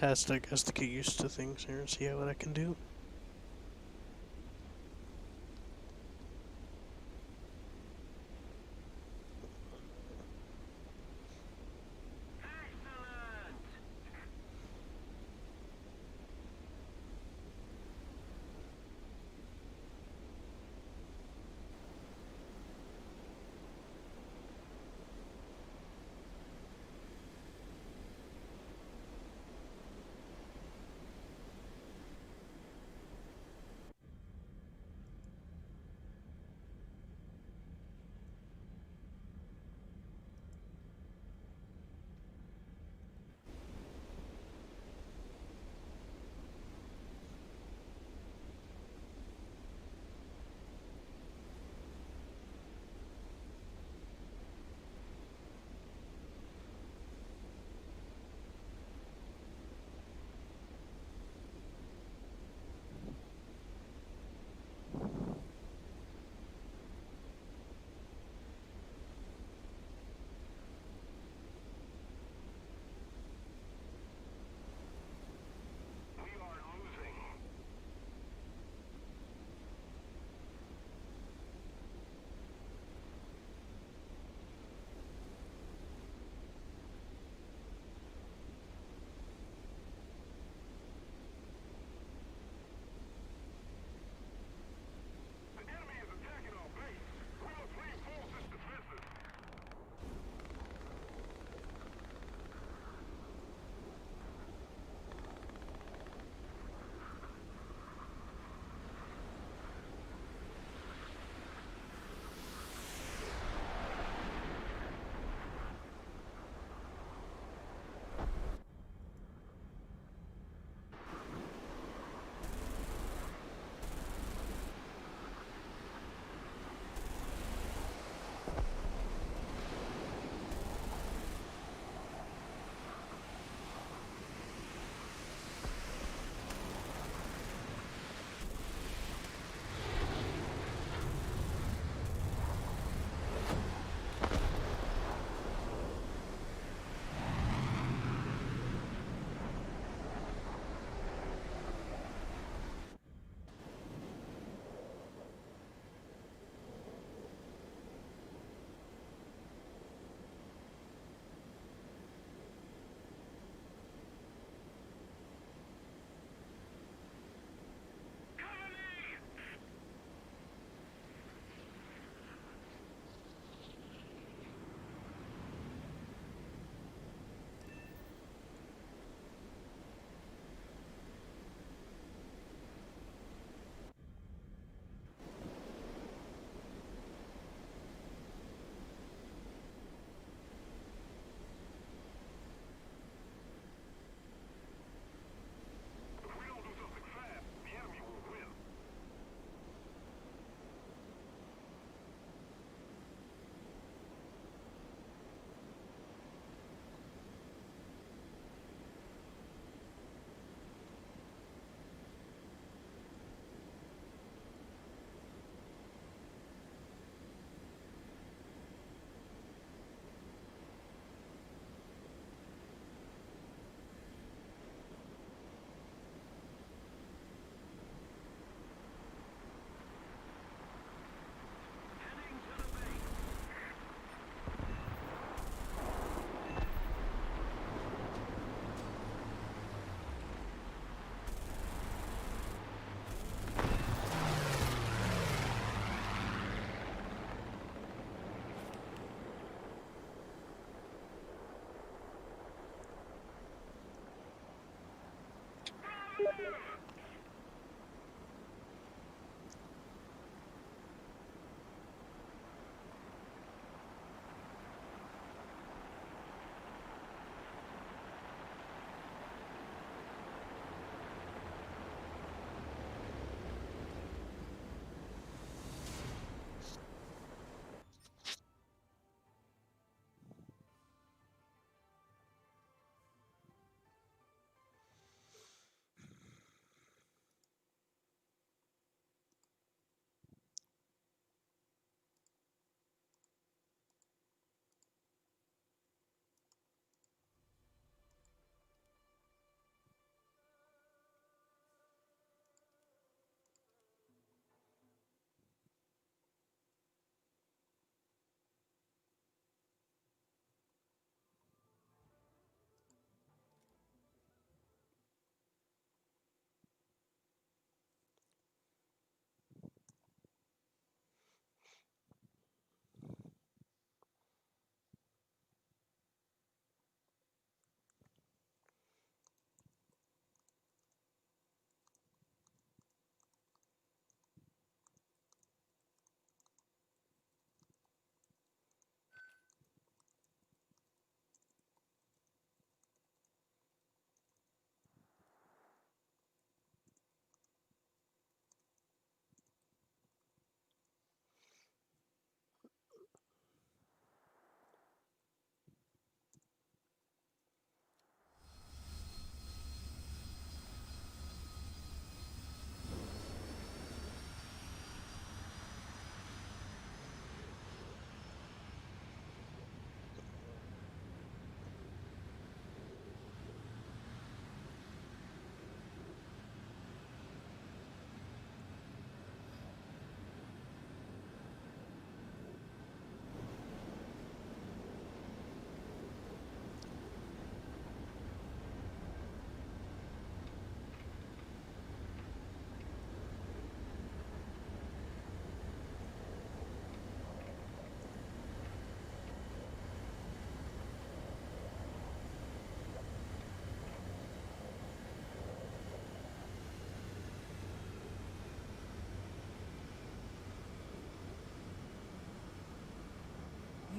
test, I guess, to get used to things here and see what I can do.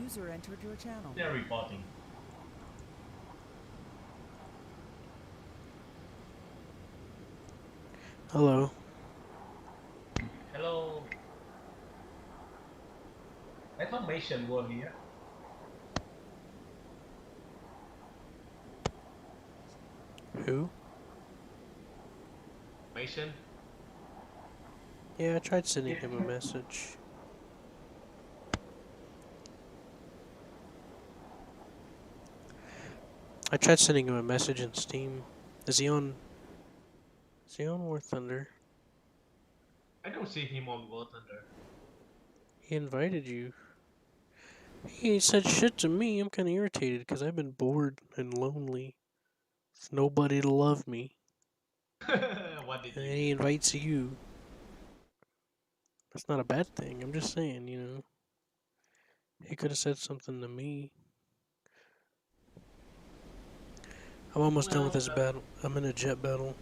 User entered your channel. They're reporting. Hello. Hello. I thought Mason were here. Who? Mason? Yeah, I tried sending him a message. I tried sending him a message in Steam. Is he on? Is he on War Thunder? I don't see him on War Thunder. He invited you. He ain't said shit to me. I'm kind of irritated because I've been bored and lonely. With nobody to love me. What did And you then do? he invites you. That's not a bad thing. I'm just saying, He could have said something to me. I'm almost done with Well, this battle. I'm in a jet battle.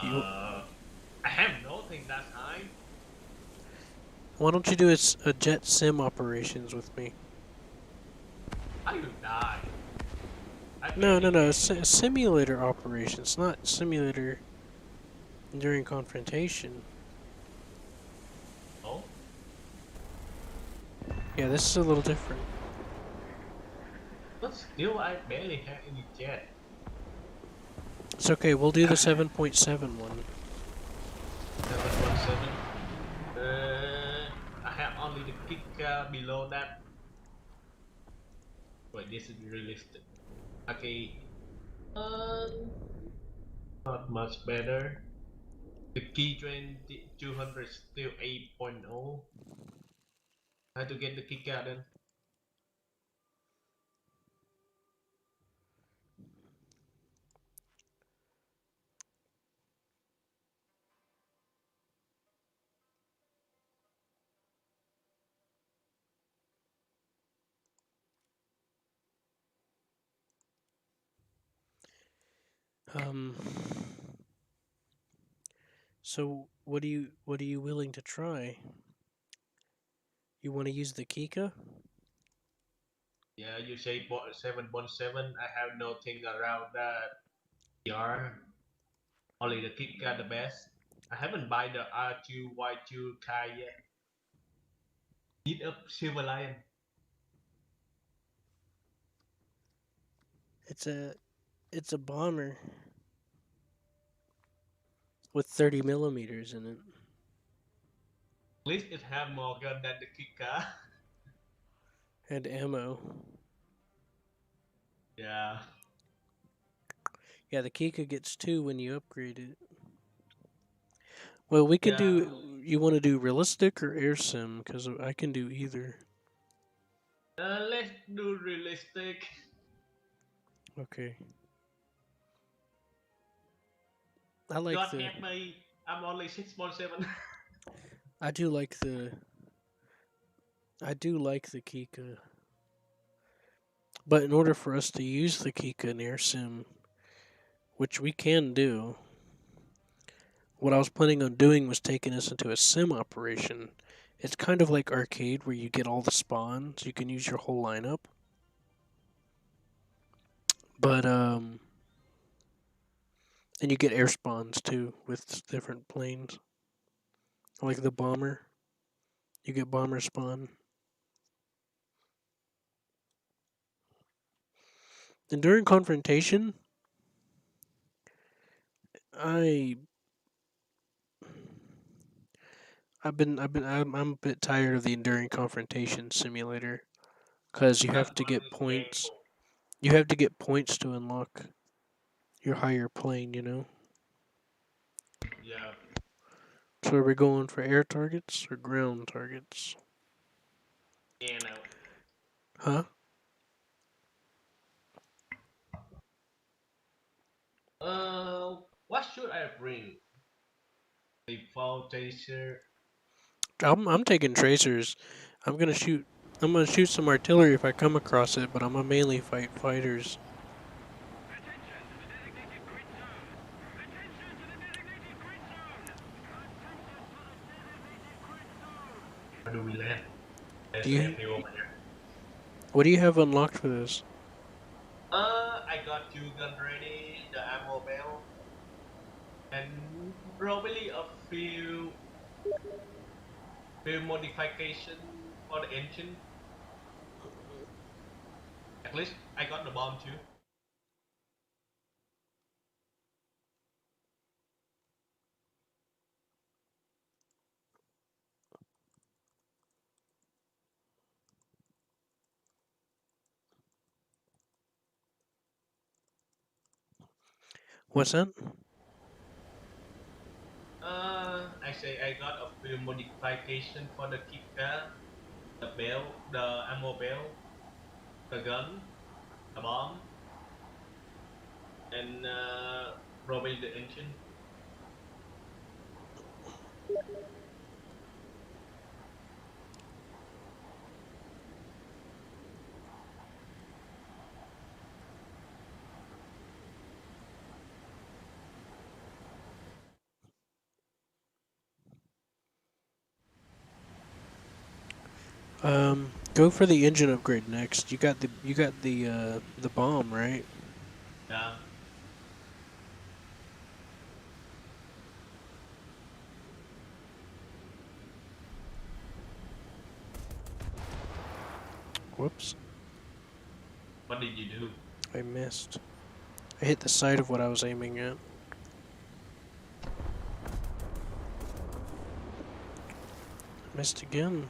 You, I have nothing that high. why don't you do a jet sim operations with me? I will die. I No, no, barely no. get it. Simulator operations, not simulator during confrontation. Oh, Yeah, this is a little different. but still, I barely have any jet. It's okay. We'll do the 7.7 one. 7.7. I have only the kick below that. Wait, this is realistic. Okay. Um, Not much better. The key train 200 still 8.0. I have to get the kick out then. Um. So what are you willing to try? You want to use the Kika? Yeah, you say 7.7. I have nothing around that PR. Only the kick got the best. I haven't buy the R2 Y2 car yet. Need up Silver Lion. It's a it's a bomber with 30 millimeters in it At least it have more gun than the kick car. and ammo. Yeah. Yeah, the Kika gets two when you upgrade it. Well, we can Yeah. do. You want to do realistic or air sim? Because I can do either. Let's do realistic. Okay. I like Don't the. help me. I'm only 6.7. I do like the. I do like the Kika. But in order for us to use the Kika in air sim, which we can do, what I was planning on doing was taking us into a sim operation. It's kind of like arcade where you get all the spawns. You can use your whole lineup. But and you get air spawns too with different planes. Like the bomber, you get bomber spawn. And during confrontation, I I'm a bit tired of the enduring confrontation simulator because you have That to one get is points. painful. You have to get points to unlock your higher plane. Yeah. So are we going for air targets or ground targets? You know. Huh? What should I bring? The fall chaser. I'm taking tracers. I'm gonna shoot. I'm gonna shoot some artillery if I come across it, but I'm gonna mainly fight fighters. Where do we land? Do There's you? April over here. What do you have unlocked for this? I got two gun ready, the ammo bell, and probably a few modification for the engine. At least I got the bomb too. What's that? I say I got a few modification for the kicker, the bell, the ammo bell, the gun, the bomb, and probably the engine. Go for the engine upgrade next. You got the bomb, right? Yeah, Whoops, what did you do? I missed. I hit the side of what I was aiming at. Missed again.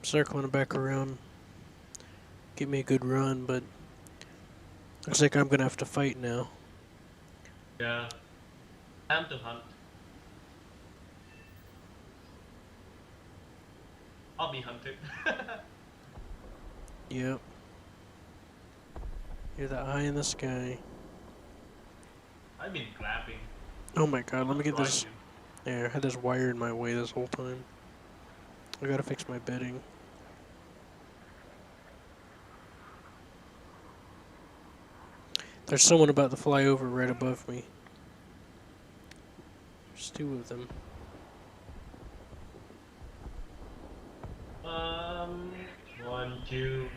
Circling back around. Give me a good run, but looks like I'm gonna have to fight now. Yeah, time to hunt. I'll be hunted. Yep. You're the eye in the sky. I've been grabbing, Oh my god, let me not get this. driving. Yeah, I had this wire in my way this whole time. I gotta fix my bedding. There's someone about to fly over right above me. There's two of them. Um, one, two.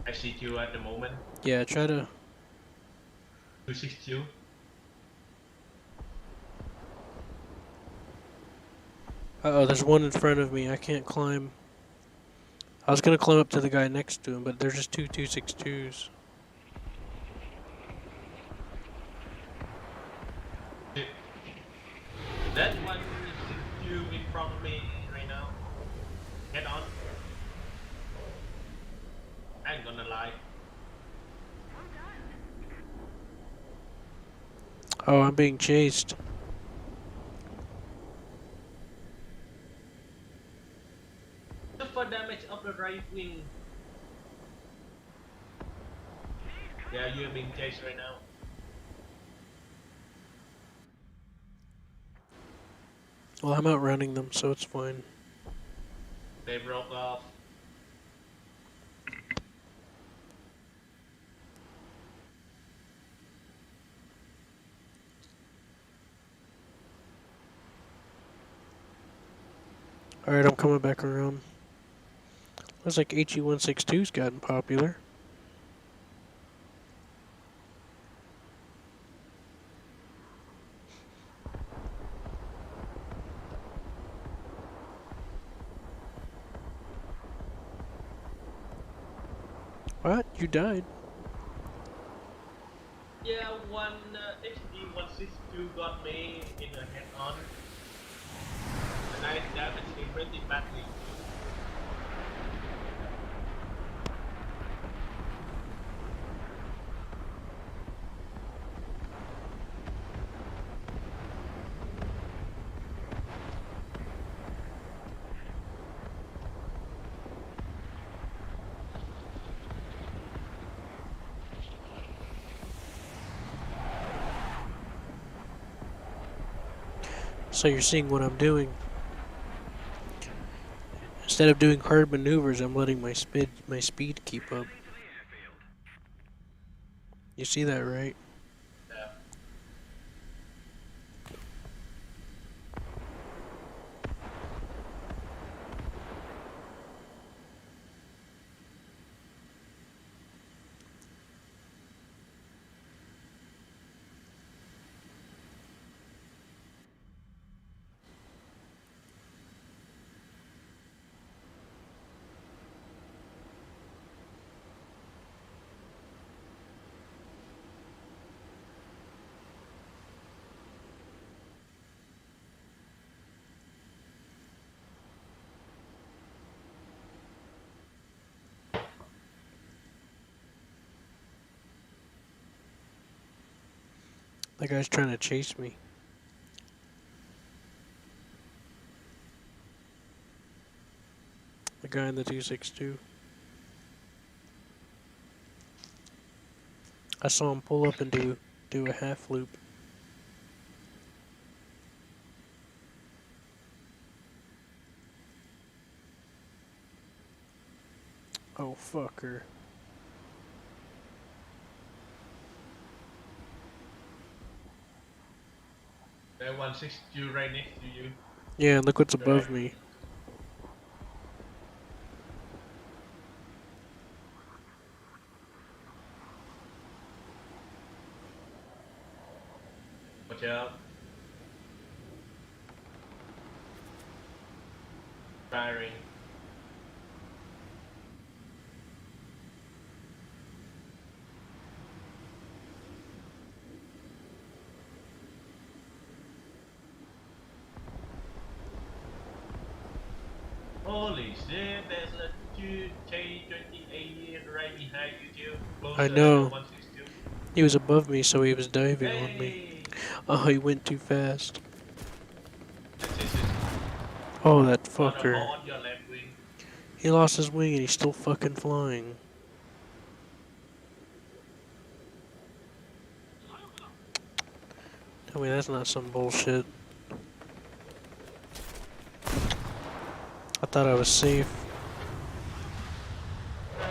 I see two at the moment. Yeah, try to. 262. Uh-oh, there's one in front of me. I can't climb. I was gonna climb up to the guy next to him, but there's just two 262s. That one is two in front of me right now. Head on. I ain't gonna lie. Oh, I'm being chased. Super damage of the right wing. Yeah, you're being chased right now. Well, I'm outrunning them, so it's fine. They broke off. Alright, I'm coming back around. Looks like HE-162's gotten popular. What? You died? Yeah, one HD 162 got me in a head on. And I damaged him pretty badly. So you're seeing what I'm doing. Instead of doing hard maneuvers, I'm letting my speed keep up. You see that, right? Yeah. That guy's trying to chase me. The guy in the 262. I saw him pull up and do a half loop. Oh fucker. That 162 right next to you. Yeah, look what's Right. above me. Watch out. Firing. Holy shit, there's a K-28 right behind you too. I Closer than the know. 162. He was above me, so he was diving on me. Hey! Oh, he went too fast. This is Oh, that on fucker. on your left wing. He lost his wing and he's still fucking flying. Tell me that's not some bullshit. I thought I was safe. No,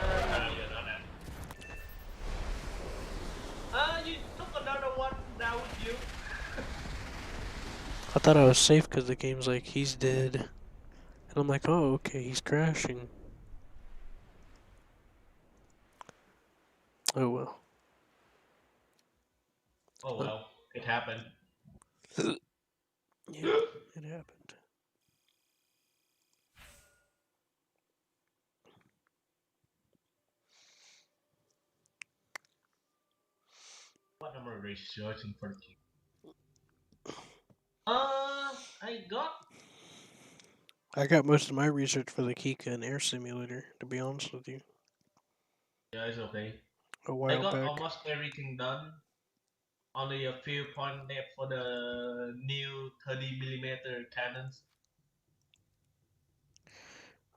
you're not that. You took another one down with you. I thought I was safe because the game's like, he's dead. And I'm like, oh, okay, he's crashing. Oh well. Oh Uh, well, it happened. yeah, it happened. What am I researching for the king? I got. I got most of my research for the Kika and Air Simulator, to be honest with you, Yeah, it's okay. a I while got back. almost everything done. Only a few point left for the new 30 millimeter cannons.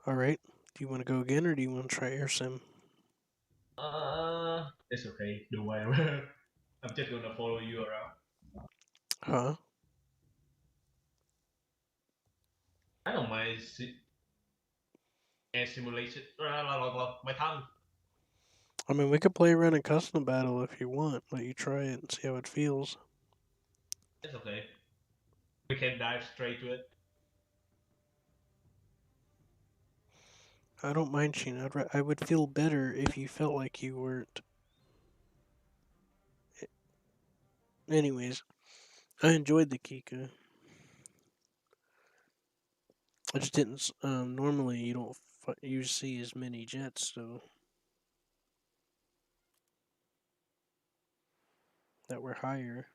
Alright, do you want to go again or do you want to try Air Sim? It's okay. Do whatever. I'm just gonna follow you around. Huh? I don't mind air simulation. My tongue. I mean, we could play around in custom battle if you want. Let you try it and see how it feels. It's okay. We can dive straight to it. I don't mind cheating. I would feel better if you felt like you weren't. Anyways, I enjoyed the Kika. I just didn't. Normally you don't you see as many jets though that were higher.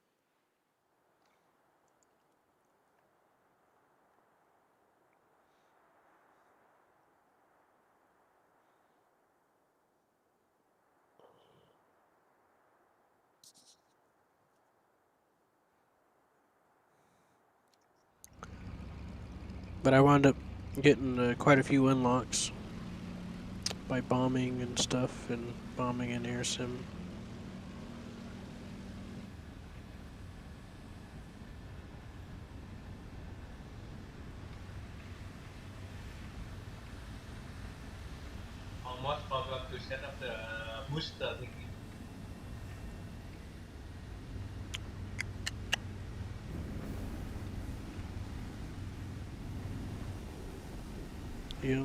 But I wound up getting quite a few unlocks by bombing and stuff, and bombing in air sim. almost forgot to set up the booster thingy. Yeah.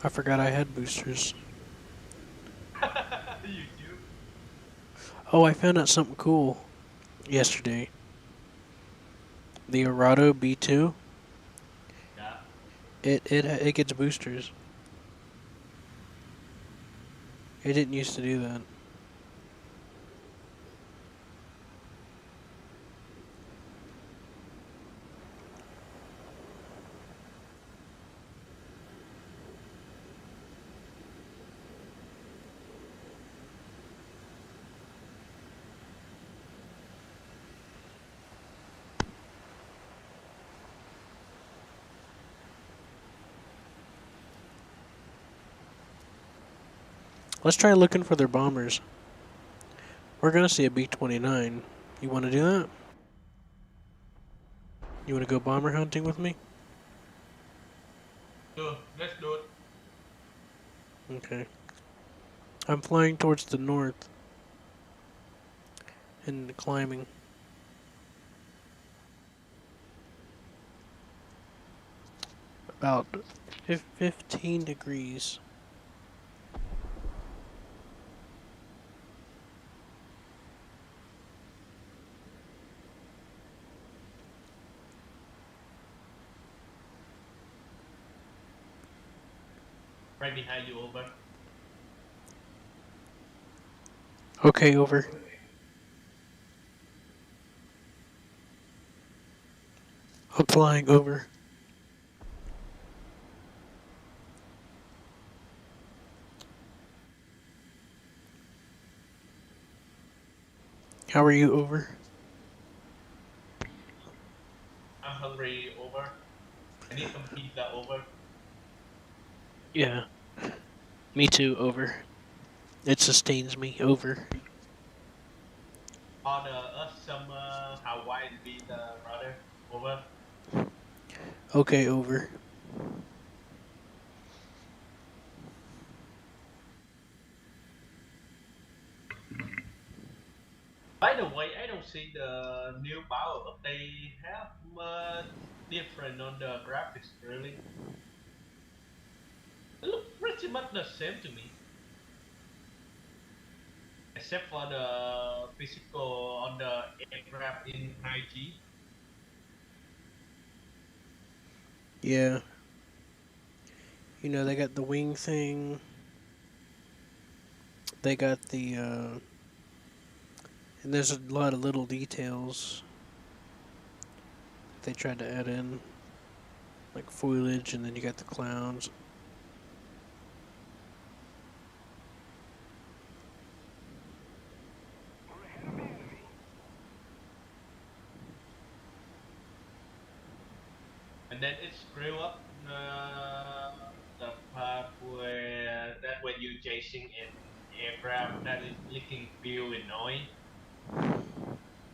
I forgot I had boosters. You do? Oh, I found out something cool yesterday. The Arado B2, Yeah. it gets boosters. It didn't used to do that. Let's try looking for their bombers. We're gonna see a B-29. You want to do that? You want to go bomber hunting with me? So let's do it. Okay. I'm flying towards the north and climbing about 15 degrees. Right behind you, over. Okay, over. I'm flying over. How are you, over? I'm hungry, over. I need some pizza, over. Yeah, me too, over. It sustains me, over. Order us some Hawaiian pizza, brother, over. Okay, over. By the way, I don't see the new power up. They have much different on the graphics, really. It looks pretty much the same to me, except for the physical on the aircraft in high G. Yeah, you know, they got the wing thing. They got and there's a lot of little details they tried to add in, like foliage, and then you got the clouds. And then it screw up the part where that when you're chasing an aircraft that is leaking fuel and oil,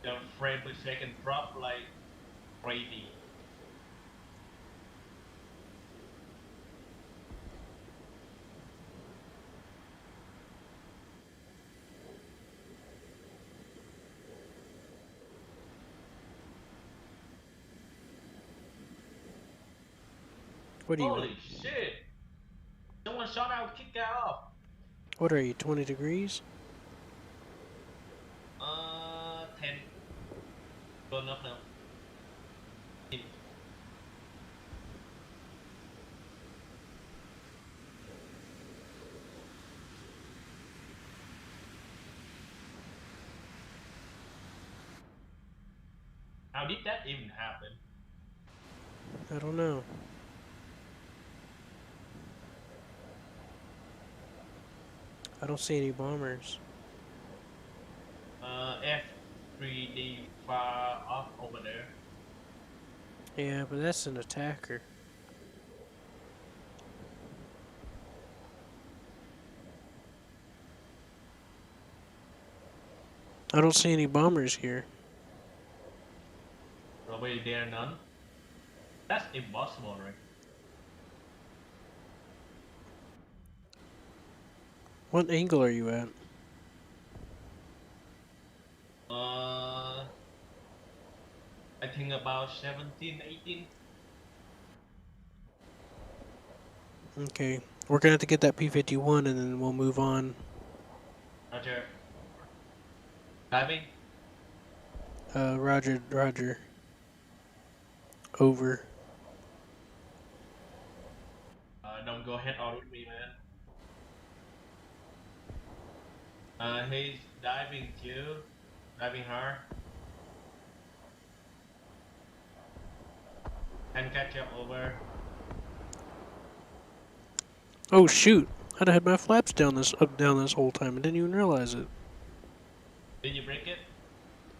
the frame per second drop like crazy. What do you want? Holy shit! Someone shot out, kick that off. What are you, 20 degrees? 10. Good enough now. How did that even happen? I don't know. I don't see any bombers. F3D far off over there. Yeah, but that's an attacker. I don't see any bombers here. Probably there none. That's impossible, right? What angle are you at? Uh, I think about 17, 18. Okay. We're gonna have to get that P-51 and then we'll move on. Roger. Diving? Roger, roger. Over. Don't go head on with me, man. He's diving too. Diving hard. Can catch up over. Oh shoot! I'd have had my flaps down this up down this whole time and didn't even realize it. Did you break it?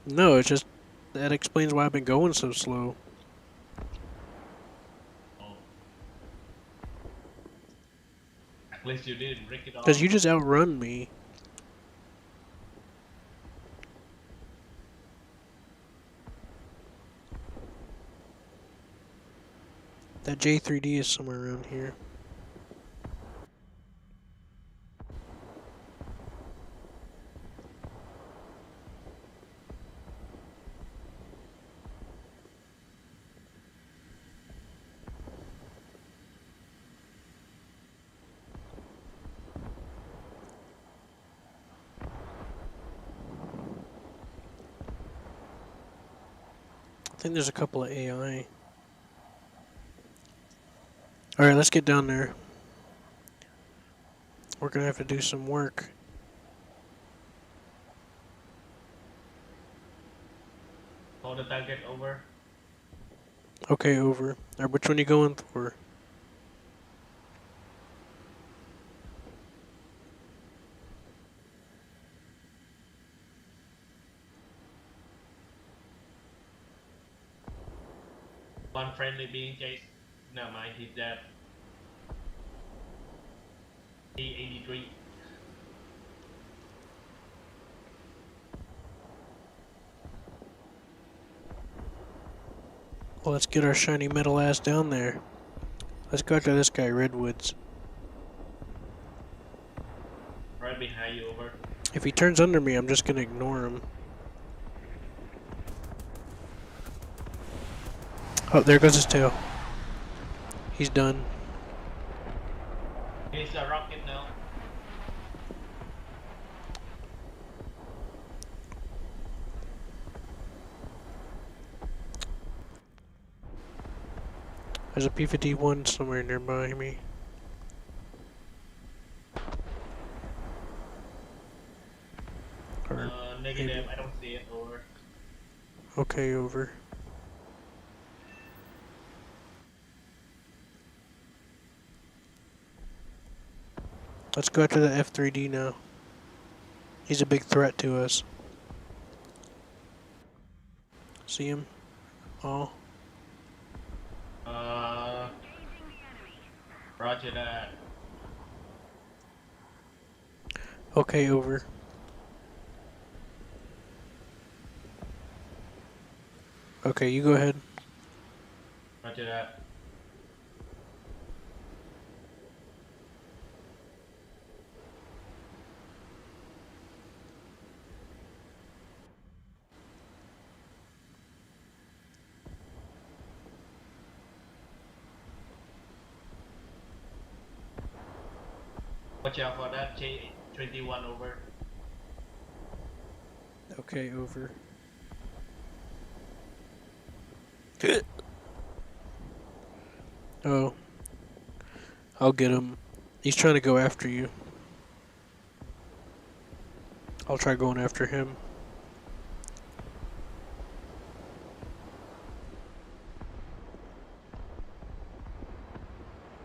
No, it's just that explains why I've been going so slow. Oh. At least you didn't break it Cause off. you just outrun me. That J3D is somewhere around here. I think there's a couple of AI. Alright, let's get down there. We're gonna have to do some work. Hold the target over. Okay, over. Alright, which one are you going for? One friendly being chased. No mind, he's dead. T-83. Well, let's get our shiny metal ass down there. Let's go after this guy, Redwoods. Right behind you, over. If he turns under me, I'm just gonna ignore him. Oh, there goes his tail. He's done. He's a rocket now. There's a P-51 somewhere nearby me. Or Negative, maybe. I don't see it, over. Okay, over. Let's go after the F-3D now. He's a big threat to us. See him? Oh. Roger that. Okay, over. Okay, you go ahead. Roger that. Watch out for that J-21, over. Okay, over. Oh. I'll get him. He's trying to go after you. I'll try going after him.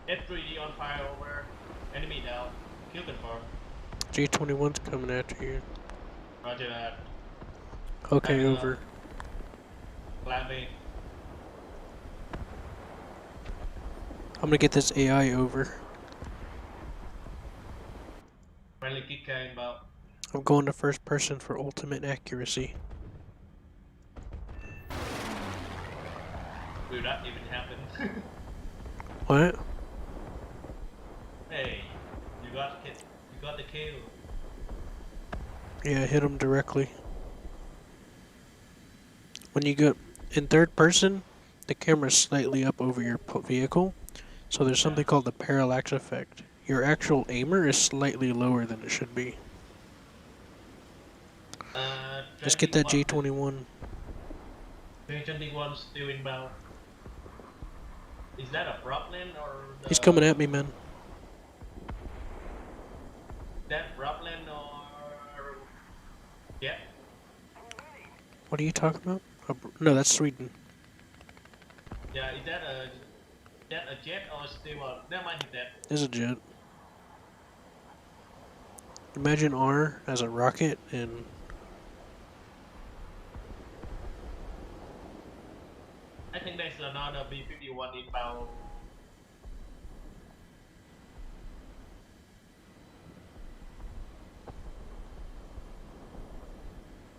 F-3D on fire, over. Enemy down. Kill confirmed. J-21's coming after you. Roger that. Okay, Diving over. up. Landing. I'm gonna get this AI over. Friendly kick inbound. I'm going to first person for ultimate accuracy. Will that even happen? What? Hey, you got the kill. Yeah, hit him directly. When you go in third person, the camera's slightly up over your vehicle, so there's Yeah. something called the parallax effect. Your actual aimer is slightly lower than it should be. Just get that 21, J21. 2021 still inbound. Is that a problem or He's coming at the me, man. that problem or yeah? What are you talking about? No, that's Sweden. Yeah, is that a jet or still a never mind is that There's a jet. Imagine R as a rocket and I think there's another B-51 inbound.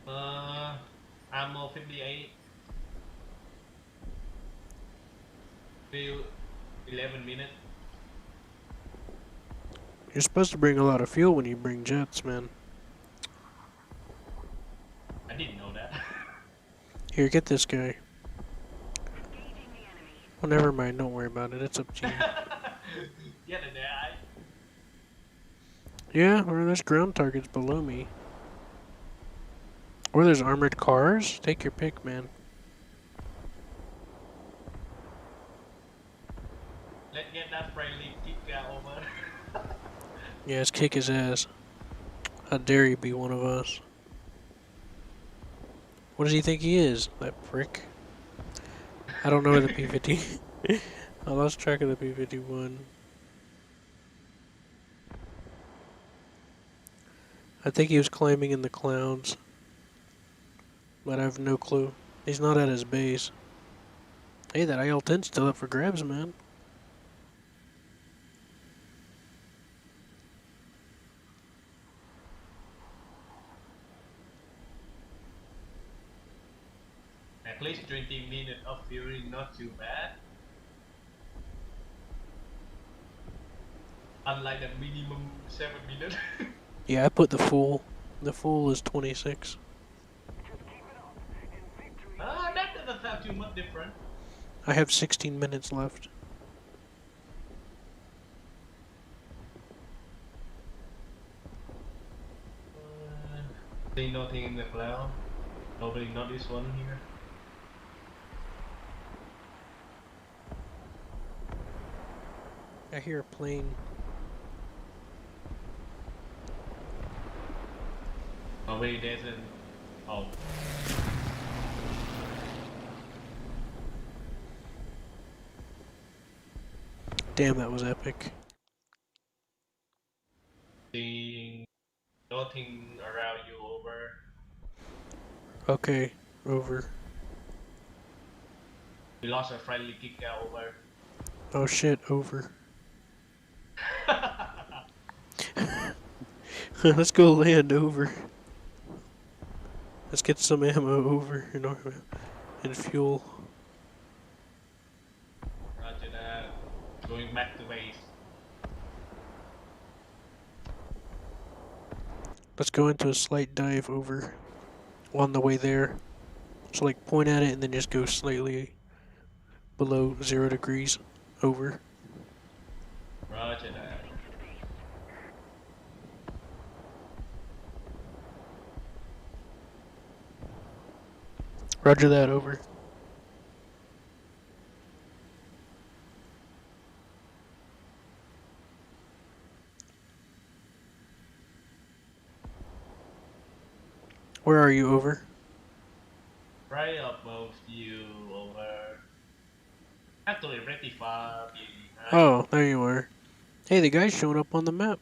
Uh, ammo 58. Still 11 minutes. you're supposed to bring a lot of fuel when you bring jets, man. I didn't know that. Here, get this guy. Well, never mind. Don't worry about it. It's up to you. Get in there. I Yeah, or there's ground targets below me. Or there's armored cars. Take your pick, man. let's get that friendly kick guy over. Yeah, let's kick his ass. How dare he be one of us? What does he think he is? That prick. I don't know where the P-50... I lost track of the P-51. I think he was climbing in the clouds. But I have no clue. He's not at his base. Hey, that IL-10's still up for grabs, man. At least 20 minutes of fury, not too bad. Unlike the minimum 7 minutes. Yeah, I put the full. The full is 26. That doesn't sound too much different. I have 16 minutes left. See nothing in the cloud. Nobody not this one here. I hear a plane. Nobody doesn't. Oh, Damn, that was epic. seeing nothing around you over. Okay, over. We lost a friendly kick out over. Oh shit, over. Let's go land over. Let's get some ammo over and fuel. Roger that. Going back to base. Let's go into a slight dive over on the way there. So like point at it and then just go slightly below 0 degrees over. Roger that. Roger that, over. Where are you, over? Right above you over. Actually, rectify behind. Oh, there you are. Hey, the guy's showing up on the map.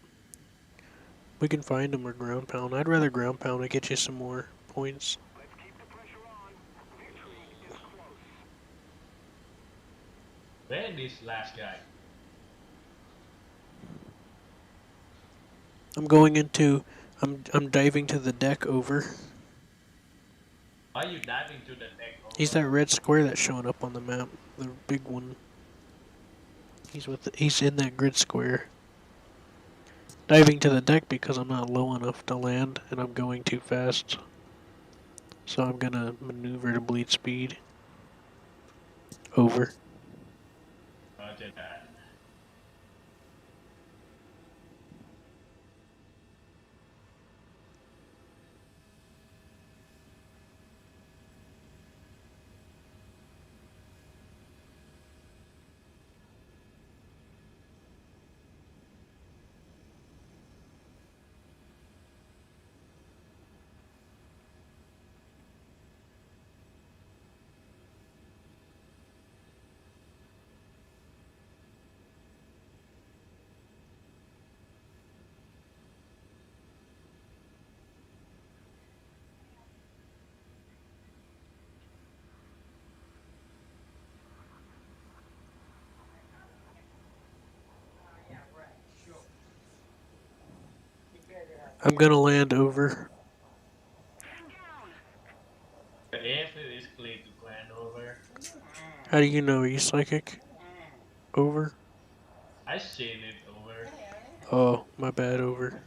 We can find him or ground pound. I'd rather ground pound to get you some more points. Where this last guy? I'm going into. I'm diving to the deck, over. Why are you diving to the deck He's over? that red square that's showing up on the map. The big one. He's in that grid square. Diving to the deck because I'm not low enough to land and I'm going too fast. So I'm gonna maneuver to bleed speed. Over. Roger that. I'm gonna land over. The airfield is clear to clan over. How do you know? Are you psychic? Over. I seen it over. Oh, my bad, over.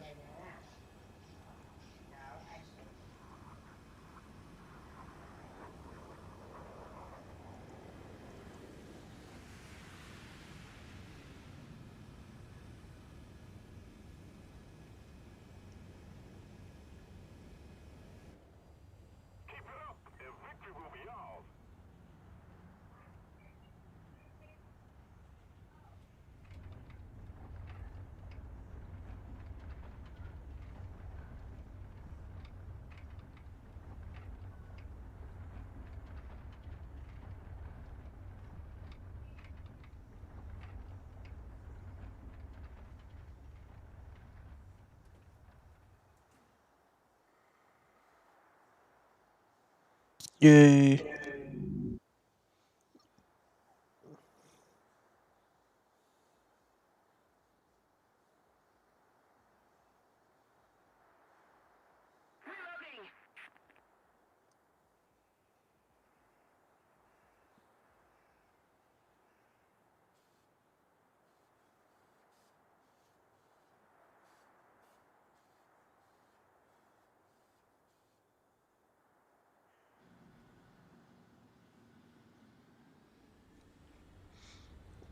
Yay.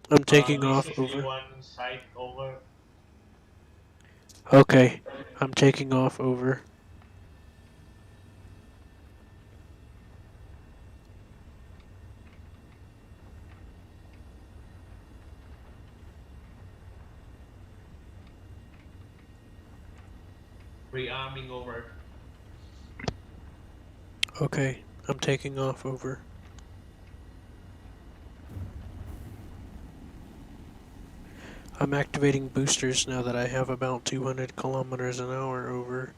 I'm taking off over. D631 site over. Okay, I'm taking off over. Rearming over. Okay, I'm taking off over. I'm activating boosters now that I have about 200 kilometers an hour over.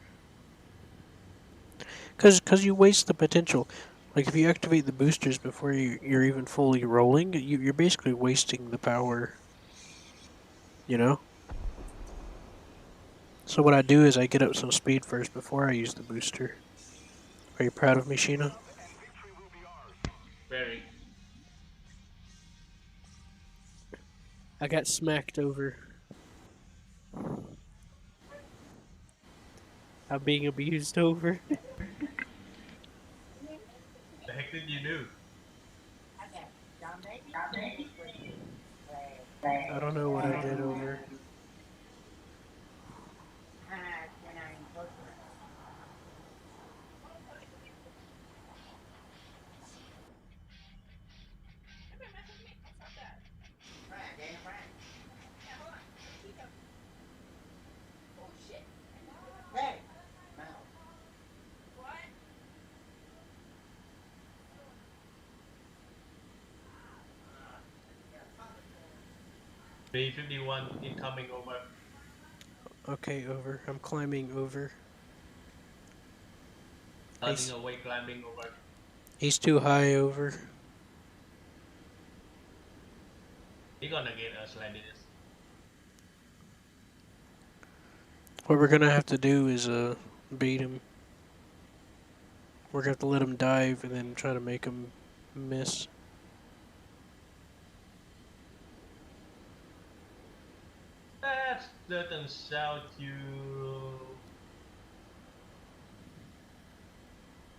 Cause you waste the potential. Like if you activate the boosters before you're even fully rolling, you're basically wasting the power. You know. So what I do is I get up some speed first before I use the booster. Are you proud of me, Sheena? Very. I got smacked over. I'm being abused over. The heck did you do? I don't know what I did over. 351 incoming over. Okay, over. I'm climbing over. Turning He's away, climbing over. he's too high over. He gonna get us like this. What we're gonna have to do is bait him. We're gonna have to let him dive and then try to make him miss. That doesn't sound too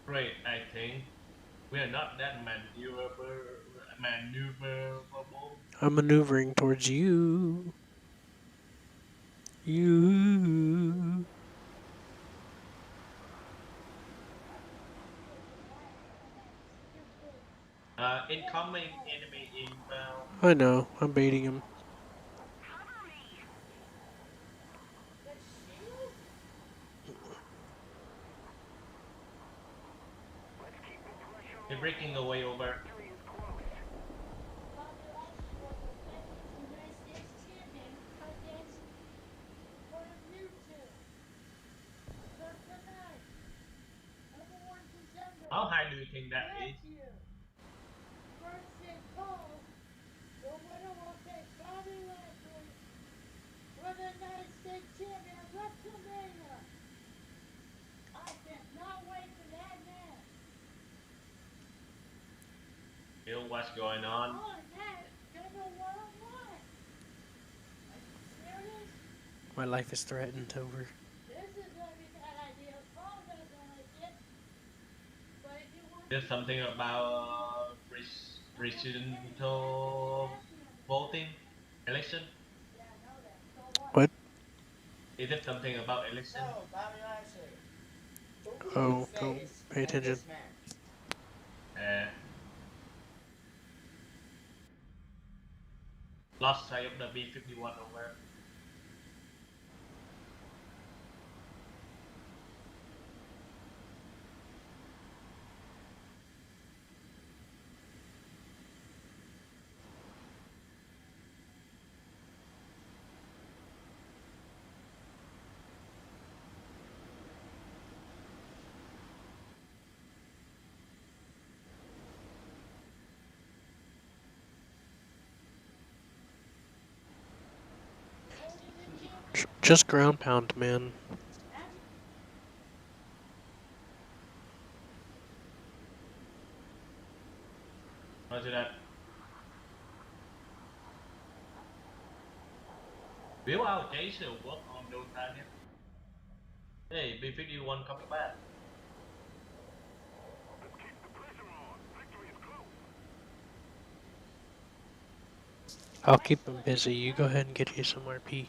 great, I think. We are not that maneuverable. I'm maneuvering towards you. You. Incoming enemy inbound. I know. I'm baiting him. They're breaking away over. How high do you think that is? Bill, what's going on? My life is threatened over. There's something about presidential voting election. What? Is it something about election? So, Bobby Lashley, who do you Oh, don't face pay in attention. this match? Uh, lost sight of the B-51 over. Just ground pound, man. Roger that. Will our Jason work on those targets? Hey, B-51 coming back. I'll keep him busy. You go ahead and get you some RP.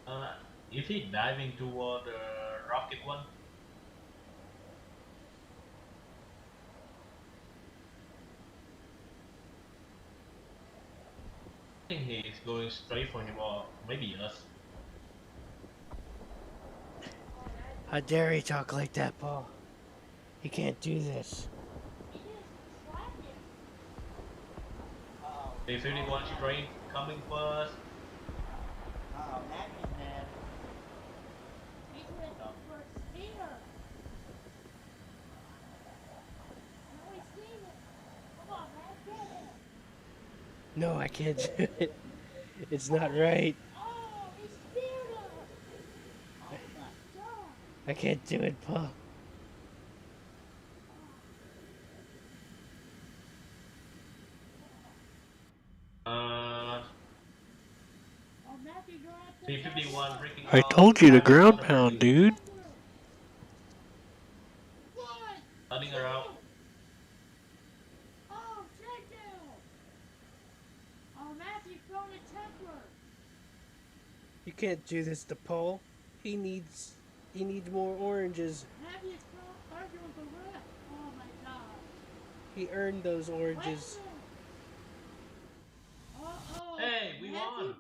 Uh, is he diving toward the rocket one? I think he is going straight for him, or maybe us. How dare he talk like that, Paul? He can't do this. Uh-oh. Oh, B-51 snap. straight coming for us. Uh-oh, Mackey's mad. No, I can't do it. It's not right. I can't do it, Paul. Uh, B-51 breaking I out, told you to diving for ground the pound, friendly. dude. Turning around. You can't do this to Paul. He needs more oranges. He earned those oranges. Hey, we won!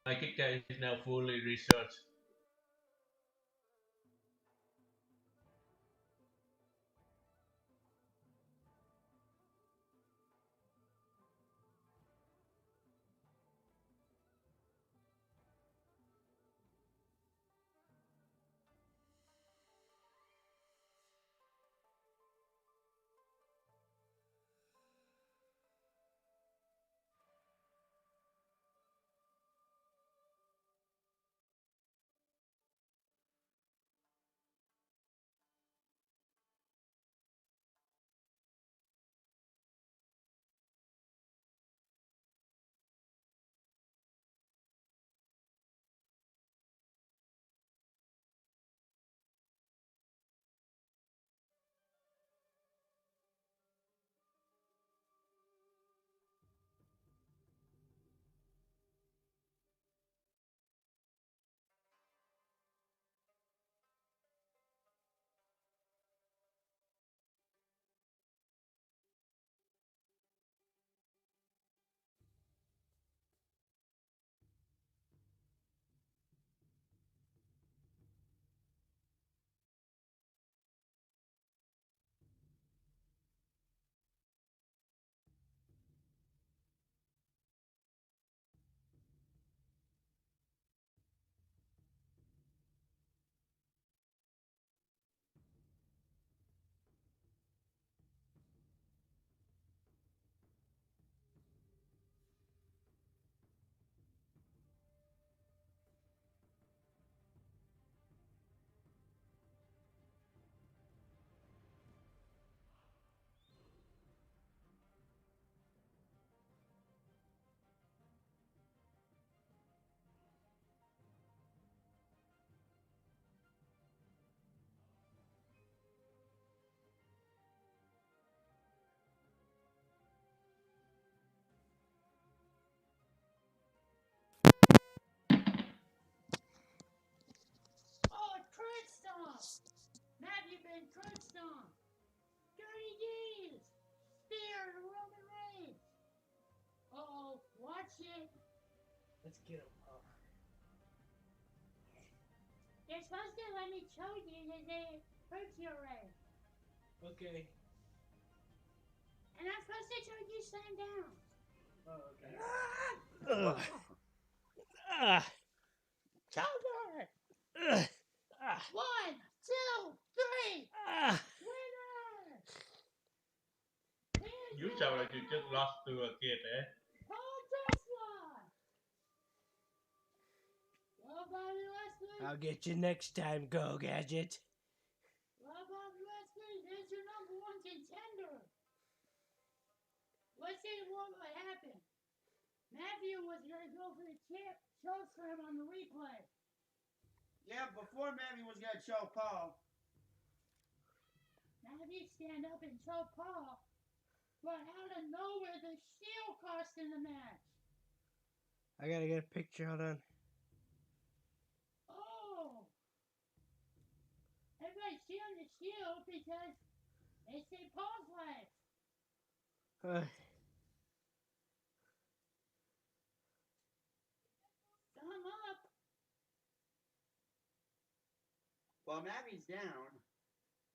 My kicker is now fully researched. off. Matthew been crunched on. 30 days. Spear to Roman Reigns. Uh-oh, watch it. Let's get him, Paul. You're supposed to let me choke you because they hurt you already. Okay. And I'm supposed to choke you slam down. Oh, okay. Ugh. Ah. Choker! Ah. 1, 2, 3. Ah. Winner! You sound like you just lost to a kid, eh? Paul Tesla! Well, Bobby Leslie. I'll get you next time, Go Gadget. Well, Bobby Leslie, there's your number 1 contender. Let's see what would happen. Matthew was going to go for the choke slam on the replay. Yeah, before Mammy was gonna choke Paul. Matthew stand up and choke Paul, but out of nowhere, the Shield cost in the match. I gotta get a picture. Hold on. Oh! Everybody's cheering the Shield because they saved Paul's life. Thumb up. Well, Mammy's down.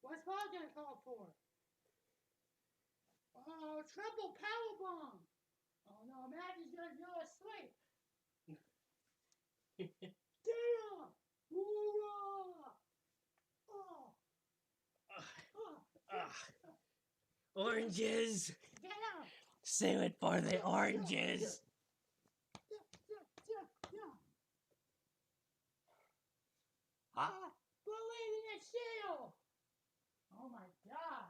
What's Paul gonna call for? Oh, triple powerbomb. Oh no, Matthew's gonna go asleep. Damn! Hoorah! Oh! Oranges! Get out! Save it for the oranges! Ah! Believe in the Shield! Oh my god!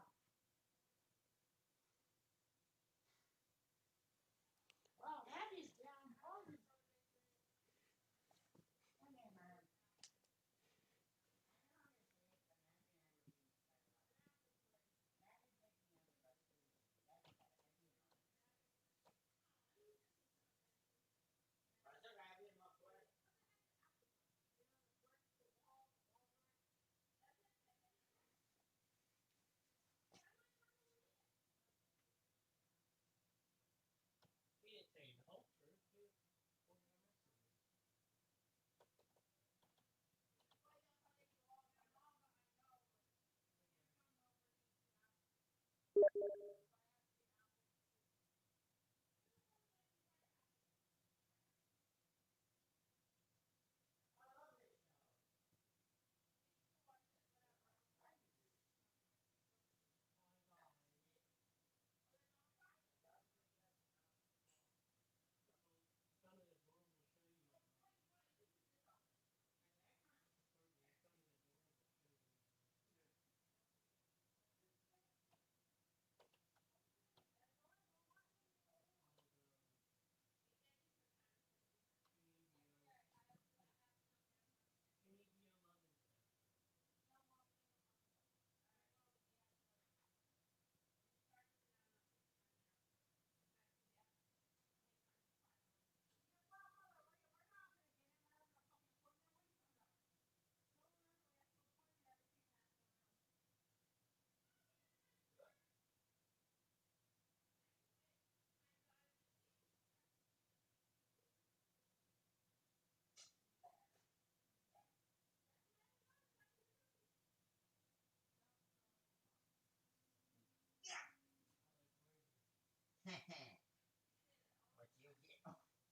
Wow, Matthew's down. Holy. What you get?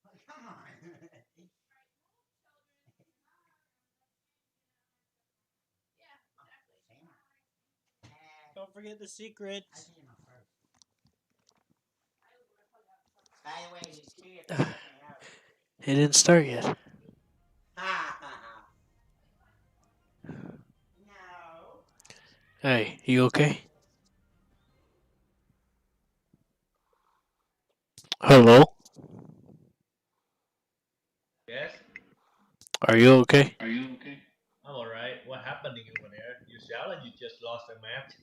Oh, come on. Don't forget the secret. I see him first. By the way, you see it. It didn't start yet. Ha ha ha. No. Hey, you okay? Hello? Yes? Are you okay? I'm alright. What happening over there? You sound like you just lost a match.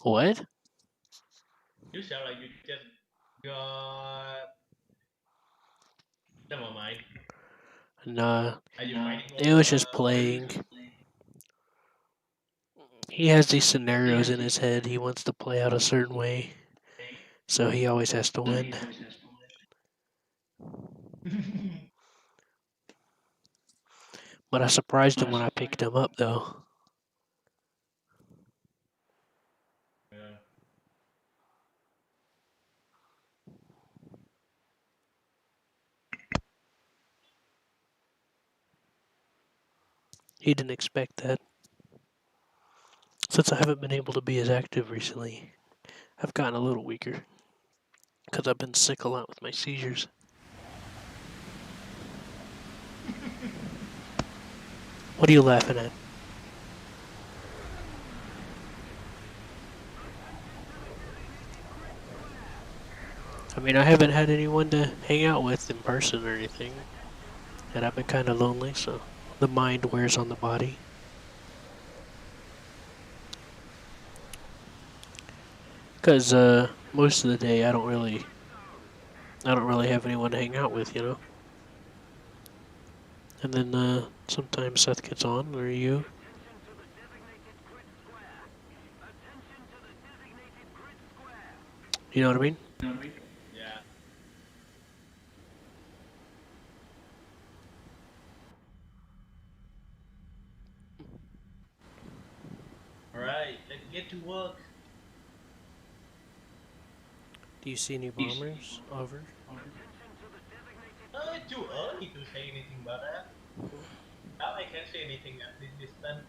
What? You sound like you just got. Never mind. Nah, Are you fighting it over was just playing. He has these scenarios in his head he wants to play out a certain way, so he always has to win. But I surprised him when I picked him up, though. Yeah. He didn't expect that. Since I haven't been able to be as active recently, I've gotten a little weaker. Because I've been sick a lot with my seizures. What are you laughing at? I mean, I haven't had anyone to hang out with in person or anything. And I've been kind of lonely, so the mind wears on the body. Because most of the day I don't really have anyone to hang out with, you know? And then sometimes Seth gets on, or you. You know what I mean? Yeah. All right, let's get to work. Do you see any bombers? Over. It's too early to say anything about that. Now I can't say anything at this distance.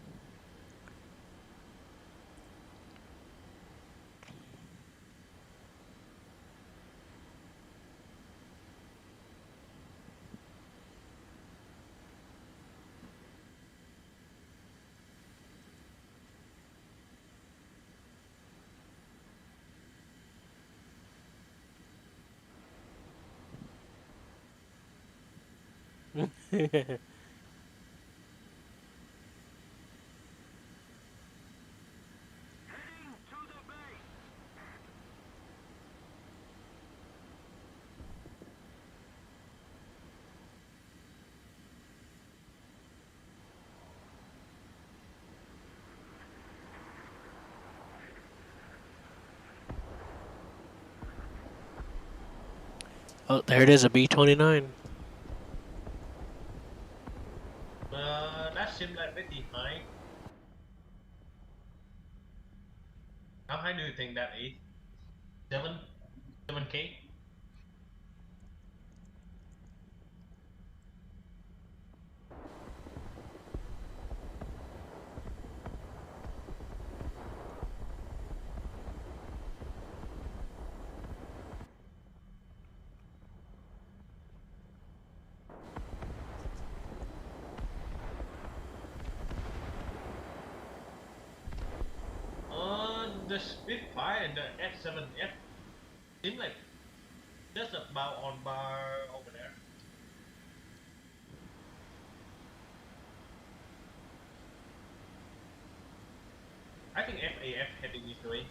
Oh, there it is, a B-29. That seems like pretty high. How high do you think that is? 7? 7K? The Spitfire and the F7F seem like just about on bar over there. I think FAF heading this way.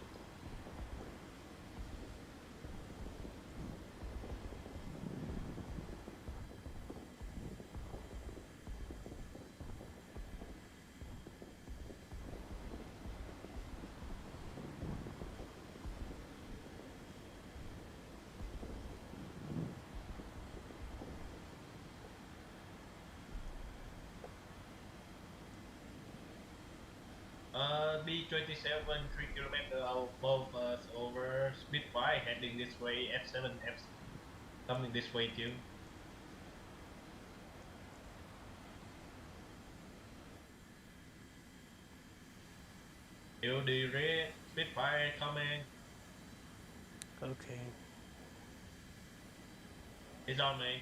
B27, 3 kilometers above us over. Spitfire heading this way. F7F coming this way too. You the red Spitfire coming. Okay. It's on me.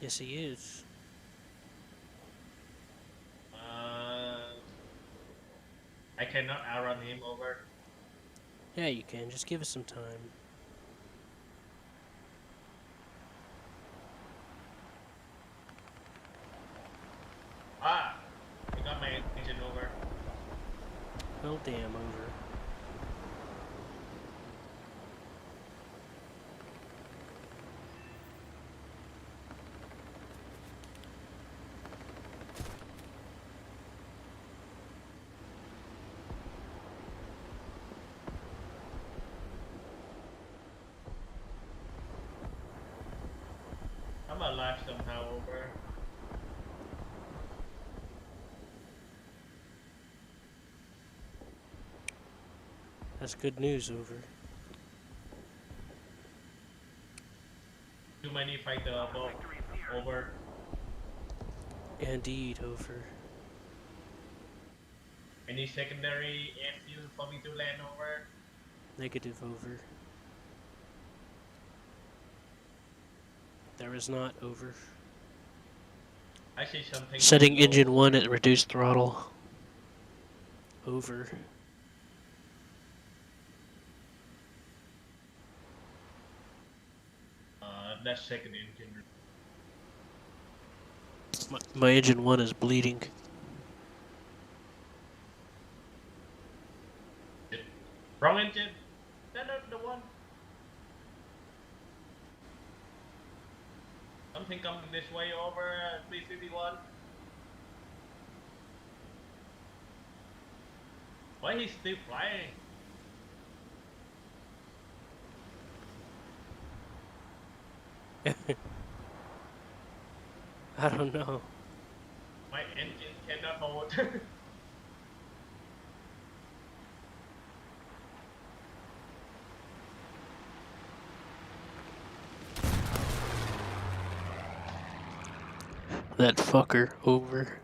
Yes, he is. I cannot outrun him over. Yeah, you can. Just give us some time. Ah! I got my engine over. Well, damn, over. I'm alive somehow over. That's good news, over. Too many fighter above. Over. Indeed, over. Any secondary airfield for me to land over? Negative, over. There is not, over. I see something too Setting low. engine 1 at reduced throttle. Over. That's second engine. My engine 1 is bleeding. Wrong engine. That's not the one. Something coming this way over 351. Why he's still flying? I don't know. My engine cannot hold. That fucker, over.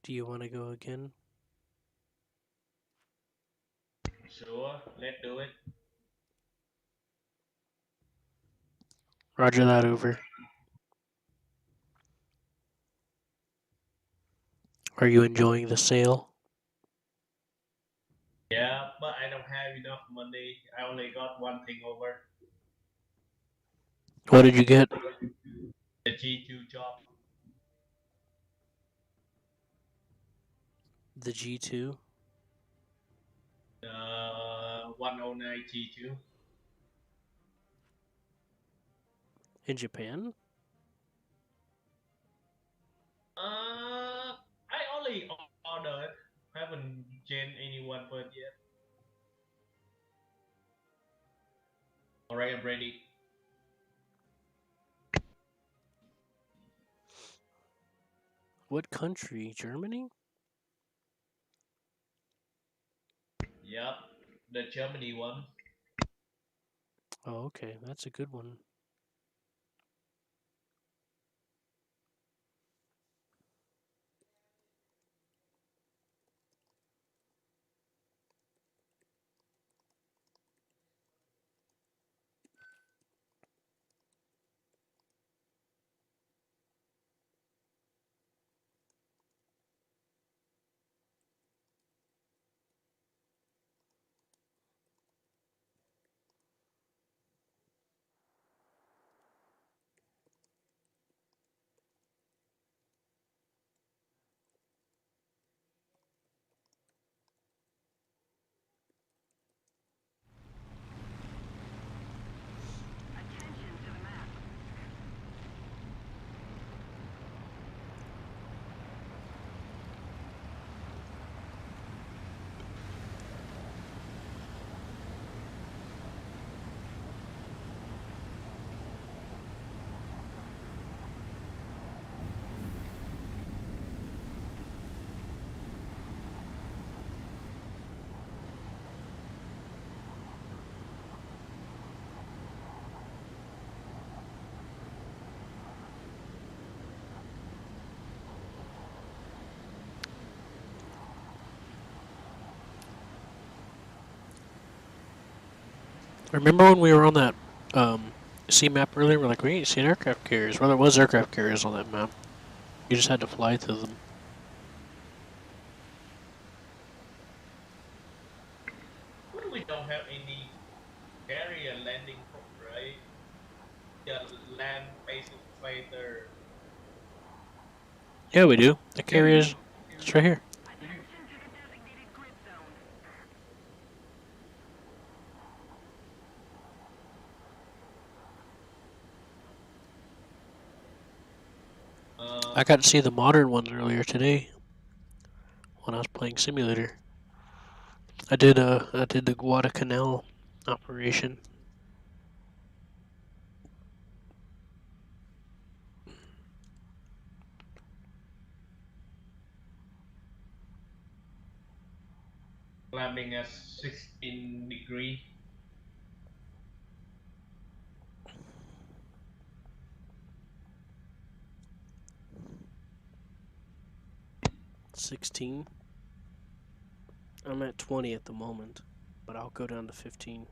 Do you want to go again? Sure, let's do it. Roger that, over. Are you enjoying the sale? Yeah, but I don't have enough money. I only got one thing over. What did you get? The G2 job. The G2 The 109 G2. in Japan? I only ordered. Haven't gen anyone for it yet. Alright, I'm ready. What country? Germany? Yep, the Germany one. Oh, okay. That's a good one. Remember when we were on that sea map earlier? We're like, we ain't seen aircraft carriers. Well, there was aircraft carriers on that map. You just had to fly to them. Well, we don't have any carrier landing, right? Yeah, land basic fighter. Yeah, we do. The carriers, it's right here. Uh, I got to see the modern ones earlier today when I was playing simulator. I did the Guadalcanal operation. climbing at 16 degree. 16. I'm at 20 at the moment, but I'll go down to 15.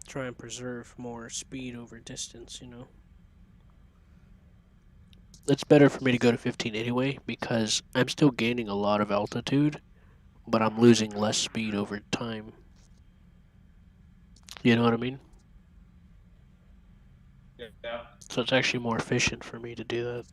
Try and preserve more speed over distance, you know. It's better for me to go to 15 anyway because I'm still gaining a lot of altitude, but I'm losing less speed over time. You know what I mean? Yeah. So it's actually more efficient for me to do that.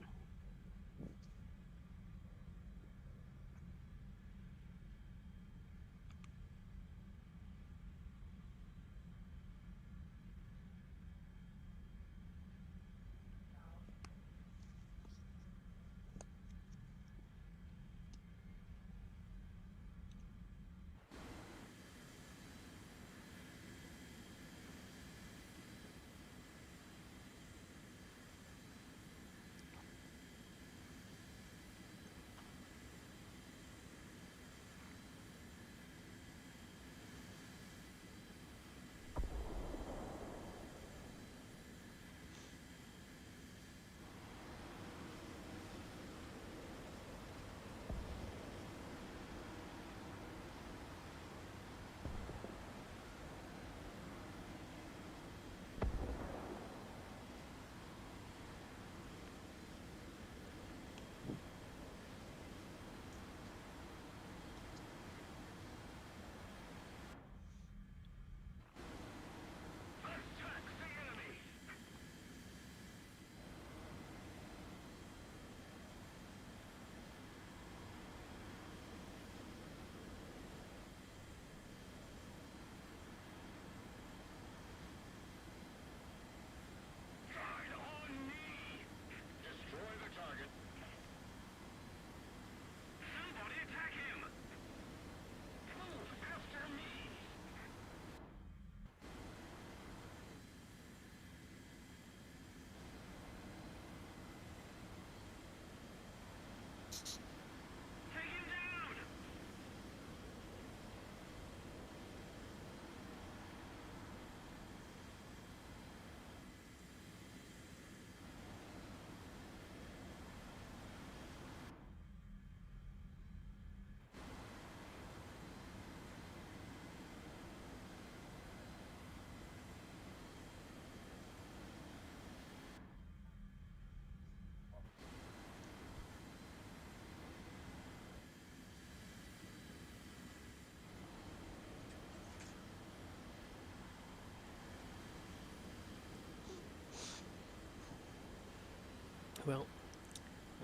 Well,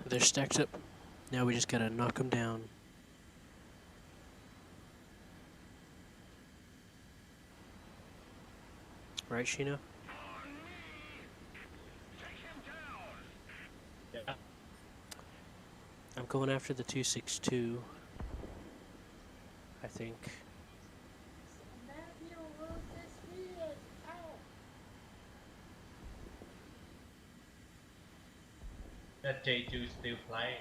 they're stacked up. Now we just gotta knock them down. Right, Sheena? Yeah. I'm going after the 262. I think. Matthew, look this speed. Ow. That J2 still flying.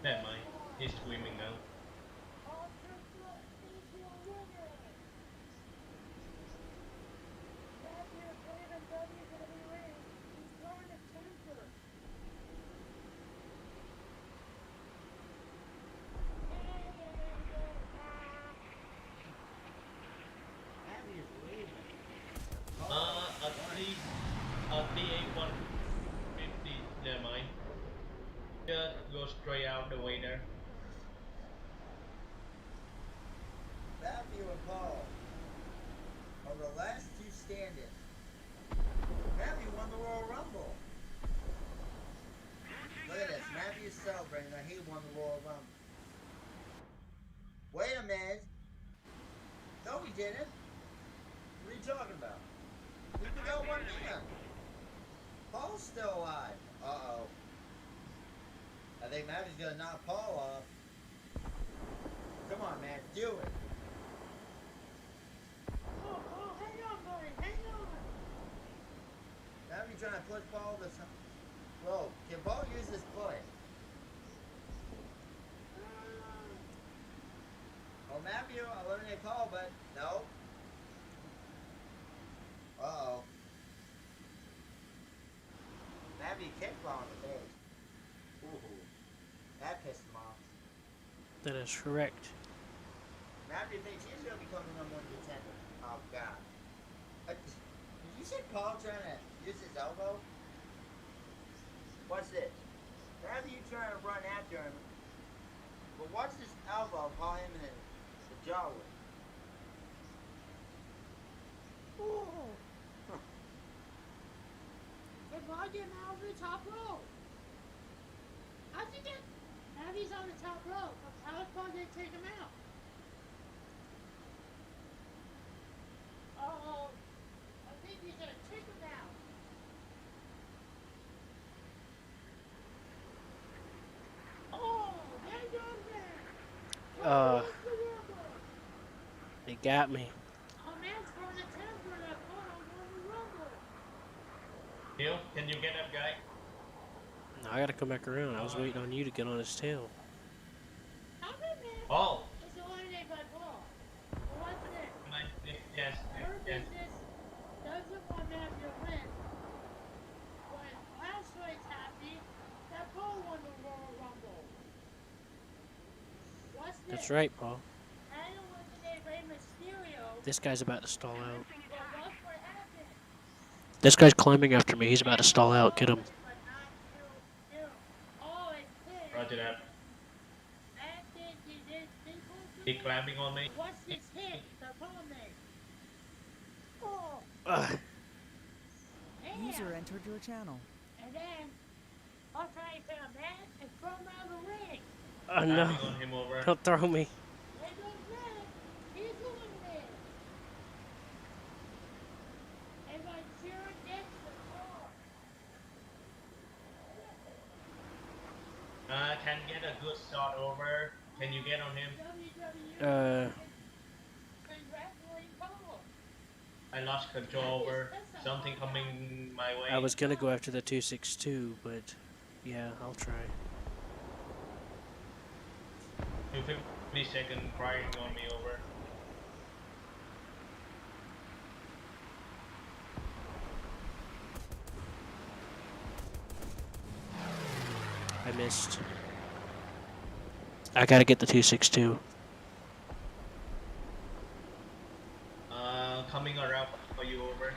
Never mind. He's swimming now. Ultra foot into a winner. Matthew, Cleveland W gonna be raised. He's throwing a temper. last two standing. Matthew won the Royal Rumble. Look at this. Matthew's celebrating that he won the Royal Rumble. Wait a minute. No, he didn't. What are you talking about? He got one man. Paul's still alive. Uh-oh. I think Matthew's gonna knock Paul off. Come on, man. Do it. Oh, hang on, buddy. Hang on. Matthew trying to push Paul this time. Whoa. Can Paul use his foot? Oh, Matthew, eliminate Paul, but no. Uh-oh. Matthew kicked Paul in the face. Ooh. That pissed him off. That is correct. Matthew thinks he's going to become the number one contender. Oh, God. Did you see Paul trying to use his elbow? Watch this. Matthew trying to run after him. But watch this elbow Paul him in the jaw with. Oh. If I get him out of the top row. How'd you get? Abby's on the top row. How's Paul gonna take him out? Uh-oh. I think he's gonna take him out. Oh, there goes that. They got me. A man's for the temper that Paul won the Rumble. Hill, can you get that guy? No, I gotta come back around. I was waiting on you to get on his tail. How many men Oh, is eliminated by Paul? Well, what's this? yes, Her yes. business doesn't want Matthew to win. But last night's happy that Paul won the Royal Rumble. What's this? That's right, Paul. I eliminated Rey Mysterio. This guy's about to stall out. But watch what happened. This guy's climbing after me. He's about to stall out. Get him. But not too soon. Oh, it's clear. Roger that. That did he did people He climbing on me. What's this hit that Paul made? Oh, Ugh. damn. User entered your channel. And then I'll try to put a man and throw him out of the ring. Oh no! Climbing on him over. Don't throw me. There goes Matt. He's eliminated. And my cheering gets the ball. Can get a good shot over. Can you get on him? WWE congratulating Paul. I lost control over. Something coming my way. I was gonna go after the 262, but yeah, I'll try. 250 second crying on me over. I missed. I gotta get the 262. Coming around for you over.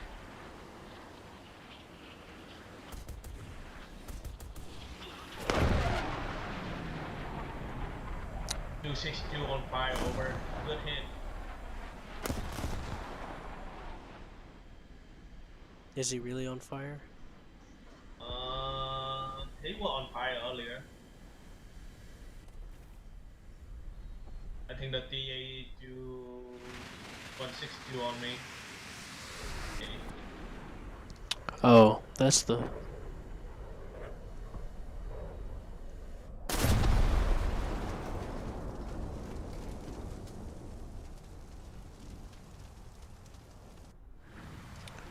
$262 on fire over. Good hit. Is he really on fire? He was on fire earlier. I think the TA2 162 on me. Okay. Oh, that's the.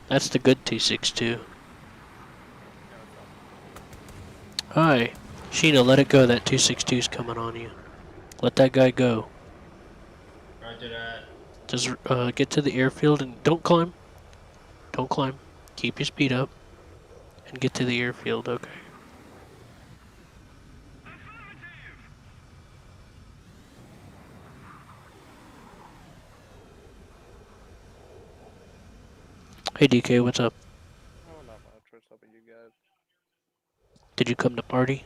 That's the good 262. Hi. Sheena, let it go. That 262's coming on you. Let that guy go. Roger that. Just get to the airfield and don't climb. Don't climb. Keep your speed up. And get to the airfield, okay. Hey DK, what's up? Oh, not much. What's up with you guys? Did you come to party?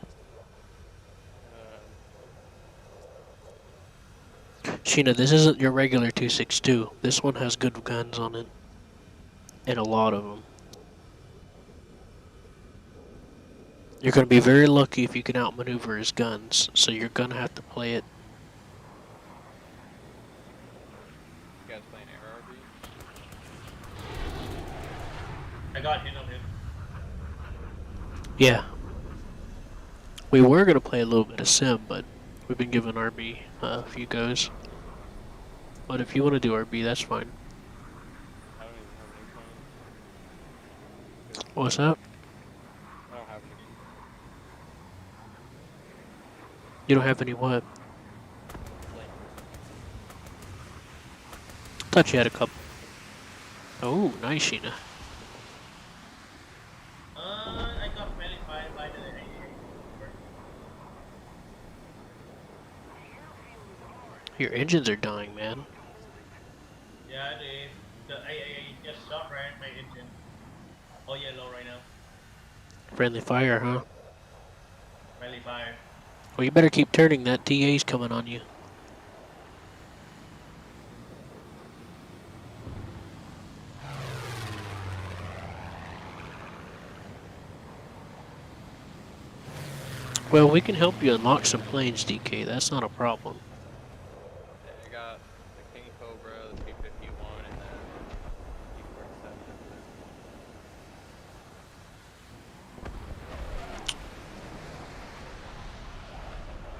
Sheena, this isn't your regular 262. This one has good guns on it. and a lot of them. You're going to be very lucky if you can outmaneuver his guns, so you're going to have to play it. You guys playing ARB? I got hit on him. Yeah. We were going to play a little bit of Sim, but we've been giving RB a few goes. But if you want to do RB, that's fine. I don't even have any planes. What's up? I don't have any. You don't have any what? Planes. Thought you had a couple. Oh, nice, Sheena. I got verified by the AA. Your engines are dying, man. Yeah, the AA just shot right my engine. Oh, yellow right now. Friendly fire, huh? Friendly fire. Well, you better keep turning. That TA's coming on you. Well, we can help you unlock some planes, DK. That's not a problem. Yeah, I got the King Cobra, the P-51, and the P-47.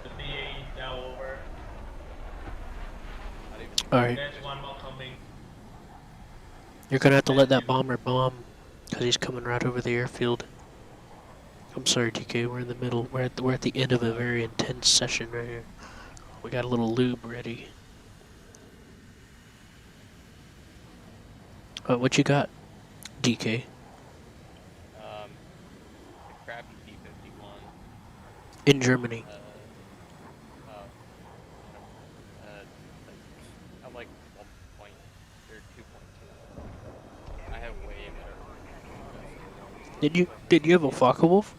The DA is now over. Not even. All right. There's one more coming. You're gonna have to let That's that him. bomber bomb, because he's coming right over the airfield. I'm sorry, DK. We're in the middle. We're at the end of a very intense session right here. We got a little lube ready. What you got, DK? The crappy P-51. In Germany. Oh, never mind. I'm like 1 point or 2.2. I have way better presets. Did you have a Focke-Wulf?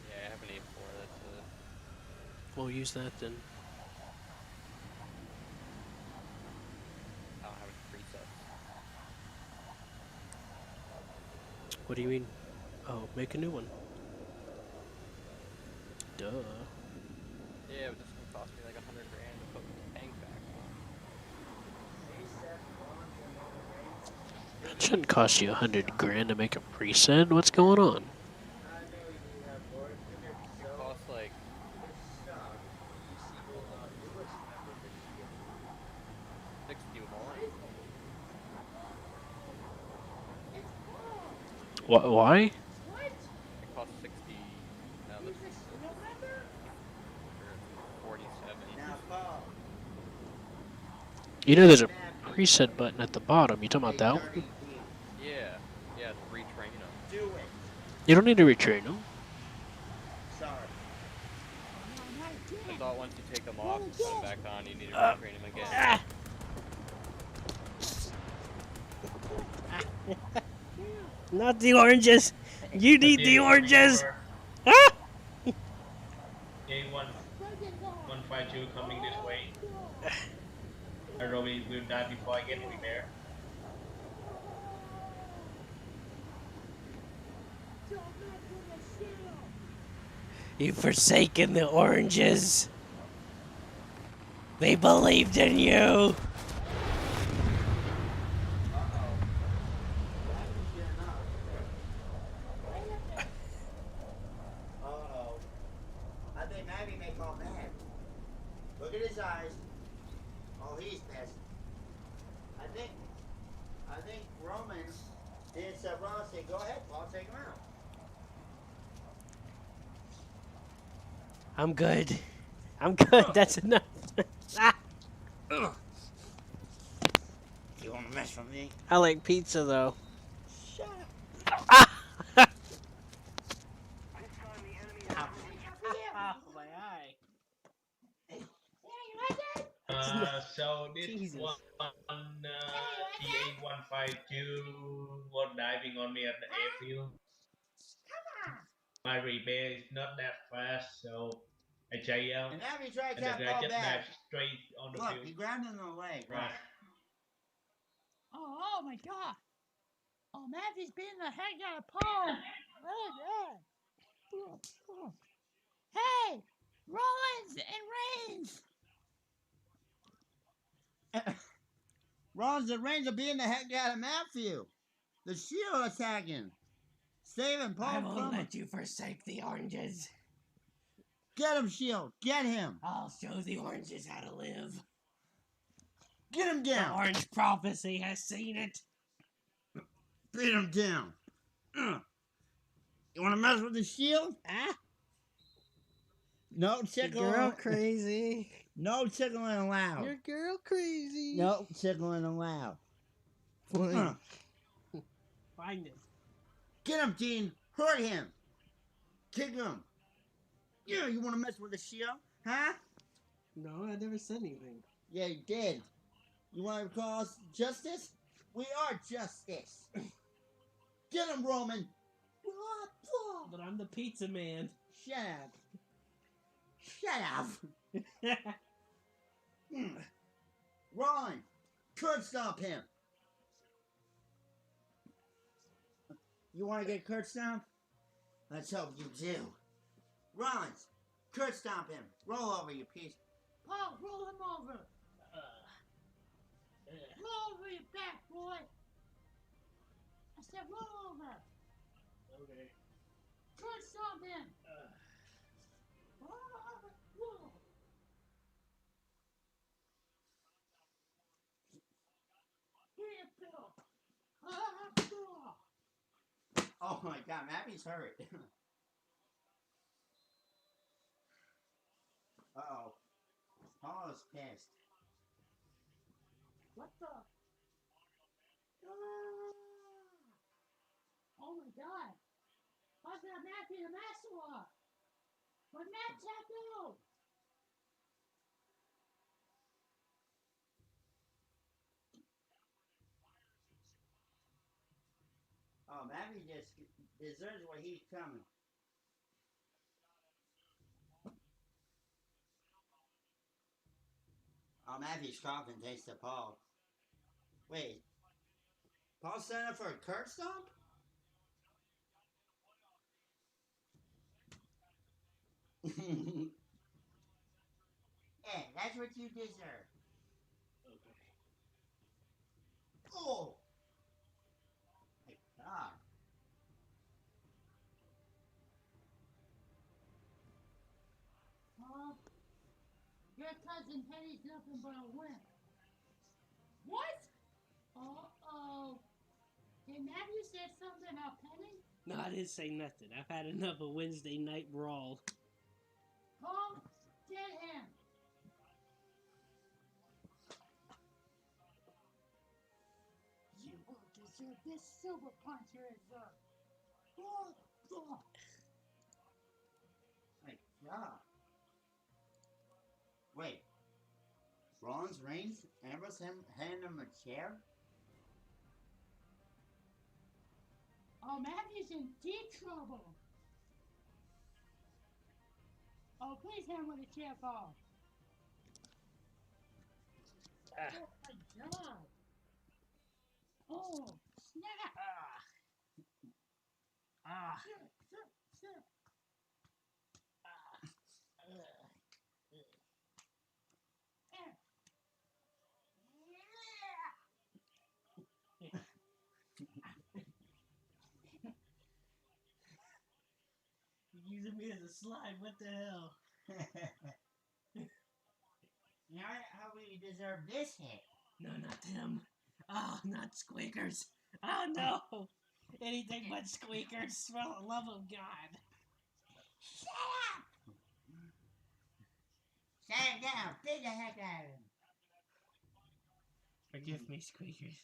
Yeah, I have an A4. That's it. We'll use that then. I don't have any presets. What do you mean? Oh, make a new one. Duh. Yeah, but this is gonna cost me like 100 grand to put the tank back on. It shouldn't cost you 100 grand to make a preset. What's going on? I know you do that, Boris. You're gonna be It so costs like shocked when you see the newest member video. 60 more. It's Paul. Why? What? It costs 60. Now Who's this this serial number? or 47. Now, Paul, You know there's a bad people, preset button at the bottom. You talking about they that dirty one? people. Yeah, yeah, to retrain them. Do it. You don't need to retrain them. Sorry. No, not I again. thought once you take them off and put them back on, you need to retrain them again. Ah. Not the oranges. You need the oranges. Ah! A1 152 coming this way. I probably will die before I get there. You've forsaken the oranges. They believed in you. Uh-oh. I think Maggie may call mad. Look at his eyes. Oh, he's pissed. I think Roman did Ross say, go ahead, Paul, take him out. I'm good. I'm good. That's enough. Ah. You want to mess with me? I like pizza though. Shut up. Ah! Ow. My eye. So this Jesus. one TA152 was diving on me at the airfield. My repair is not that fast, so I check out. And now he tried And to the guy fall just back. dived straight on the Look, field. he grabbed him in the leg. Right. Oh my God. Oh, Matthew's beating the heck out of Paul. Hey, Rollins and Reigns. Rollins and Reigns are beating the heck out of Matthew. The Shield attacking. Saving Paul I won't from let you forsake the oranges. Get him, Shield. Get him. I'll show the oranges how to live. Get him The down. orange prophecy has seen it. Beat him down. You want to mess with the Shield? Ah, No your tickling. girl crazy. No tickling allowed. Your girl crazy. No tickling allowed. Find it. Get him, Dean. Hurt him. Kick him. Yeah, you want to mess with the Shield? Huh? No, I never said anything. Yeah, you did. You want to call us justice? We are justice. Get him, Roman. But I'm the pizza man. Shut up. Shut up. Ron, curb stomp him. You want to get curb stomp? Let's hope you do. Rollins, curb stomp him. Roll over, you piece. Paul, roll him over. Roll over your back, boy. I said roll over. Okay. Curb stomp him. Whoa. Here, Bill. Bill. Oh my God, Mappy's hurt. Uh-oh. Paul is pissed. What the? Oh my God. How's that Matthew the Master? What Matt tattoo? Oh, Mappy just deserves what he's coming. Oh, Matthew's coughing thanks to Paul. Wait. Paul signed up for a curb stomp? Yeah, that's what you deserve. Okay. Oh! My God. Your cousin Penny's nothing but a wimp. What? Uh-oh. Did Matthew say something about Penny? No, I didn't say nothing. I've had enough of Wednesday night brawl. Paul, get him. You will deserve this silver puncher is up. My God. Wait. Rollins, Reigns, Ambrose hand him a chair? Oh, Matthew's in deep trouble. Oh, please hand with a chair, Paul. Oh, my God. Oh, snap. Sit. You're using me as a slide. What the hell? Now how we deserve this hit? No, not them. Oh, not squeakers. Oh no! Anything but squeakers, for the love of God. Shut up. Shut him down. Beat the heck out of him. Forgive me, squeakers.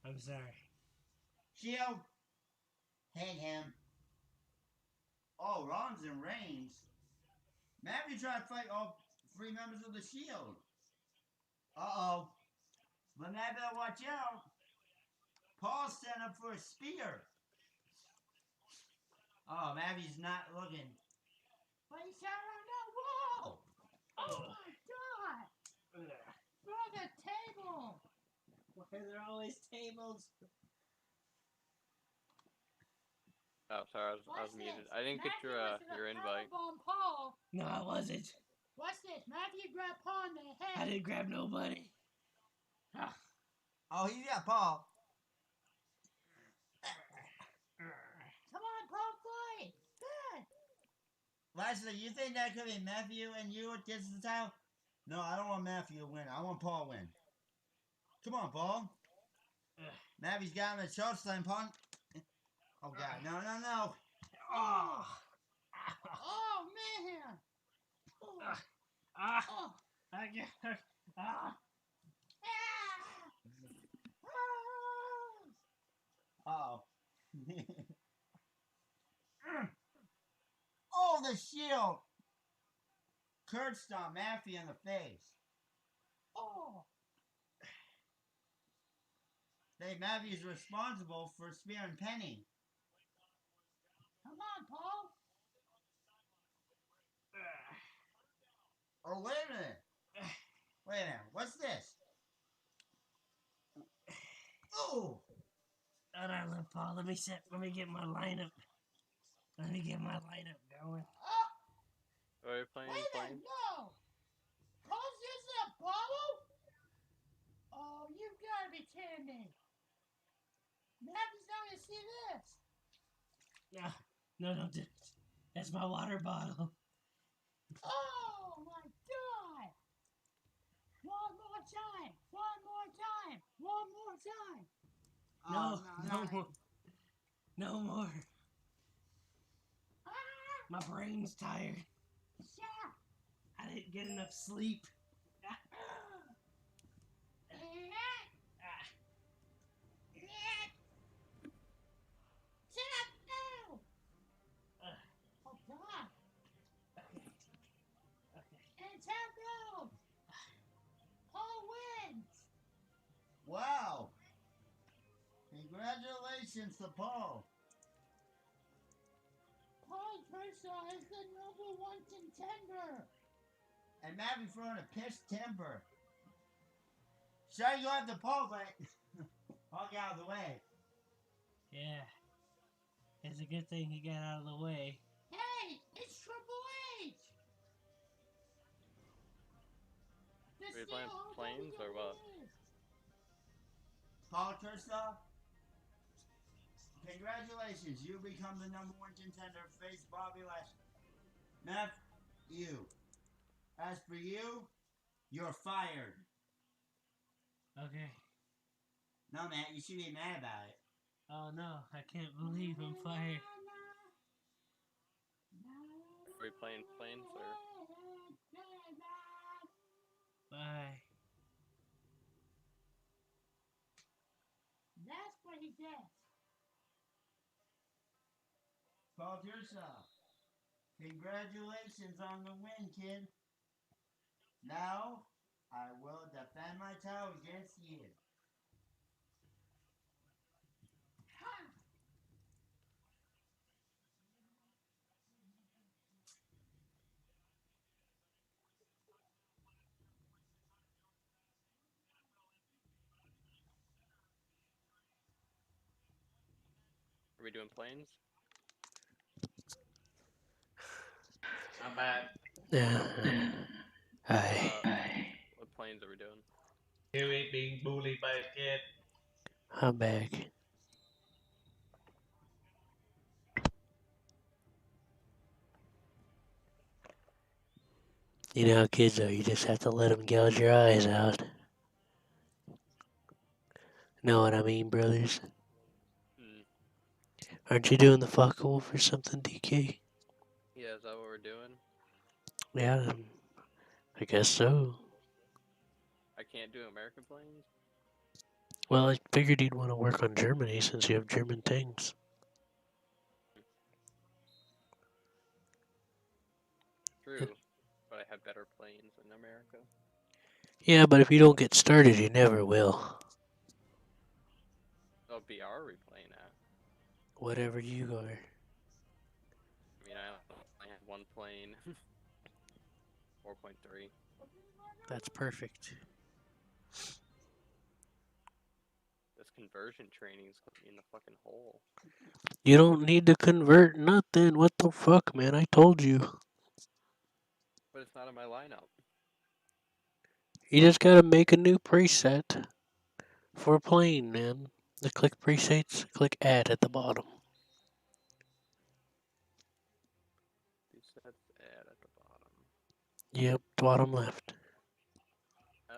I'm sorry. Shield. Hit him. Oh, Rollins and Reigns. Matthew tried to fight all three members of the Shield. Uh-oh. But Matt better watch out. Paul's setting up for a spear. Oh, Matthew's not looking. But he shot on the wall. Oh, my God. Ugh. Throw the table. Why are there always tables? Oh, sorry, I was Watch muted. this. I didn't get Matthew was your gonna invite. powerbomb Paul. No, I wasn't. Watch this. Matthew grabbed Paul in the head. I didn't grab nobody. Ah. Oh, he got Paul. Come on, Paul, fight. Good. Leslie, you think that could be Matthew and you against the title? No, I don't want Matthew to win. I want Paul to win. Come on, Paul. Matthew's got him at choke slam, Paul. Oh, God. No, no, no. Oh. Oh, man. Oh. Ah. Oh. I get. Ah. Oh. Oh, the shield. Curd stomp Matthew in the face. Oh. Hey, Matthew's responsible for spearing Penny. Come on, Paul. Oh, wait a minute. Wait a minute. What's this? Oh. All right, look, Paul. Let me get my lineup. Let me get my lineup going. Oh, Are you playing wait a planes? minute. No. Paul's using a bottle? Oh, you've got to be kidding me. Matthew's not going to see this. No, don't do it. That's my water bottle. Oh, my God. One more time. One more time. One more time. No, Oh, no more. No more. Ah, My brain's tired. shut. I didn't get enough sleep. Shut up now. Oh, God. Okay. Okay. And tap goes. Paul wins. Wow. Congratulations to Paul. Paul Kershaw is the #1 contender. And Matthew throwing a pissed temper. Sure, you have the Paul, but Paul get out of the way. Yeah. It's a good thing he got out of the way. Hey, it's Triple H. The Are you playing Steel planes or what? WWE. Paul Kershaw, congratulations. You become the #1 contender. Face Bobby Lashley. Matthew, as for you, you're fired. Okay. No, Matt, you should be mad about it. Oh no, I can't believe I'm fired. Are you playing planes or? Bye. That's what he gets. Paul Kershaw, congratulations on the win, kid. Now, I will defend my title against you. Are we doing planes? I'm bad. Yeah. Hi. What planes are we doing? Huey being bullied by a kid. I'm back. You know how kids are, you just have to let them gouge your eyes out. Know what I mean, brothers? Hmm. Aren't you doing the fuck wolf or something, DK? Yeah, is that what we're doing? Yeah, I guess so. I can't do American planes? Well, I figured you'd want to work on Germany since you have German things. True, but I have better planes in America. Yeah, but if you don't get started, you never will. Oh, BR are we playing at? Whatever you are. I mean, I have one plane. 4.3. That's perfect. This conversion training's put me in the fucking hole. You don't need to convert nothing. What the fuck, man? I told you. But it's not in my lineup. You just gotta make a new preset for playing, man. The click presets, click add at the bottom. Presets add at the bottom. Yep, bottom left. Oh.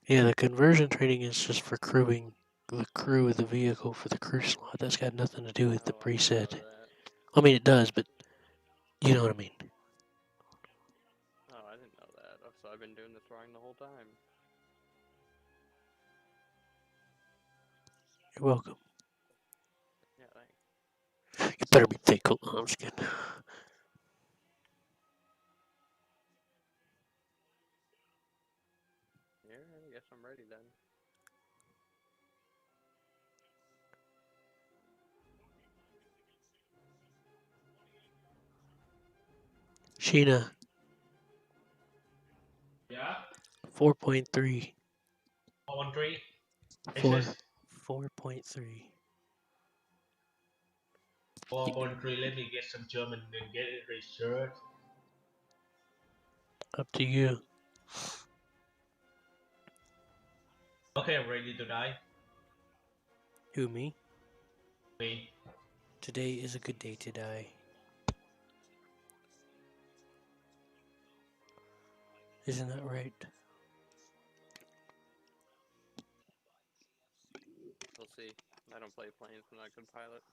Yeah, the conversion training is just for crewing the crew of the vehicle for the crew slot. That's got nothing to do with the Oh, I didn't know preset. that. I mean, it does, but you know what I mean. Oh, I didn't know that. Oh, so I've been doing this wrong the whole time. You're welcome. Yeah, thanks. You better be thankful. No, I'm just kidding. Yeah, I guess I'm ready then. Sheena, Yeah. 4.3. 413. 4, SS 4.3. 413. Let me get some German and get it researched. Up to you. Okay, I'm ready to die. Who, me? Me. Today is a good day to die. Isn't that right? We'll see. I don't play planes. I'm not a good pilot.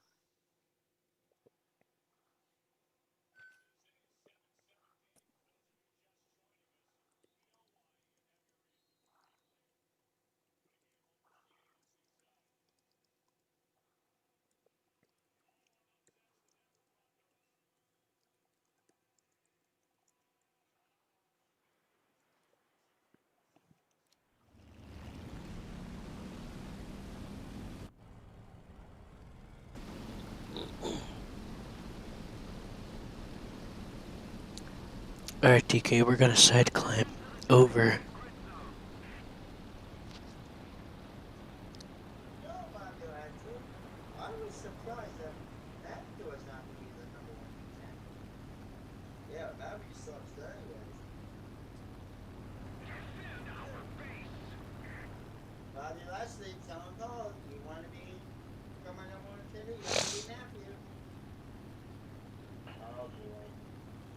Alright, DK, we're gonna side climb over. No, Mario, actually. I was surprised that Matthew was not going to be the number one contender. Yeah, Matthew sucks anyways. Bobby Lashley, tell him Paul, you want to be become our number one contender, you have to be Matthew. Oh boy.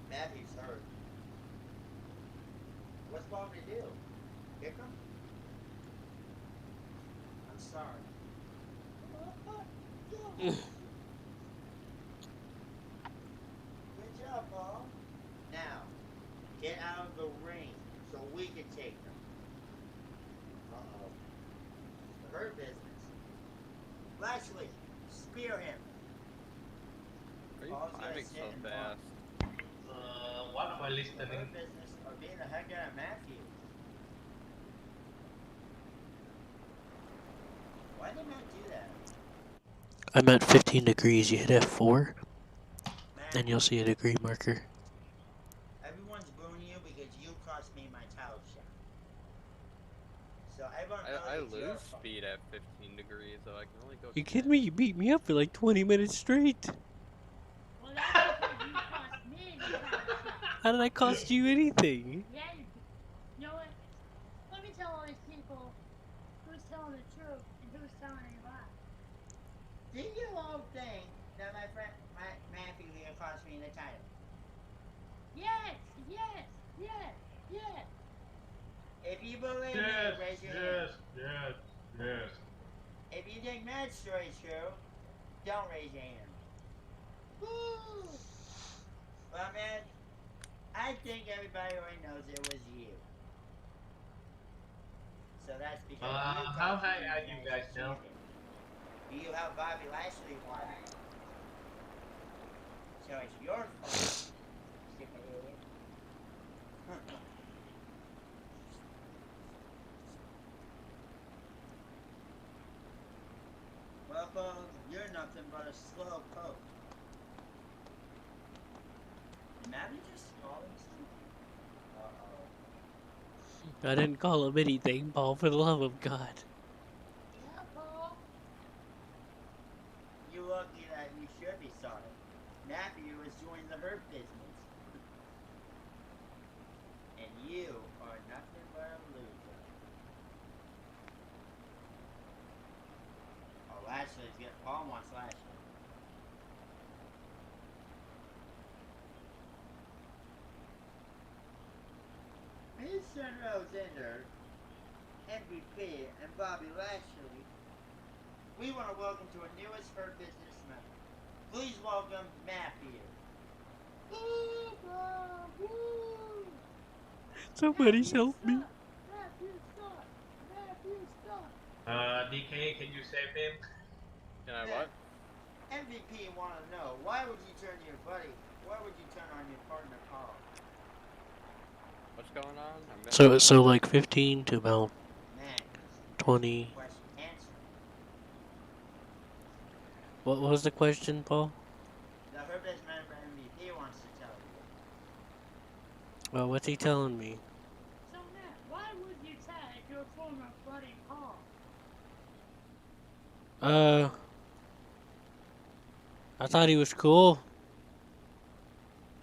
Matthew's hurt. What's Bobby do? Kick him? I'm sorry. Good job, Paul. Now, get out of the ring so we can take them. Uh-oh. The hurt business. Lashley, spear him. Are you Paul's gonna climbing sit so and fast? What am I The listening? hurt business are being the heck out of Matthew. Why did Matt do that? I'm at 15 degrees. You hit F4, Matt, and you'll see a degree marker. everyone's booing you because you cost me my title shot. So everyone knows I it's your lose fault. speed at 15 degrees, so I can only go. You 10. kidding me? You beat me up for like 20 minutes straight. Well, that's because you cost me the title shot. How did I cost you anything? Yeah, you know what? Let me tell all these people who's telling the truth and who's telling a lie. Do you all think that my friend Matthew here cost me the title? Yes, yes, yes, yes. If you believe Yes, me, raise your yes, hand. yes, yes. If you think Matt's story is true, don't raise your hand. Woo! Well, man, I think everybody already knows it was you. So that's because you How cost high me are the you nice guys now? achievement. You helped Bobby Lashley won. So it's your fault, stupid idiot. Well, folks, you're nothing but a slow poke. Did Maddie just scalding something? Uh-oh. I didn't call him anything, Paul, for the love of God. Yeah, Paul. You lucky that you should be sorry. Matthew is joining the hurt business. And you are nothing but a loser. Oh, Lashley's getting Paul wants Lashley. Houston Rosender, MVP, and Bobby Lashley. We want to welcome to our newest hurt business member. Please welcome Matthew. Woo! Somebody's help me. Matthew, stop! Matthew, stop! DK, can you save him? Can I what? MVP want to know, why would you turn your buddy, why would you turn on your partner Paul? What's going on? So like 15 to about Man, 20. question answer. What was the question, Paul? The hurt business member MVP wants to tell you. Well, what's he telling me? So, Matt, why would you tag your former buddy Paul? I thought he was cool.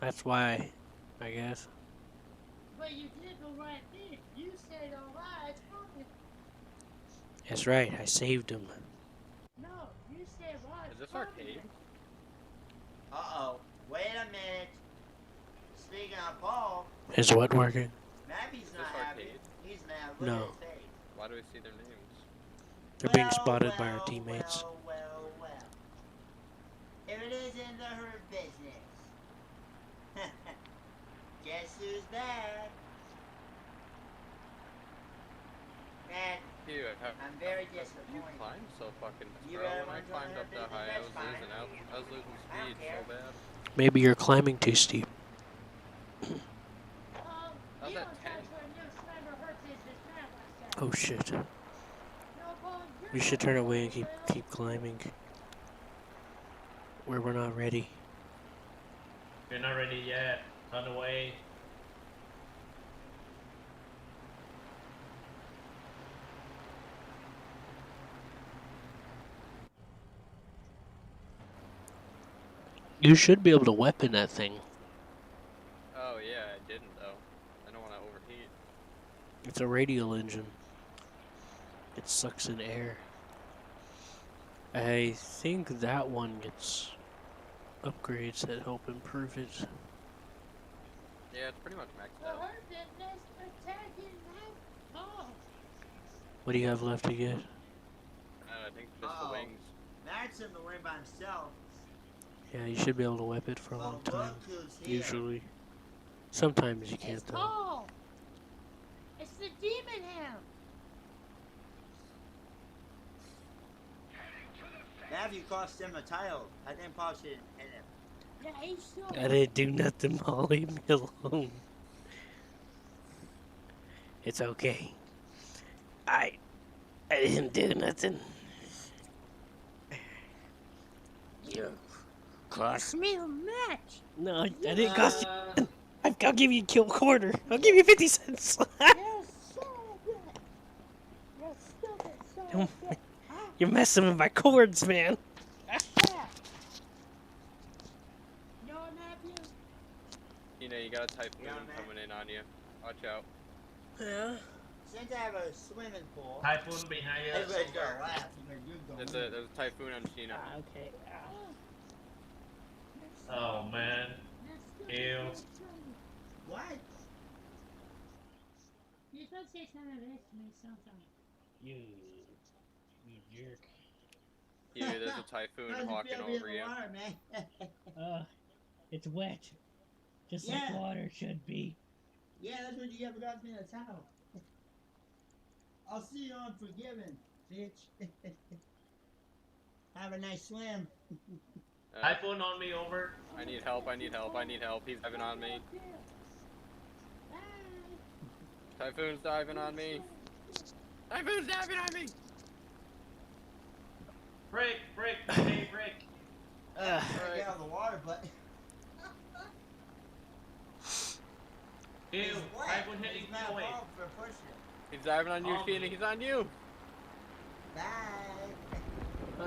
That's why, I guess. But you did the right thing. You said alright, fine. That's right, I saved him. No, you said right. Is this arcade? Uh-oh, wait a minute. Speaking of Paul, Is what working? Mappy's Is not this happy. arcade? He's mad. Look No. at his face. Why do we see their names? They're being spotted by our teammates. Well. If it isn't the hurt business. Guess who's back? Man, Dude, I'm very you disappointed. climbed so fucking much, You bro. really When I wanna join climbed our up that high, I business? was That's losing fine. out. I was losing I speed don't care. so bad. Maybe you're climbing too steep. How's You that don't 10? touch our new Slammer hurt business now like that. Oh shit. No, Paul, you're We should not turn away and going keep climbing. Where we're not ready. You're not ready yet. Turn away. You should be able to weapon that thing. Oh yeah, I didn't though. I don't want to overheat. It's a radial engine. It sucks in air. I think that one gets upgrades that help improve it. Yeah, it's pretty much maxed The out. hurt business attacking Matt Paul. What do you have left to get? I think just the Uh-oh. wings. Matt's in the ring by himself. Yeah, you should be able to whip it for a long But time. look who's here. Usually. Sometimes you It's can't though. Paul. It's the demon hound. Matthew cost him a title. I think Paul should hit him. Yeah, he should. I didn't do nothing, Paul. Leave me alone. It's okay. I didn't do nothing. You cost me a match. No, I didn't cost you. I'll give you a quarter. I'll give you 50 cents. You're so good. You're stupid, so good. You're messing with my cords, man. Yeah. You know what, Matthew? You know, you got a typhoon Yeah, man. coming in on you. Watch out. Yeah. Since I have a swimming pool, Typhoon behind us. everybody's gonna laugh because you're There's going. a typhoon on Sheena. Okay. Oh man. Ew. What? You're supposed to say something nice to me sometime. You jerk. Yeah, there's a typhoon How's it hawking feel being over in the you. water, man? It's wet. Just Yeah. like water should be. Yeah, that's what you get for not being a towel. I'll see you on Forgiven, bitch. Have a nice swim. Typhoon on me over. I need help, I need help, I need help. He's diving on me. Bye. Typhoon's diving on me. Typhoon's diving on me! Break, hey, break. I get out of the water, but Ew, He's wet. I was heading He's my your way. fault for pushing. He's diving on you, Oh, Phoenix. He's on you. Bye.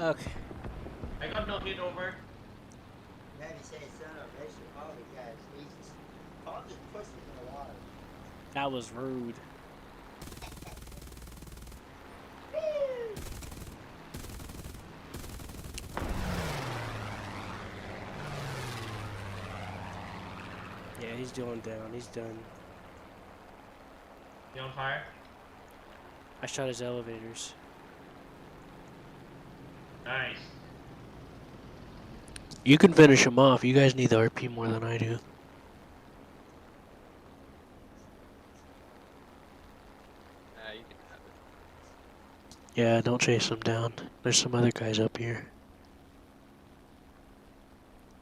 Okay. I got no hit over. Maybe say son of a bitch. Oh, guys, Jesus. Paul just pushed me in the water. That was rude. Yeah, he's going down. He's done. You on fire? I shot his elevators. Nice. You can finish him off. You guys need the RP more than I do. You can have it. Yeah, don't chase him down. There's some other guys up here.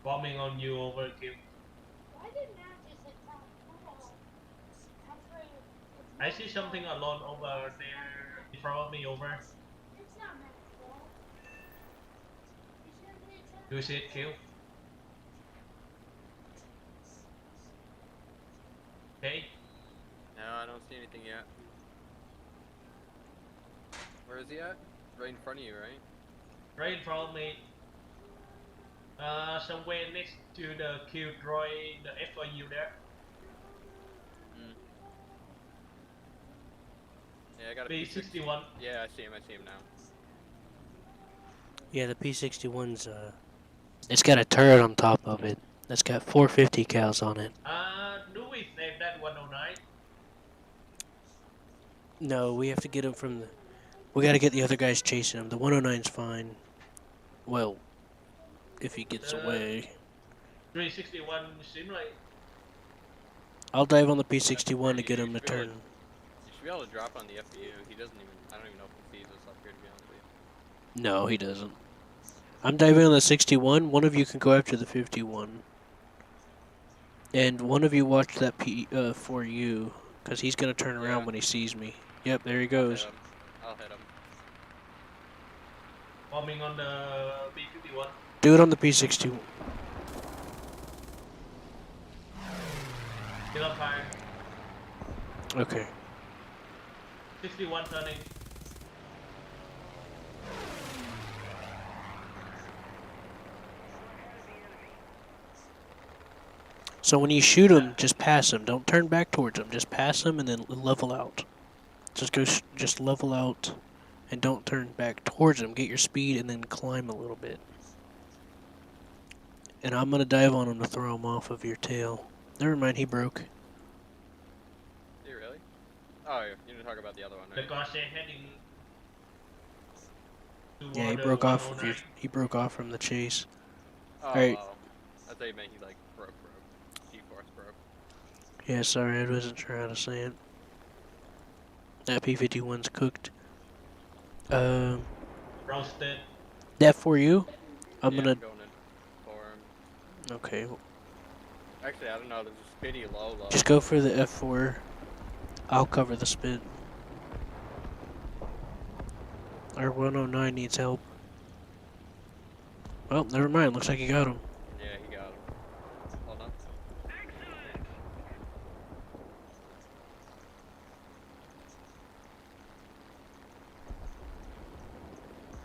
Bombing on you over, Kim. Why did Matt just attack Paul? After I see something alone over there in front of me over. It's not Matt's fault. He shouldn't be attacking. Do you see it, kill? Okay. No, I don't see anything yet. Where is he at? Right in front of you, right? Right in front of me. Somewhere next to the kill droid, the FOU there. Yeah, I got a B61. Yeah, I see him now. Yeah, the P61's, it's got a turret on top of it. That's got 450 cals on it. Do we save that 109? No, we have to get him from the... We gotta get the other guys chasing him. The 109's fine. Well, if he gets away. 361 seems like... I'll dive on the P61 to get him to turn. You should be able to drop on the FBU. He doesn't even... I don't even know if he sees us up here, to be honest with you. No, he doesn't. I'm diving on the 61. One of you can go after the 51. And one of you watch that for you, because he's going to turn around when he sees me. Yep, there he goes. I'll hit him. Bombing on the B51. Do it on the P61. Still on fire. Okay. 61 turning. So when you shoot him, just pass him. Don't turn back towards him. Just pass him and then level out. Just level out and don't turn back towards him. Get your speed and then climb a little bit. And I'm going to dive on him to throw him off of your tail. Never mind, he broke. Did he really? Oh, yeah. You didn't talk about the other one, right? Because they're heading... Yeah, he broke off of your, he broke off from the chase. Oh, Alright. I thought you meant he, like, broke. G-force broke. Yeah, sorry, I wasn't sure how to say it. That P51's cooked. Roasted. That for you? I'm Yeah, gonna... I'm going in for him. Okay. Actually, I don't know. There's a spitty low. Just go for the F4. I'll cover the spit. Our 109 needs help. Well, never mind. Looks like you got him. Yeah, he got him. Hold on.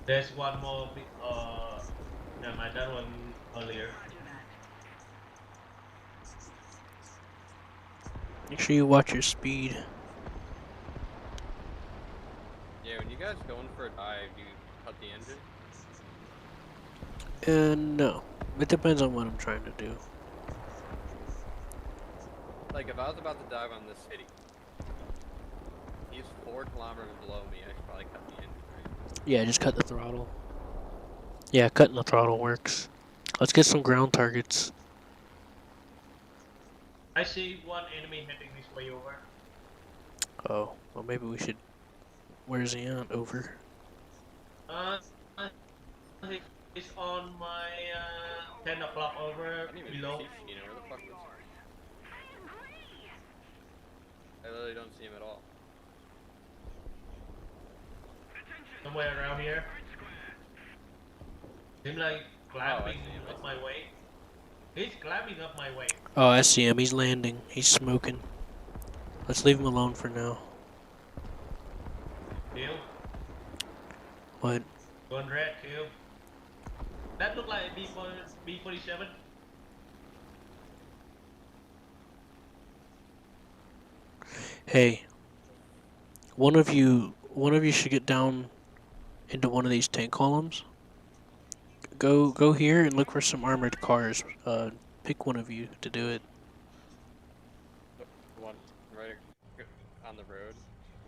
There's one more big, never mind, that one earlier. Make sure you watch your speed. Yeah, when you guys going for a dive, do you cut the engine? No. It depends on what I'm trying to do. Like, if I was about to dive on this city, he's 4 kilometers below me, I should probably cut the engine, right? Yeah, just cut the throttle. Yeah, cutting the throttle works. Let's get some ground targets. I see one enemy heading this way over. Oh, well maybe we should... Where's he at? Over. He's on my 10 o'clock over I didn't even below. see Sheena, where the fuck was he? I literally don't see him at all. Somewhere around here. Seems like climbing see him, up my way. He's climbing up my way. Oh, I see him. He's landing. He's smoking. Let's leave him alone for now. Kill. What? One red kill. That look like B47. Hey, one of you should get down into one of these tank columns. Go here and look for some armored cars. Pick one of you to do it. One right on the road.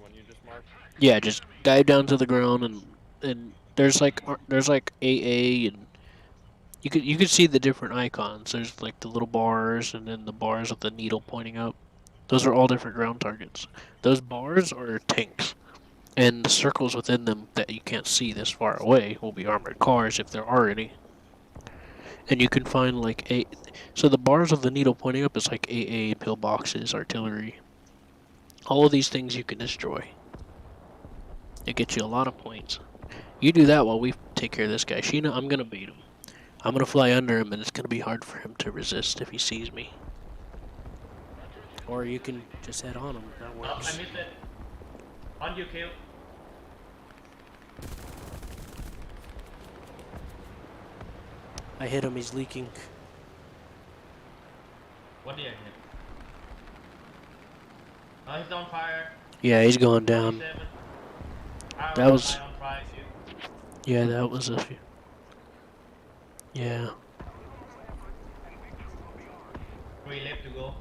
One you just marked. Yeah, just dive down to the ground and there's like AA and you could see the different icons. There's like the little bars and then the bars with the needle pointing up. Those are all different ground targets. Those bars are tanks, and the circles within them that you can't see this far away will be armored cars if there are any. And you can find like so the bars with the needle pointing up is like AA, pillboxes, artillery. All of these things you can destroy. It gets you a lot of points. You do that while we take care of this guy. Sheena, I'm gonna beat him. I'm gonna fly under him, and it's gonna be hard for him to resist if he sees me. Or you can just head on him. That Oh, works. I missed it. On you, kill. I hit him. He's leaking. What did I hit? Oh, he's on fire. Yeah, he's going down. 47. That was. I on fire too. Yeah, that was a few. Yeah. 3 left to go.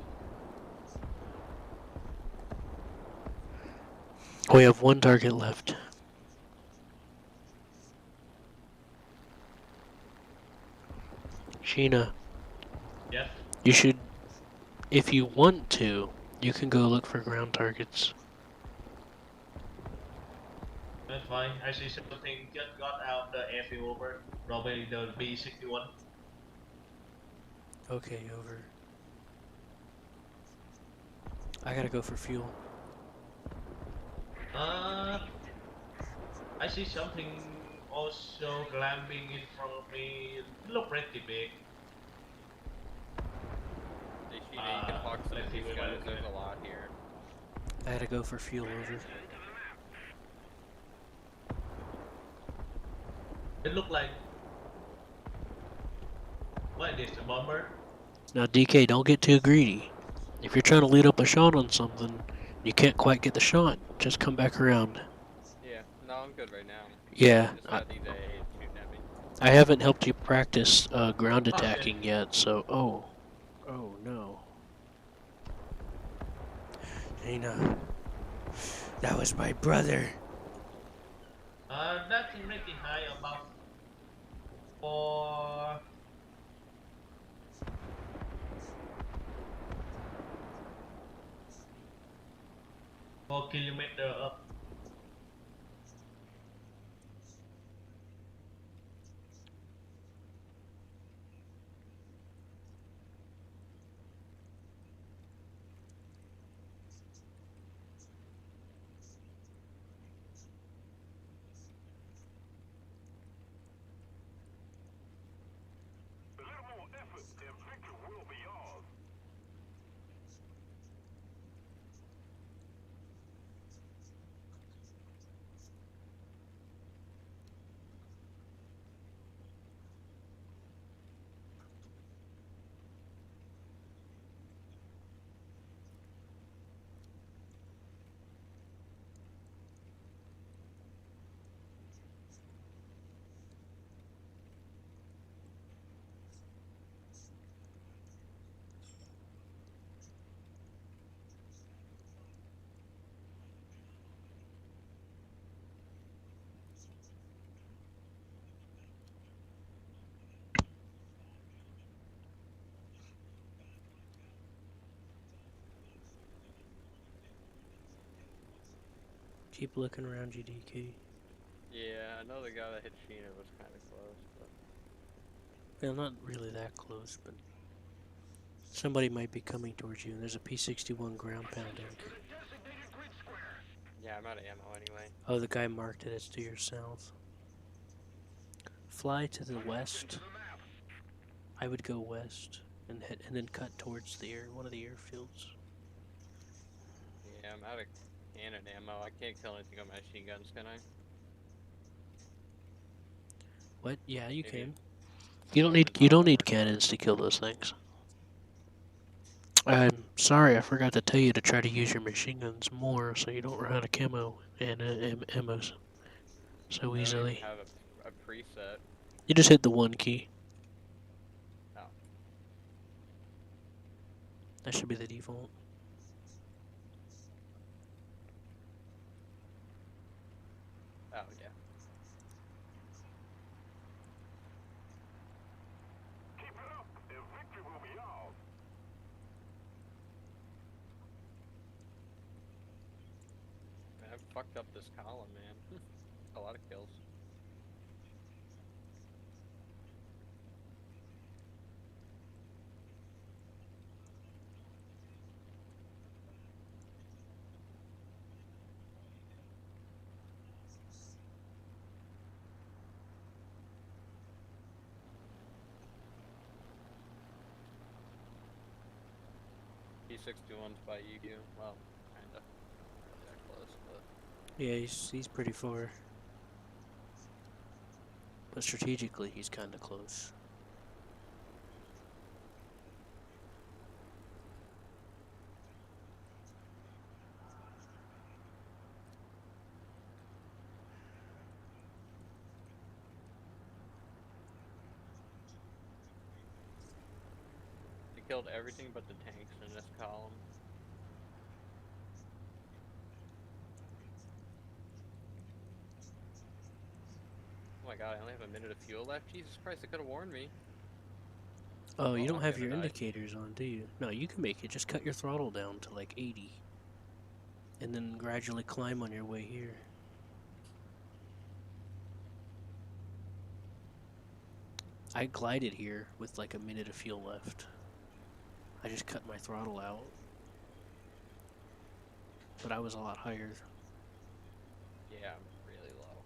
We have one target left. Sheena, Yes. you should, if you want to, you can go look for ground targets. That's fine. I see something just got out the airfield over. Probably the B61. Okay, over. I gotta go for fuel. I see something also climbing in front of me. It look pretty big. Hey, Sheena, you can talk some let's of see these where guys. we're There's looking a lot here. I gotta go for fuel, over. It look like what is this, a bomber? Now, DK, don't get too greedy. If you're trying to lead up a shot on something, you can't quite get the shot. Just come back around. Yeah, no, I'm good right now. Yeah, Just had these AAs shooting at me. I haven't helped you practice ground shit. attacking yet, so oh no. Dana, that was my brother. That's pretty high, about 4. Kilometer up. Keep looking around you, DK. Yeah, I know the guy that hit Sheena was kind of close, but Well, not really that close, but somebody might be coming towards you. And there's a P-61 ground pounding. yeah, I'm out of ammo anyway. Oh, the guy marked it. It's to your south. Fly to the west. I would go west and then cut towards one of the airfields. Yeah. I'm out of cannon ammo. I can't kill anything on machine guns, can I? What? Yeah, you Maybe can. open You top don't need armor. cannons to kill those things. I'm sorry, I forgot to tell you to try to use your machine guns more so you don't run out of camo and ammo so I don't even easily. have a preset. You just hit the one key. Oh, That should be the default. oh yeah. Man, I've fucked up this column, man. A lot of kills. P61's by you. Well, kinda. Not really that close, but Yeah, he's pretty far. But strategically, he's kind of close. they killed everything but the tanks in this column. Oh my god, I only have a minute of fuel left. Jesus Christ, they could have warned me. Oh, you Oh, don't I'm have gonna your die. indicators on, do you? No, you can make it. Just cut your throttle down to like 80. And then gradually climb on your way here. I glided here with like a minute of fuel left. I just cut my throttle out. But I was a lot higher. Yeah, I'm really low.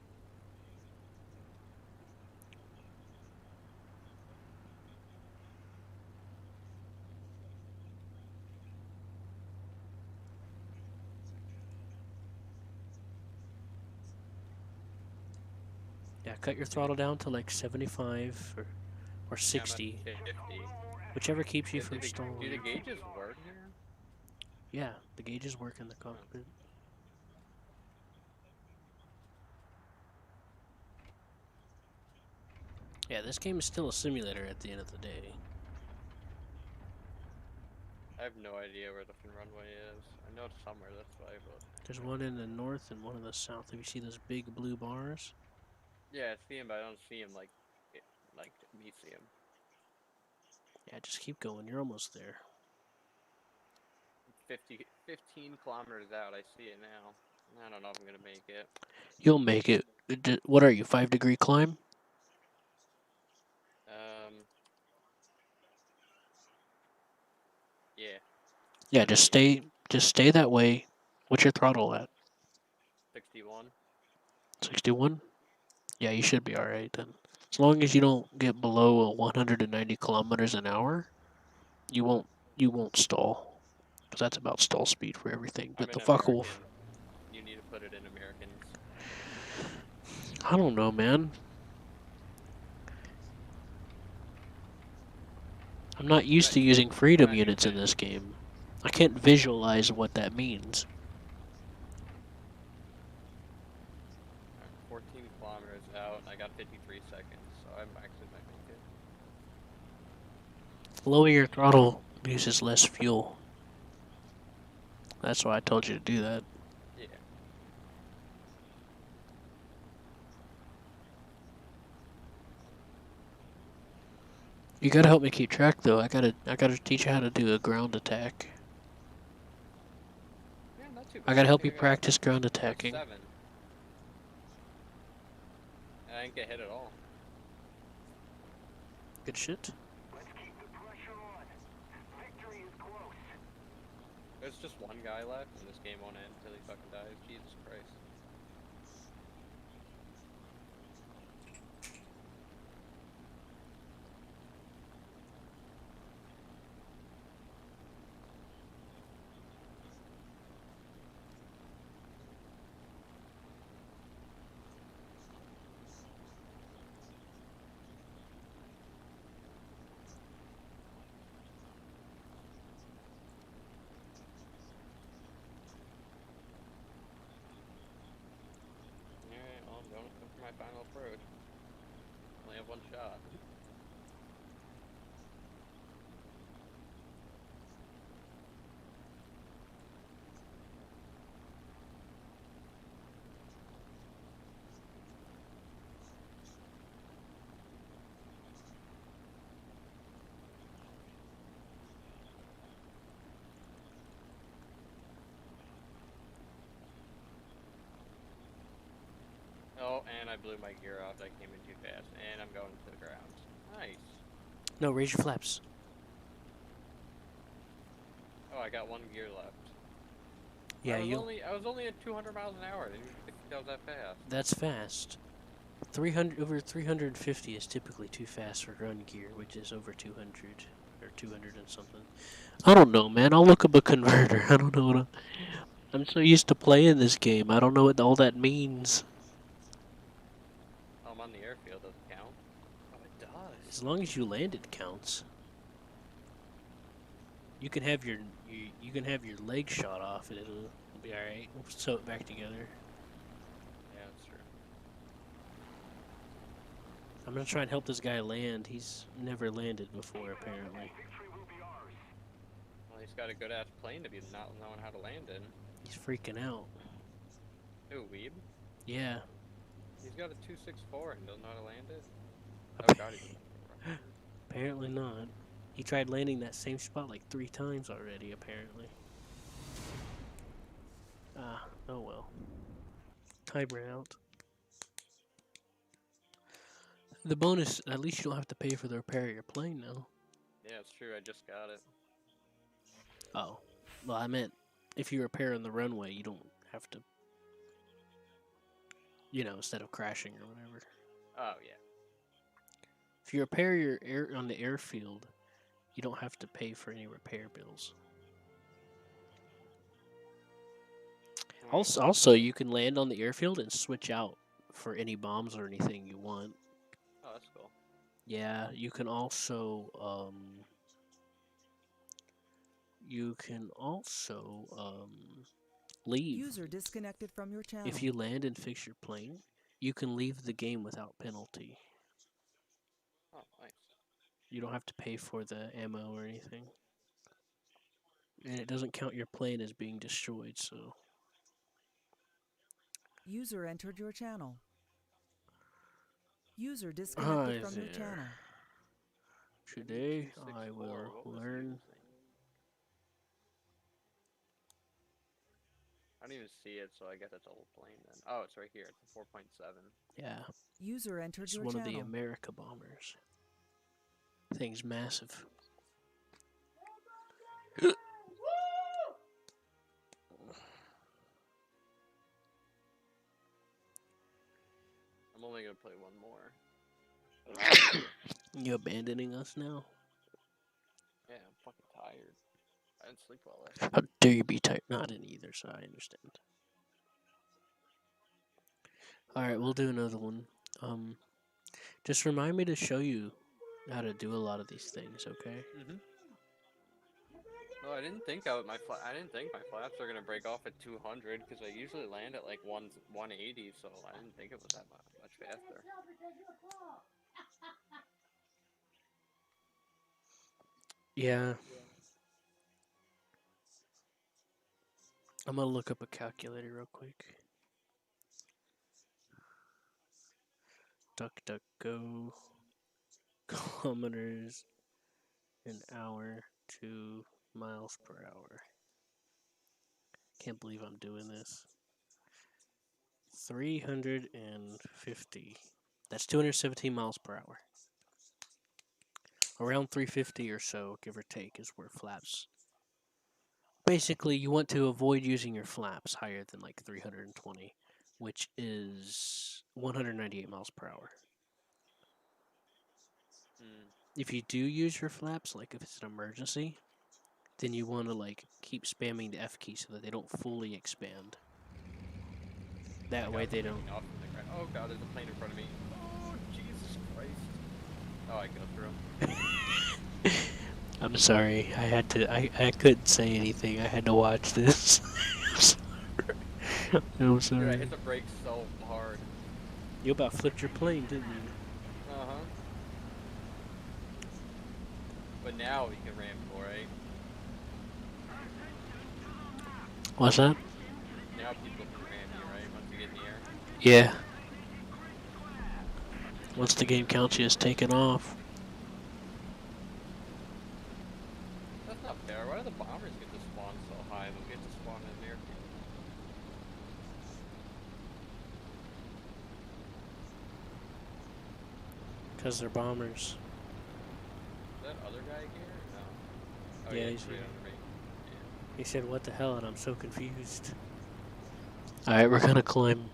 Yeah, cut your throttle down to like 75 or Yeah, I'm at 60. 50. Whichever keeps you Do from the stalling. gauges work here? Yeah, the gauges work in the Oh. cockpit. Yeah, this game is still a simulator at the end of the day. I have no idea where the runway is. I know it's somewhere this way, but There's one in the north and one in the south. If you see those big blue bars? yeah, I see him, but I don't see him like me see him. Yeah, just keep going. You're almost there. 15 kilometers out. I see it now. I don't know if I'm gonna make it. You'll make it. What are you, 5-degree climb? Um, yeah, Yeah, maybe just stay that way. What's your throttle at? 61. 61? Yeah, you should be alright then. As long as you don't get below 190 kilometers an hour, you won't you won't stall. Because that's about stall speed for everything. I'm But the in fuck American. wolf, You need to put it in Americans. I don't know, man. I'm not used to using freedom Matt, you units in fit. this game. I can't visualize what that means. 14 kilometers out. I got 53 seconds, so I'm actually might make it. Lower your throttle uses less fuel. That's why I told you to do that. Yeah. You gotta help me keep track though. I gotta teach you how to do a ground attack. Yeah, not too bad. I gotta help you think I got practice ground about attacking. 7. And I didn't get hit at all. Good shit. There's just one guy left, and this game won't end until he fucking dies. Jesus Christ. my final approach. Only have one shot. Oh, and I blew my gear off. That came in too fast. And I'm going to the ground. Nice. No, raise your flaps. Oh, I got one gear left. Yeah, I was only at 200 miles an hour. I didn't even think that was that fast. That's fast. 300 over 350 is typically too fast for run gear, which is over 200 or 200 and something. I don't know, man. I'll look up a converter. I don't know what I'm so used to playing this game. I don't know what all that means. I'm on the airfield. Does it count? Oh, it does. As long as you land, it counts. You can have your you can have your leg shot off, and it'll be all right. We'll sew it back together. Yeah, that's true. I'm gonna try and help this guy land. He's never landed before, apparently. Well, he's got a good ass plane to be not knowing how to land in. He's freaking out. Ooh, Weeb. Yeah. He's got a 264 and doesn't know how to land it. Oh god, he's Apparently not. He tried landing that same spot like 3 times already, apparently. Ah, oh well. Time ran out. The bonus, at least you don't have to pay for the repair of your plane now. Yeah, it's true. I just got it. Oh. Well, I meant if you repair on the runway, you don't have to, instead of crashing or whatever. Oh, yeah. If you repair your air on the airfield, you don't have to pay for any repair bills. Also, you can land on the airfield and switch out for any bombs or anything you want. Oh, that's cool. Yeah, you can also leave. User disconnected from your channel. If you land and fix your plane, you can leave the game without penalty. Oh, nice. You don't have to pay for the ammo or anything. And it doesn't count your plane as being destroyed, so... User entered your channel. User disconnected from your channel. Today I will learn... I don't even see it, so I guess it's a whole plane then. Oh, it's right here. It's a 4.7. Yeah. User entered It's your one channel. of the America bombers. Thing's massive. I'm only gonna play one more. You abandoning us now? Yeah, I'm fucking tired. I didn't sleep well last night. How dare you be tight? Not in either, so I understand. Alright, we'll do another one. Just remind me to show you how to do a lot of these things, okay? Well, I didn't think I didn't think my flaps are gonna break off at 200 because I usually land at like 180, so I didn't think it was that much faster. Yeah. I'm gonna look up a calculator real quick. DuckDuckGo. Kilometers an hour to miles per hour. Can't believe I'm doing this. 350. That's 217 miles per hour. Around 350 or so, give or take, is where flaps. Basically, you want to avoid using your flaps higher than like 320, which is 198 miles per hour. If you do use your flaps, like if it's an emergency, then you want to like keep spamming the F key so that they don't fully expand. That way they don't. Oh god, there's a plane in front of me. Oh Jesus Christ! Oh, I go through. I'm sorry. I had to. I couldn't say anything. I had to watch this. I'm sorry. Dude, I hit the brakes so hard. You about flipped your plane, didn't you? Uh huh. But now we can ram people, right? What's that? Now people can ram you, right? Once you get in the air. Yeah. Once the game counts you as taken off. That's not fair. Why do the bombers get to spawn so high, but we get to spawn in an airfield? Because they're bombers. Is that other guy here or no? Oh Yeah, yeah, he's he's right here. under me. He said, what the hell? And I'm so confused. Alright, we're gonna climb.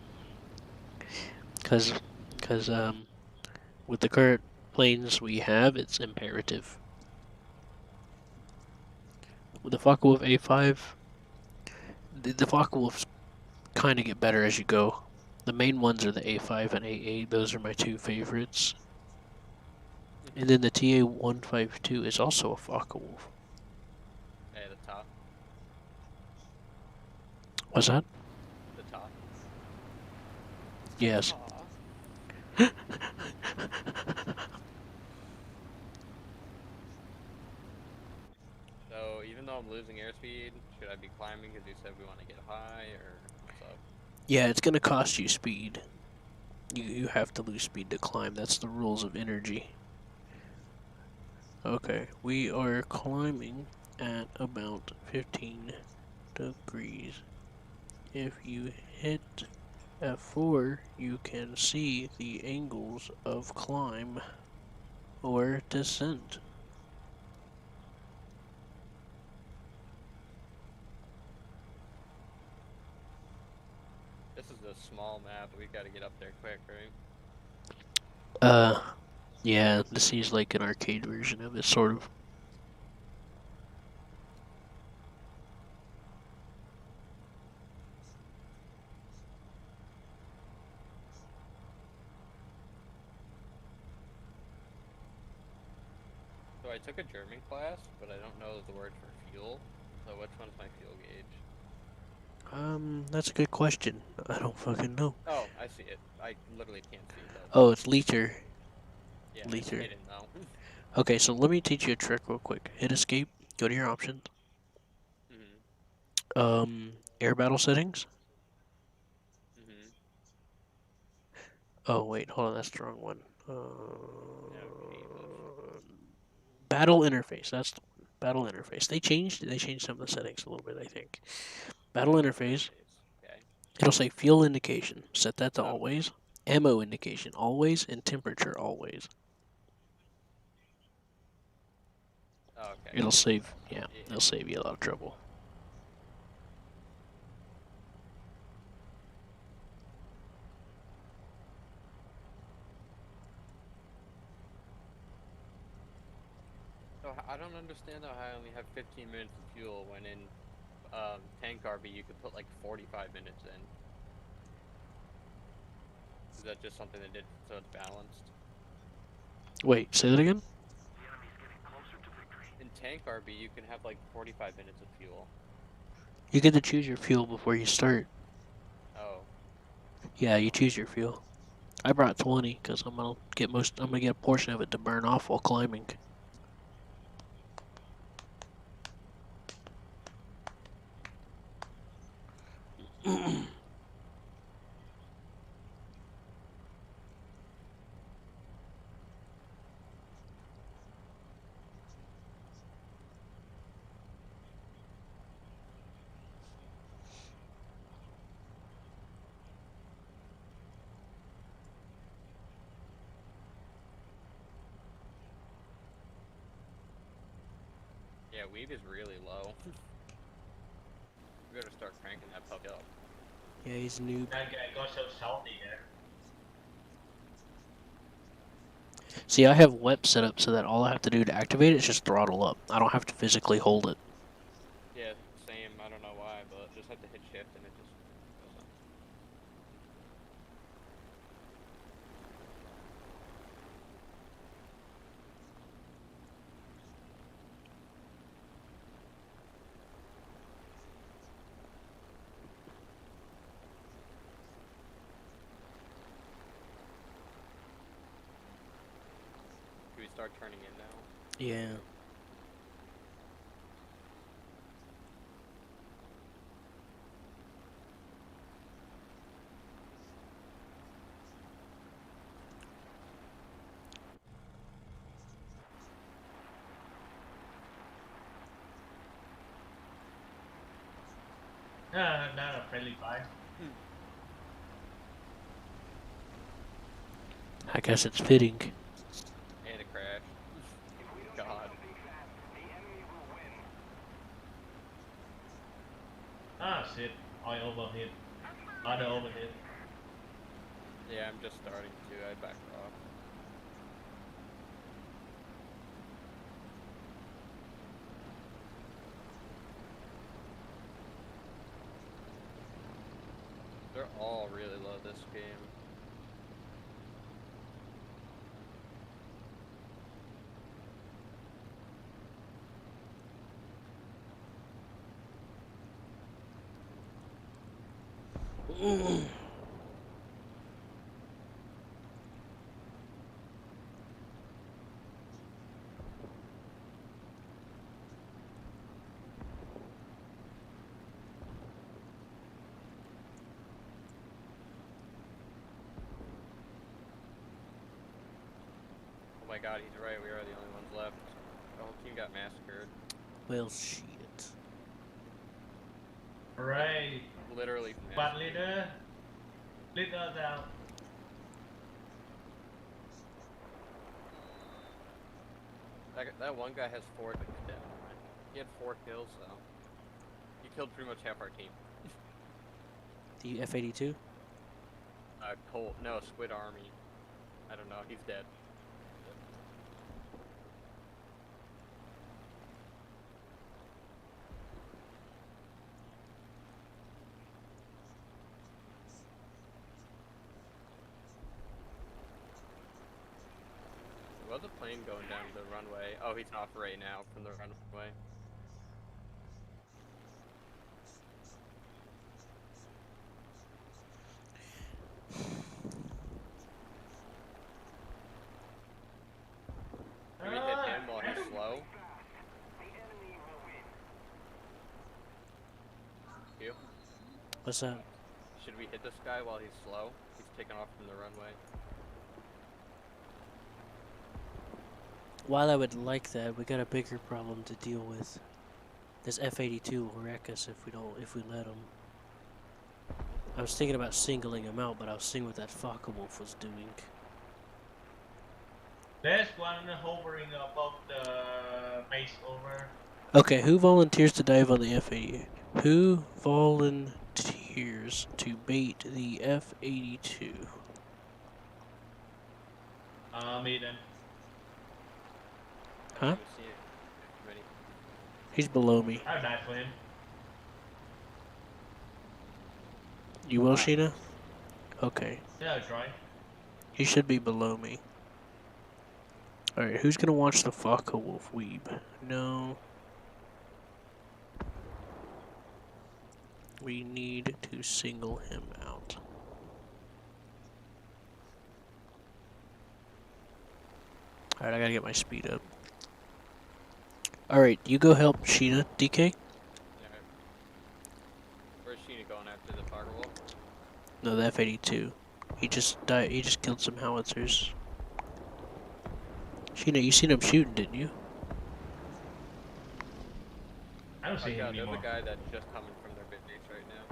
Because, with the current planes we have, it's imperative. With the Focke-Wulf A5, the Focke-Wulfs kind of get better as you go. The main ones are the A5 and A8. Those are my two favorites. And then the TA-152 is also a Focke-Wulf. Yeah, the top. What's that? The top. Yes. Aw. So even though I'm losing airspeed, should I be climbing because you said we want to get high, or what's up? Yeah, it's gonna cost you speed. You have to lose speed to climb. That's the rules of energy. Okay, we are climbing at about 15 degrees. If you hit F4, you can see the angles of climb or descent. This is a small map, but we gotta get up there quick, right? Yeah, this is like an arcade version of it, sort of. So I took a German class, but I don't know the word for fuel. So which one's my fuel gauge? That's a good question. I don't fucking know. Oh, I see it. I literally can't see it though. Oh, it's liter. Yeah, Liter. I didn't know. Okay, so let me teach you a trick real quick. Hit escape, go to your options. Air battle settings. Oh, wait, hold on, that's the wrong one. Okay, Battle interface, that's the one. Battle interface. They changed some of the settings a little bit, I think. Battle interface. Okay. It'll say fuel indication. Set that to Oh. always. Ammo indication always, and temperature always. Oh, okay. It'll save, yeah, it'll save you a lot of trouble. So I don't understand how I only have 15 minutes of fuel when in tank RB you could put like 45 minutes in. Is that just something they did so it's balanced? Wait, say that again? In tank RB you can have like 45 minutes of fuel. You get to choose your fuel before you start. Oh. Yeah, you choose your fuel. I brought 20 because I'm gonna get a portion of it to burn off while climbing. Yeah, weed is really low. We gotta start cranking that puppy up. Yeah, he's a noob. That guy got so salty there. See, I have WEP set up so that all I have to do to activate it is just throttle up. I don't have to physically hold it. Yeah, same. I don't know why, but just have to hit shift and it just goes on. start turning in now. Yeah. Not a friendly fire. I guess it's fitting. And a crash. God. Ah, shit. I overhit. Other overhit. Yeah, I'm just starting to. I backed off. They're all really low this game. Oh my god, he's right. We are the only ones left. The whole team got massacred. Well, shit. Alright. Literally Squad massacred. leader. Lead us out. That one guy has 4 kills. He had 4 kills, so he killed pretty much half our team. The F-82? No, Squid Army. I don't know. He's dead. There was a plane going down the runway. Oh, he's off right now from the runway. Can we hit him while he's slow? You? What's that? Should we hit this guy while he's slow? He's taking off from the runway. While I would like that, we got a bigger problem to deal with. This F-82 will wreck us if we let him. I was thinking about singling him out, but I was seeing what that Focke-Wulf was doing. There's one hovering above the base over. Okay, who volunteers to dive on the F-88? Who volunteers to bait the F-82? Me then. Huh? I haven't seen it. Many. He's below me. I'll die for him. You will, Sheena? Okay. Yeah, I'll try. He should be below me. Alright, who's gonna watch the Focke-Wulf weeb? No. We need to single him out. Alright, I gotta get my speed up. Alright, you go help Sheena, DK? Alright. Where's Sheena going after the Focke-Wulf? No, the F-82. He just died. He just killed some howitzers. Sheena, you seen him shooting, didn't you? I don't Oh see him god, there's anymore. a guy that's just coming from their base right now.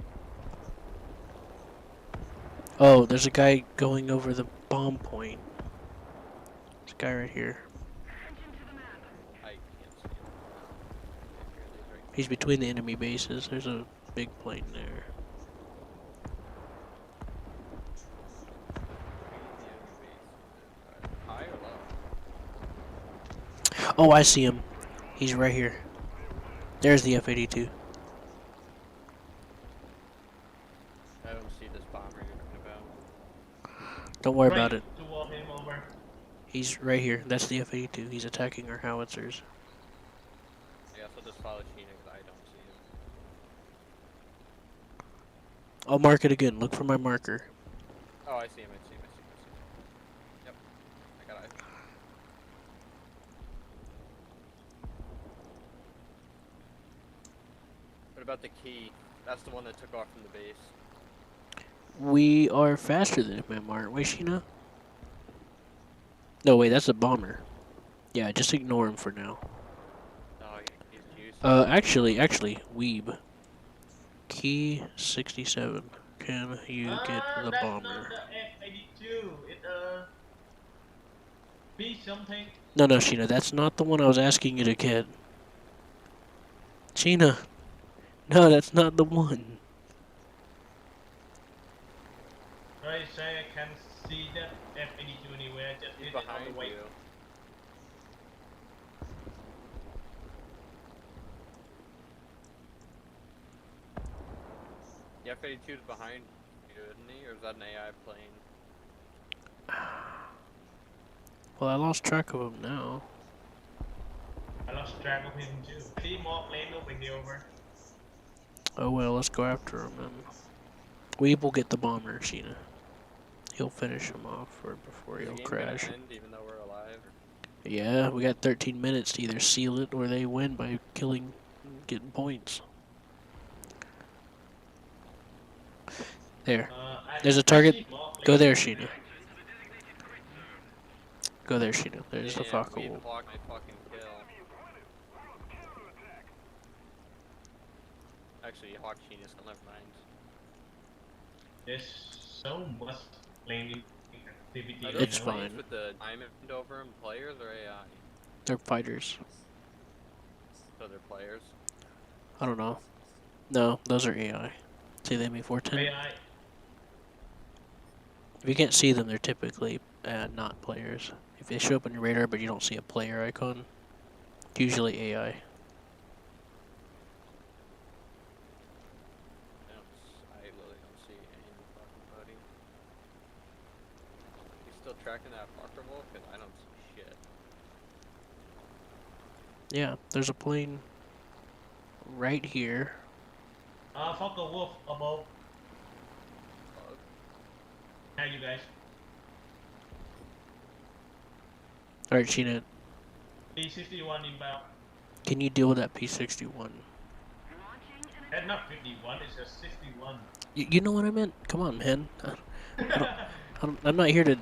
Oh, there's a guy going over the bomb point. This guy right here. I can't see him. Right. He's between the enemy bases. There's a big plane there. High or low? Oh, I see him. He's right here. There's the F-82. I don't see this bomber you're talking about. Don't worry Right, about it. to walk him over. He's right here. That's the F-82. He's attacking our howitzers. Yeah, so just follow Sheena because I don't see him. I'll mark it again. Look for my marker. Oh, I see him, I see him. Yep. I got it. What about the key? That's the one that took off from the base. We are faster than him, aren't we, Sheena? No, wait, that's a bomber. Yeah, just ignore him for now. Oh, he's juicy. Actually, Weeb. Key 67. Can you get the That's not bomber? the F82. It B something. No, Sheena, that's not the one I was asking you to get. Sheena, no, that's not the one. Right, say I can see that F82 anywhere. Just He's hit it on behind the way. you. The F-82 is behind you, isn't he? Or is that an AI plane? Well, I lost track of him now. I lost track of him too. See more plane over here over. Oh well, let's go after him then. Weeb will get the bomber, Sheena. He'll finish him off before Is the he'll game gonna crash. end even though we're alive? Yeah, we got 13 minutes to either seal it or they win by getting points. There. There's a target. Go there, Sheena. Go there, Sheena. There's the Damn, Faka we Wolf. blocked my fucking kill. Actually, Hawk Genius, never mind. There's so much plane activity. Are right those It's now. planes fine. with the diamond over them players or AI? They're fighters. So they're players. I don't know. No, those are AI. See the ME410? AI. If you can't see them, they're typically not players. If they show up on your radar but you don't see a player icon, it's usually AI. I literally don't see any fucking buddy. You still tracking that fucker wolf? Cause I don't see shit. Yeah, there's a plane right here. Fuck a wolf above. Bug. How you guys? Alright, Sheena, P61 inbound. can you deal with that P61? That's not 51, it's just 61. You know what I meant? Come on, man. I'm not here to...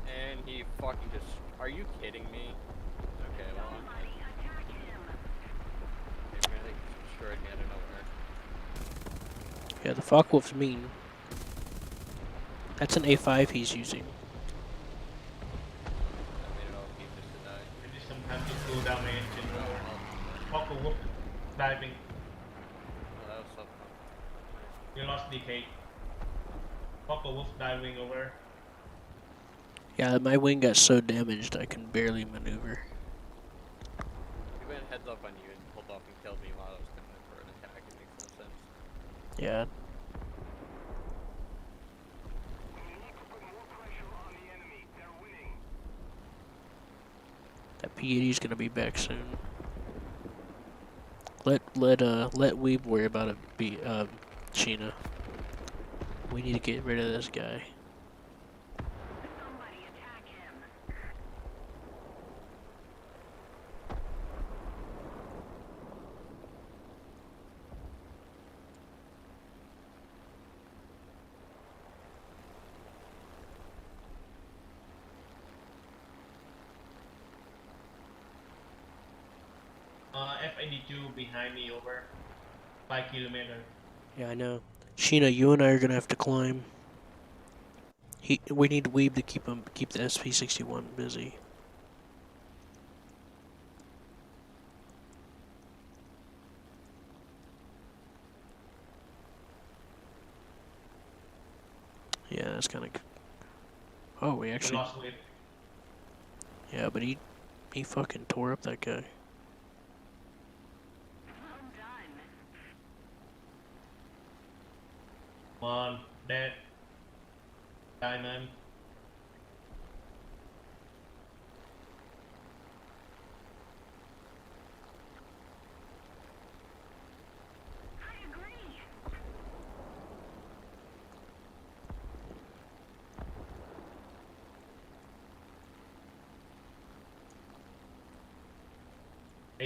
And he fucking just. Are you kidding me? Okay, well. They really destroyed me out of nowhere. Yeah, the Focke-Wulf's mean. That's an A5 he's using. I made it all keep just to die. Maybe sometimes to cool down my engine. Fuck a wolf diving. Oh, that was so fun. We lost DK. Fuck a wolf diving over. Yeah, my wing got so damaged I can barely maneuver. He went heads up on you and pulled off and killed me while I was coming in for an attack. It makes no sense. Yeah. That P80's gonna be back soon. Let Weeb worry about it. Sheena. We need to get rid of this guy. F82 behind me over 5 kilometers. Yeah, I know. Sheena, you and I are gonna have to climb. We need Weeb to keep the SP61 busy. Yeah, that's kind of. Oh, we We actually. lost with. Yeah, but he fucking tore up that guy. Come on, dead. Diamond.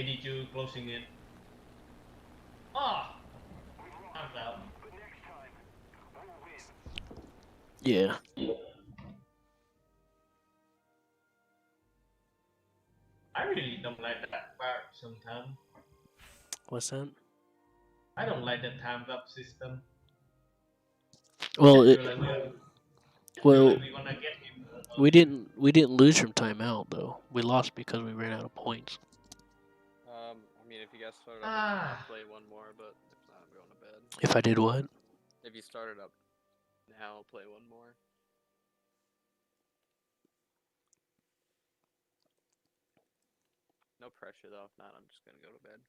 82 closing in. Ah, time's out. Yeah. I really don't like that part sometimes. What's that? I don't like the times up system. Well, Just feel like well, we're gonna get him. we didn't lose from timeout though. We lost because we ran out of points. I mean, if you guys started up, Ah, I'll play one more, but if not, I'm going to bed. If I did what? If you started up now, I'll play one more. No pressure though. If not, I'm just gonna go to bed.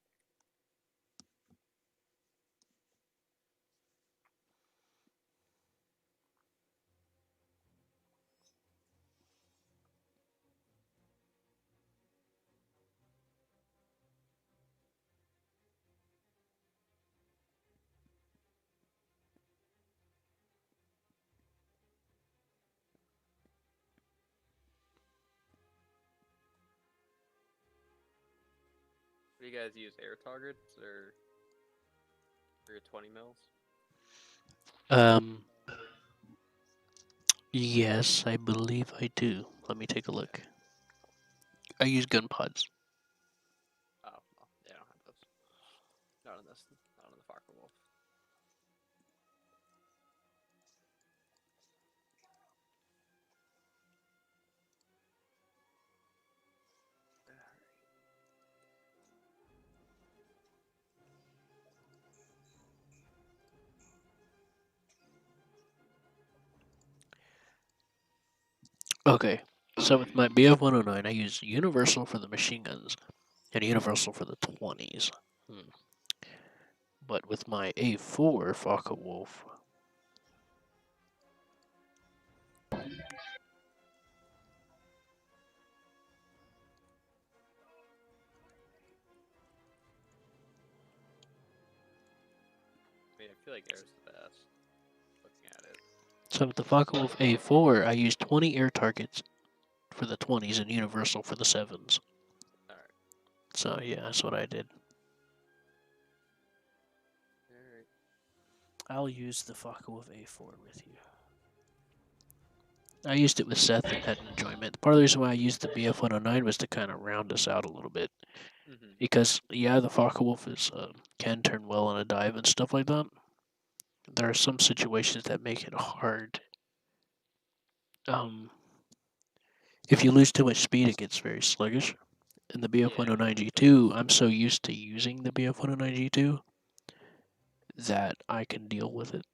Do you guys use air targets or for your 20 mils? Um. Yes, I believe I do. Let me take a look. I use gun pods. Oh, well, yeah, I don't have those. Not on this. Not on the Fokker Wolf. Okay. So with my BF-109, I use universal for the machine guns and universal for the 20s. But with my A4 Focke Wolf, I mean, I feel like air's the best. Looking at it. so with the Focke Wolf A4, I use 20 air targets for the 20s and universal for the 7s. Alright. So yeah, that's what I did. Alright. I'll use the Focke Wolf A4 with you. I used it with Seth and had enjoyment. Part of the reason why I used the BF-109 was to kind of round us out a little bit. Mm-hmm. Because, yeah, the Focke Wolf can turn well on a dive and stuff like that. There are some situations that make it hard. If you lose too much speed, it gets very sluggish. In the BF-109G2, I'm so used to using the BF-109G2 that I can deal with it.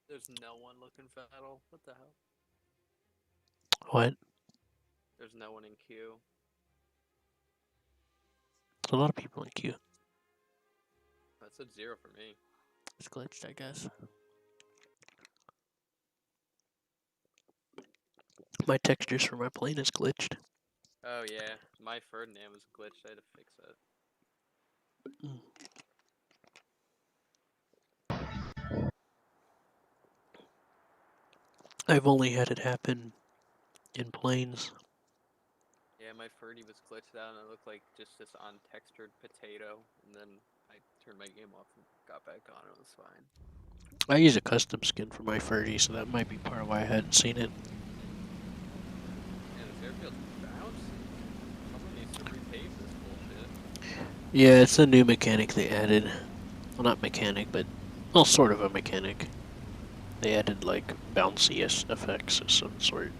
There's no one looking Fattle. What the hell? What? There's no one in queue. There's a lot of people in queue. That said 0 for me. It's glitched, I guess. My textures for my plane is glitched. Oh yeah, my Ferdinand was glitched. I had to fix it. I've only had it happen in planes. Yeah, my Ferdy was glitched out and it looked like just this untextured potato. And then I turned my game off and got back on. It was fine. I use a custom skin for my Ferdy, so that might be part of why I hadn't seen it. Man, this airfield's bouncy. Someone needs to repave this bullshit. Yeah, it's a new mechanic they added. Well, not mechanic, but, well, sort of a mechanic. They added, like, bouncy effects of some sort.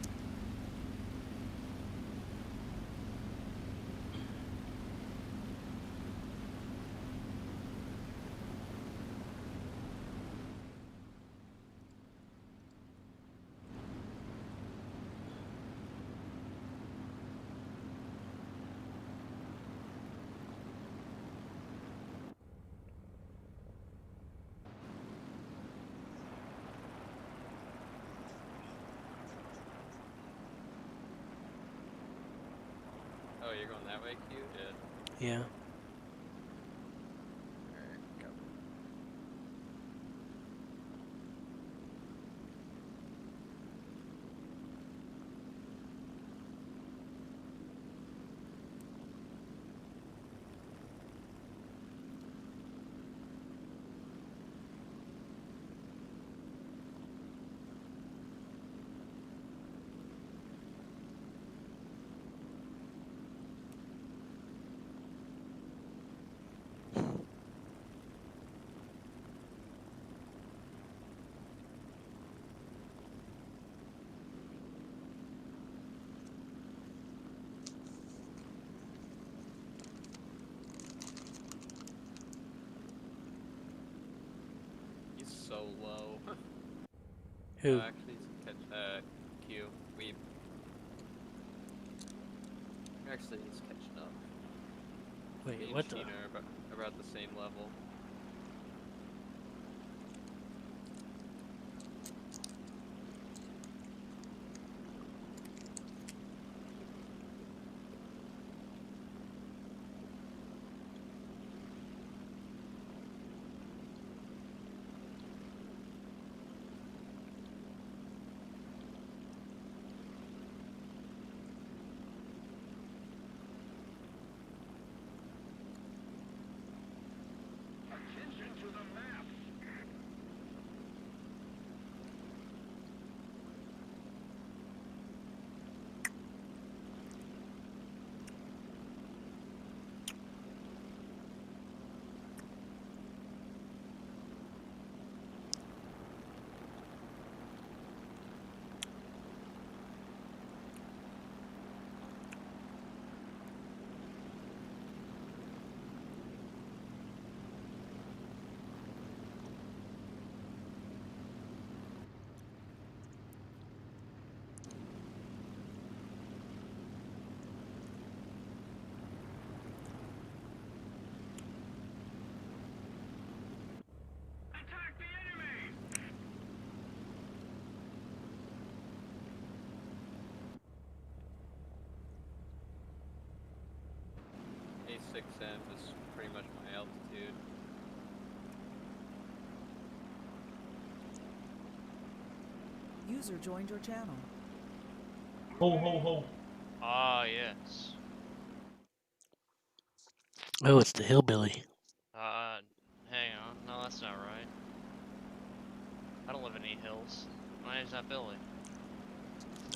Oh, you're going that way, Q? Yeah. Yeah. Alright, go. so low. Who? Actually, Q. We actually he's catching up. Me Wait, and what the? Sheena are about the same level. A6M is pretty much my altitude. User joined your channel. Ho ho ho. Ah, yes. Oh, it's the hillbilly. Hang on. No, that's not right. I don't live in any hills. My name's not Billy.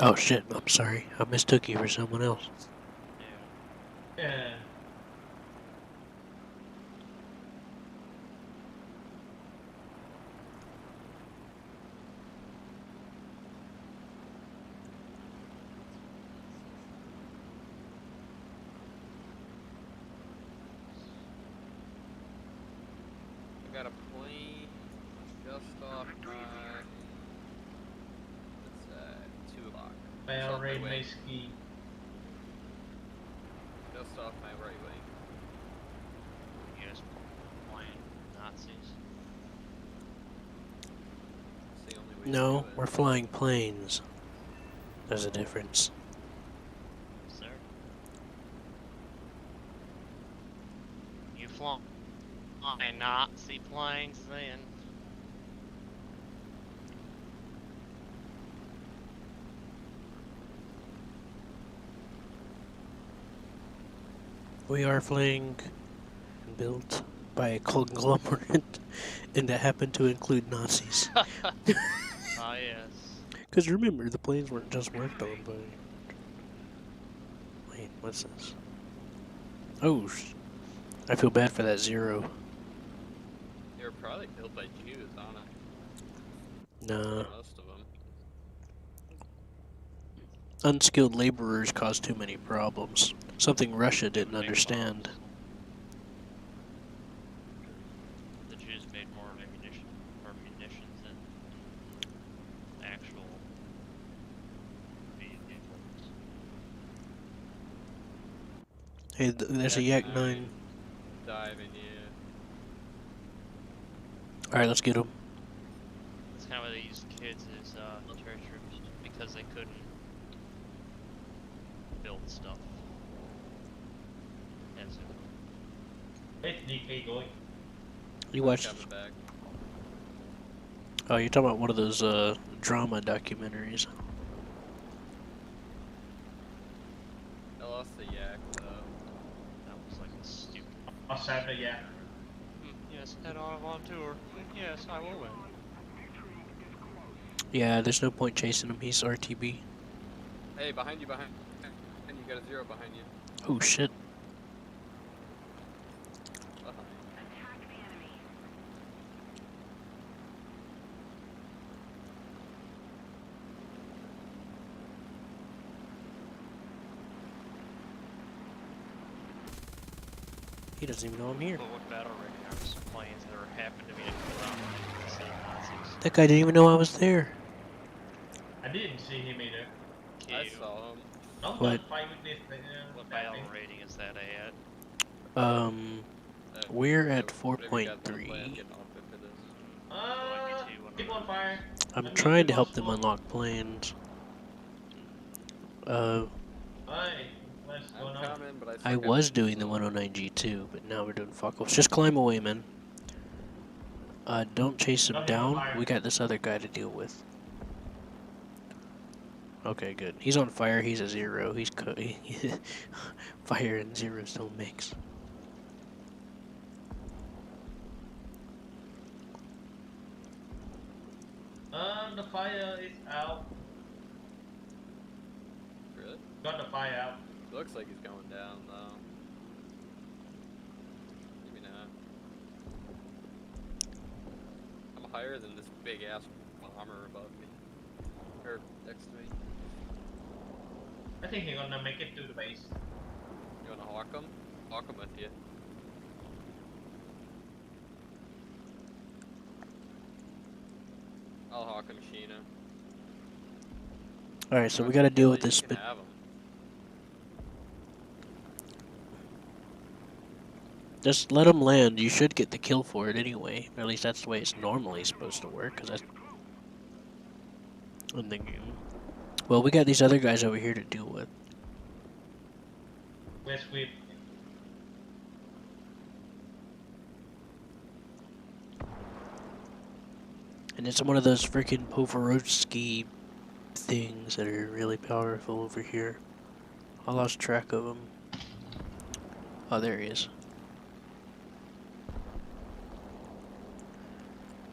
Oh shit, I'm sorry. I mistook you for someone else. Yeah. Yeah. I got a plane just off my. It's 2 o'clock. Just off my Rain wing. ski. Just off my right wing. You guys playing Nazis? It's the only way to No, do it. we're flying planes. There's a difference. Sir? You fly Nazi planes then? We are flying built by a conglomerate, and that happened to include Nazis. Ah, yes. Because remember, the planes weren't just worked on by... Wait, what's this? Oh, I feel bad for that Zero. They were probably built by Jews, honestly. Nah. Most of them. Unskilled laborers cause too many problems. Something Russia didn't Big understand. bombs. The Jews made more munitions than actual vehicles. Hey, there's a Yak 9. Diving, yeah. Alright, let's get him. That's kind of why they used kids as military troops, because they couldn't build stuff. As it It's DK going. You watched... Coming back. Oh, you're talking about one of those drama documentaries. I lost the yak, though. that was like a stupid. I'll save the yeah. Yes, head on tour. Yes, I will win. Yeah, there's no point chasing him. He's RTB. Hey, behind you, behind. And you got a 0 behind you. Oh shit. Behind. He doesn't even know I'm here. But what battle rig are some planes that are happen to be in the same Nazi That guy didn't even know I was there. I didn't see him either. I Q. saw him. Don't What? fight with this thing. What That thing. battle rating is that at? Um, we're at Whatever you guys want to play, I'm 4.3. getting off it for this. Keep on fire. I'm I mean, trying keep to on help them smoke. unlock planes. Hey, what's I'm going on? coming, but I suck I at was it, doing the so- 109G2, but now we're doing fuck-offs. Just climb away, man. Don't chase him Don't hit on down. fire. We got this other guy to deal with. Okay, good. He's on fire. He's a 0. He's fire and zeros don't mix. The fire is out. Really? Got the fire out. Looks like he's going down, though. Maybe not. I'm higher than this big ass bomber above me. Or next to me. I think he's gonna make it to the base. You wanna hawk him? Hawk him with you. I'll hawk him, Sheena. Alright, so we Once gotta you deal kill with it, this you can spit. have him. Just let him land. You should get the kill for it anyway. Or at least that's the way it's normally supposed to work. Cause I'm thinking. Well, we got these other guys over here to deal with. Let's sweep. And it's one of those freaking Povarovsky things that are really powerful over here. I lost track of him. Oh, there he is.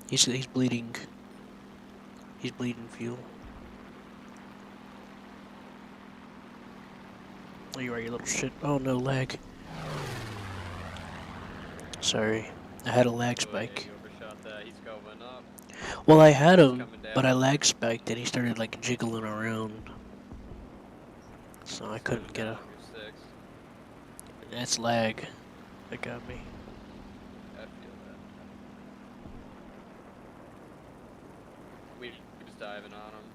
He's bleeding. He's bleeding fuel. Oh, you are, you little shit. Oh no, lag. Sorry. I had a lag Oh, yeah, spike. you overshot that. He's going up. Well, I had He's him, coming down. but I lag spiked and he started like jiggling around. So I He's couldn't coming get a. down your 6. That's lag. That got me. I feel that. We just diving on him.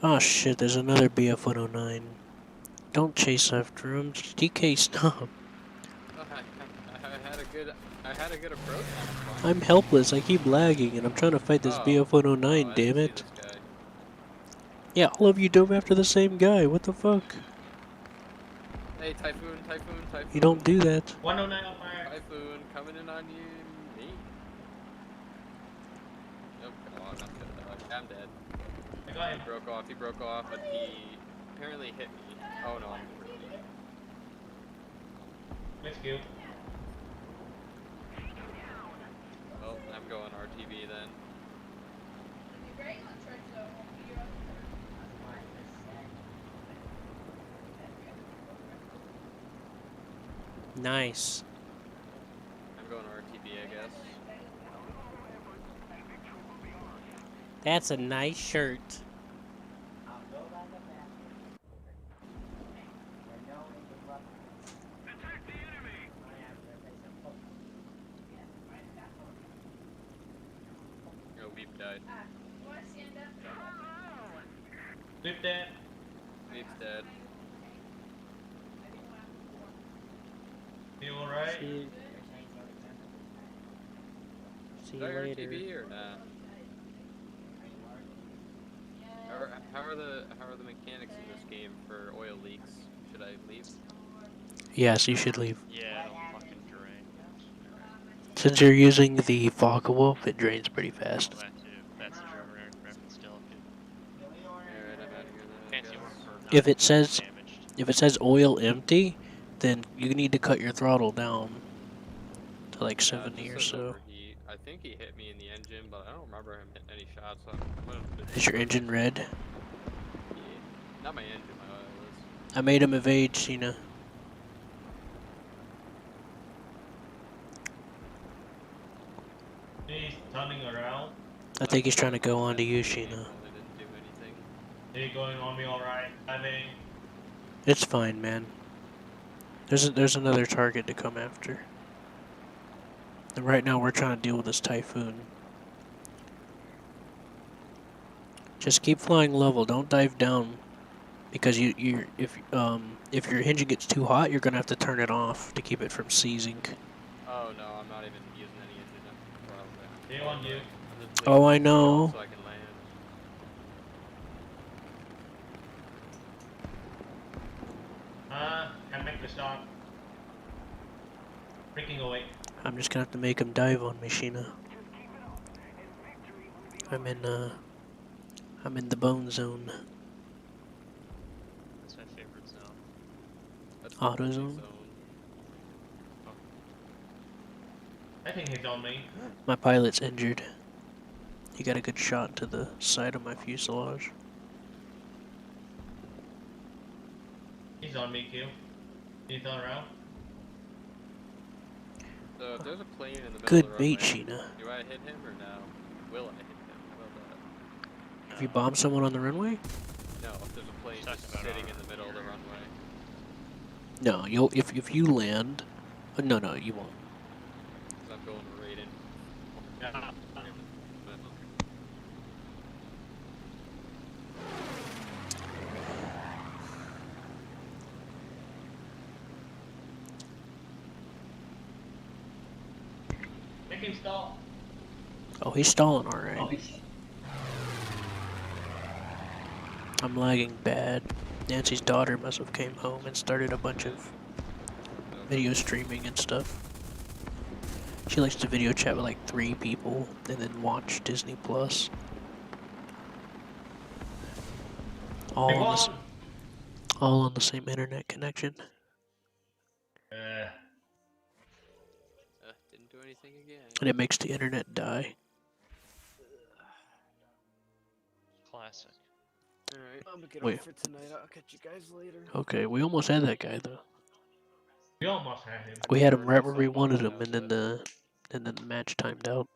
Oh shit, there's another BF 109. Don't chase after him. DK, stop. I had a good approach on him. I'm helpless. I keep lagging and I'm trying to fight this BF 109, I damn didn't see it. this guy. Yeah, all of you dove after the same guy. What the fuck? Hey, Typhoon. You don't do that. 109 on fire. Typhoon coming in on you. Me. Nope. Oh, not good. I'm dead. I got him. He broke off, but he apparently hit me. Oh no, I'm Let's go. well, I'm going RTB then. Nice. I'm going RTB, I guess. That's a nice shirt. Oh, we've died. Flip that. We've dead. You alright? See Is you that later. RTB or not? How are the mechanics in this game for oil leaks? Should I leave? Yes, you should leave. Yeah, it'll fucking drain. Since you're using the Vodka Wolf, it drains pretty fast. Well, that too. That's a German aircraft and still Alright, I'm out of here then. I fancy guess. word for If not it says damaged. if it says oil empty, then you need to cut your throttle down to like Yeah, it 70 just or says so. overheat. I think he hit me in the engine, but I don't remember him hitting any shots. So I'm gonna Is your engine red? Yeah. Not my engine, my oil is. I made him evade, Sheena. He's turning around. I think he's trying to go on to you, Sheena. Really didn't do anything. He's going on me alright. I think. It's fine, man. There's another target to come after. And right now we're trying to deal with this typhoon. Just keep flying level. Don't dive down because if your engine gets too hot, you're gonna have to turn it off to keep it from seizing. Oh no, I'm not even using any engine. Well, They on you. I'm just Oh, leaving I the speed off know. so I can land. Can make the start. Freaking away. I'm just gonna have to make him dive on me, Sheena. I'm in I'm in the bone zone. That's my favorite zone. That's the Auto bully zone. zone. I think he's on me. My pilot's injured. He got a good shot to the side of my fuselage. He's on me, Q. He's on around. So if there's a plane in the middle of the Good bait, runway, Sheena. do I hit him or no? Will I hit him? How about that? If you bomb someone on the runway? No, if there's a plane Talking just about sitting our- in the middle of the runway. No, you'll if you land. No, you won't. Because I'm going right in. Yeah. Make him stop. Oh, he's stalling alright. I'm lagging bad. Nancy's daughter must have came home and started a bunch of video streaming and stuff. She likes to video chat with like 3 people and then watch Disney Plus. All on all on the same internet connection. Didn't do anything again. And it makes the internet die. Classic. Alright, I'm gonna get Wait. off for tonight. I'll catch you guys later. Okay, we almost had that guy though. We almost had him. We had him right where we wanted him, and then the match timed out.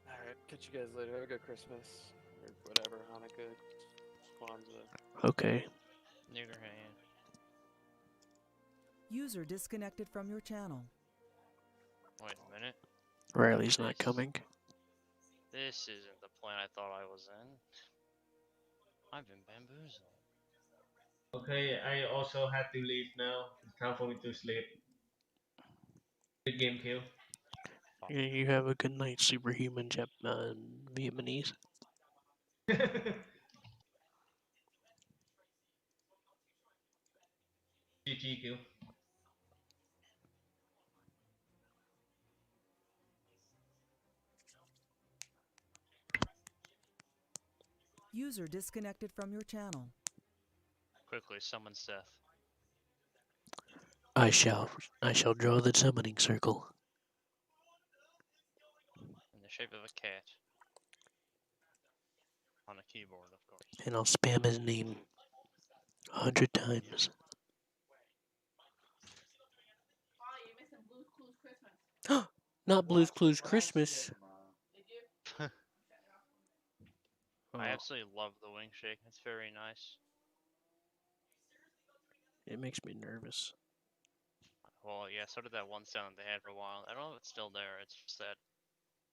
Alright, catch you guys later. Have a good Christmas. Or whatever, Hanukkah, Kwanzaa. Okay. Niggerhand. User disconnected from your channel. Wait a minute. Riley's not coming. This isn't the plane I thought I was in. I've been bamboozled. Okay, I also had to leave now. It's time for me to sleep. Good game, Q. Yeah, you have a good night, superhuman Vietnamese. GG, Q. User disconnected from your channel. Quickly, summon Seth. I shall draw the summoning circle. In the shape of a cat. On a keyboard, of course. And I'll spam his name 100 times. Oh, you're missing Blue's Clues Christmas. Not Blue's Clues Christmas. Did you? I absolutely love the wing shake. It's very nice. It makes me nervous. Well, yeah, so did that one sound they had for a while. I don't know if it's still there. It's just that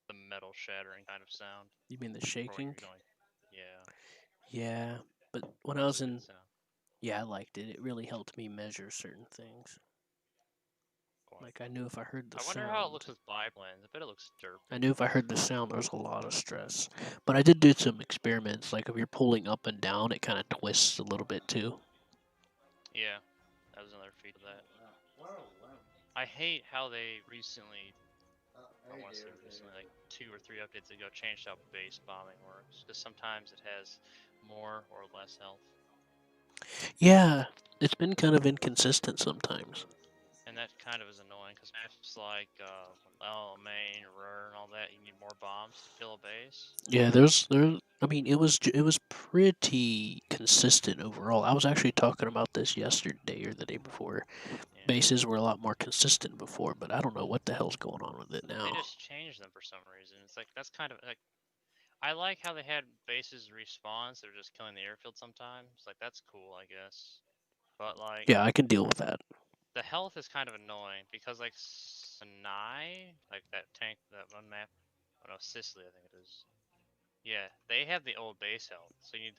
the metal shattering kind of sound. You mean the For when shaking? you're going, yeah. Yeah, but when I That was a good in, sound. yeah, I liked it. It really helped me measure certain things. Quite. Like I knew if I heard the I wonder sound. how it looks with biplanes. I bet it looks derpy. I knew if I heard the sound, there was a lot of stress. But I did do some experiments. Like if you're pulling up and down, it kind of twists a little bit too. Yeah, that was another feat of that. Whoa, whoa. I hate how they recently, I Hey, want to say dear, recently, dear. like 2 or 3 updates ago, changed how base bombing works. Because sometimes it has more or less health. Yeah, it's been kind of inconsistent sometimes. And that kind of is annoying because maps like Main, Ruhr, and all that, you need more bombs to kill a base. Yeah, I mean, it was pretty consistent overall. I was actually talking about this yesterday or the day before. Yeah. Bases were a lot more consistent before, but I don't know what the hell's going on with it now. They just changed them for some reason. It's like that's kind of like I like how they had bases respawn, so they're just killing the airfield sometimes. Like that's cool, I guess. But like Yeah, I can deal with that. the health is kind of annoying because like Sinai, like that tank, that one map. Oh no, Sicily, I think it is. Yeah, they have the old base health, so you need,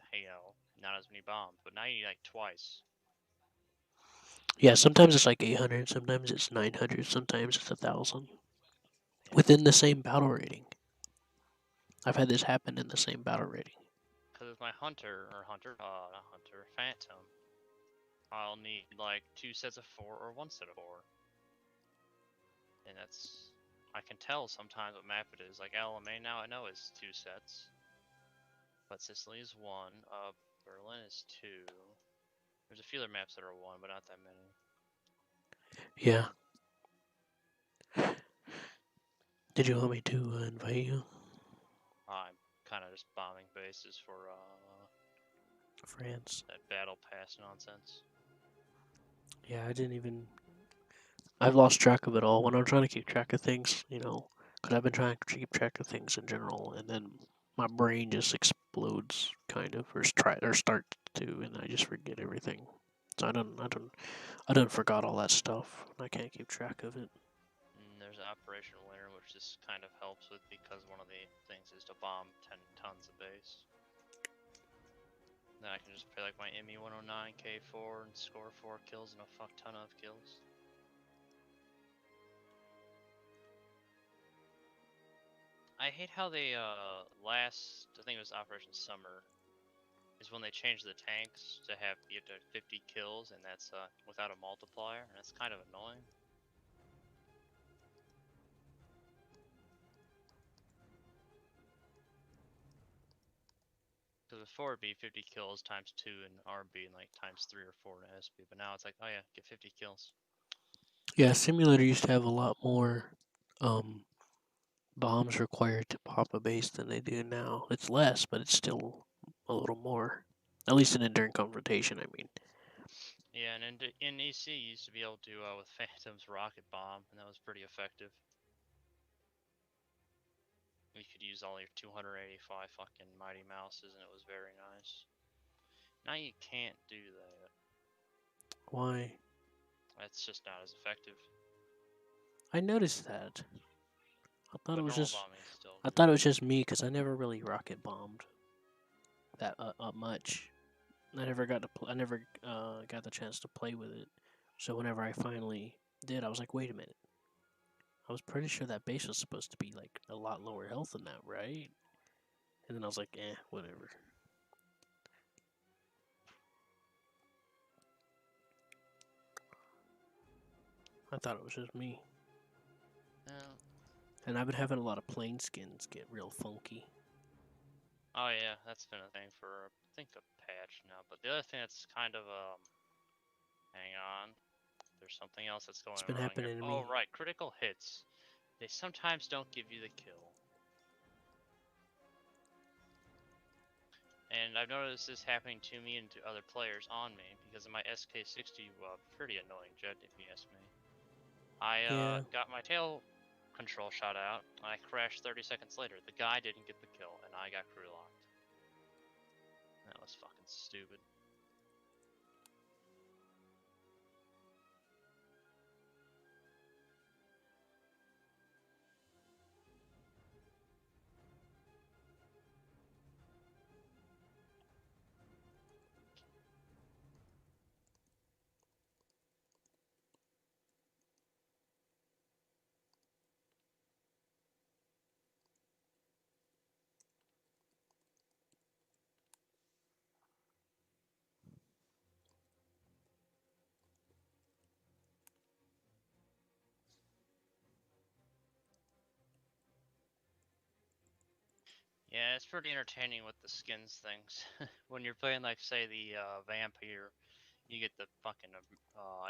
not as many bombs, but now you need like twice. Yeah, sometimes it's like 800, sometimes it's 900, sometimes it's 1,000. Within the same battle rating. I've had this happen in the same battle rating. Because with my not hunter, phantom, I'll need like 2 sets of 4 or 1 set of 4. And that's, I can tell sometimes what map it is. Like LMA now I know is 2 sets. But Sicily is 1, Berlin is 2. There's a few other maps that are 1, but not that many. Yeah. Did you want me to invite you? I'm kind of just bombing bases for France. that battle pass nonsense. Yeah, I didn't even. I've lost track of it all. When I'm trying to keep track of things, because I've been trying to keep track of things in general, and then my brain just explodes, kind of, or start to, and I just forget everything. So I don't forgot all that stuff. I can't keep track of it. And there's Operation Winter, which this kind of helps with because one of the things is to bomb 10 tons of base. Then I can just play like my ME 109 K4 and score 4 kills and a fuck ton of kills. I hate how they I think it was Operation Summer, is when they changed the tanks to have you have to 50 kills, and that's without a multiplier, and that's kind of annoying. Because before it'd be 50 kills times 2 in RB and like times 3 or 4 in SB, but now it's like, oh yeah, get 50 kills. Yeah, Simulator used to have a lot more um, bombs required to pop a base than they do now. It's less, but it's still a little more. At least in Enduring Confrontation, I mean. Yeah, and in EC you used to be able to with Phantom's rocket bomb, and that was pretty effective. You could use all your 285 fucking Mighty Mouses, and it was very nice. Now you can't do that. Why? It's just not as effective. I noticed that. I thought But it was normal just. bombing is still I good. thought it was just me because I never really rocket bombed that much. I never got to. I never got the chance to play with it. So whenever I finally did, I was like, wait a minute. I was pretty sure that base was supposed to be like a lot lower health than that, right? And then I was like, whatever. I thought it was just me. Yeah. And I've been having a lot of plain skins get real funky. Oh yeah, that's been a thing for I think a patch now. But the other thing that's kind of hang on, there's something else that's going It's been wrong here. happening to Oh me. right, critical hits. They sometimes don't give you the kill. And I've noticed this happening to me and to other players on me because of my SK60 pretty annoying jet, if you ask me. I got my tail control shot out, and I crashed 30 seconds later. The guy didn't get the kill, and I got crew locked. That was fucking stupid. Yeah, it's pretty entertaining with the skins things. When you're playing, like, say, the Vampire, you get the fucking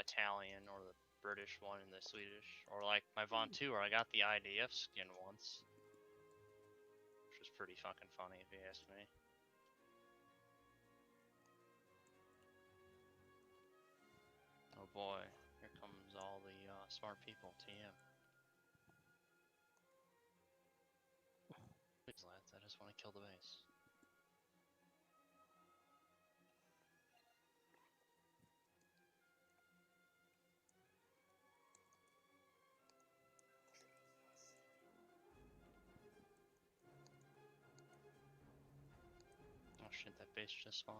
Italian or the British one and the Swedish. Or like my Von 2, where I got the IDF skin once. Which was pretty fucking funny, if you ask me. Oh boy, here comes all the smart people, TM. Please, lads, I just want to kill the base. shit, that base just spawned.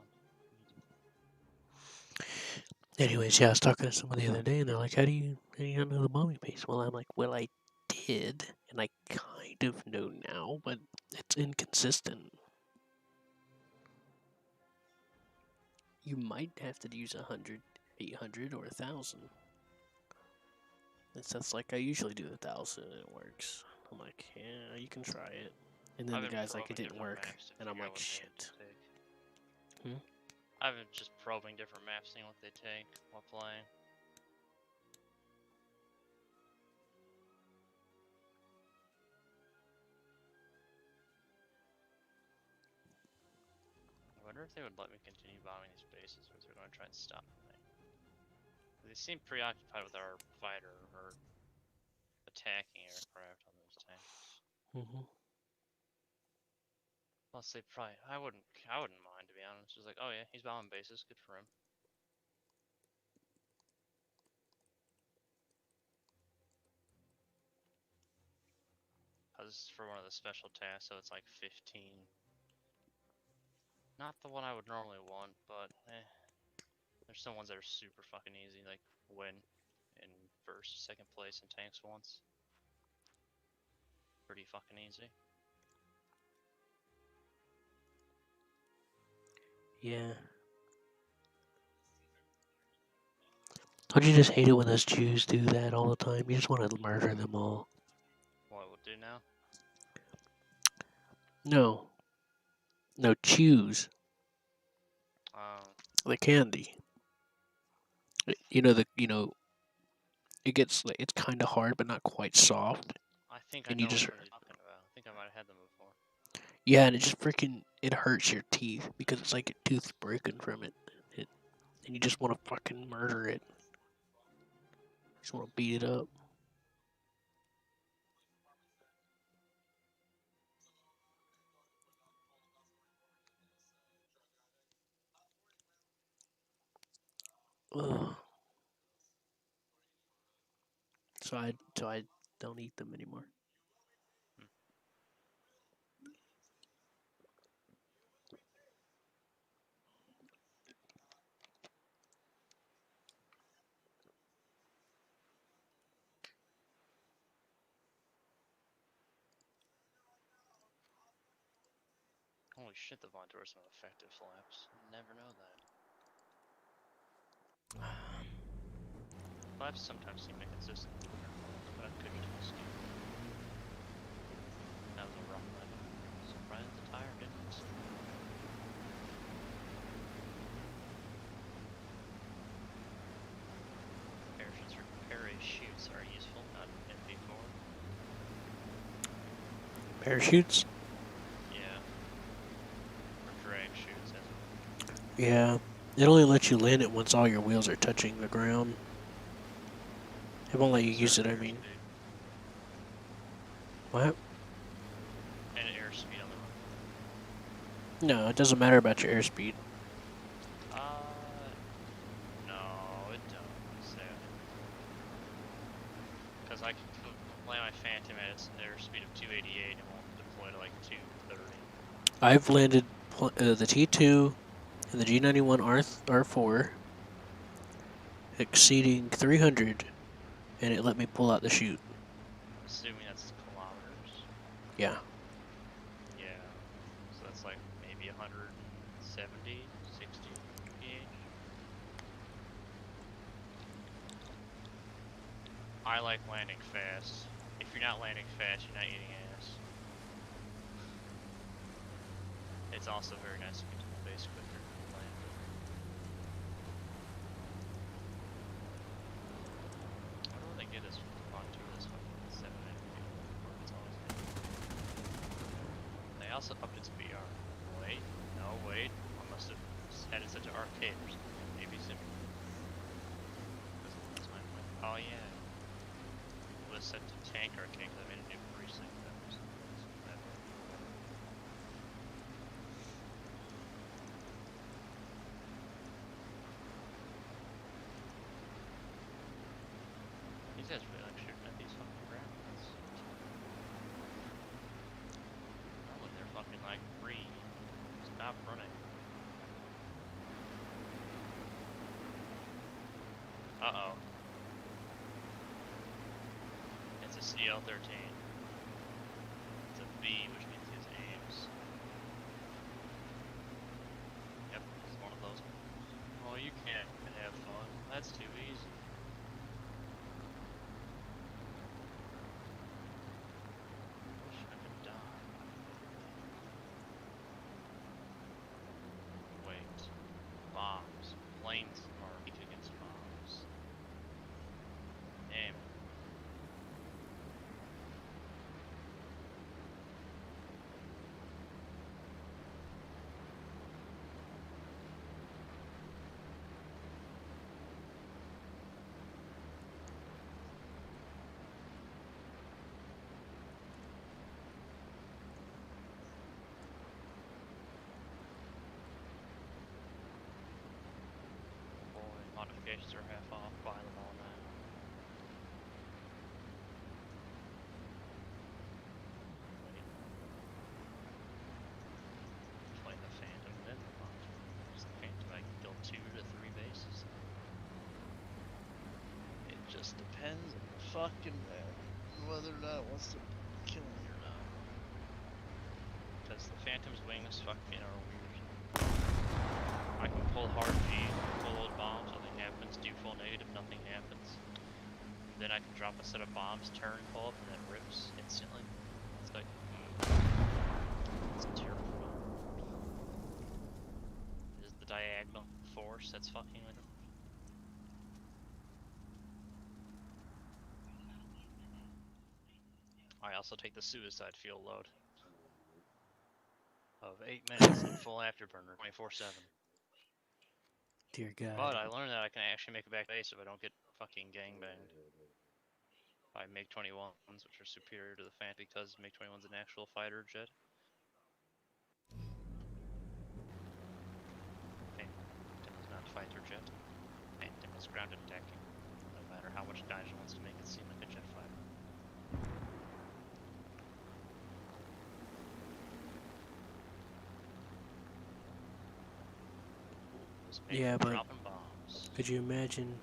Anyways, yeah, I was talking to someone the other day, and they're like, how do you not know the bombing base? Well, I'm like, well, I did, and I kind of know now, but it's inconsistent. You might have to use 100, 800, or 1,000. That's like I usually do 1,000 and it works. I'm like, yeah, you can try it. And then I've the been guy's like, it probing didn't different work, maps to and I'm figure out like, what they shit. take. Hmm? I've been just probing different maps, seeing what they take while playing. I wonder if they would let me continue bombing these bases, or if they're going to try and stop me. They seem preoccupied with our fighter or attacking aircraft on those tanks. Mm-hmm. Plus, they probably I wouldn't mind, to be honest. Just like, oh yeah, he's bombing bases, good for him. This is for one of the special tasks, so it's like 15. Not the one I would normally want, but there's some ones that are super fucking easy, like win in first, second place in tanks once. Pretty fucking easy. Yeah. Don't you just hate it when those Jews do that all the time? You just want to murder them all. What we'll do now? No. No, choose the candy. It gets like it's kind of hard, but not quite soft. I think I And you know just which one you're talking about. I think I might have had them before. yeah, and it just freaking it hurts your teeth because it's like your tooth's broken from it. And you just want to fucking murder it. You just want to beat it up. Ugh. So I don't eat them anymore. Holy shit, the Vontor are some effective flaps. Never know that. Flaps sometimes seem inconsistent, but I could just be stupid. That was a rough landing. Surprised the tire didn't. Parachutes are useful, not MP4. Parachutes? Yeah. Or drag chutes, Yeah. It only lets you land it once all your wheels are touching the ground. It won't let you use it, I mean. What? And airspeed on the run. No, it doesn't matter about your airspeed. No, it don't. Because I can land my Phantom at its airspeed of 288 and won't deploy to like 230. I've landed the T2 and the G91 R4 exceeding 300, and it let me pull out the chute. Assuming that's kilometers. Yeah. Yeah. So that's like maybe 170, 60 ph. I like landing fast. If you're not landing fast, you're not eating ass. It's also very nice to get to the base quicker and land. I don't know what they get us onto this fucking 790. It's always been. They also upped its BR. Wait, no, wait. I must have had it set to arcade or something. Maybe simple. That's my point. Oh yeah. It was set to tank arcade because I made a new precinct that was that way. These guys really like shooting at these fucking graphics. Normally they're fucking like free. Stop running. Uh-oh. It's a CL-13. It's a B, which means his aims. Yep, it's one of those. Oh, you can't have fun. That's too easy. Wish I could die. Wait. Bombs. Planes are weak against bombs. Damn. Boy, modifications are half off. Buy them all now. Wait. Play the Phantom, then the Phantom. Use the Phantom, I can build 2 to 3 bases. It just depends on the fucking whether or not it wants to kill me or not. Because the Phantom's wings fucking are weird. I can pull hard G, pull load bombs, nothing happens, do full negative, nothing happens. Then I can drop a set of bombs, turn, pull up, and then it rips instantly. It's like, it's terrifying. This is the diagonal force that's fucking with it. I also take the suicide field load of 8 minutes and full afterburner 24/7. Dear God. But I learned that I can actually make it back to base if I don't get fucking gangbanged by MiG-21s, which are superior to the Phantom because MiG-21's an actual fighter jet. Phantom is not fighter jet. Phantom is ground attacking, no matter how much Nigel wants to make it seem like a jet fighter. Yeah, but dropping bombs. could you imagine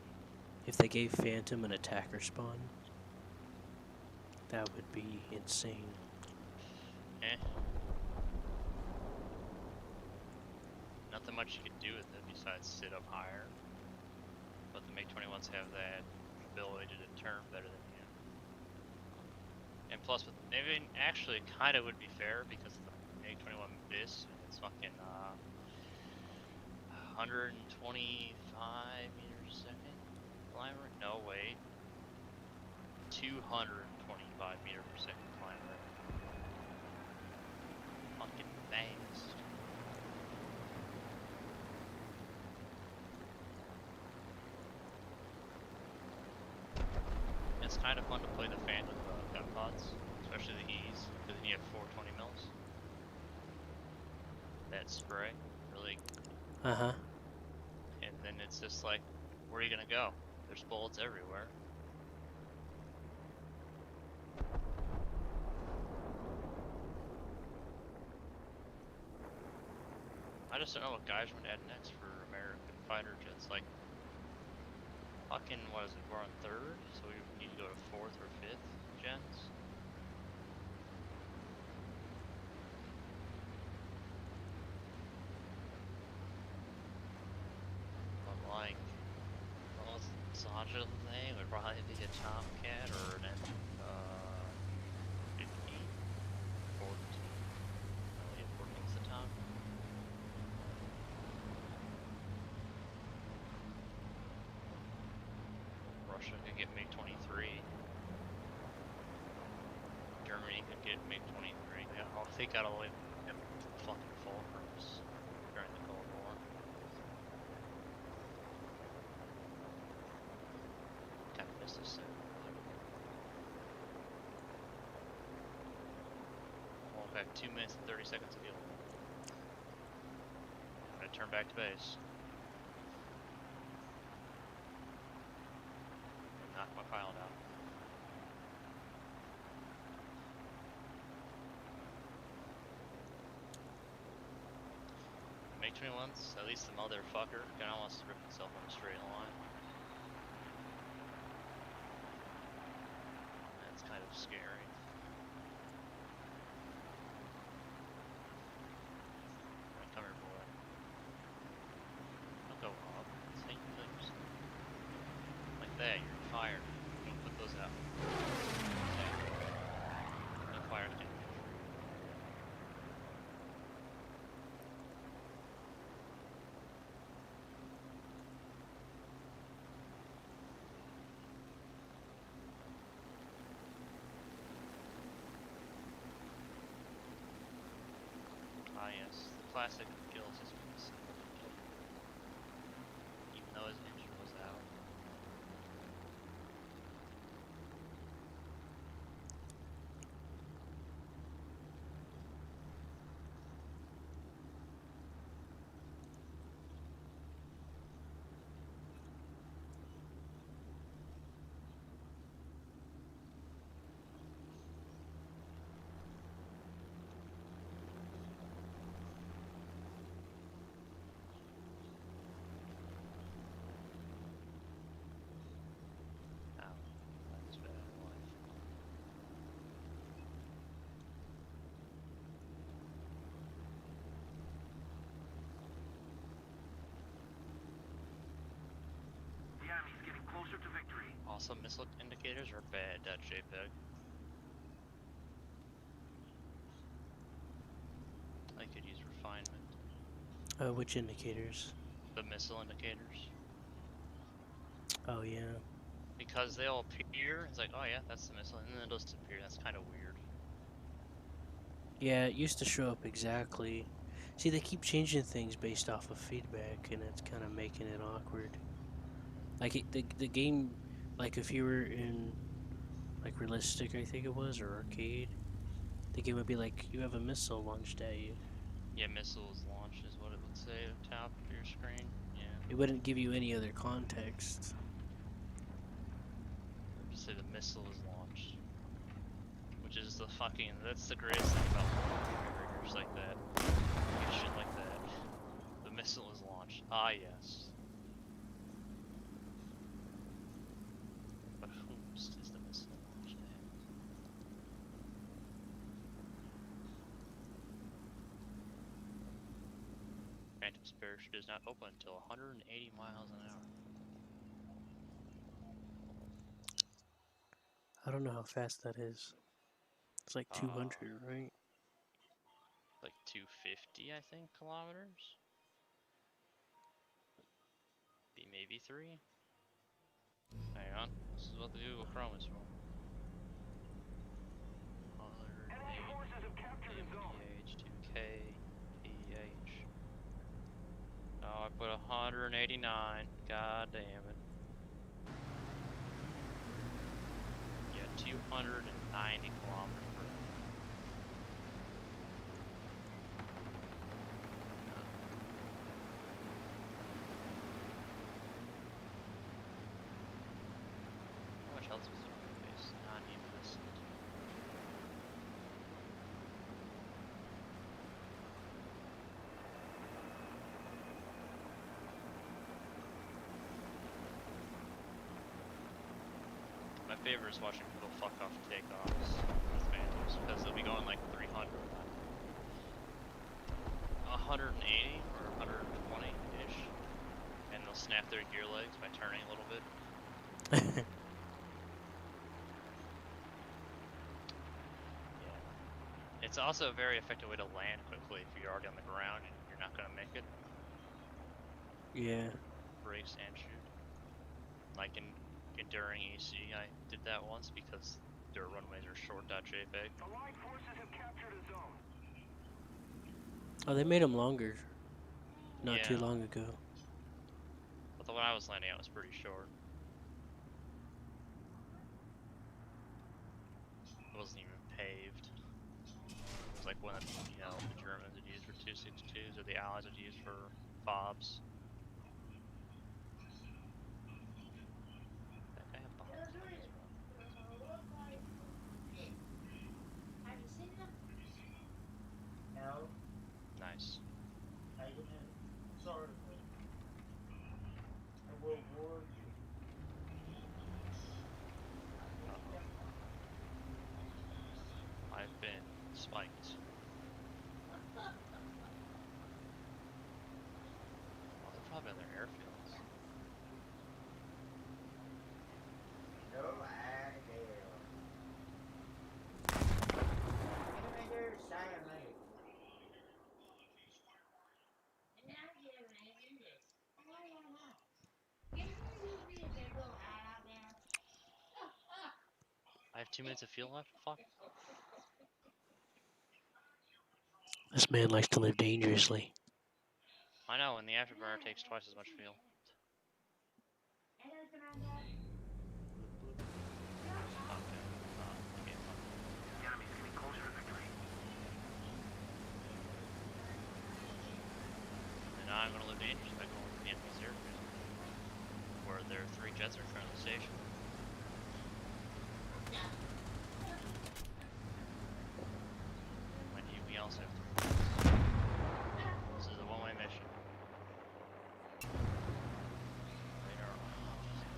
if they gave Phantom an attacker spawn? That would be insane. Eh. Nothing much you could do with it besides sit up higher. But the MiG-21s have that ability to deter better than you. And plus, with maybe actually, it kind of would be fair because the MiG-21 BIS, it's fucking 125 meters a second climb rate. No, wait. 225 meter per second climb rate. Fucking fast. It's kind of fun to play the Phantom with gun pods, especially the E's, because then you have 420 mils. That spray, really. Uh-huh. And then it's just like, where are you gonna go? There's bullets everywhere. I just don't know what guys are gonna add next for American fighter jets. Like, fucking, what is it? We're on 3rd, so we need to go to 4th or 5th gens. But like, well, Saja thing would probably be a Tomcat or an 15, 14. No, yeah, 14's the top. Russia could get MiG-23. Germany could get MiG-23. They got all the way up fucking fulcrums during the Cold War. Kinda missed this thing. Well, back 2 minutes and 30 seconds of fuel. I'm gonna turn back to base. Knock my pilot out. MiG-21s, at least the motherfucker, kinda wants to rip himself on a straight line. fire. Don't put those out. Okay. No fire extinguisher. Ah yes, the classic kills his piece. Even though his engine was out. Ow, that was bad in life. The enemy's getting closer to victory. Also, missile indicators are bad at JPEG. I could use refinement. Which indicators? The missile indicators. Oh yeah. Because they'll appear, it's like, oh yeah, that's the missile, and then it'll disappear. That's kind of weird. Yeah, it used to show up exactly. See, they keep changing things based off of feedback, and it's kind of making it awkward. Like the game, like if you were in like realistic, I think it was, or arcade, the game would be like, you have a missile launched at you. Yeah, missiles launch is what it would say at the top of your screen. Yeah. It wouldn't give you any other context. It would just say the missile is launched. Which is the fucking, that's the greatest thing about triggers like that. You get shit like that. The missile is launched. Ah yes. But whomst is the missile launched at? Phantom's parachute is not open until 180 miles an hour. I don't know how fast that is. It's like 200, right? Like 250, I think, kilometers? Be maybe 3? Hang on, this is what the Google Chrome is for. Enemy forces have captured a zone. MPH 2K PH. Oh, I put 189. God damn it. Yeah, 290 kilometers per hour. How much else was there on the base? Non-existent. My favorite is watching people fuck off takeoffs with Phantoms because they'll be going like 300, 180 or 120-ish, and they'll snap their gear legs by turning a little bit. Yeah. It's also a very effective way to land quickly if you're already on the ground and you're not going to make it. Yeah. Brace and shoot. Like during EC, I did that once because their runways are short.jpg. Allied forces have captured a zone. Oh, they made them longer. Not too Yeah. long ago. But the one I was landing at was pretty short. It wasn't even paved. It was like one of the Germans had used for 262s or the Allies had used for FOBs. That guy have bombs on his run. Have you seen them? No, Nice. I didn't. Sorry, but I will warn you. I've been spiked. Well, 2 minutes of fuel left? Fuck. This man likes to live dangerously. I know, and the afterburner takes twice as much fuel. Hello, Commander. Okay. Okay, fuck. The enemy's getting closer to victory. And I'm gonna live dangerously by going to the enemy's airfield, where their 3 jets are in front of the station. Mind you, we also have 3 jets. This is a one-way mission. Radar off. Yes, sir.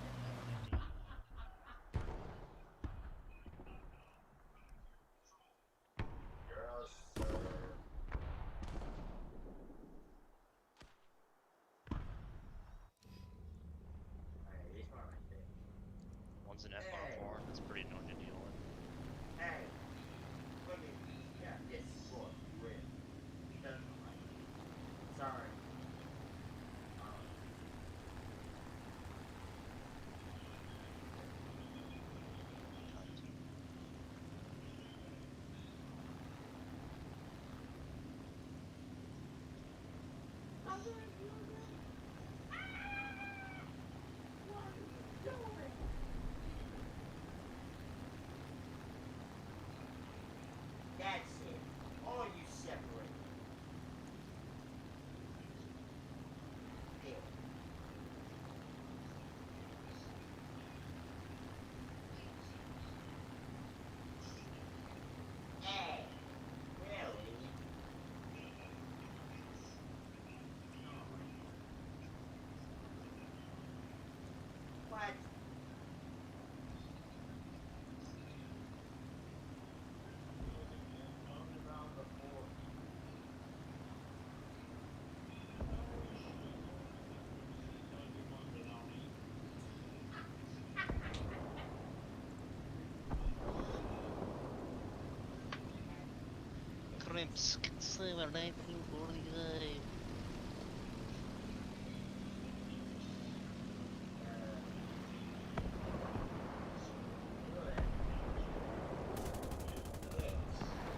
Hey, this one right there. One's an F-104, and that's pretty annoying to deal with. Hey, look at yeah, this boy, real. He doesn't like it. Sorry. That's it. All you separate. Here. Hey, really? What? Crimps, Consumer 1945.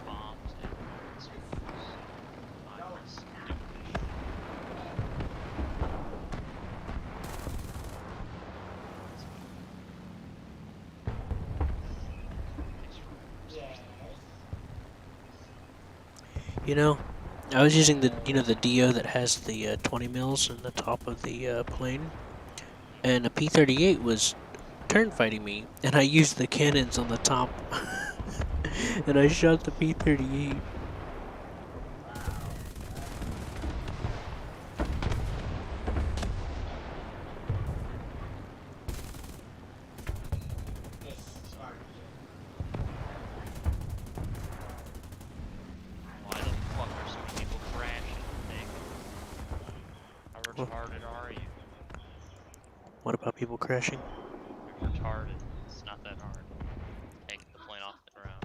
Bombs and missiles. Virus. Yes. You know, I was using the the DO that has the 20 mils in the top of the plane, and a P-38 was turn fighting me, and I used the cannons on the top, and I shot the P-38. Yes, sorry. Why the fuck are so many people crashing, Nick? How Well- retarded are you? What about people crashing? You're retarded. It's not that hard. Take the plane off the ground.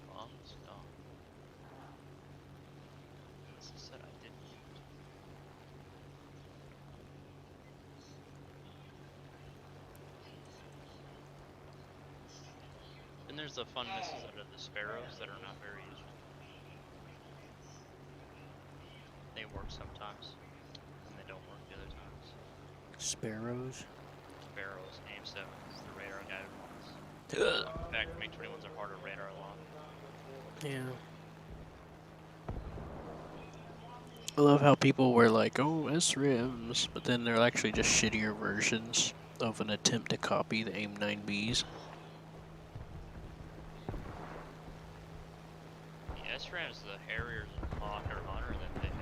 Bombs? No. This is said I didn't use. Then there's the fun missions that are the sparrows that are not very useful. They work sometimes, and they don't work the other times. Sparrows? Sparrows, AIM-7 is the radar guided ones. In fact, MiG-21s are harder radar lock. Yeah. I love how people were like, oh, SRAMs, but then they're actually just shittier versions of an attempt to copy the AIM-9Bs. The SRAM is the Harriers and Hawk or Hunter that they have.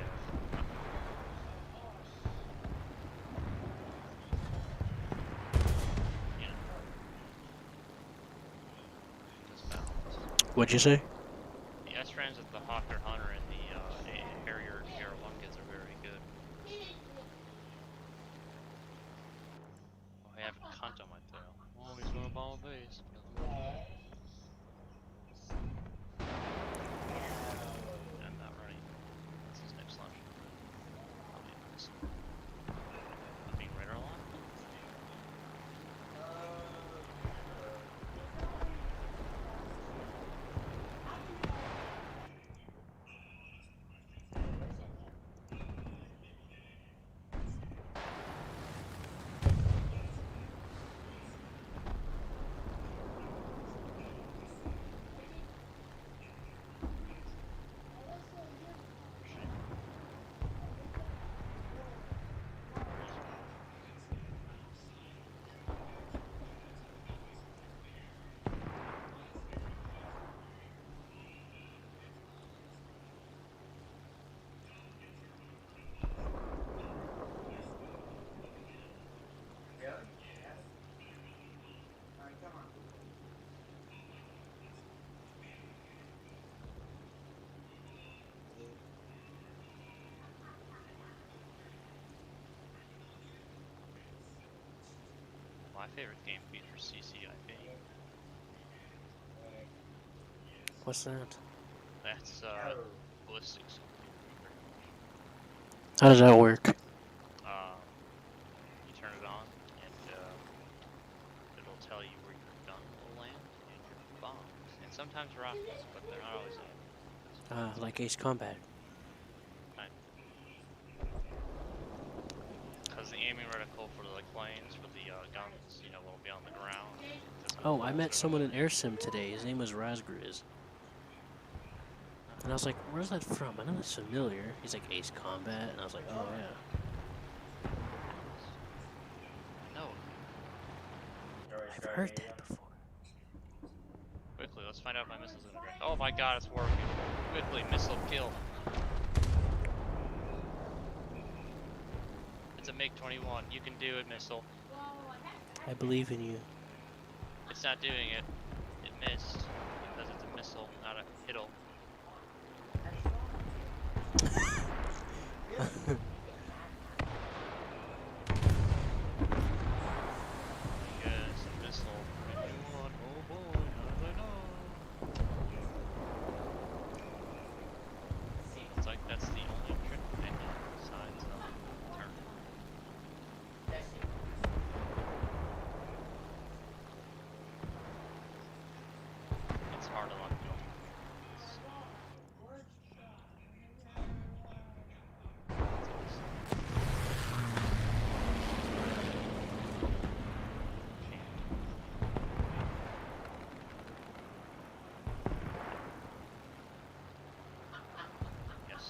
You know. Just balance. What'd you say? The SRAMs that the Hawk or Hunter and the Harrier GR1 kids are very good. Oh, I have a cunt on my tail. Oh, he's gonna bomb a base. Kill him. my favorite game features CCIP. What's that? That's ballistics. How does that work? You turn it on, and it'll tell you where your gun will land and your bombs, and sometimes rockets, but they're not always in. Like Ace Combat. Because the aiming reticle for the planes, for the guns, you know, will be on the ground. Oh, I met someone in Air Sim today. His name was Razgriz. And I was like, where's that from? I know it's familiar. He's like, Ace Combat. And I was like, oh, yeah. No. I've heard that before. Quickly, let's find out if my missile's in the range. Oh my god, it's working. Quickly, missile kill. It's a MiG-21. You can do it, missile. I believe in you. It's not doing it. It missed. Because it's a missile, not a hittle. Yes, a missile. Oh boy, how did I know? It's like that's the only trick they have besides turn. It's hard to lock it. Yes.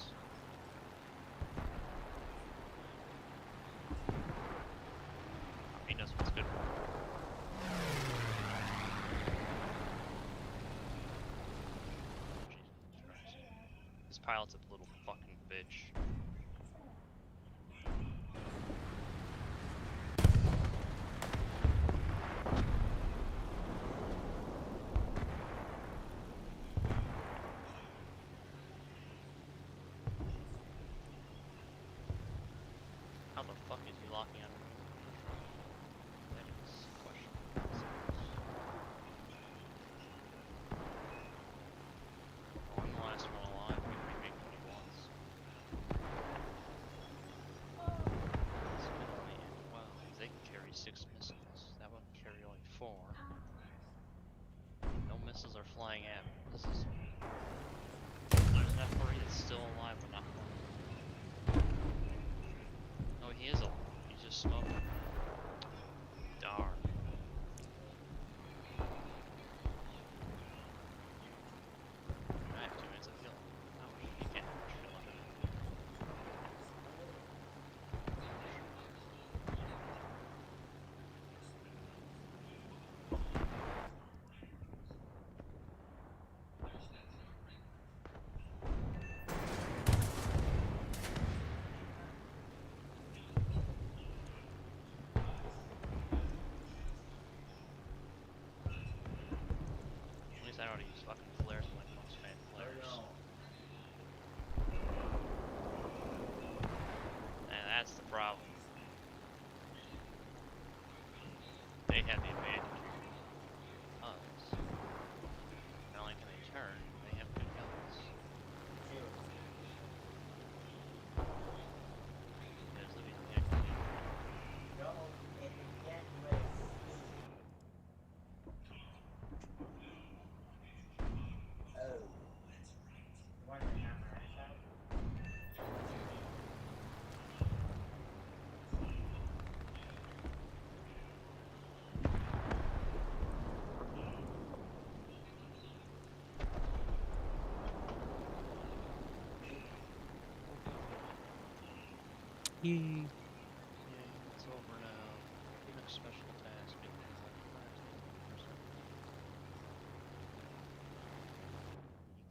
He knows what's good for him. Jesus Christ. This pilot's a little fucking bitch. How the fuck is he locking on? That is a question. Oh, I'm the last one alive. We can remake what he wants. It's gonna end well. They can carry 6 missiles. That one can carry only 4. No missiles are flying at me. This is. There's an F-3 that's still alive but not flying. No, he is alive. He's just smoking. Darn. I have 2 minutes of healing. Oh, he can't have much healing. At least I know how to use fucking flares like most fan flares. And that's the problem. They have the advantage. Us. Not only can they turn, they have good guns. There's the vehicle. Yay. Yay, it's over now. Next special task. You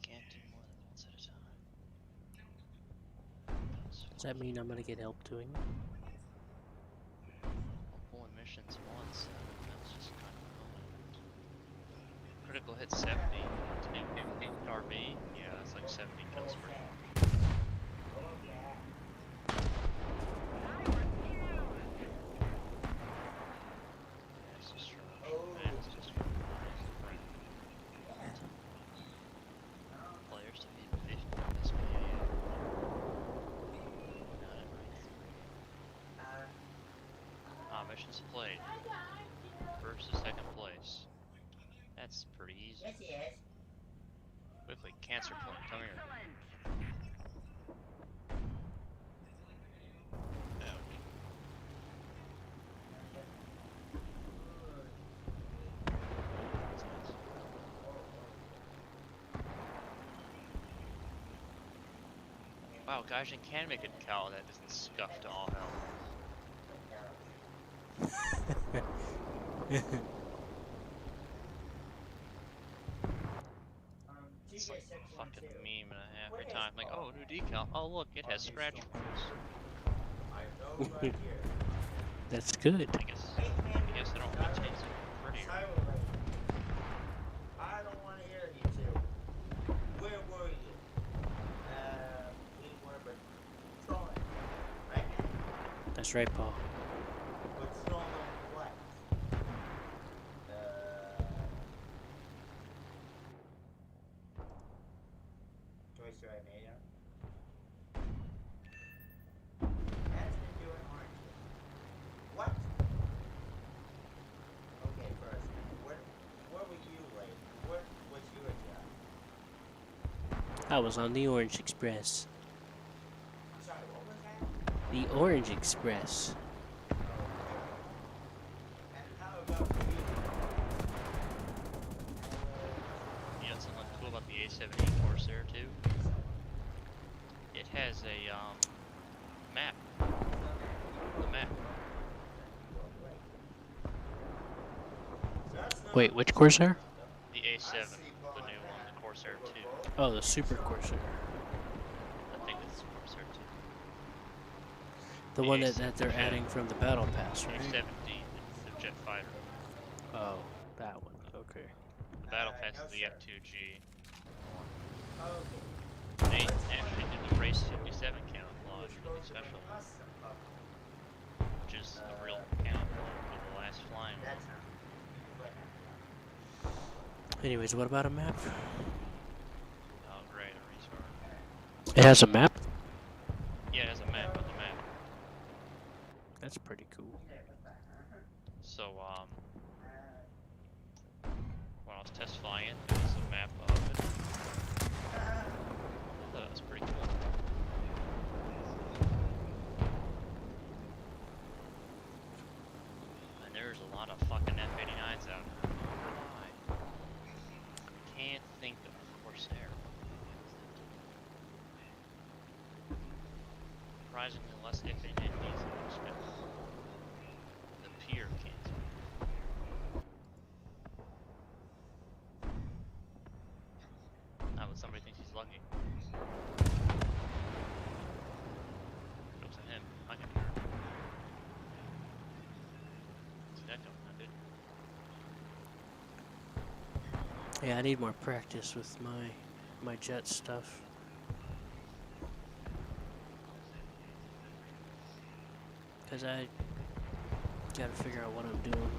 can't do more than once at a time. Does that mean I'm gonna get help doing it? Well, pulling missions once, that's just kind of annoying. Critical hit 70 to RV. Yeah, that's like 70 kills per charge. Missions played. First to second place. That's pretty easy. Yes, he is. Quickly, cancer point, come here. Oh. Wow, Gaijin can make a cow that isn't scuffed to all hell. It's like a fucking meme and a half every time. Like, oh, new decal. Oh, look, it has scratch marks. That's good. I guess they don't want to change it prettier. I don't want to hear you two. Where were you? We were patrolling, right? That's right, Paul. Patrolling what? Choice I made up. That's been doing orange. What? Okay, first, where were you late? What was your job? I was on the Orange Express. I'm sorry, what was that? The Orange Express. And how about you? You know something cool about the A70 Corsair too? It has a map. The map. Wait, which Corsair? The A7, the new one, the Corsair 2. Oh, the Super Corsair. I think it's Corsair 2. The one that they're Jet. adding from the Battle Pass, right? A70, it's the jet fighter. Oh, that one. Okay. The Battle Pass is the F2G. Okay. They actually did the Race 57 camouflage for the special one, which is the real camouflage for the last flying one. Anyways, what about a map? Oh, great, a restart. It has a map? Yeah, it has a map on the map. That's pretty cool. So, when I was test flying it, there was a map of it. I thought it was pretty cool. And there's a lot of fucking F-89s out there. Why? Can't think of Corsair. Surprisingly less F-89s than expected. The Pier cancer. Not when somebody thinks he's lucky. Jokes on him. I can hear it. See that coming, I did. Yeah, I need more practice with my jet stuff. Because I gotta figure out what I'm doing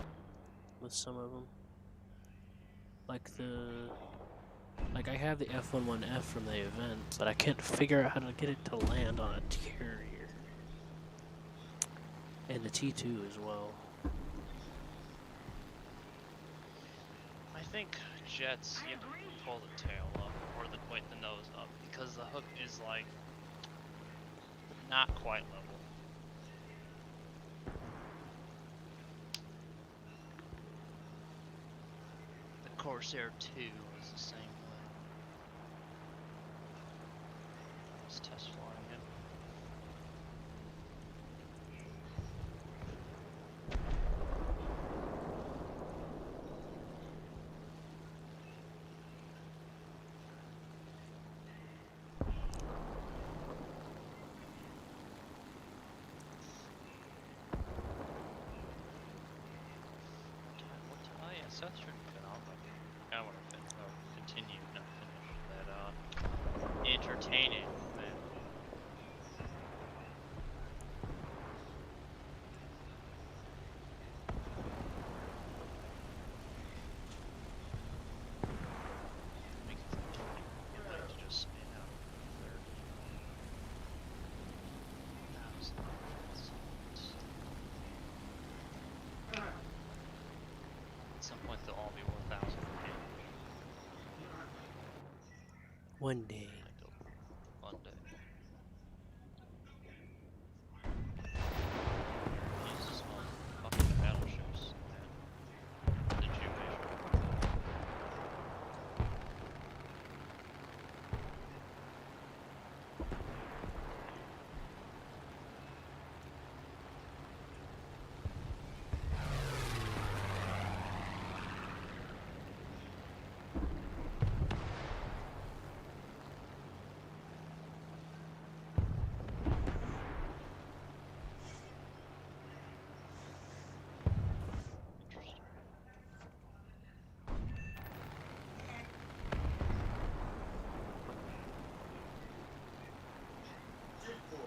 with some of them. Like I have the F-11F from the event, but I can't figure out how to get it to land on a carrier. And the T2 as well. I think jets, you have to pull the tail up, or the nose up, because the hook is like not quite level. The Corsair 2 was the same way. Let's test flying it. Seth should cut off. I want to continue, not finish that entertaining man. I'd like to just spin out there. One day. Like one day. Jesus, small fucking battleships, man. Did you measure? Interesting.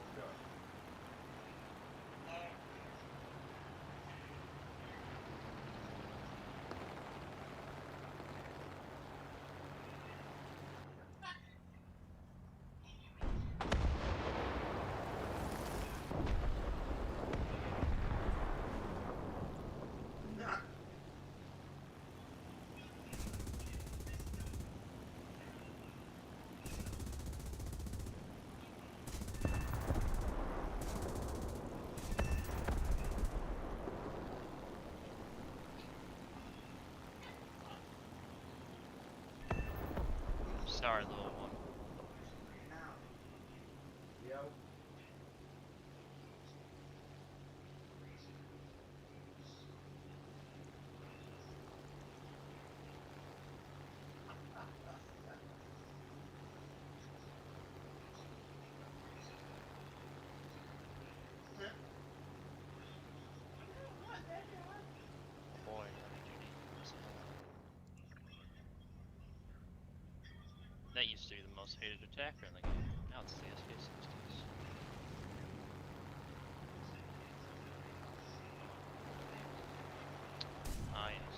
Sorry, little one. Yo. Boy, heavy duty. That used to be the most hated attacker in the game. Now it's the SK-60s. Ah, yes.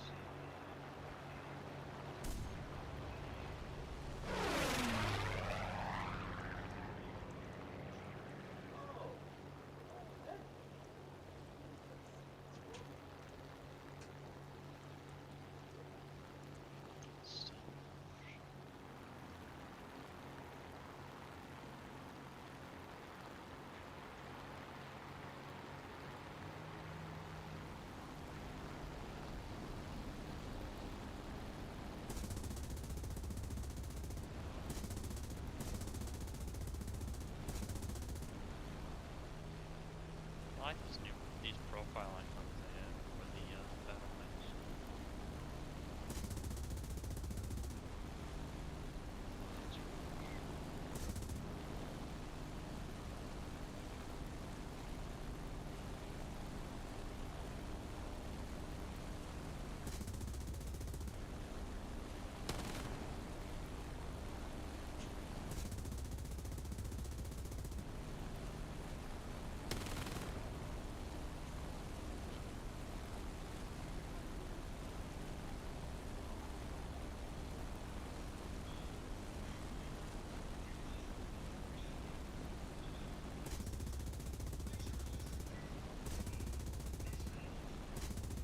I like these profile icons they have for the battle maps.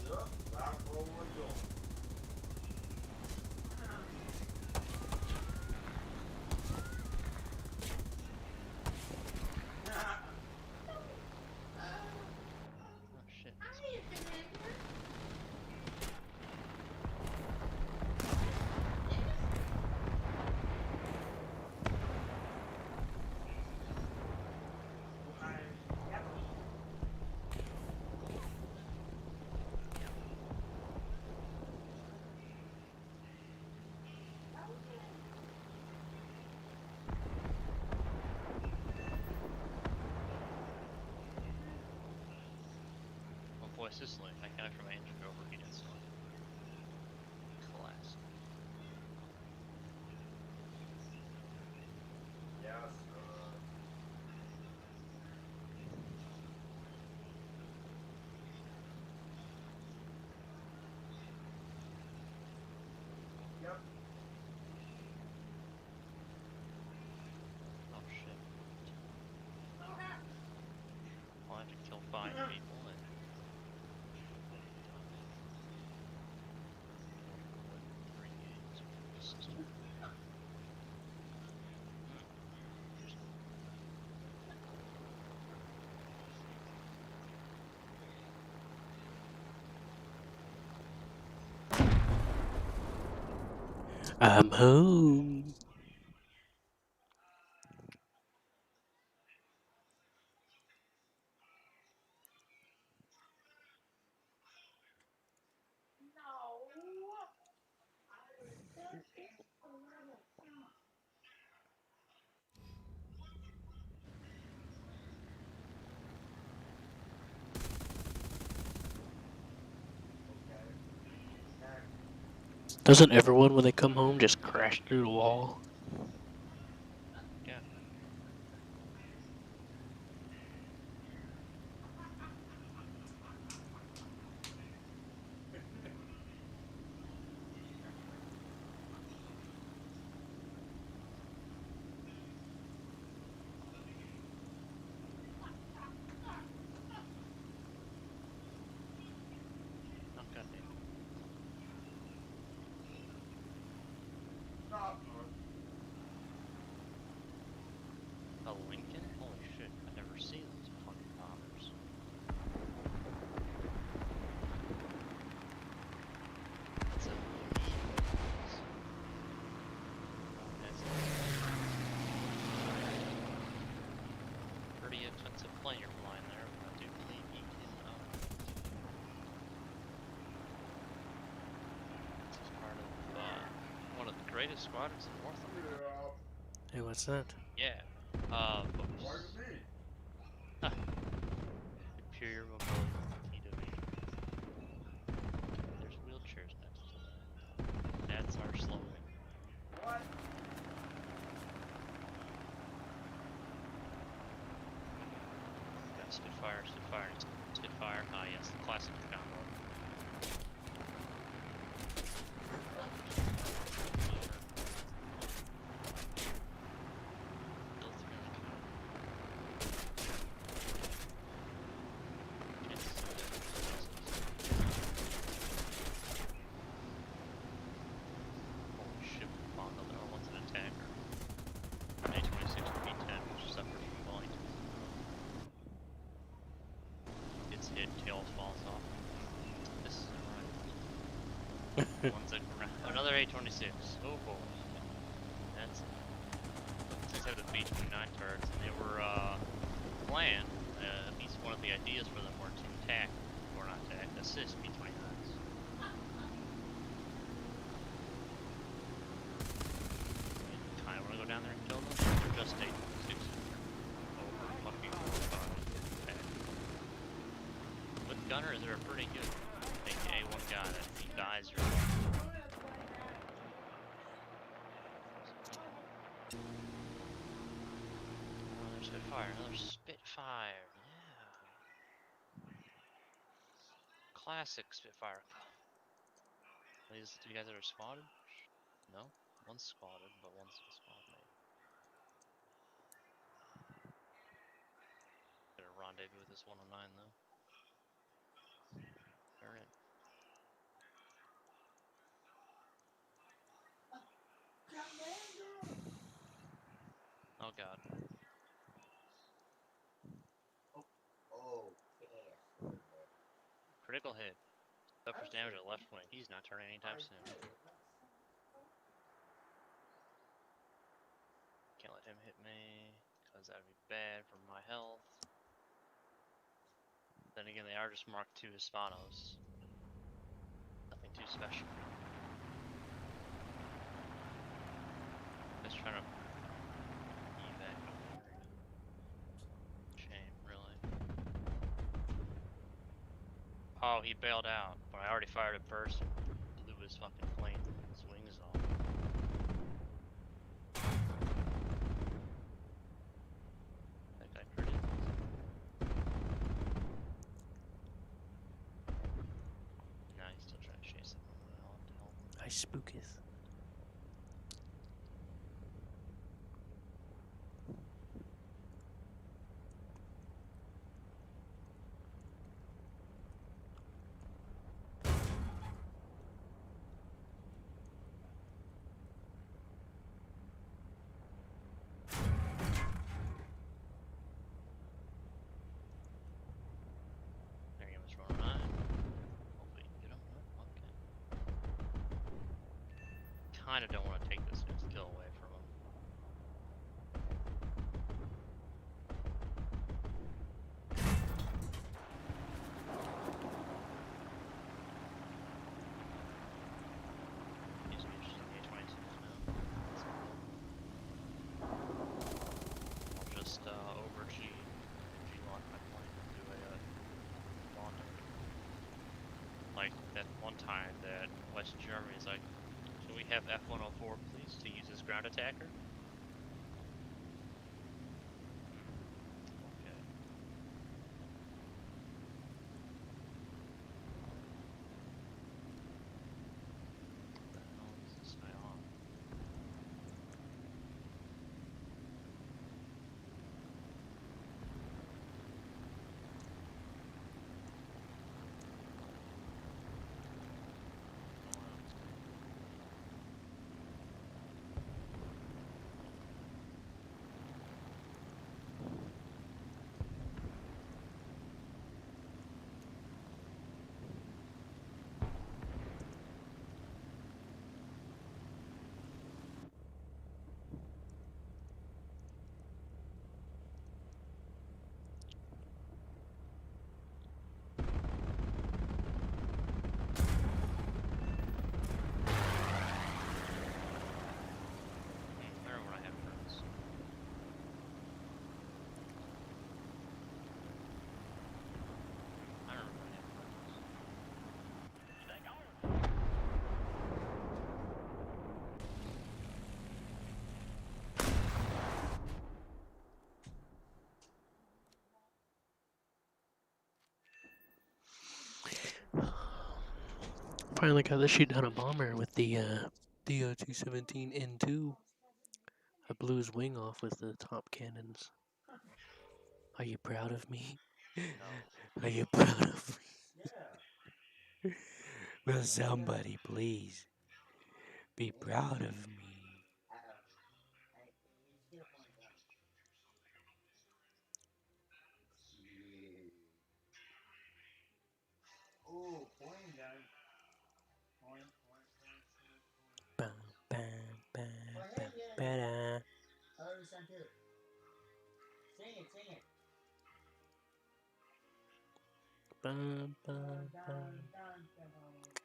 Yup, that's what we're doing. Oh shit. Hiya, Commander. Oh boy, Sicily. That guy from Andrew overheated, so classic. Yes, Yep. Oh shit. I'll have to kill 5 people and... Three games with the system. I'm home. No. I was thinking a little. Okay. Next. Doesn't everyone, when they come home, just crash through the wall? Yeah. Oh goddamn. Stop. A Lincoln? Holy shit! I never see those fucking bombers. That's a That's a pretty expensive plane you're flying there, but I do believe you can. This is part of one of the greatest squadrons in Northrop. Hey, what's that? Yeah. What Folks. does it mean? Superior mobility TW. There's wheelchairs next to that. That's our slogan. What? Got Spitfire, Spitfire, and Spitfire. Ah, yes, the classic combo. Holy shit, we found another one's an attacker. A26 P10, which suffers from volume. Gets hit, tail falls off. This is alright. One's a another A26. Oh boy. That's these have the B29 turrets, and they were planned. At least one of the ideas for them were to attack, or not attack, assist B29s. Kinda wanna go down there and kill them? Or just A26? Over fucking 45. With gunners, they're pretty good. AKA one guy that he dies or another Spitfire, another Spitfire, yeah. Classic Spitfire. These two guys that are squatted? No? One's squatted, but one's a squad mate. Got a rendezvous with this 109 though. Turn it. Oh god. Oh, yeah. Critical hit. Suffers damage at left wing. He's not turning anytime soon. Can't let him hit me, because that would be bad for my health. Then again, they are just Mark II Hispanos. Nothing too special. Just trying to evac over here. Shame, really. Oh, he bailed out, but I already fired him first and blew his fucking plane, his wings off. That guy critted. Nah, he's still trying to chase him. I'll have to help him. I spooketh. There he was running on. Hopefully you can get him. Oh, okay. kind of don't want to take this skill away from him. He's using A-22s now. I'll just G-lock my plane and do a launch. Like that one time that West Germany's like, can we have F-104 please to use as ground attacker? Okay. What the hell is this guy on? I remember when I had friends. I remember when I had friends. Finally got to shoot down a bomber with the 217N2. I blew his wing off with the top cannons. Are you proud of me? No. Are you proud of me? Yeah. Will somebody please be proud of me? Hey, you get a point gun. Yeah. Ooh, point gun. Point. Bam, bam, bam, Well, bam, hey, yeah. ba-da. I already sent it. Sing it. Bum, bum, bum.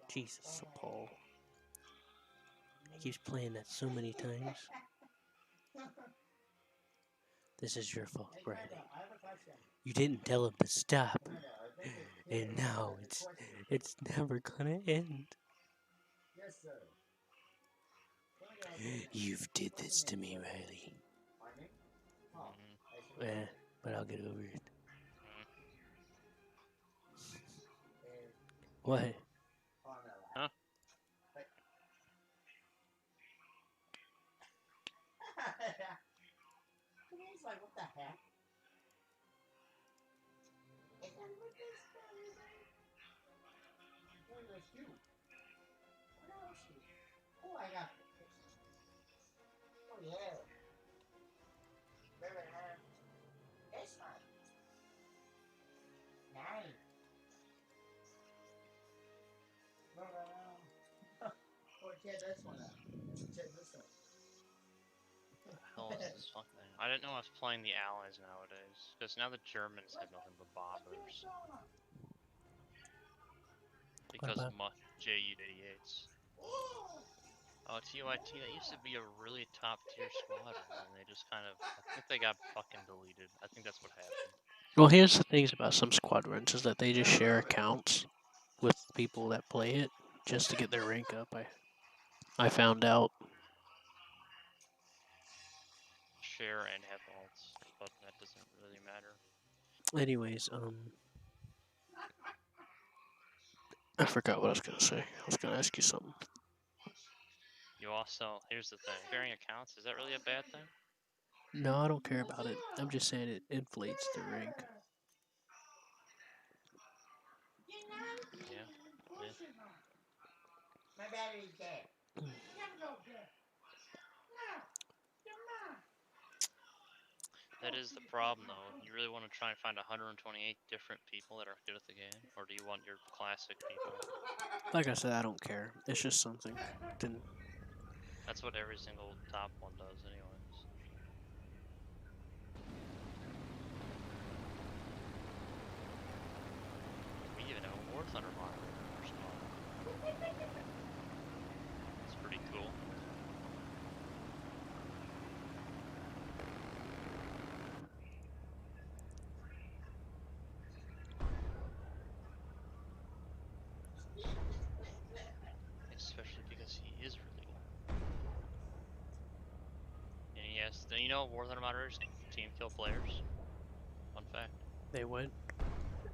Jesus, Paul. He keeps playing that so many times. This is your fault, Hey, Riley. Brenda, I have a question. You didn't tell him to stop, Brenda, I think and now it's never gonna end. Yes, sir. You've did this to me, Riley. My name? Oh, Mm-hmm. Eh, but I'll get over it. What? Huh? He's like, what the heck? Is that what this is? What is you? What else you? Oh, I got this. Oh, yeah. This one. Nice. Oh, check this one out. Check this one. What the hell is this fucking thing? I didn't know I was playing the Allies nowadays, because now the Germans have nothing but bombers. Because of Ju-88s. Oh, TYT, that used to be a really top tier squadron, and they just kind of, I think they got fucking deleted. I think that's what happened. Well, here's the things about some squadrons is that they just share accounts with people that play it just to get their rank up. I found out. Share and have alts, but that doesn't really matter. Anyways, I forgot what I was gonna say. I was gonna ask you something. You also, here's the thing, sharing accounts, is that really a bad thing? No, I don't care about it. I'm just saying it inflates the rank. Yeah. My battery's dead. That is the problem, though. You really want to try and find 128 different people that are good at the game, or do you want your classic people? Like I said, I don't care. It's just something. That's what every single top one does, anyways. We even have a War Thunder model in our squad. It's pretty cool. Especially because he is really old. And yes, do you know War Thunder moderators team kill players? Fun fact. They would.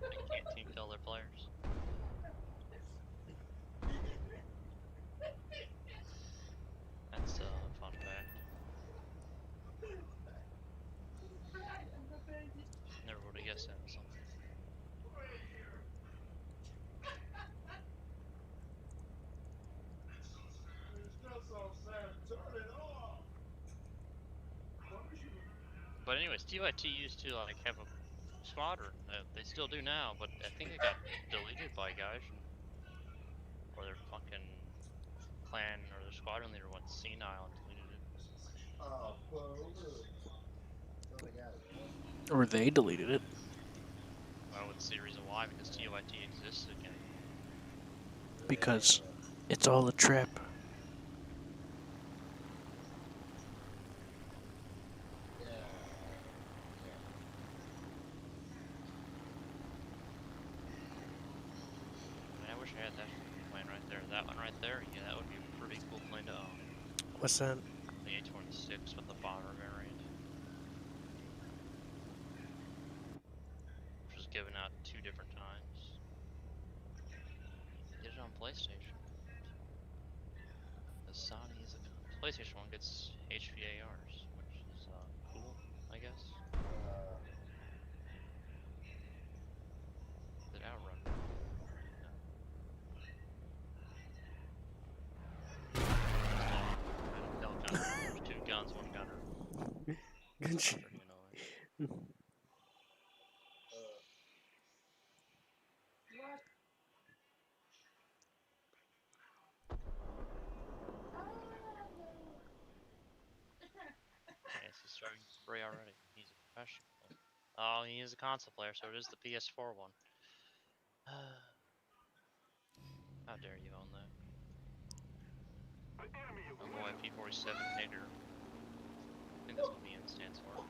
They can't team kill their players. That's a fun fact. Never would have guessed that was something. But anyways, TYT used to like have a squadron. They still do now, but I think it got deleted by guys, or their fucking clan or their squadron leader went senile and deleted it. Oh, whoa. Oh my god. Or they deleted it. I would see a reason why, because TYT exists again. Because it's all a trap. I mean, I wish I had that plane right there. That one right there, yeah, that would be a pretty cool plane to own. What's that? The A26 with the bomber variant. Which was given out 2 different times. Get it on PlayStation. The Sony is a PlayStation one gets HVARs, which is cool, I guess. Did Outrun? No. There's 2 guns, 1 gunner. Good shit. Pretty annoying. Yes, he's starting to spray already. He's a professional. Oh, he is a console player, so it is the PS4 one. How dare you own that? Oh boy, P47 hater. I think that's what the N stands for.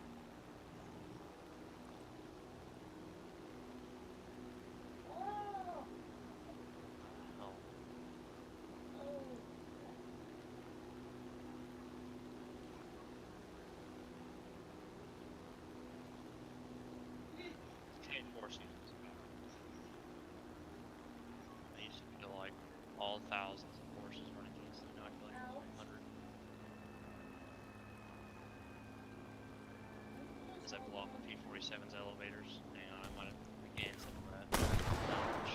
Oh. Change 4 seasons. I used to feel like all thousands of horses running against them. Now I feel like 100. As I blow off the P47's elevators, and I might have regained some of that knowledge.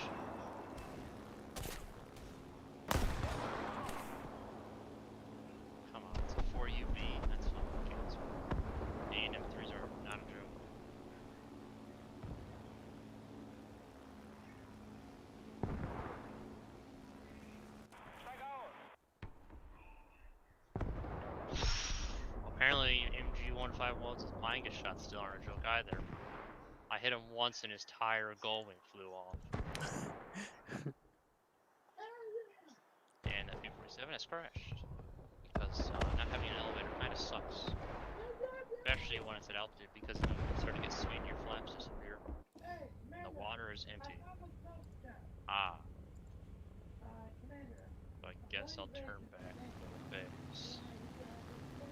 Come on, it's a 4UB, that's fucking cancer. A and M3s are not a joke. Apparently, MG151's Manga shots still aren't a joke either. I hit him once and his tire Gullwing flew off. And that P47 has crashed. Because not having an elevator kind of sucks. Especially when it's at altitude, because then when you start to get speed, your flaps disappear. And the water is empty. Ah. So I guess I'll turn back to the base.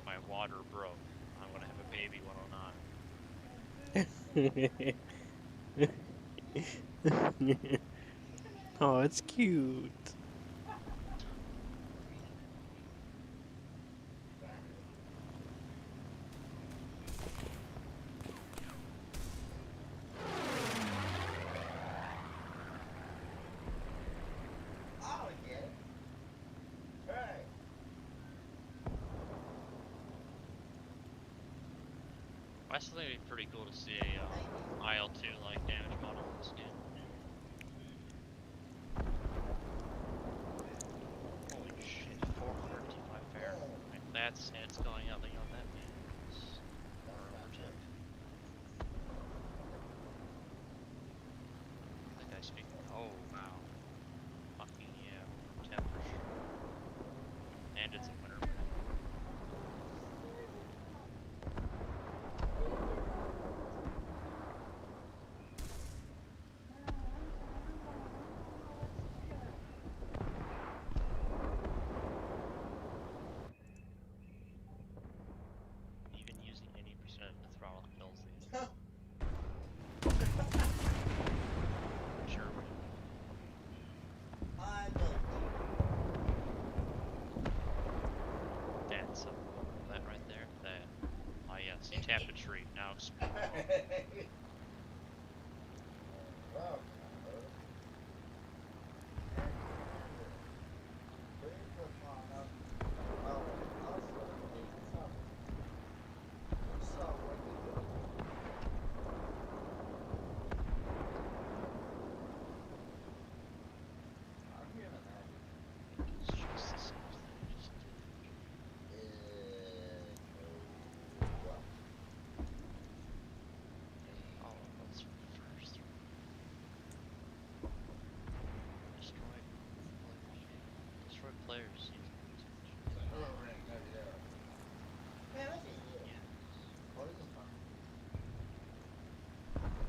My water broke. I'm gonna have a baby 109. Oh, it's cute. I still think it'd be pretty cool to see a IL-2 like damage model in this game. Holy shit, 455 Fahrenheit. tap a tree. Now explore. Well, It's just the same thing. Just oh, let's first destroy players.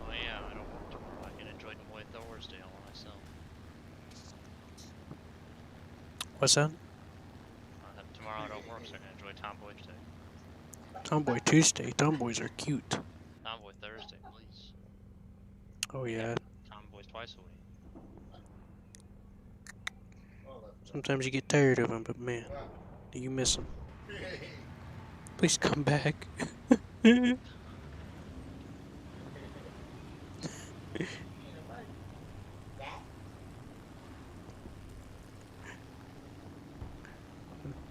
Oh yeah, I don't work tomorrow. I can enjoy Moy Thursday all myself. What's that? Tomorrow I don't work, so I can enjoy Tomboy today. Tomboy Tuesday. Tomboys are cute. Tomboy Thursday, please. Oh yeah. Tomboys twice a week. Sometimes you get tired of them, but man, do you miss them? Please come back.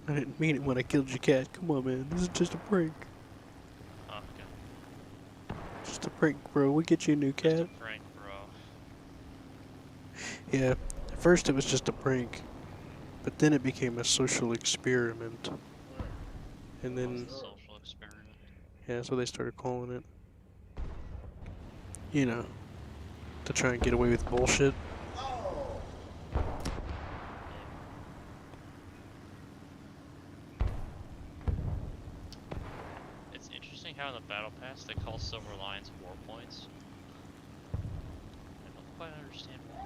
I didn't mean it when I killed your cat. Come on, man. This is just a prank. Oh, okay. Just a prank, bro. We get you a new cat. Just a prank, bro. Yeah. At first it was just a prank, but then it became a social experiment. And then, Social experiment. yeah, that's what they started calling it. You know, to try and get away with bullshit. It's interesting how in the battle pass they call silver lines war points. I don't quite understand why.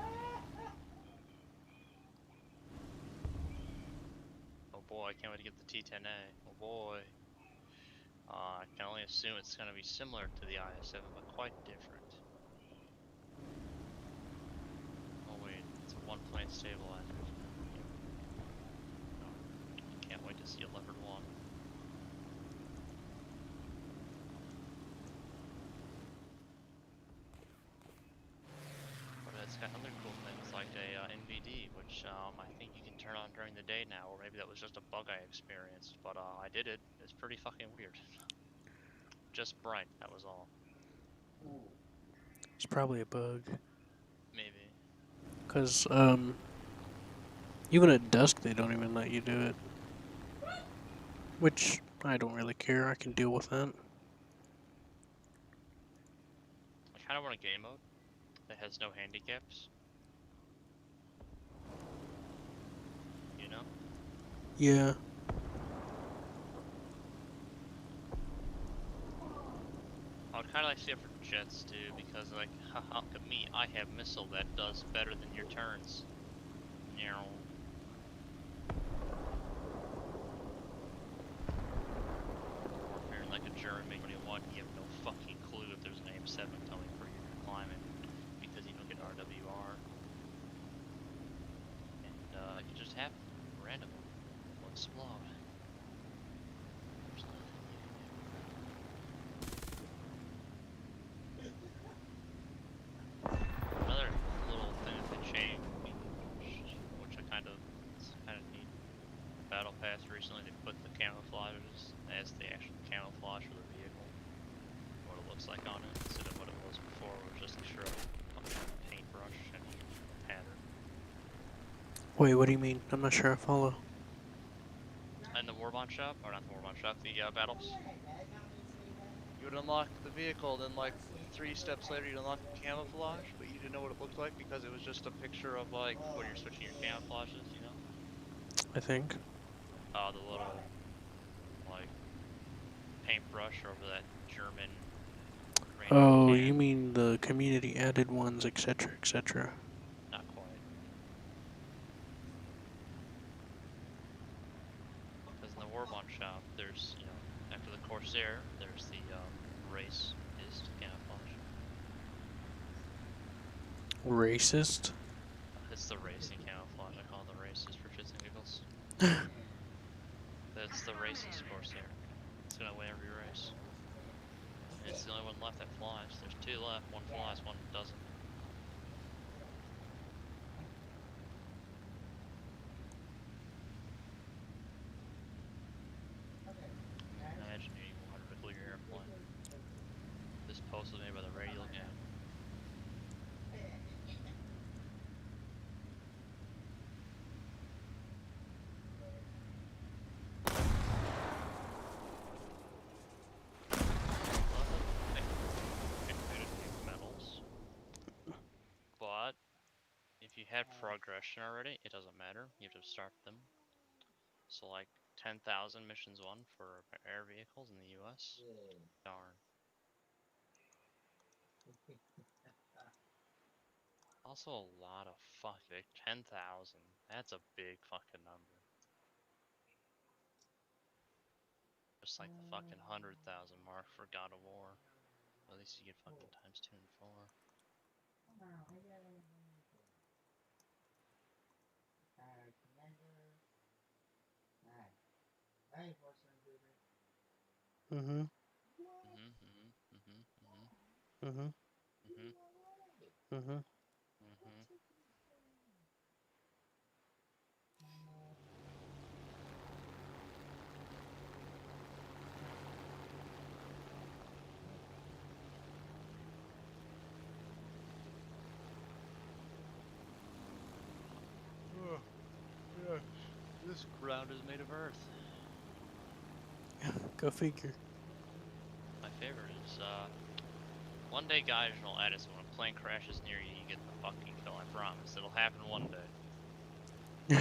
Oh boy, I can't wait to get the T10A. Oh boy. I can only assume it's going to be similar to the IS-7, but quite different. Oh wait, it's a one-plane stabilizer. Oh, can't wait to see a Leopard 1. But it's got other cool things like a NVD, which I think you can turn on during the day now, or maybe that was just a bug I experienced, but I did it. It's pretty fucking weird. Just bright, that was all. It's probably a bug. Maybe. Because, even at dusk they don't even let you do it. Which, I don't really care. I can deal with that. I kind of want a game mode that has no handicaps. You know? Yeah. I would kind of like to see it for jets too, because like, haha, look at me, I have missile that does better than your turns. You know. Warfare like a German MiG-21, you have no fucking clue if there's an AIM-7 coming for your climate, because you don't get RWR. And it just happens randomly. Will explode. There's nothing you can do. Another little thing that they changed, which I kind of neat. Battle Pass recently, they put the camouflages as the actual camouflage for the vehicle. What it looks like on it, instead of what it was before, which was just a shrub, paintbrush, and pattern. Wait, what do you mean? I'm not sure I follow. And the Warbond shop, or not the Warbond shop, the battles. You would unlock the vehicle, then like 3 steps later you'd unlock the camouflage, but you didn't know what it looked like because it was just a picture of like when you're switching your camouflages, you know? I think. The little like paintbrush over that German. Oh, you mean the community added ones, etc., etc. Not quite. Because in the Warbond shop, there's, you know, after the Corsair, there's the racist camouflage. Racist? It's the racing camouflage. I call it the racist for shits and giggles. That's the racist Corsair. It's gonna win every race. the only one left that flies. There's two left. One flies, one doesn't. Imagine needing water to cool your airplane. This post was made by the radial gang. Metals. But if you had progression already, it doesn't matter. You have to start them. So like 10,000 missions one for air vehicles in the US. Darn. Also a lot of fuck. 10,000. That's a big fucking number. Just like the fucking 100,000 mark for God of War. Well, at least you get fucking times 2 and 4. Mm-hmm. Mhm. Mm-hmm. Mhm. Mm-hmm. Mhm. Yeah. This ground is made of earth. Go figure. My favorite is one day, guys, will add us when a plane crashes near you, you get the fucking kill. I promise. It'll happen one day.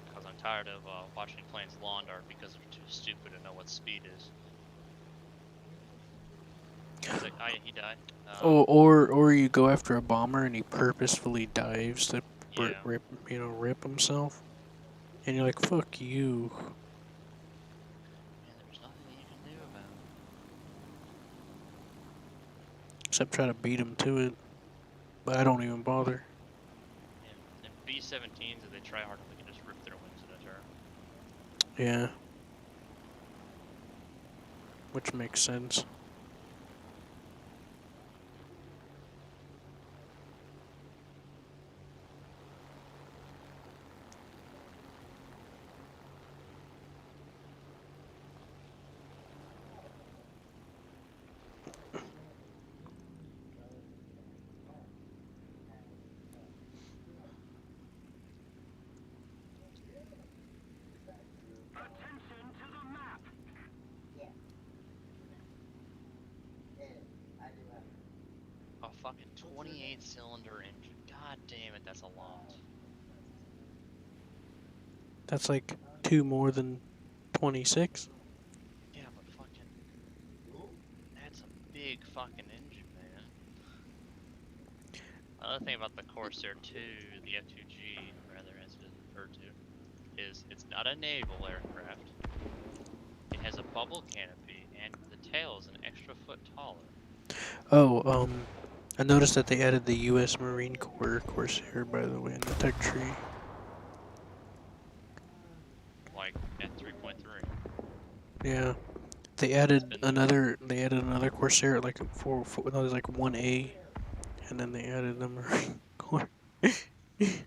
Because I'm tired of watching planes lawn dart because they're too stupid to know what speed is. He's like, oh yeah, he died. Or you go after a bomber and he purposefully dives to Yeah. rip himself, and you're like, fuck you. Man, there's nothing you can do about it. Except try to beat him to it, but I don't even bother. And B-17s, if they try hard enough, they can just rip their wings in a turn. Yeah. Which makes sense. Attention to the map. A fucking 28-cylinder engine. God damn it, that's a lot. That's like 2 more than 26. Yeah, but fucking... That's a big fucking engine, man. Another thing about the Corsair 2, the F2G, rather, as it is referred to, is it's not a naval aircraft. It has a bubble canopy, and the tail is an extra foot taller. Oh, I noticed that they added the U.S. Marine Corps Corsair, by the way, in the tech tree. Like at 3.3. Yeah, they added another. They added another Corsair at like no, there's like 1A, and then they added the Marine Corps. I think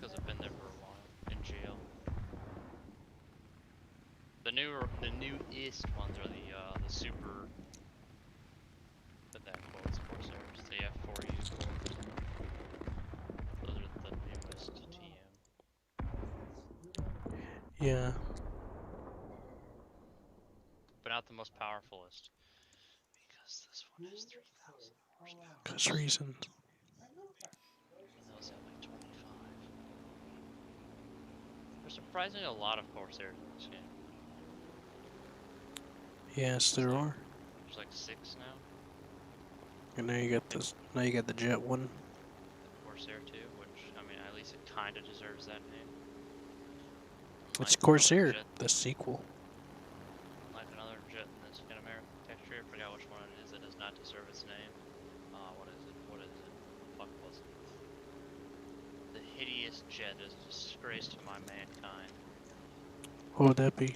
those have been there for a while in jail. The newest ones are the super. Put that quotes Corsairs, the F4U. Those are the newest TM. Yeah. But not the most powerfulest. Because this one has 3,000 horsepower. Cause reasons. And those have like 25. There's surprisingly a lot of Corsairs in this game. Yes, there are. There's like 6 now. And now you got this. Now you got the jet one. The Corsair 2, which, I mean, at least it kinda deserves that name. It's Corsair, the sequel. Like another jet in this in American texture, I forgot which one it is that does not deserve its name. What is it? What is it? Fuck was it? The hideous jet is a disgrace to my mankind. What would that be?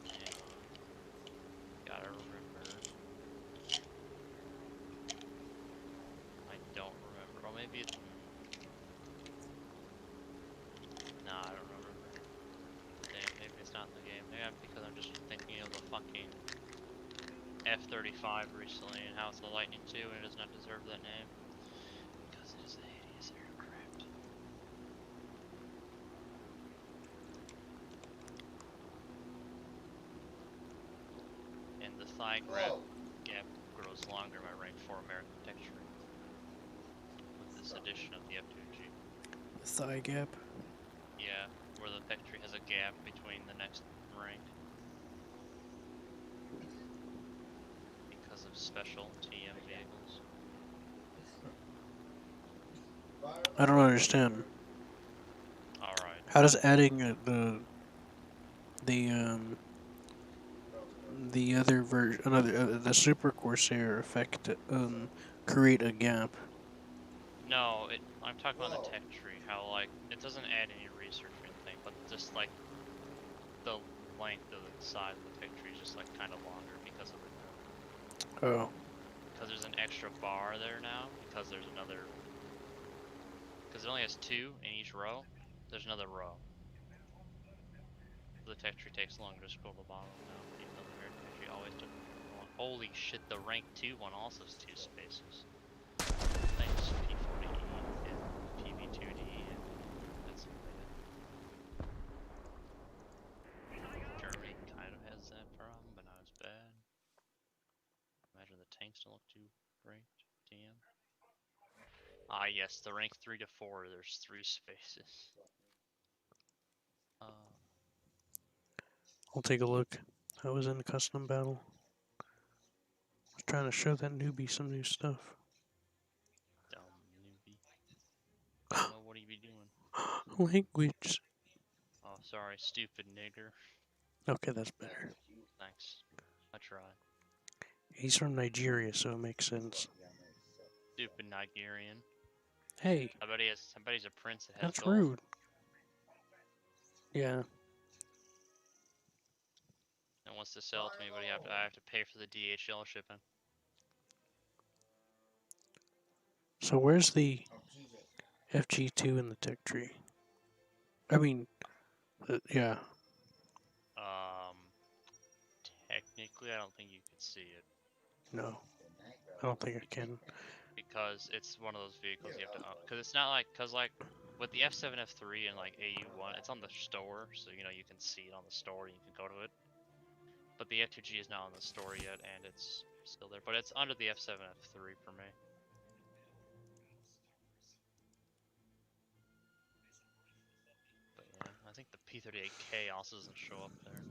Hang on. Gotta remember. I don't remember. Oh, maybe it's. Nah, I don't remember. Damn, maybe it's not in the game. Maybe because I'm just thinking of the fucking F-35 recently and how it's a Lightning II and it does not deserve that name. Because it is a hideous aircraft. And the thigh gap grows longer in my rank 4 American texture with this edition of the F2G. The thigh gap. Yeah, where the factory has a gap between the next rank. Because of special TM vehicles. I don't understand. Alright. How does adding the other version, the Super Corsair effect, create a gap? No, I'm talking about the tech tree. How like it doesn't add any research or anything, but just like the length of the side of the tech tree is just like kind of longer because of it. Oh. Because there's an extra bar there now. Because there's another. Because it only has 2 in each row. There's another row. The tech tree takes longer to scroll the bottom now, even though the American tech tree always took one. Holy shit! The rank 2 one also has 2 spaces. Thanks P40E and PV2D and that's related. Germany kind of has that problem, but not as bad. Imagine the tanks don't look too great. TM. Ah yes, the rank 3 to 4, there's 3 spaces. I'll take a look. I was in a custom battle. I was trying to show that newbie some new stuff. Dumb newbie. Well, what do you be doing? Language. Oh, sorry, stupid nigger. Okay, that's better. Thanks. I tried. He's from Nigeria, so it makes sense. Stupid Nigerian. Hey. I bet he's a prince that has That's gold. rude. Yeah. And wants to sell it to me, but I have to pay for the DHL shipping. So where's the FG2 in the tech tree? I mean, yeah. Technically, I don't think you could see it. No. I don't think I can. Because it's one of those vehicles you have to own. Because it's not like, with the F7, F3, and like AU1, it's on the store, so you know you can see it on the store and you can go to it. But the F2G is not on the store yet, and it's still there. But it's under the F7, F3 for me. But yeah, I think the P38K also doesn't show up there.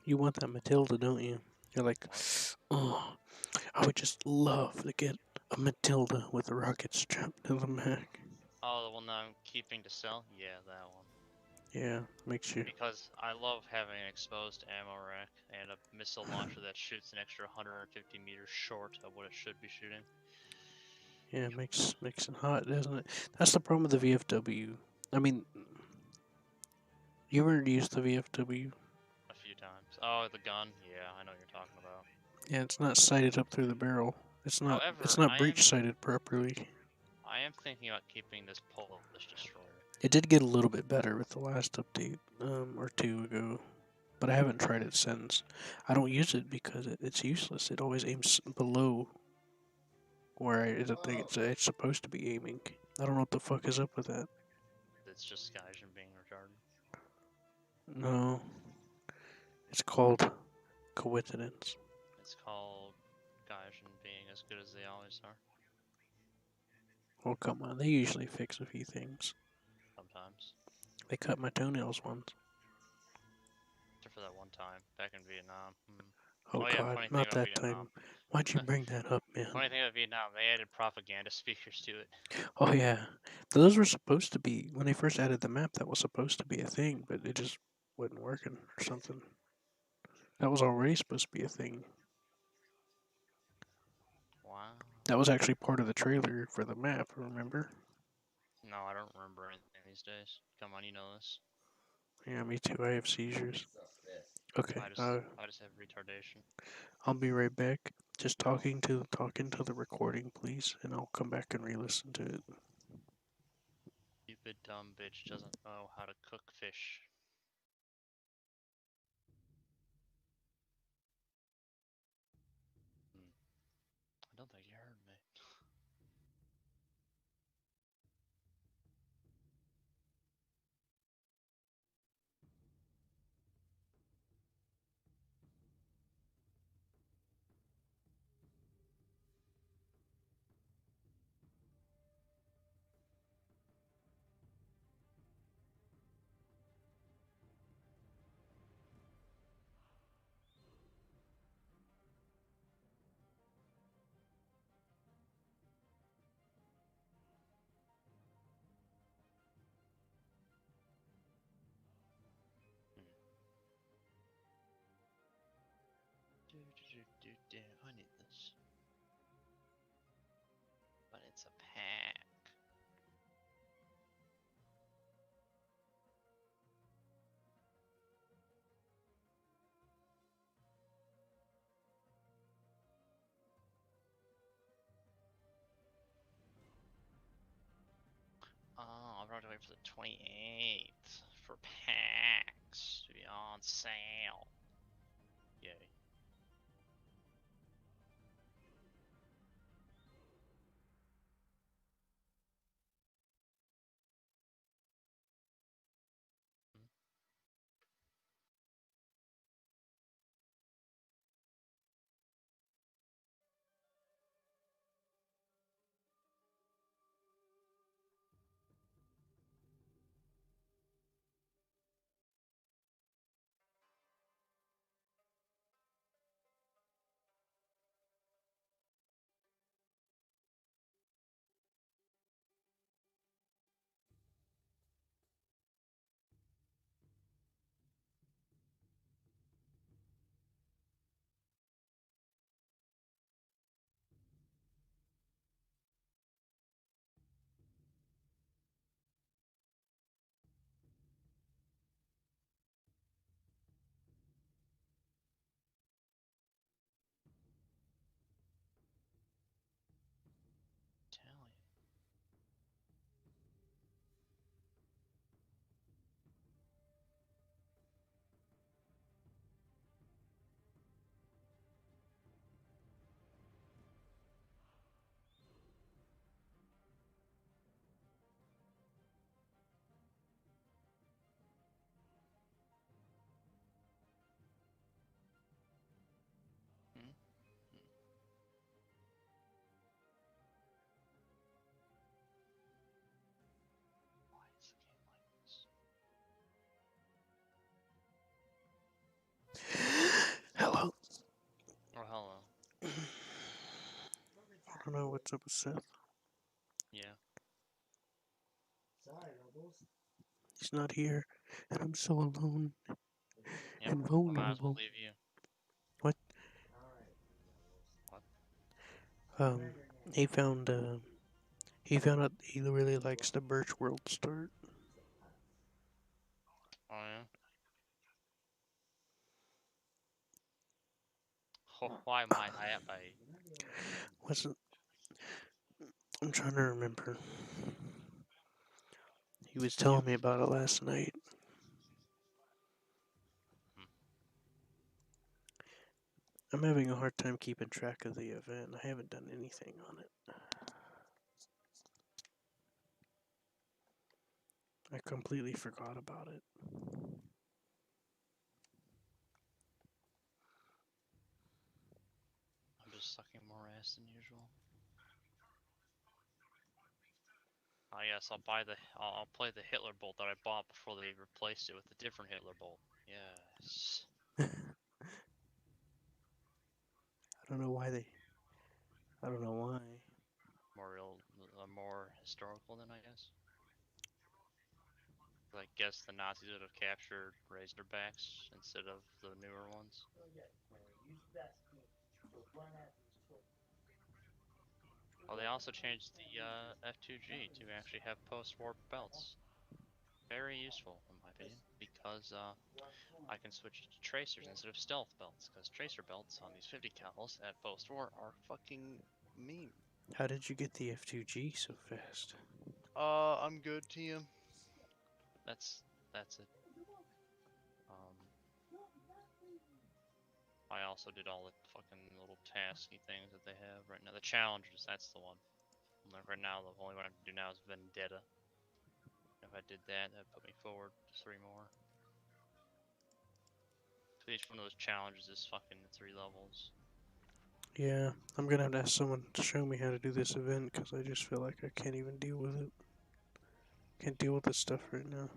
You want that Matilda, don't you? You're like, oh, I would just love to get a Matilda with a rocket strapped to the back. Oh, the one that I'm keeping to sell? Yeah, that one. Yeah, makes you. Because I love having an exposed ammo rack and a missile launcher that shoots an extra 150 meters short of what it should be shooting. Yeah, it makes it hot, doesn't it? That's the problem with the VFW. I mean, you ever used the VFW? A few times. Oh, the gun? Yeah, I know what you're talking about. Yeah, it's not sighted up through the barrel. It's not. However, It's not breech sighted properly. I am thinking about keeping this Polish destroyer. It did get a little bit better with the last update, or 2 ago, but I haven't tried it since. I don't use it because it's useless. It always aims below where I think it's supposed to be aiming. I don't know what the fuck is up with that. It's just Skyzen being retarded. No, it's called coincidence. It's called Gaijin being as good as they always are. Oh, come on. They usually fix a few things. Sometimes. They cut my toenails once. Except for that one time, back in Vietnam. Oh, yeah, God, funny not thing about that Vietnam. time. Why'd you bring that up, man? Funny thing about Vietnam, they added propaganda speakers to it. Oh, yeah. Those were supposed to be, when they first added the map, that was supposed to be a thing, but it just wasn't working or something. That was already supposed to be a thing. Wow. That was actually part of the trailer for the map, remember? No, I don't remember anything these days. Come on, you know this. Yeah, me too. I have seizures. So pissed. Okay, I just have retardation. I'll be right back. Just talking to the recording, please, and I'll come back and re-listen to it. Stupid dumb bitch doesn't know how to cook fish. I don't think you heard me. I need this. But it's a pack. Oh, I'm probably wait for the 28th for packs to be on sale. Yay. Italian. Hmm? Why is the game like this? Hello. Oh, hello. I don't know what's up with Seth. Yeah. Sorry, Nobles. He's not here, and I'm so alone Yep. and I might as well vulnerable. leave you. What? Alright, Nobles. What? He found he found out he really likes the Birch World start. Oh, yeah? Oh, why might I be? Wasn't I'm trying to remember. He was telling me about it last night. Hmm. I'm having a hard time keeping track of the event. I haven't done anything on it. I completely forgot about it. I'm just sucking more ass than usual. I guess I'll play the Hitler bolt that I bought before they replaced it with a different Hitler bolt. Yes. I don't know why they. I don't know why. More historical than I guess. I guess the Nazis would have captured Razorbacks instead of the newer ones. Oh, they also changed the F2G to actually have post-war belts. Very useful, in my opinion, because because I can switch to tracers instead of stealth belts, because tracer belts on these 50 cals at post-war are fucking mean. How did you get the F2G so fast? I'm good, TM. That's it. I also did all the fucking little tasky things that they have right now. The challenges, that's the one. Like right now, the only one I have to do now is Vendetta. If I did that, that'd put me forward 3 more. So each one of those challenges is fucking 3 levels. Yeah, I'm gonna have to ask someone to show me how to do this event because I just feel like I can't even deal with it. Can't deal with this stuff right now.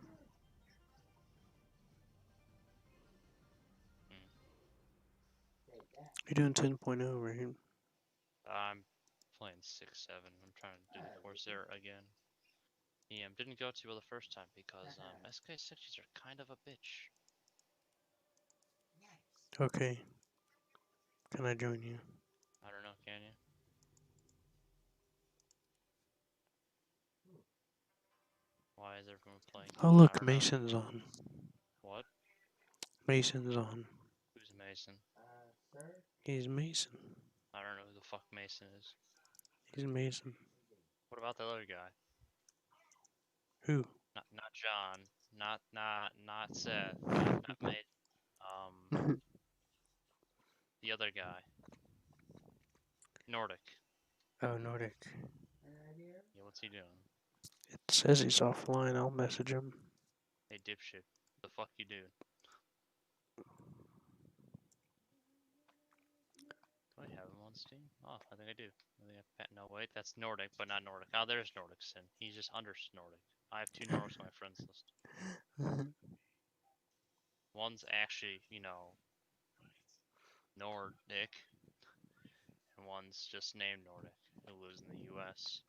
You're doing 10.0, right? I'm playing 6-7. I'm trying to do the Corsair again. Didn't go too well the first time because SK60s are kind of a bitch. Okay. Can I join you? I don't know, can you? Why is everyone playing? Oh I look, don't know. Mason's on. What? Mason's on. Who's Mason? He's Mason. I don't know who the fuck Mason is. He's Mason. What about the other guy? Who? Not John. Not Seth. Not Mason. The other guy. Nordic. Oh, Nordic. Yeah, what's he doing? It says he's offline. I'll message him. Hey, dipshit. The fuck you do? Do I have him on Steam? Oh, I think I do. No, wait, that's Nordic, but not Nordic. Oh, there's Nordicson. He's just under Nordic. I have 2 Nordics on my friends list. One's actually, Nordic, and one's just named Nordic, who lives in the U.S.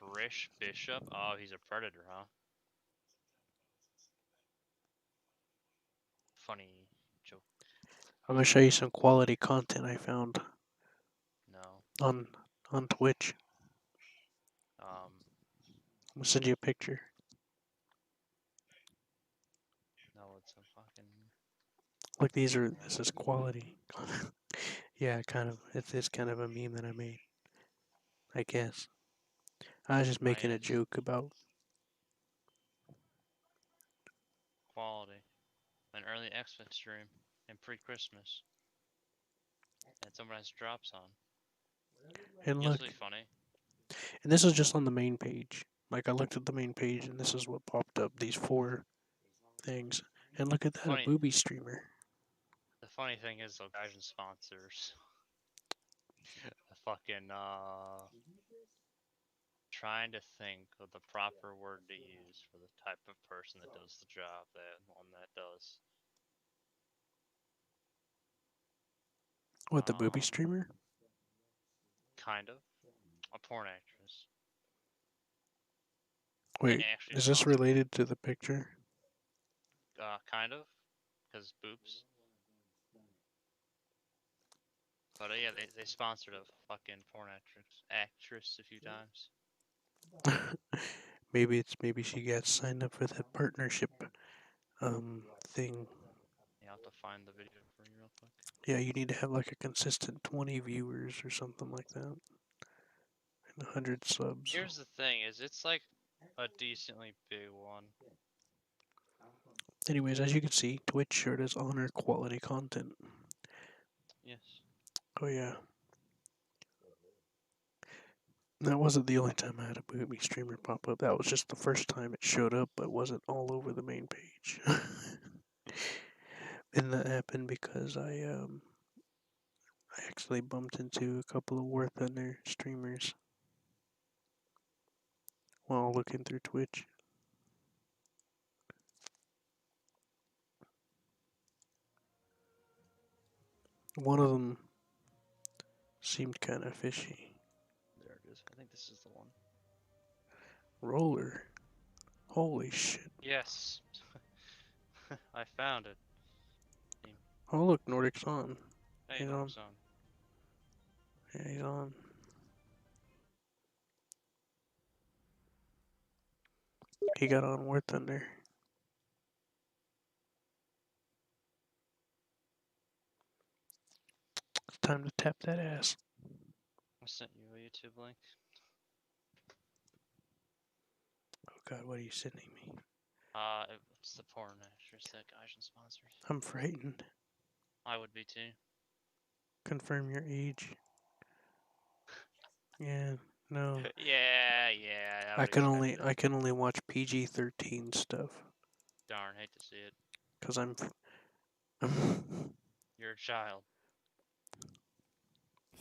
Krish Bishop? Oh, he's a predator, huh? Funny joke. I'm gonna show you some quality content I found No. on Twitch. Um, I'm gonna send you a picture. no, it's a fucking... Look, this is quality. Yeah, kind of. It's kind of a meme that I made. I guess. I was just making a joke about. Quality. An early Xmas stream and pre-Christmas. And someone has drops on. And Yes, look, really funny. and this is just on the main page. Like I looked at the main page, and this is what popped up. These 4 things. And look at that, Funny. a booby streamer. The funny thing is, though, guys and sponsors. Fucking, trying to think of the proper word to use for the type of person that does the job that one that does. What, the booby streamer? Kind of. A porn actress. Wait, Actually is this sponsored. related to the picture? Kind of. Because boobs. But yeah, they sponsored a fucking porn actress a few times. maybe she got signed up for that partnership thing. Yeah, I'll have to find the video for you real quick. Yeah, you need to have like a consistent 20 viewers or something like that. And 100 subs. Here's the thing, is it's like a decently big one. Anyways, as you can see, Twitch sure does honor quality content. Yes. Oh yeah. That wasn't the only time I had a booby streamer pop up. That was just the first time it showed up, but wasn't all over the main page. And that happened because I actually bumped into a couple of War Thunder streamers while looking through Twitch. One of them seemed kind of fishy. There it is. I think this is the one. Roller. Holy shit. Yes. I found it. Oh look, Nordic's on. Hey, He's Nordic's on. on. Yeah, he's on. He got on War Thunder. It's time to tap that ass. I sent you a YouTube link. Oh God, what are you sending me? It's the porn actress that Gaijin sponsors. I'm frightened. I would be too. Confirm your age. Yeah, no. yeah. I can only watch PG-13 stuff. Darn, hate to see it. Cause I'm. You're a child.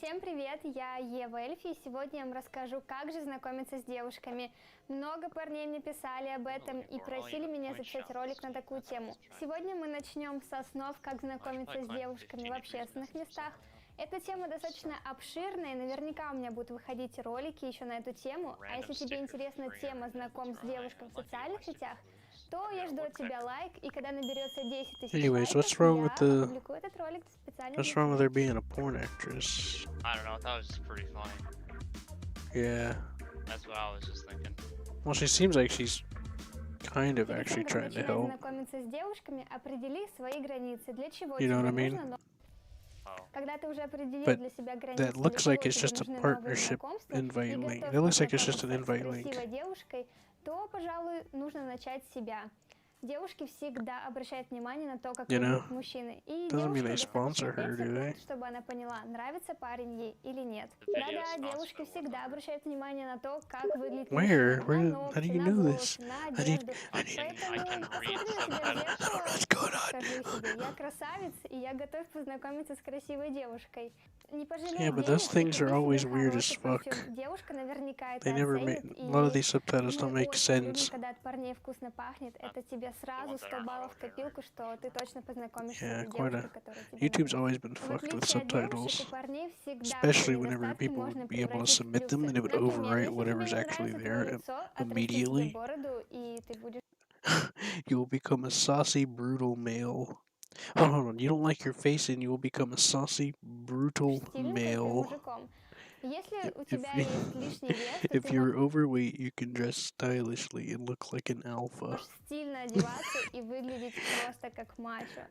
Всем привет, я Ева Эльфи, и сегодня я вам расскажу, как же знакомиться с девушками. Много парней мне писали об этом и просили меня записать ролик на такую тему. Сегодня мы начнем с основ, как знакомиться с девушками в общественных местах. Эта тема достаточно обширная, и наверняка у меня будут выходить ролики еще на эту тему. А если тебе интересна тема знакомств с девушками в социальных сетях, то я жду от тебя лайк, и когда наберется 10 тысяч Anyways, лайков, я опубликую этот ролик специально для what's wrong with тебя. her being a porn actress? I don't know, I thought it was just pretty funny. Yeah. That's what I was just thinking. Well, she seems like she's kind of Перед actually тем, как trying to начинать help. знакомиться с девушками, определи свои границы. Для чего You know тебе what I mean? нужно Когда ты уже определил But для себя границы, that для looks чего like it's тебе just a нужны новые partnership знакомства, invite и link. готов It looks like it's just an познакомиться с invite link. красивой девушкой, то, пожалуй, нужно начать с себя. Девушки всегда обращают внимание на то, как You know, выглядят мужчины. И doesn't mean девушке they достаточно sponsor her, 5 do they? секунд, чтобы она поняла, нравится парень ей или нет. The video Да-да, sponsored девушки by War всегда Thunder. обращают внимание на то, как выглядит Where? мужчина. На How do ногти, you на know this? волосы, на I одежду. I can Поэтому read смотри на себя в subtitles. зеркало, What's going on? скажи себе, я красавец, и я готов познакомиться с красивой девушкой. Не пожалей Yeah, but денег those и things купи are себе always weird as хороший fuck. парфюм. Девушка наверняка это They never make. оценит. A lot of И these subtitles мы don't make очень любим, sense. когда от парней вкусно пахнет. Это тебе сразу ones that 100 aren't баллов в auto-generated. копилку, что ты точно познакомишься Yeah, с quite девушкой, a. которая тебе YouTube's нравится. always been В fucked with отличие от девушек, у subtitles, парней всегда especially все whenever недостатки people можно would be able to превратить в submit them and плюсы. it would Например, overwrite если тебе whatever's не actually нравится твое there лицо, отрасти себе immediately. бороду, и ты будешь You will become a saucy, brutal male. Hold on, you don't like your face and you will become a saucy, brutal стильным, крутым male. мужиком. Если у If, тебя есть лишний вес, то if ты you're overweight, you can dress stylishly and look like an alpha. можешь стильно одеваться и выглядеть просто как мачо.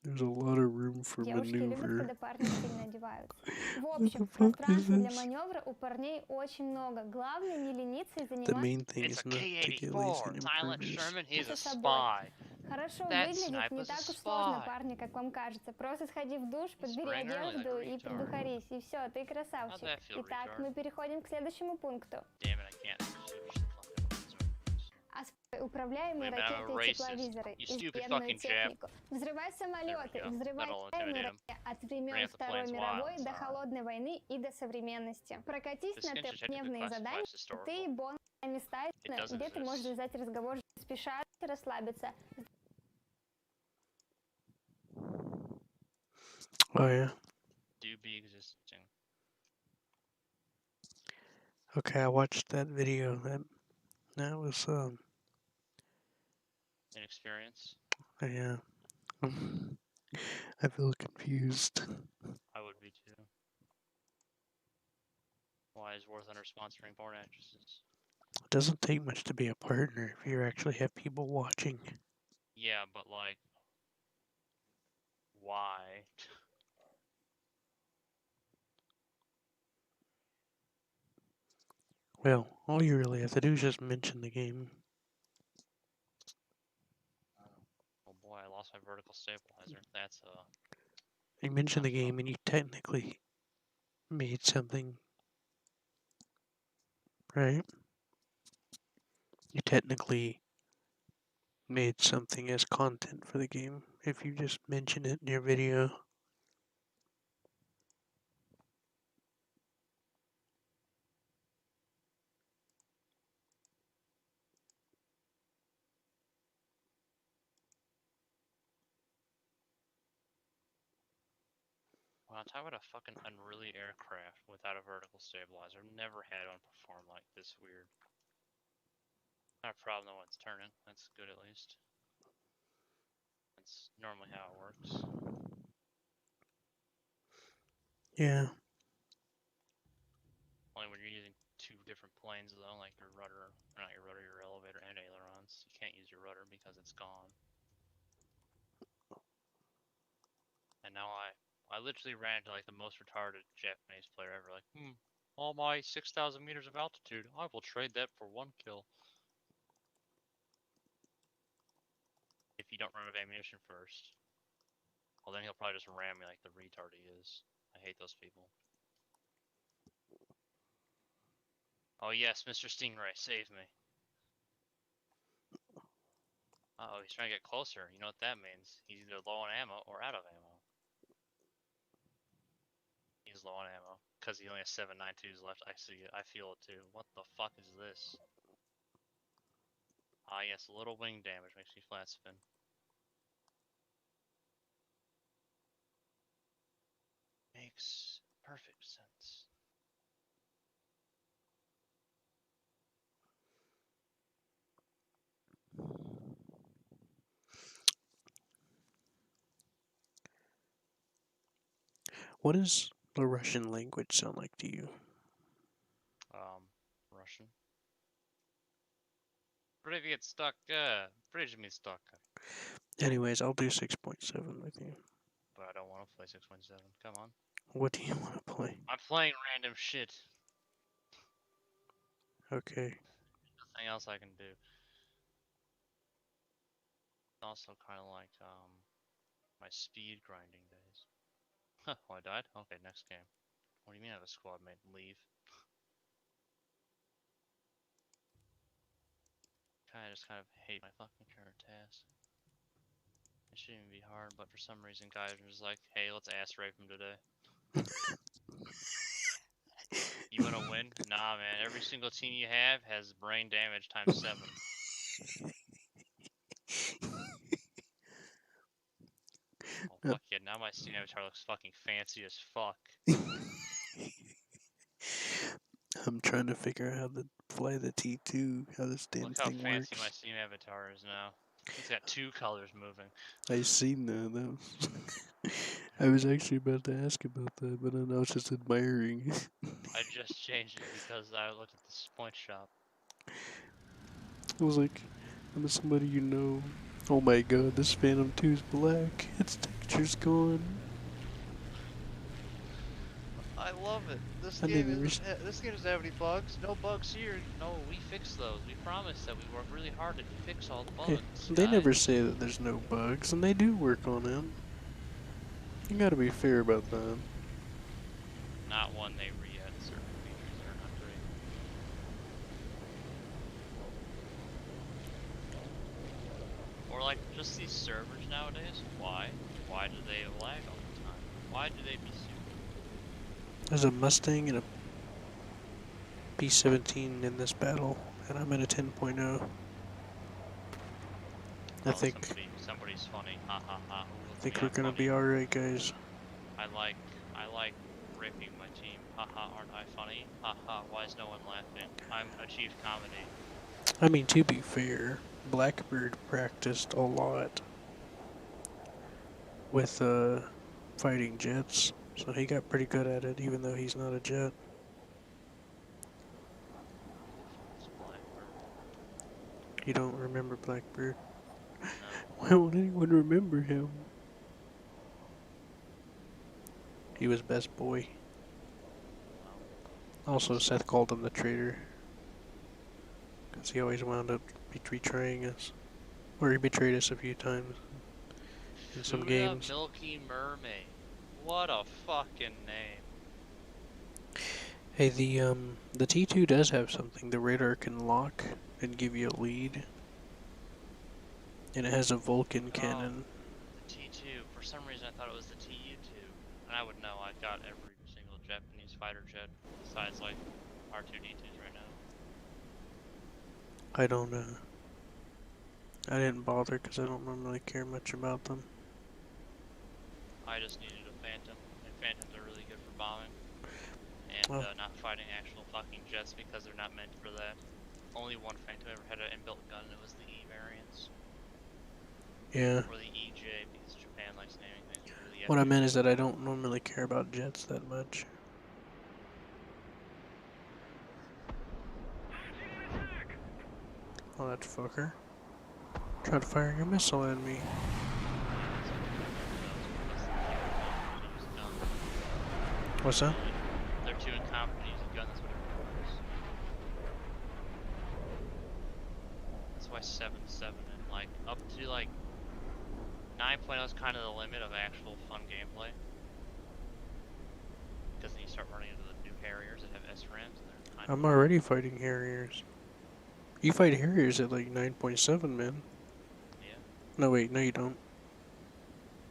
There's a lot of room for Девушки любят, maneuver. когда парни стильно одеваются. В What the общем, fuck is пространства для this? маневра у парней очень много. Главное не лениться и The заниматься main thing It's is a not to get lazy K-84. and Silent impervious. Sherman, he's a собой. spy. Хорошо That выглядеть не sniper's a так уж сложно, spy. парни, как вам кажется. Просто сходи в душ, подбери sprang early like одежду a и retard. придухарись, и все, ты How'd красавчик. that feel, Итак, retard? мы переходим к следующему пункту. Damn it, I can't. Управляемые Wait a minute, I'm a ракеты и racist. тепловизоры, You stupid изменную fucking Jap. технику. Взрывать самолеты, go. взрывать That'll военные intimidate 'em. ракеты от Bring времен up the Второй plane's мировой wild до side. холодной войны и до современности. Прокатись This на skin should трехдневные technically задания, classify as ты historical. бонусами It стайна, doesn't где ты можешь exist. завязать разговор спеша и расслабиться. Oh yeah. Do be existing. Okay, I watched that video. That was Inexperience. yeah. I feel confused. I would be too. Why is War Thunder sponsoring porn actresses? It doesn't take much to be a partner if you actually have people watching. Yeah, but like, why? Well, all you really have to do is just mention the game. Oh boy, I lost my vertical stabilizer. That's You mention the game and you technically made something, right? You technically made something as content for the game if you just mention it in your video. Wow, talk about a fucking unruly aircraft without a vertical stabilizer. Never had one perform like this weird. Not a problem though when it's turning. That's good at least. That's normally how it works. Yeah. Only when you're using two different planes though, like your rudder, or not your rudder, your elevator and ailerons. You can't use your rudder because it's gone. And now I literally ran into like the most retarded Japanese player ever. Like, all my 6,000 meters of altitude, I will trade that for 1 kill. If you don't run out of ammunition first. Well, then he'll probably just ram me like the retard he is. I hate those people. Oh yes, Mr. Stingray, save me. Uh-oh, he's trying to get closer. You know what that means. He's either low on ammo or out of ammo. He's low on ammo. Because he only has 7.92s left. I see it. I feel it too. What the fuck is this? Ah yes, a little wing damage makes me flat spin. Makes perfect sense. What does the Russian language sound like to you? Russian. Привет, stuck. Bridge me stuck. Anyways, I'll do 6.7 with you. But I don't want to play 6.7. Come on. What do you want to play? I'm playing random shit. Okay. Nothing else I can do. Also kind of like my speed grinding days. Huh, oh, I died? Okay, next game. What do you mean I have a squad mate? Leave. I just kind of hate my fucking current task. It shouldn't even be hard, but for some reason guys are just like, hey, let's ass rape him today. You wanna win? Nah, man. Every single team you have has brain damage times 7. Oh, fuck yeah. Now my Steam avatar looks fucking fancy as fuck. I'm trying to figure out how to fly the T2, how this damn Look how thing fancy works. my Steam avatar is now. It's got 2 colors moving. I seen that. I was actually about to ask about that, but then I was just admiring. I just changed it because I looked at this point shop. I was like, I'm somebody you know. Oh my god, this Phantom 2 is black. Its texture's gone. I love it. This I game didn't doesn't have any bugs. No bugs here. No, we fixed those. We promised that we work really hard to fix all the bugs. They guys. never say that there's no bugs, and they do work on them. You gotta be fair about that. Not when they re-add certain features that are not great. Or like just these servers nowadays. Why? Why do they lag all the time? Why do they be stupid? There's a Mustang and a P-17 in this battle, and I'm in a 10.0. I think somebody's funny. Ha ha ha. I think we're gonna be alright, guys. I like ripping my team. Haha, aren't I funny? Haha, why is no one laughing? I'm achieved comedy. I mean, to be fair, Blackbird practiced a lot with fighting jets, so he got pretty good at it, even though he's not a jet. You don't remember Blackbird? No. Why won't anyone remember him? He was best boy. Also, Seth called him the traitor. Because he always wound up betraying us. Or he betrayed us a few times in some games. Milky Mermaid. What a fucking name. Hey, the T2 does have something. The radar can lock and give you a lead. And it has a Vulcan cannon. The T2. For some reason I thought it was the TU2. And I would know. I got every single Japanese fighter jet besides like R2D2s right now. I don't I didn't bother because I don't normally care much about them. I just needed a Phantom, and Phantoms are really good for bombing. And not fighting actual fucking jets because they're not meant for that. Only one Phantom ever had an inbuilt gun, and it was the E variants. Yeah. Or the EJ, because Japan likes naming things really. What I meant is that I don't normally care about jets that much. Oh, that fucker. Tried firing a missile at me. What's that? They're too incompetent to use a gun, that's what it requires. That's why 7.7 and like up to like 9.0 is kind of the limit of actual fun gameplay. Because then you start running into the new Harriers that have SRAMs and they're kind I'm of already fighting Harriers. You fight Harriers at like 9.7, man. yeah. No, wait, no, you don't.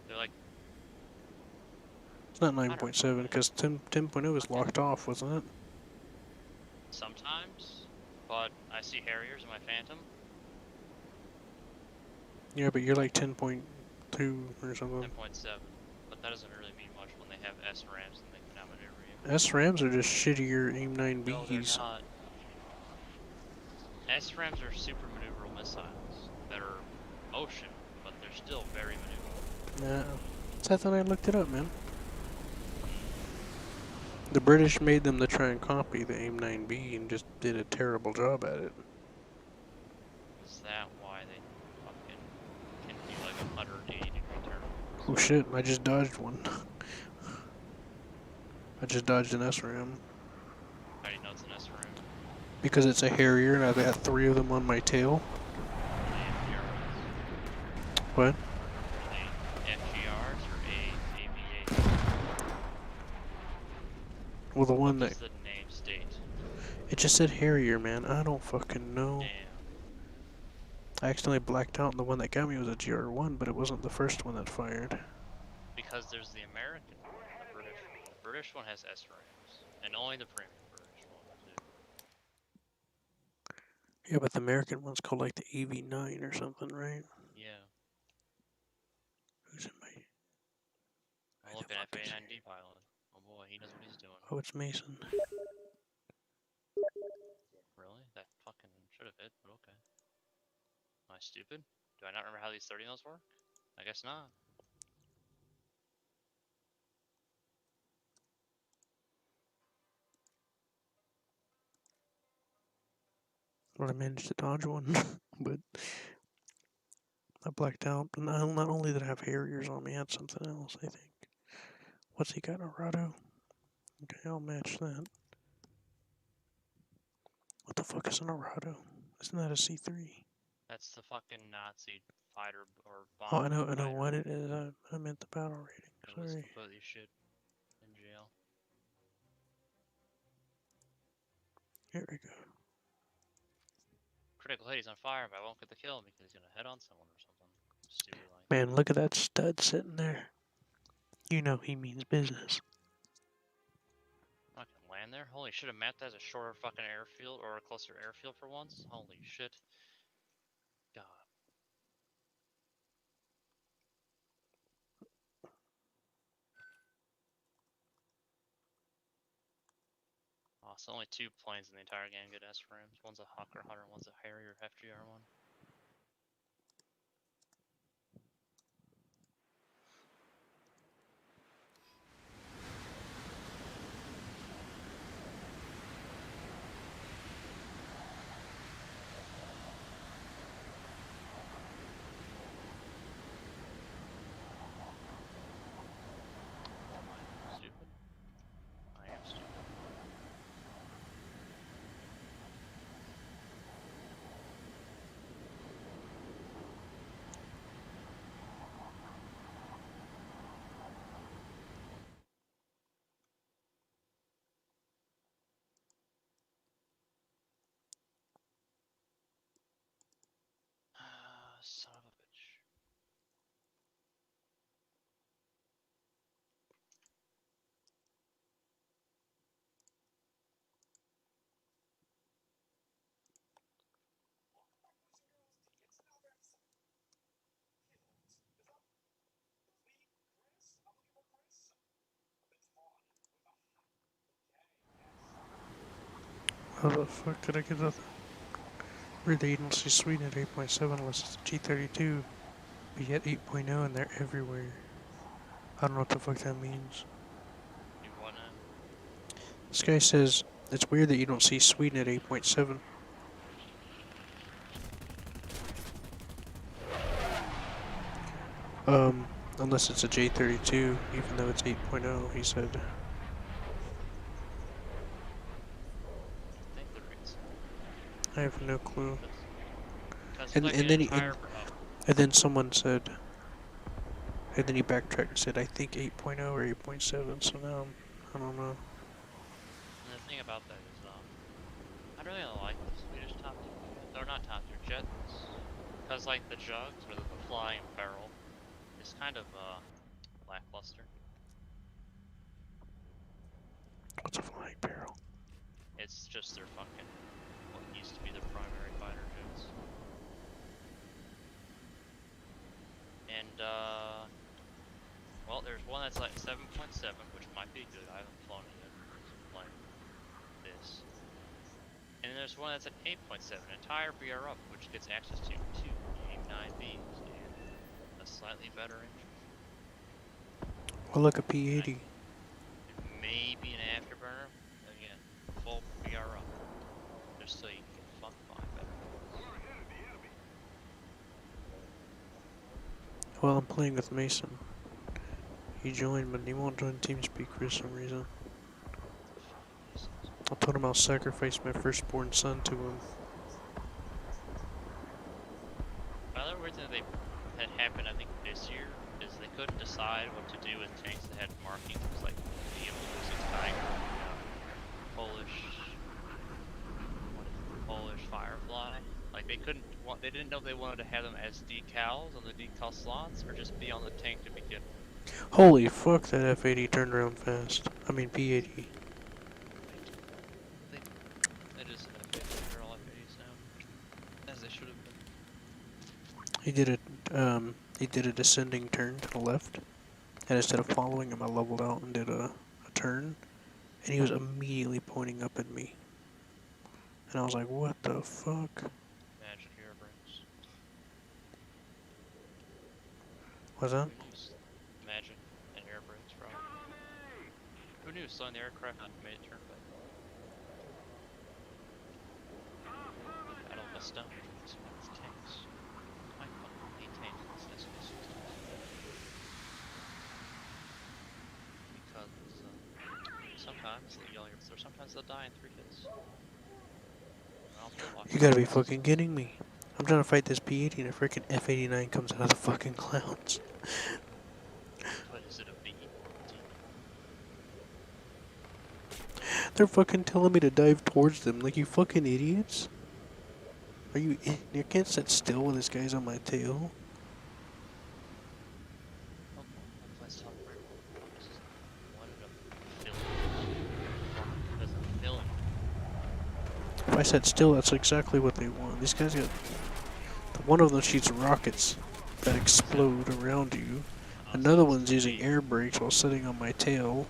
They're like It's not I don't know, 9.7 man. because 10.0 is Okay. locked off, wasn't it? Sometimes, but I see Harriers in my Phantom. Yeah, but you're like 10.2 or something. 10.7, but that doesn't really mean much when they have SRAMs and they can outmaneuver you. SRAMs are just shittier AIM-9Bs. No, they're not. SRAMs are super maneuverable missiles that are ocean, but they're still very maneuverable. Nah, I thought I looked it up, man. The British made them to try and copy the AIM-9B and just did a terrible job at it. Is that why they fucking can do like 180-degree turns? Oh shit, I just dodged one. I just dodged an SRAM. How do you know it's an SRAM? Because it's a Harrier and I've got 3 of them on my tail. What? Are they FGRs or AVAs? Well, the one What that... does the name state? It just said Harrier, man. I don't fucking know. Damn. I accidentally blacked out and the one that got me was a GR1, but it wasn't the first one that fired. Because there's the American one and the British one. The British one has SRAMs, and only the premium British one too. Yeah, but the American one's called like the AV9 or something, right? Yeah. Who's in my... I'm looking at A9D pilot. Oh boy, he knows what he's doing. Oh, it's Mason. Really? That fucking should have hit, but okay. Am I stupid? Do I not remember how these 30 mils work? I guess not. Well, I managed to dodge one, but I blacked out. Not only did I have Harriers on me, I had something else, I think. What's he got, Arado? Okay, I'll match that. What the fuck is an Arado? Isn't that a C3? That's the fucking Nazi fighter or bomber. Oh, I know what it is. I meant the battle rating. It was Sorry. completely shit in jail. Here we go. Critical hit, he's on fire, but I won't get the kill because he's gonna head on someone or something. Stupid like. Man, look at that stud sitting there. You know he means business. I can land there? Holy shit, a map that has a shorter fucking airfield or a closer airfield for once? Holy shit. God. Oh, so only 2 planes in the entire game get SRAMs. One's a Hawker Hunter, one's a Harrier FGR one. Stupid. I am stupid. Son of a bitch. How the fuck did I get that? Where the agency suite at 8.7 was G32, but yet 8.0 and they're everywhere. I don't know what the fuck that means. You wanna? This guy says it's weird that you don't see Sweden at 8.7. Unless it's a J32, even though it's 8.0, he said. I think there is. I have no clue. Because And like and an then entire. and then someone said, and then he backtracked and said, I think 8.0 or 8.7. So now I don't know. And the thing about that is, I really don't like the Swedish top tier jets. Or not top tier jets. Because, like, the jugs, or the flying barrel, is kind of, lackluster. What's a flying barrel? It's just their fucking, what used to be their primary fighter jets. And, well, there's one that's like 7.7, which might be good. I haven't flown it yet. Like this. And then there's one that's at 8.7, entire BR up, which gets access to 2 AIM-9Bs and a slightly better engine. Well, look at P80. Maybe an afterburner. Again, full BR up. Just so you can get fucked by better. Well, I'm playing with Mason. He joined, but he won't join TeamSpeak for some reason. I told him I'll sacrifice my firstborn son to him. Another reason they had happened, I think, this year is they couldn't decide what to do with tanks that had markings like the Losing Tiger, Polish Firefly. Like they didn't know if they wanted to have them as decals on the decal slots or just be on the tank to begin with. Holy fuck, that F80 turned around fast. I mean P80. That is an F80, they're all F80s now, as they should have been. He did a descending turn to the left, and instead of following him, I leveled out and did a turn, and he was immediately pointing up at me. And I was like, what the fuck? Imagine air brakes. What's that? Imagine an air brakes, probably. Who knew slowing the aircraft made it turn back? Battle of a stone. It's tanks. I fucking hate tanks in this SK60. Because sometimes they'll die in 3 hits. You gotta be fucking kidding me. I'm trying to fight this P80 and a freaking F89 comes out of the fucking clouds. But is it a B? They're fucking telling me to dive towards them like you fucking idiots. Are you can't sit still when this guy's on my tail. If I sat still, that's exactly what they want. These guys got... One of them shoots rockets that explode around you. Another one's using air brakes while sitting on my tail.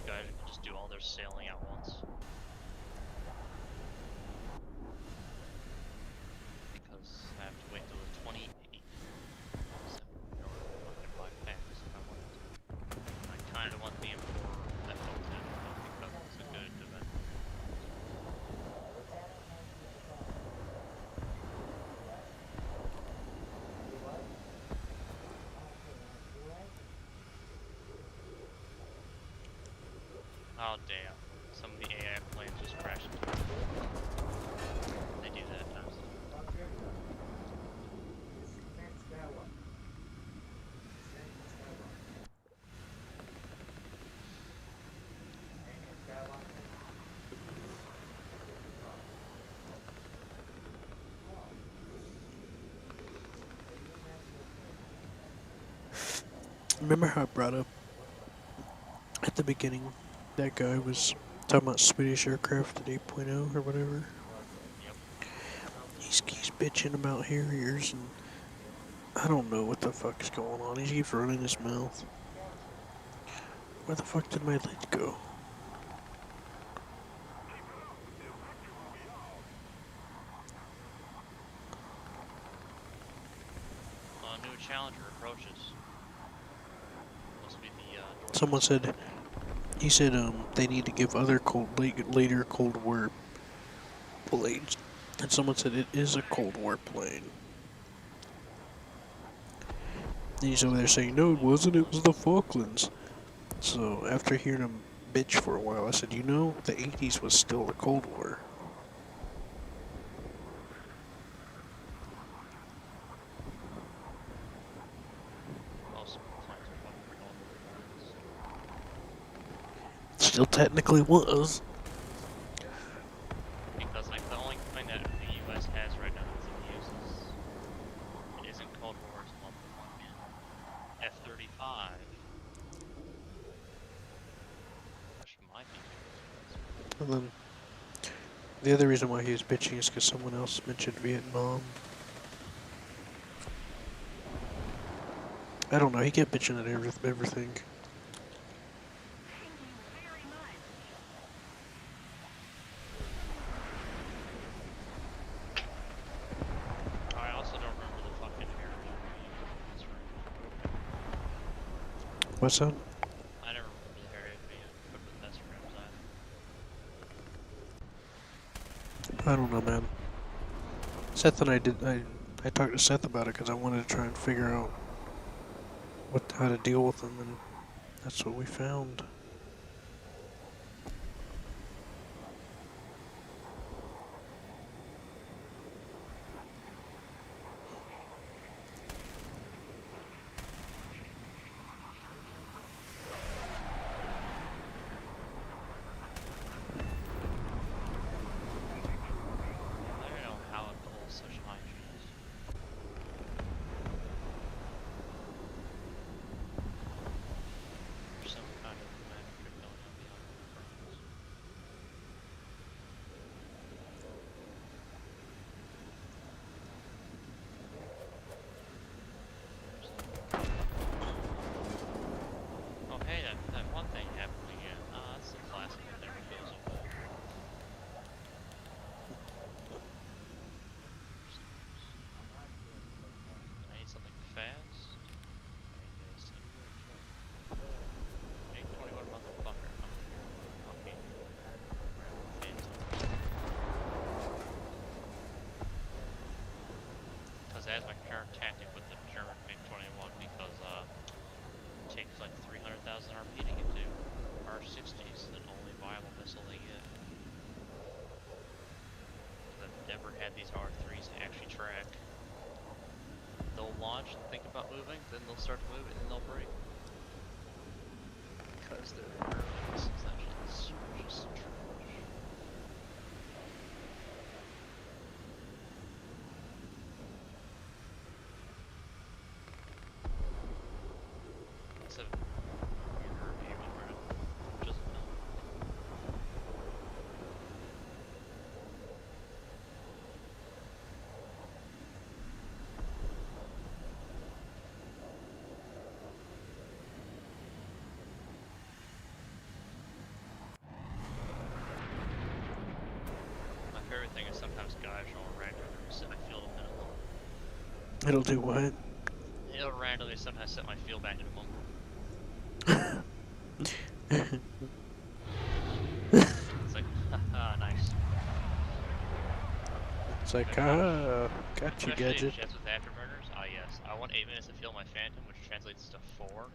Guys can just do all their sailing at once. Because I have to wait till the 28th in order to buy packs if I want to. I kind of want the M4 FL10 because it's a good event. Oh damn, some of the AI planes just crashed into it. They do that at times. Remember how I brought up at the beginning that guy was talking about Swedish aircraft at 8.0 or whatever? Yep. He's bitching about Harriers, and I don't know what the fuck is going on. He keeps running his mouth. Where the fuck did my lid go? New challenger approaches. Must be the North Someone Pacific. said, he said, they need to give other later Cold War planes. And someone said it is a Cold War plane. And he's over there saying, no, it wasn't, it was the Falklands. So after hearing him bitch for a while, I said, you know, the 80s was still the Cold War. Most planes are fucking Cold War planes. Still technically was. Because like the only plane that the U.S. has right now that it uses, it isn't Cold War, it's fucking F-35. Which might be. And then the other reason why he was bitching is because someone else mentioned Vietnam. I don't know, he kept bitching at everything. I also don't remember the fucking Harrier. What's that? I never remember the Harrier being equipped with best rims either. I don't know, man. Seth and I talked to Seth about it because I wanted to try and figure out how to deal with them, and that's what we found. I don't know how it pulls such high Gs. There's some kind of magic going on behind the frames. Oh hey, that one thing happened again. Ah, that's the classic that never goes away. I need something fast. I need a singular jump. 821 motherfucker. Okay. Phantom. Because that's my current tactic with the German MiG-21 because it takes like 300,000 RP to get to R-60s, the only viable missile they get. Because I've never had these R-3s actually track. They'll launch and think about moving, then they'll start to move and then they'll break. Because they're early missiles, that's just trash. Instead of your review over it, just no. My favorite thing is sometimes guys will randomly set my field a minimum. It'll do what? It'll randomly sometimes set my field back to minimum. It's like, haha, nice. It's like, ah, got you, Especially gadget. jets with afterburners. Ah, yes. I want 8 minutes to fill my Phantom, which translates to 4,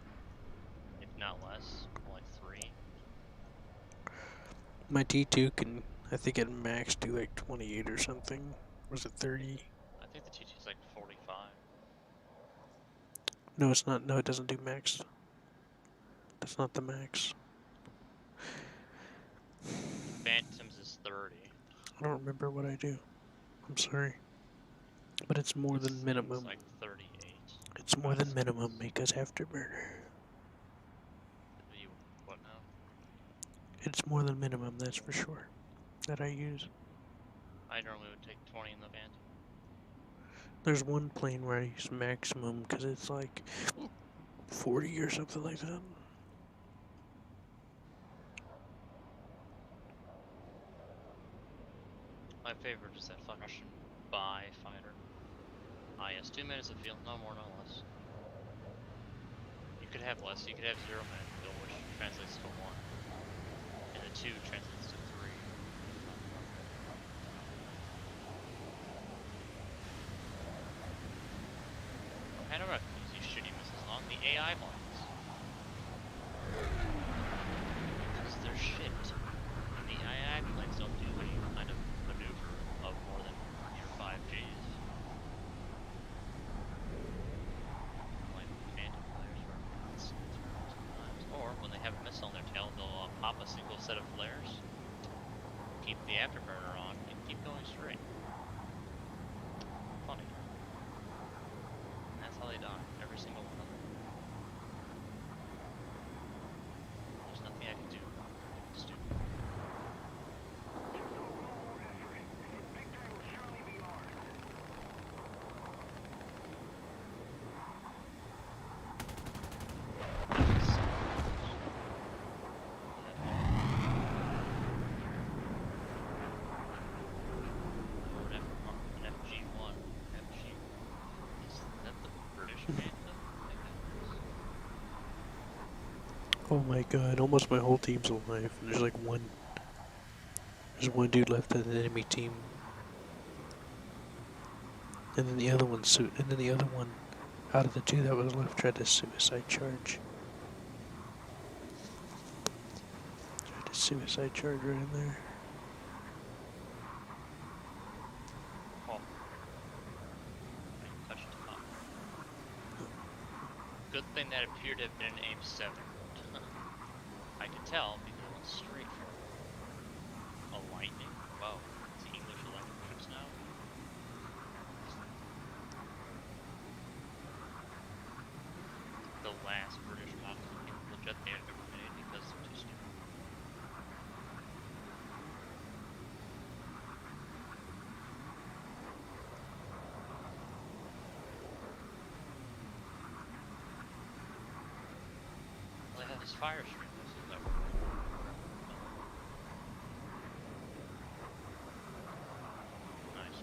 if not less, more like 3. My T2 can, I think at max do like 28 or something. Was it 30? I think the TT is like 45. No, it's not. No, it doesn't do max. That's not the max. Phantoms is 30. I don't remember what I do. I'm sorry. But it's more This than thing's minimum. like 38. It's more than minimum because afterburner. You, what now? It's more than minimum, that's for sure. That I use. I normally would take 20 in the Phantom. There's one plane where I use maximum because it's like 40 or something like that. My favorite is that fucking Russian buy fighter. Ah, yes, 2 minutes of fuel, no more, no less. You could have less. You could have 0 minute fuel, which translates to 1, and the 2 translates to 3. I don't use these shitty missiles on the AI ones. Because they're shit. And the AI planes don't do any kind of maneuver of more than 5 Gs. Like Phantom players are sometimes. Or when they have a missile on their tail, they'll pop a single set of flares, keep the afterburner on, and keep going straight. Funny. And that's how they die. Every single one of them. There's nothing I can do. It's stupid. Oh my god, almost my whole team's alive. And there's like one. There's one dude left of the enemy team. And then the other one out of the two that was left tried to suicide charge. Tried to suicide charge right in there. Oh. Touched top. Good thing that appeared to have been aim 7. I could tell because it went straight for a lightning. Wow, it's English electric ships now. The last British model jet they had ever made because they're too stupid. Well, they have this fire stream. This is that work. Nice.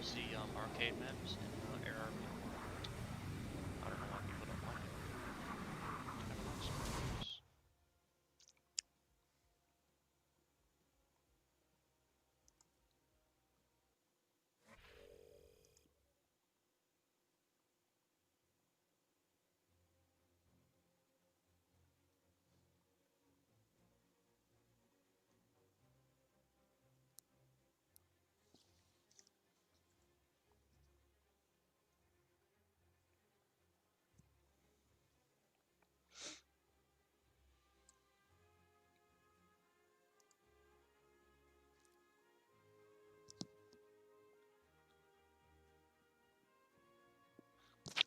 See arcade maps in ARP. I don't know why people don't like it.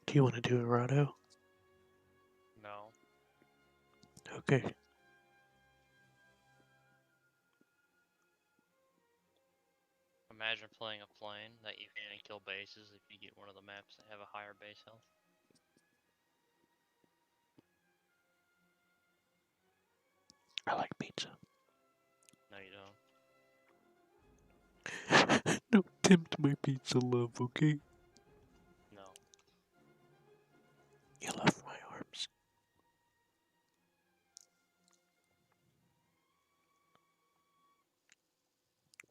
Do you want to do a Rado? No. Okay. Imagine playing a plane that you can kill bases if you get one of the maps that have a higher base health. I like pizza. No, you don't. tempt my pizza love, okay? No. You love my arms.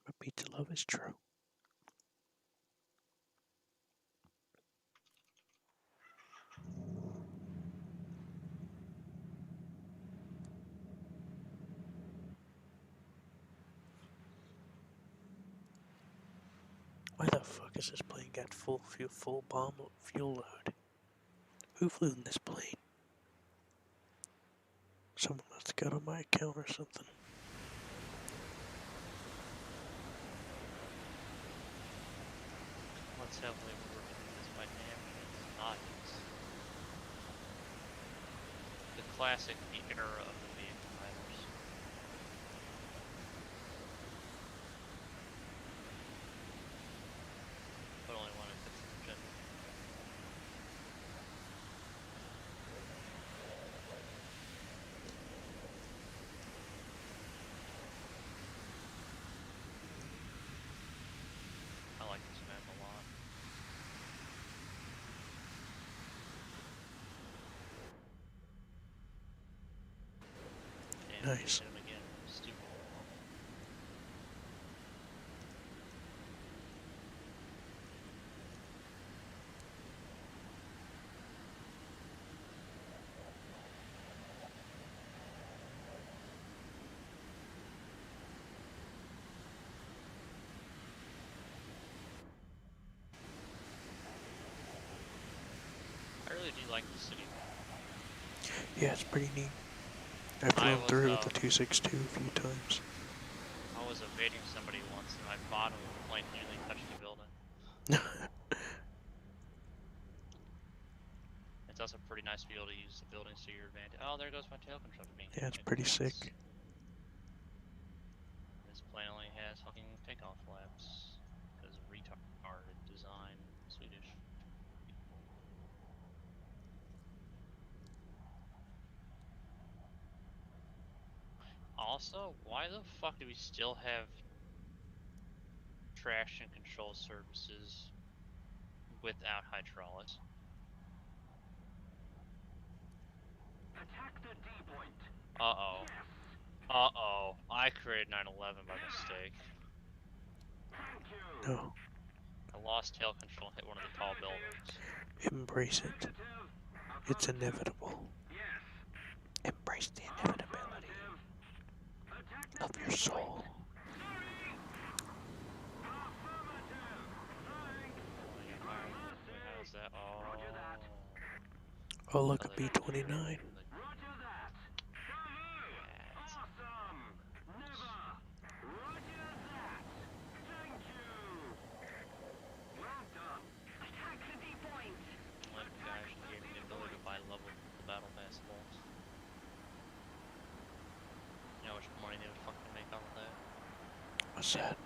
My pizza love is true. Why the fuck is this plane got full bomb fuel load? Who flew in this plane? Someone must have got on my account or something. Let's hopefully we're doing this by damage audience. The classic era of the vehicle riders. But only one if it's the gender. I like this map a lot. And Nice. hit him again. Stupid. I really do like the city. Yeah, it's pretty neat. I've flown through with the 262 a few times. I was evading somebody once and my bottom of the plane nearly touched the building. It's also pretty nice to be able to use the buildings to your advantage. Oh, there goes my tail control being Yeah, it's hit pretty once. sick. This plane only has fucking takeoff flaps because of retarded design Swedish. Also, why the fuck do we still have traction control services without hydraulics? Attack the D point. Uh-oh. Uh-oh. I created 9/11 by mistake. Thank you. No. I lost tail control and hit one of the tall buildings. Embrace it. It's inevitable. Yes. Embrace the inevitability of your soul. How's that? Oh. Oh, look, a B-29. You know how much money they would fucking make off of that? What's that?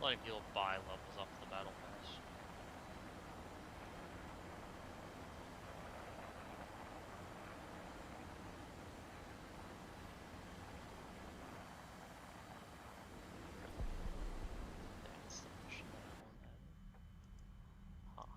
Letting people buy levels off the battle pass. That's the mission that I want then. Huh.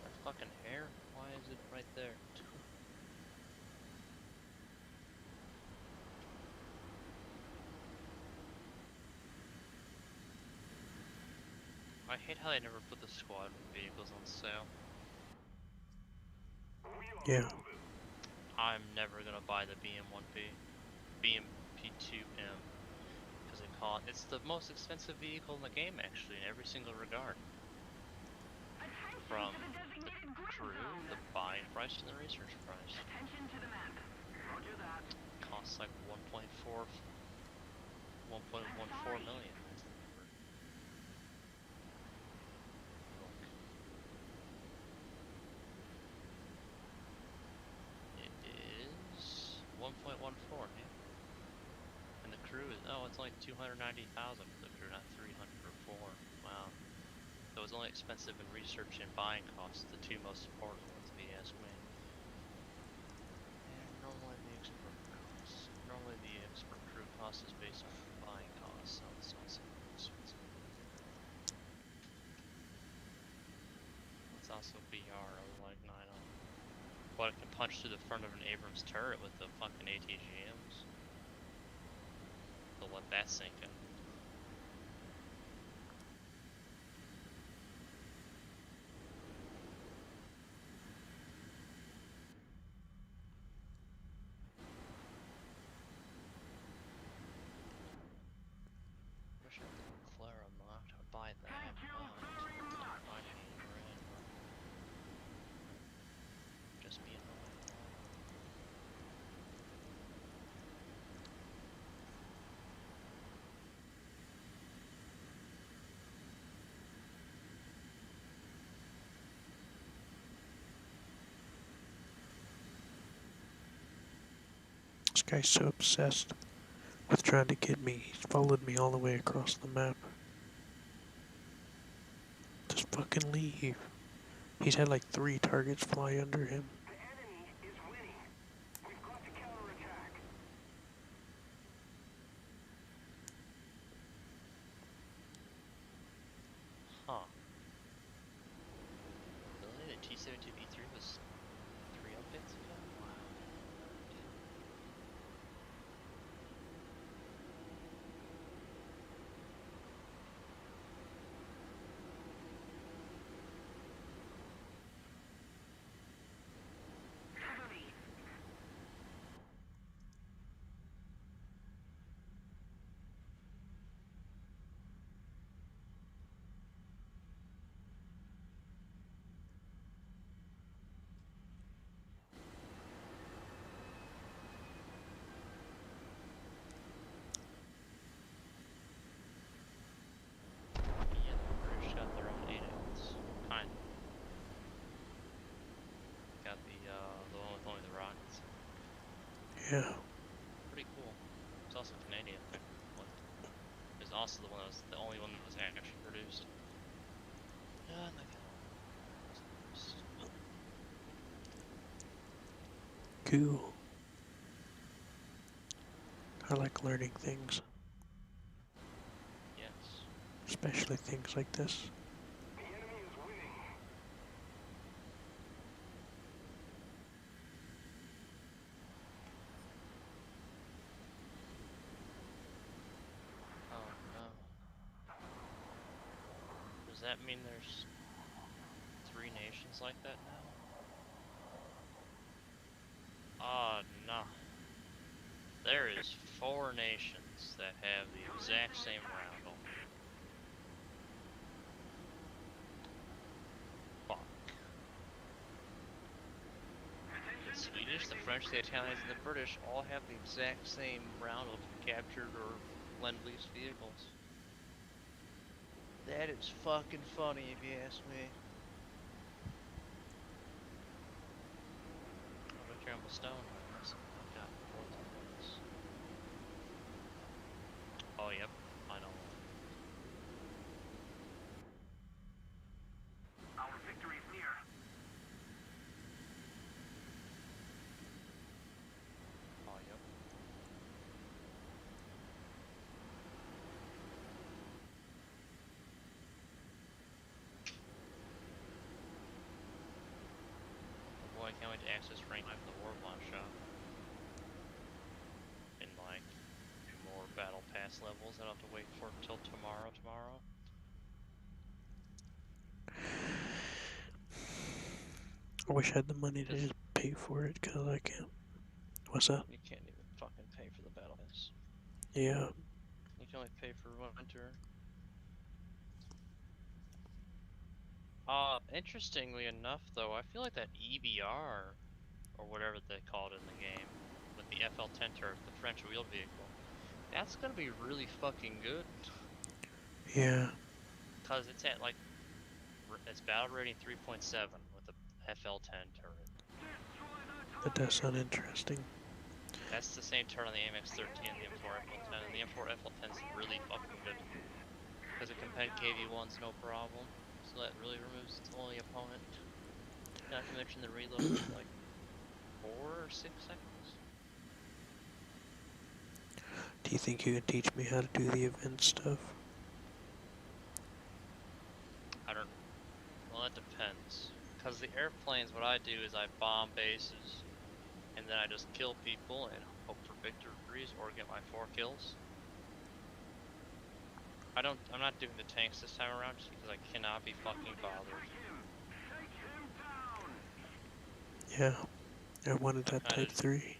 That fucking hair? Why is it right there? I hate how they never put the squad vehicles on sale. Yeah. I'm never gonna buy the BMP2M, because they call it. It's the most expensive vehicle in the game, actually, in every single regard. From the crew, the buying price, and the research price. Costs like 1.14 million. It is 1.14, yeah. And the crew is, oh, it's only 290,000 for the crew, not 300. Wow. So it's only expensive in research and buying costs, the two most important ones, if you ask me. And normally the expert crew cost is based on buying costs, so it's not so expensive. It's also BR, like 9 on. But it can punch through the front of an Abrams turret with the fucking ATGMs. So let that sink in. Wish I had the flare unlocked. I'd buy that. Just be annoying. This guy's so obsessed with trying to get me. He's followed me all the way across the map. Just fucking leave. He's had like 3 targets fly under him. The enemy is winning. We've got to counterattack. Huh. Really? The T-72B3 was 3 updates ago? Wow. Enemy. Yeah, the British got their own ADATs. Kind of. Got the one with only the rockets. Yeah. Pretty cool. It's also Canadian. It's also the one that was the only one that was actually produced. Yeah, and Cool. I like learning things. yes. Especially things like this. The enemy is winning. Oh no. Does that mean there's 3 nations like that now? Oh no. There is 4 nations that have the exact same roundel. Fuck. The Swedish, the French, the Italians, and the British all have the exact same roundel captured or Lend-Lease vehicles. That is fucking funny if you ask me. I'm a Campbell Stone. I've got 14 minutes. Oh, yep. I know. Our victory is near. Oh, yep. Boy, I can't wait to access rank 5 of the Warbond shop. And like, do more battle pass levels. I don't have to wait for until tomorrow. I wish I had the money to just pay for it, because I can't. What's that? You can't even fucking pay for the battle pass. Yeah. You can only pay for winter. Interestingly enough, though, I feel like that EBR, or whatever they called it in the game, with the FL-10 turret, the French wheeled vehicle, that's gonna be really fucking good. Yeah. Cause it's at like, it's battle rating 3.7 with the FL-10 turret. That does sound interesting. That's the same turret on the AMX-13 and the M4 FL-10, and the M4 FL-10 is really fucking good. Because a compet KV1's no problem. So that really removes its only opponent. Not to mention the reload is like 4 or 6 seconds. Do you think you can teach me how to do the event stuff? I don't. Well, that depends. Because the airplanes, what I do is I bomb bases, and then I just kill people and hope for victories or get my 4 kills. I'm not doing the tanks this time around just because I cannot be fucking bothered. Yeah, I wanted that kinda- Type 3.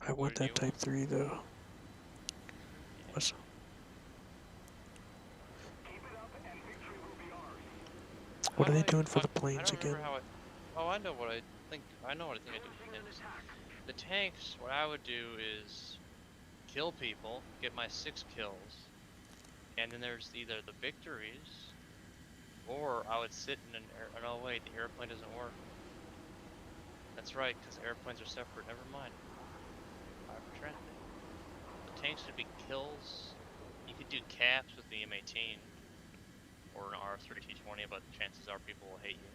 I What want do you that Type want? 3 though. What's... What How are do they I doing for the I planes don't remember again? how I. Oh, I know what I think. I know what I think I do with the tanks. The tanks, what I would do is kill people, get my 6 kills, and then there's either the victories, or I would sit in an air. Oh wait, the airplane doesn't work. That's right, because airplanes are separate. Never mind. I retracted. The tanks should be kills. You could do caps with the M18 or an R3 T20, but chances are people will hate you.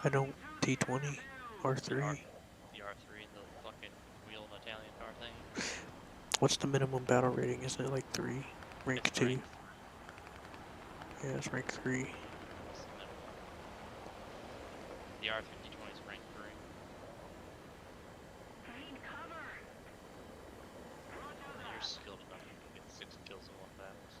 I don't T20, The R3. The R3, the fucking wheeled Italian car thing. What's the minimum battle rating? Isn't it like 3? Rank It's 2? rank. Yeah, it's rank 3. That's the minimum. The R3 T20 is rank 3. You're skilled enough you can get 6 kills in one battle. So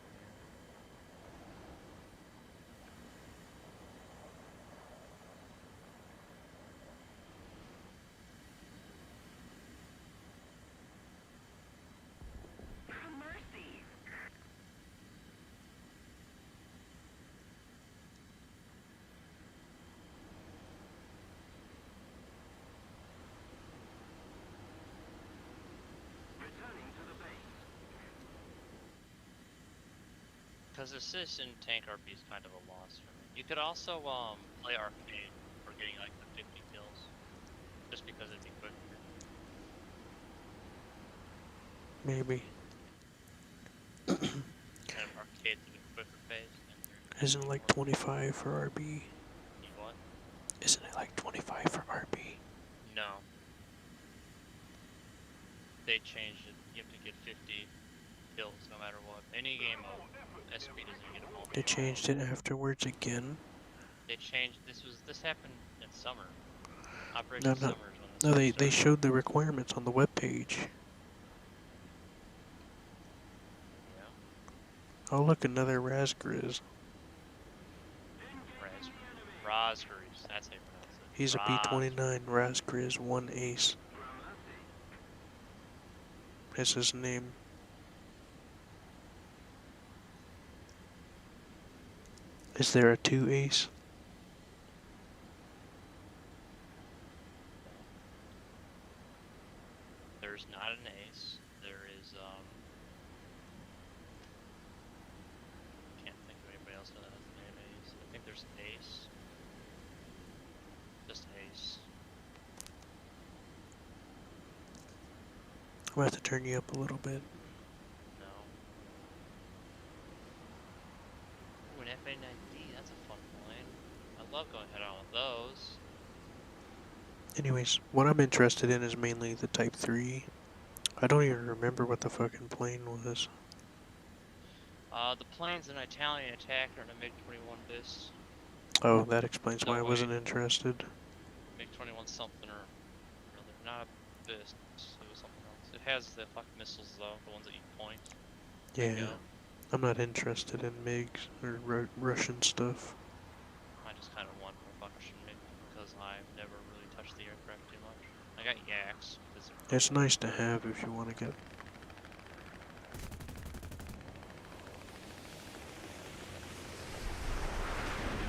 because assistant tank RP is kind of a loss for me. You could also play arcade for getting like the 50 kills, just because it'd be quicker. Maybe. Kind of arcade's a bit quicker paced. Isn't it like 25 for RB? You what? Isn't it like 25 for RB? No. They changed it. You have to get 50 kills no matter what. Any game mode, SP doesn't get a bonus. They changed it afterwards again? They changed. This happened in summer. No, Operation no. Summer is when this No, they started. showed the requirements on the webpage. Yeah. Oh look, another Razgriz. Rosgreaves. That's how you pronounce it. He's a P29 Razgriz 1 ace. That's his name. Is there a 2 ace? There's not an ace. There is can't think of anybody else that has the name ace. I think there's an ace. Just ace. I'm gonna have to turn you up a little bit. No. Ooh, an FA9D, that's a fun plane. I love going head on with those. Anyways, what I'm interested in is mainly the Type 3. I don't even remember what the fucking plane was. The plane's an Italian attacker and a MiG-21 bis. Oh, that explains No, why I wasn't wait. interested. MiG-21 something or other. Not a bis. It was something else. It has the fucking missiles though, the ones that you point. Yeah, I'm not interested in MiGs or Russian stuff. I just kind of want more Russian MiG because I've never really touched the aircraft too much. I got Yaks. It's nice to have if you want to get.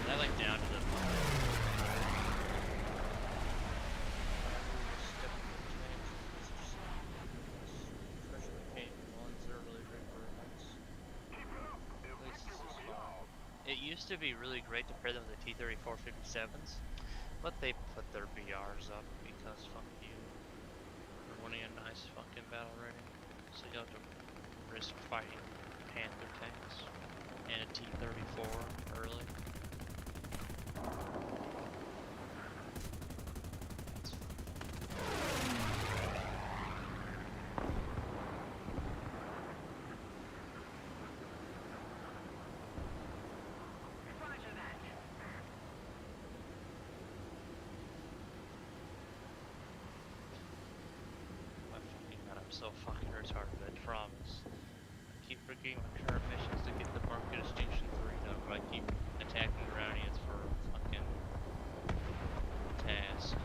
I like down to the especially the K1s are really great for events. At least this is fun. It used to be really great to pair them with the T-34-57s, but they put their BRs up because fuck you. running a nice fucking battle rating. So you have to risk fighting Panther tanks and a T-34 early. I'm so fucking retarded, I promise. I keep forgetting my current missions to get the market distinction 3 done, but I keep attacking Iranians for a fucking task.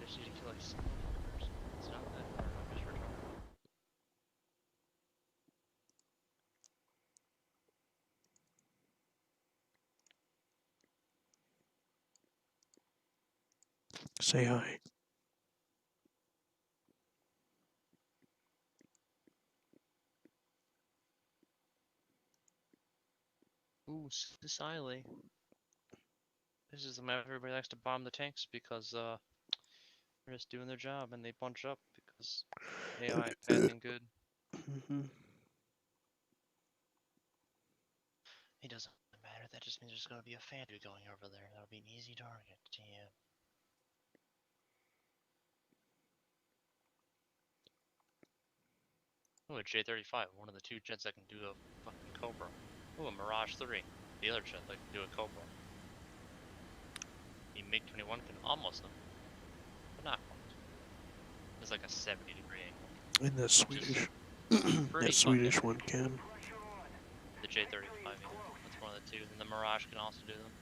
I just need to kill like 7 fuckers. It's not that hard, I'm just retarded. Say hi. Ooh, Sicily. This is the map everybody likes to bomb the tanks because they're just doing their job and they bunch up because AI ain't pathing good. It doesn't matter, that just means there's gonna be a Phantom going over there. That'll be an easy target, yeah. Oh, a J-35, one of the 2 jets that can do a fucking Cobra. Oh, a Mirage 3, the other jet that can do a Cobra. The MiG-21 can almost them, but not quite. It's like a 70-degree angle. And the Swedish, pretty that Swedish fucking- one can. The J-35, yeah, that's one of the 2. And the Mirage can also do them.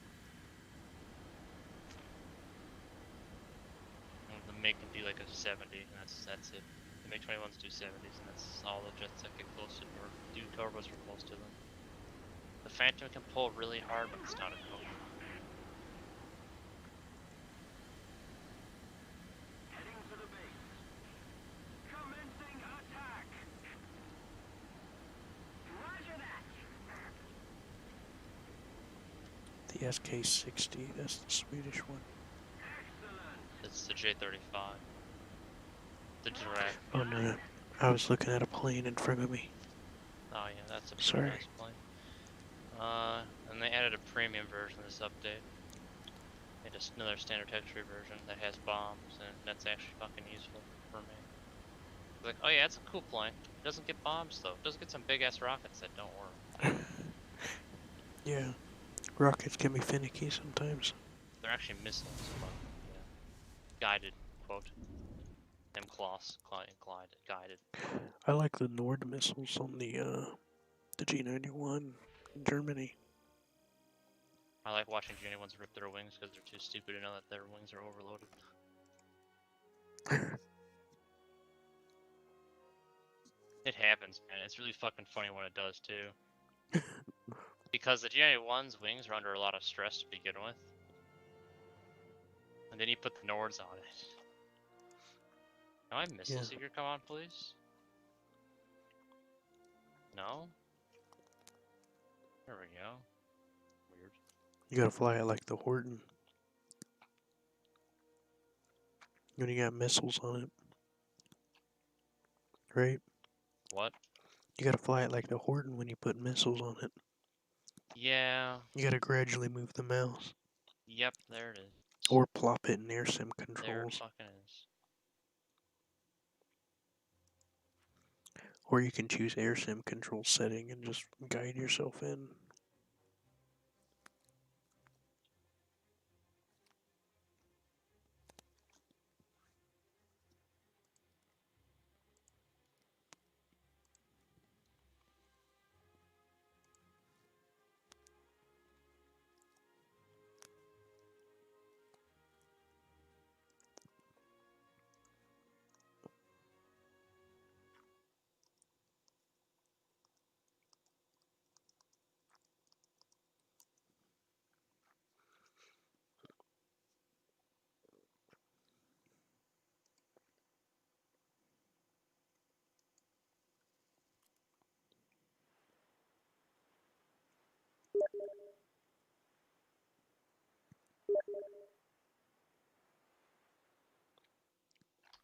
And the MiG can do like a 70, and that's it. The MiG-21s do 70s, and that's all the jets that get close to or do Cobras for close to them. The Phantom can pull really hard, but it's not a Cobra. Heading to the base. Commencing attack. Roger that. The SK-60, that's the Swedish one. Excellent. It's the J-35. The direct. Oh no, I was looking at a plane in front of me. Oh yeah, that's a pretty Sorry. nice plane. And they added a premium version of this update. Made another standard texture version that has bombs, and that's actually fucking useful for me. Like, oh yeah, it's a cool plane. It doesn't get bombs though. It does get some big ass rockets that don't work. Yeah, rockets can be finicky sometimes. They're actually missiles, but yeah. Guided, quote. Them claws, guided. I like the Nord missiles on the G91 in Germany. I like watching G91s rip their wings because they're too stupid to know that their wings are overloaded. It happens, man. It's really fucking funny when it does too. Because the G91's wings are under a lot of stress to begin with. And then you put the Nords on it. Can my missile seeker come on, please? No? There we go. Weird. You gotta fly it like the Horton. When you got missiles on it. Right? What? You gotta fly it like the Horton when you put missiles on it. Yeah. You gotta gradually move the mouse. Yep, there it is. Or plop it in air sim controls. There it fucking is. Or you can choose air sim control setting and just guide yourself in.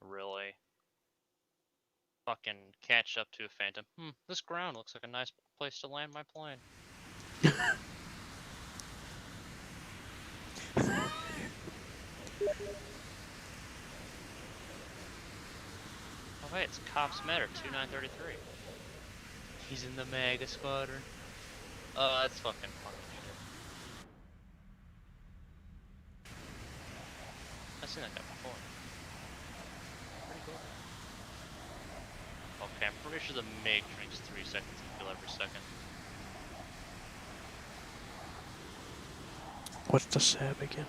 really fucking catch up to a Phantom. This ground looks like a nice place to land my plane. Oh wait, it's Cops Matter 2933. He's in the Mega Squadron. Oh, that's fucking funny shit. I've seen that guy before. Pretty cool. Okay, I'm pretty sure the MiG drinks 3 seconds of fuel every second. What's the SAB again?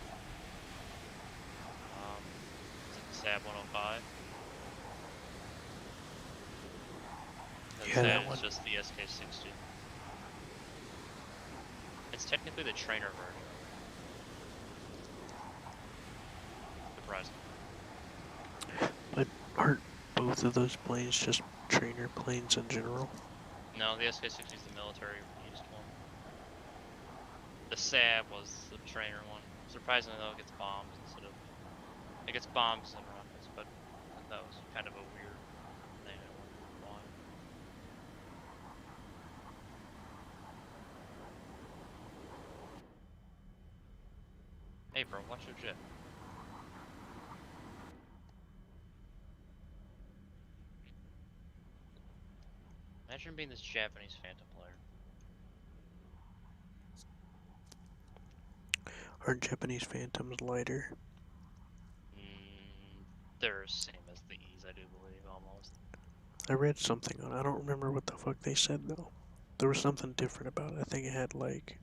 Is it the SAB 105? The Yeah, that SAB one. is just the SK-60. It's technically the trainer version. Surprising. But aren't both of those planes just trainer planes in general? No, the SK-60 is the military used one. The SAB was the trainer one. Surprisingly though, it gets bombs instead of... It gets bombs and rockets, but that was kind of a weird thing. I wondered why. Hey bro, watch your jet. Imagine being this Japanese Phantom player. Aren't Japanese Phantoms lighter? They're the same as the E's, I do believe, almost. I read something on it. I don't remember what the fuck they said though. There was something different about it. I think it had like...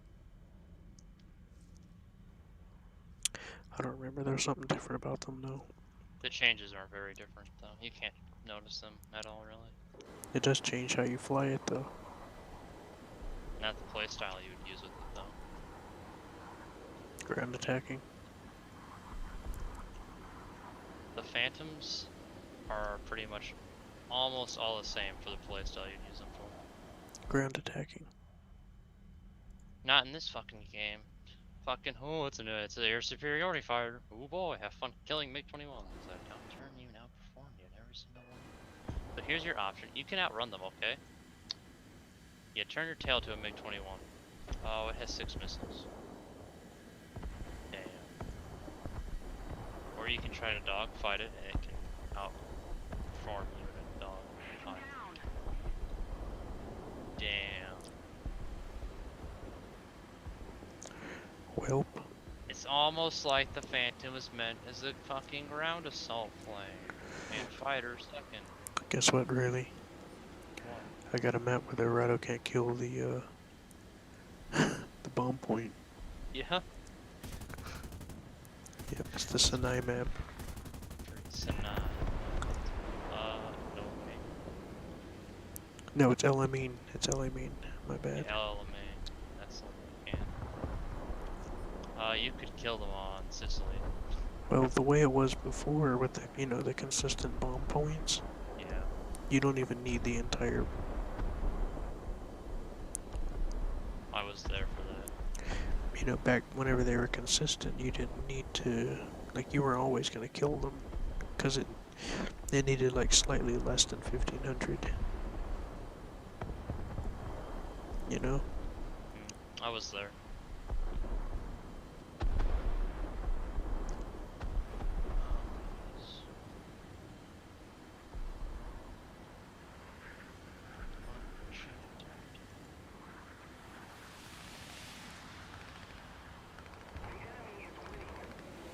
I don't remember. There was something different about them though. The changes aren't very different though. You can't notice them at all, really. It does change how you fly it though. Not the playstyle you would use with it though. Ground attacking. The Phantoms are pretty much almost all the same for the playstyle you'd use them for. Ground attacking. Not in this fucking game. Fucking, oh, it's an air superiority fighter. Oh boy, have fun killing MiG-21s. I've outturned you and outperformed you in every single one. But here's your option. You can outrun them, okay? You turn your tail to a MiG-21. Oh, it has 6 missiles. Damn. Or you can try to dogfight it and it can outperform you in a dogfight. Damn. Welp. It's almost like the Phantom is meant as a fucking ground assault plane. And fighter second. Guess what, really? What? I got a map where the Rado can't kill the the bomb point. Yeah? Yep, it's the Sinai map. Sinai. No way. No, it's El Amin. It's El Amin. My bad. Elamine. That's something you can. You could kill them on Sicily. Well, the way it was before with the, you know, the consistent bomb points, Yeah. you don't even need the entire... I was there for that. You know, back whenever they were consistent, you didn't need to... Like, you were always going to kill them. Because it needed, like, slightly less than 1,500. You know? I was there.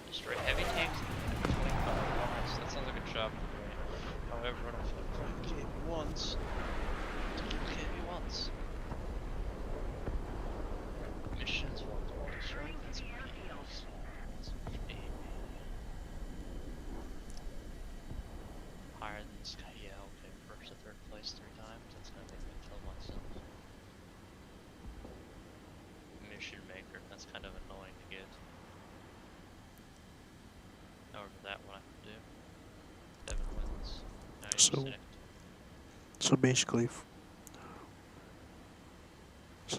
Destroy heavy tanks and 25 bombers. That sounds like a job for me. However, when I fucking hit me once. Hit me once. Missions once more. Destroy that's higher than this guy. Yeah, okay. First to third place 3 times. That's gonna make me kill myself. Mission maker. That's kind of annoying to get. However, that one I can do. 7 wins. Now you're sick. So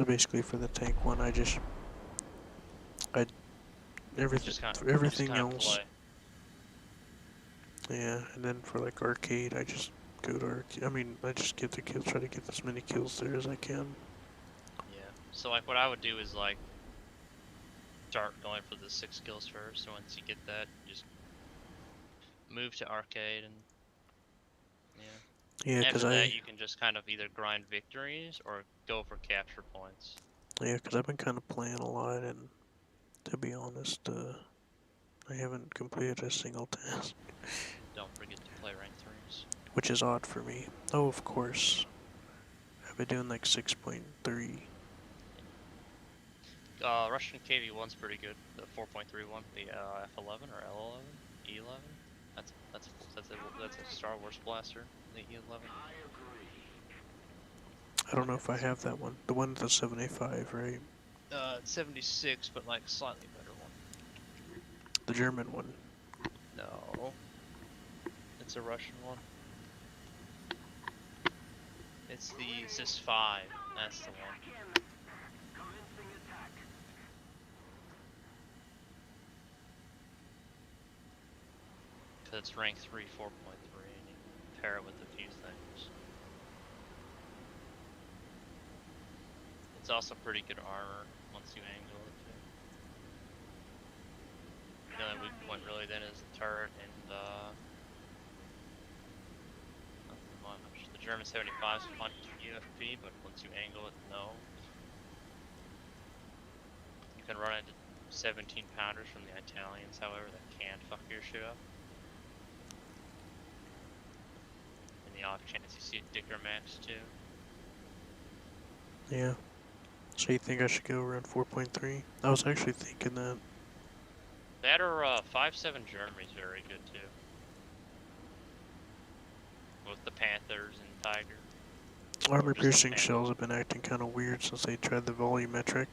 basically for the tank one, everything else, Yeah, and then for like arcade, I just go to arcade. I mean, I just get the kill, try to get as many kills there as I can. Yeah. So like what I would do is like start going for the 6 kills first, and once you get that, just move to arcade, and yeah. Yeah, cause After that, I you can just kind of either grind victories or go for capture points. yeah, cause I've been kind of playing a lot, and to be honest, I haven't completed a single task, Don't forget to play rank 3s. which is odd for me. Oh, of course, I've been doing like 6.3. Russian KV1's pretty good. The 4.31, the F11 or L11, E11. That's a Star Wars blaster. The E11. I don't know if I have that one. The one that's 75, right? 76, but like slightly better one. The German one. No, it's a Russian one. It's the Cis 5. That's the one. Cause it's rank 3, 4.3, and you can pair it with a few things. It's also pretty good armor once you angle it too. The only weak point really then is the turret and nothing much. The German 75 is fun to UFP, but once you angle it, no. You can run into 17 pounders from the Italians, however, that can fuck your shit up. In the off chance you see a Dicker Max too. Yeah. So you think I should go around 4.3? I was actually thinking that. That or 5.7 Germany's very good too. With the Panthers and Tiger. Armor piercing shells have been acting kind of weird since they tried the volumetric,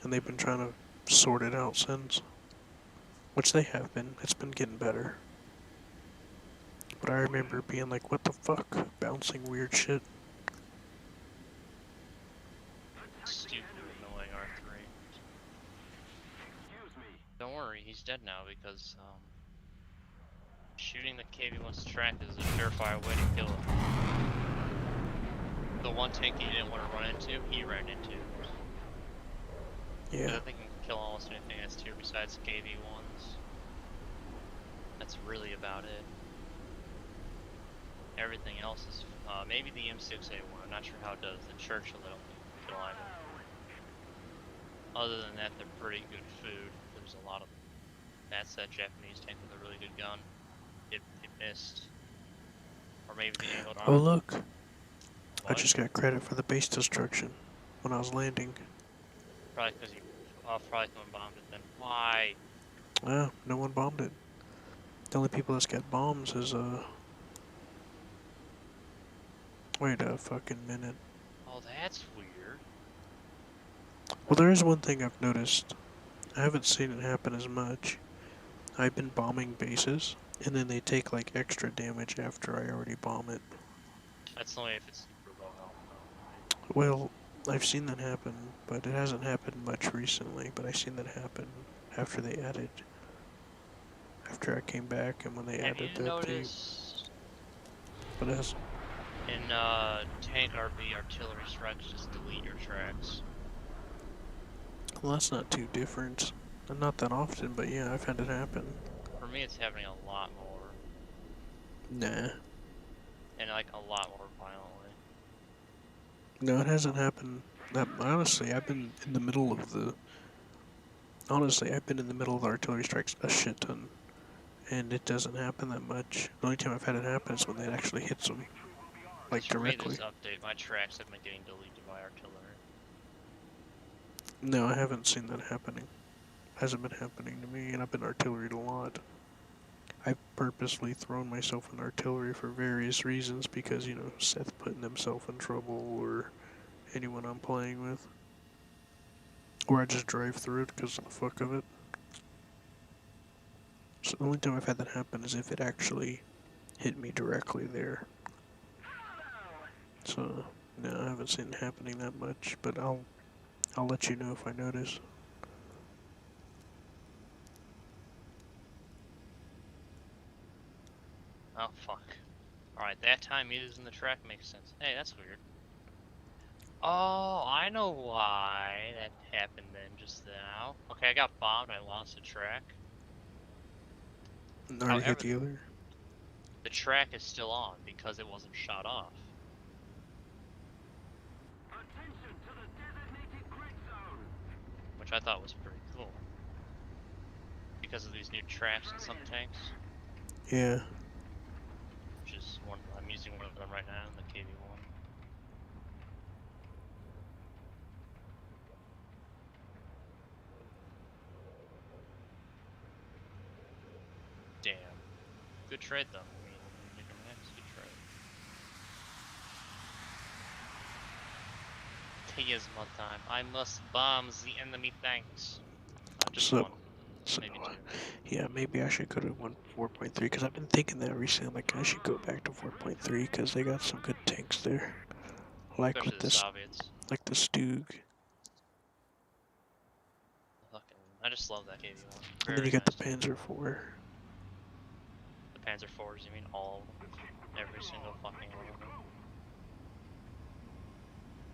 and they've been trying to sort it out since. Which they have been. It's been getting better. But I remember being like, what the fuck? Bouncing weird shit. Stupid, annoying R3. Don't worry, he's dead now because shooting the KV-1's track is a surefire way to kill it. The one tank he didn't want to run into, he ran into. Yeah. I think he can kill almost anything that's tier besides KV-1s. That's really about it. Everything else is maybe the M6A1. I'm not sure how it does. The Churchill I don't think can kill either. Other than that, they're pretty good food. There's a lot of them. That's that Japanese tank with a really good gun. It missed. Or maybe the angled armor. Oh look! What? I just got credit for the base destruction when I was landing. Probably because probably someone bombed it then. Why? Ah, no one bombed it. The only people that's got bombs is wait a fucking minute. Oh, that's weird. Well, there is one thing I've noticed. I haven't seen it happen as much. I've been bombing bases, and then they take like extra damage after I already bomb it. That's only if it's super low health. Well, I've seen that happen, but it hasn't happened much recently. But I've seen that happen after they added, after I came back and when they added Have you that thing. noticed But as in tank RB artillery strikes just delete your tracks? well, that's not too different. Not that often, but yeah, I've had it happen. For me, it's happening a lot more, Nah. and like a lot more violently. No, it hasn't happened. That honestly, I've been in the middle of the. Honestly, I've been in the middle of the artillery strikes a shit ton, and it doesn't happen that much. The only time I've had it happen is when it actually hits them, like For me, directly. this update, my tracks have been getting deleted by artillery. No, I haven't seen that happening. Hasn't been happening to me, and I've been artilleried a lot. I've purposely thrown myself in artillery for various reasons because, you know, Seth putting himself in trouble or anyone I'm playing with. Or I just drive through it because of the fuck of it. So the only time I've had that happen is if it actually hit me directly there. So, no, I haven't seen it happening that much, but I'll let you know if I notice. Oh, fuck. Alright, that time using the track makes sense. Hey, that's weird. Oh, I know why that happened then just now. Okay, I got bombed, I lost the track. And already hit However, the other. the track is still on because it wasn't shot off. Attention to the designated grid zone. Which I thought was pretty cool. Because of these new traps in some tanks. Yeah. Which is one, I'm using one of them right now, the KV-1. Damn. Good trade though. I mean, it's a good trade. Here's my time. I must bomb the enemy tanks. Not just So, one, maybe two. yeah, maybe I should go to 4.3 because I've been thinking that recently. I'm like, I should go back to 4.3 because they got some good tanks there. Like Especially with the this, Soviets. like the Stug. Fucking, I just love that KV-1. And then Very you got nice. the Panzer IV. The Panzer IVs, you mean all of them? Every single fucking one of them.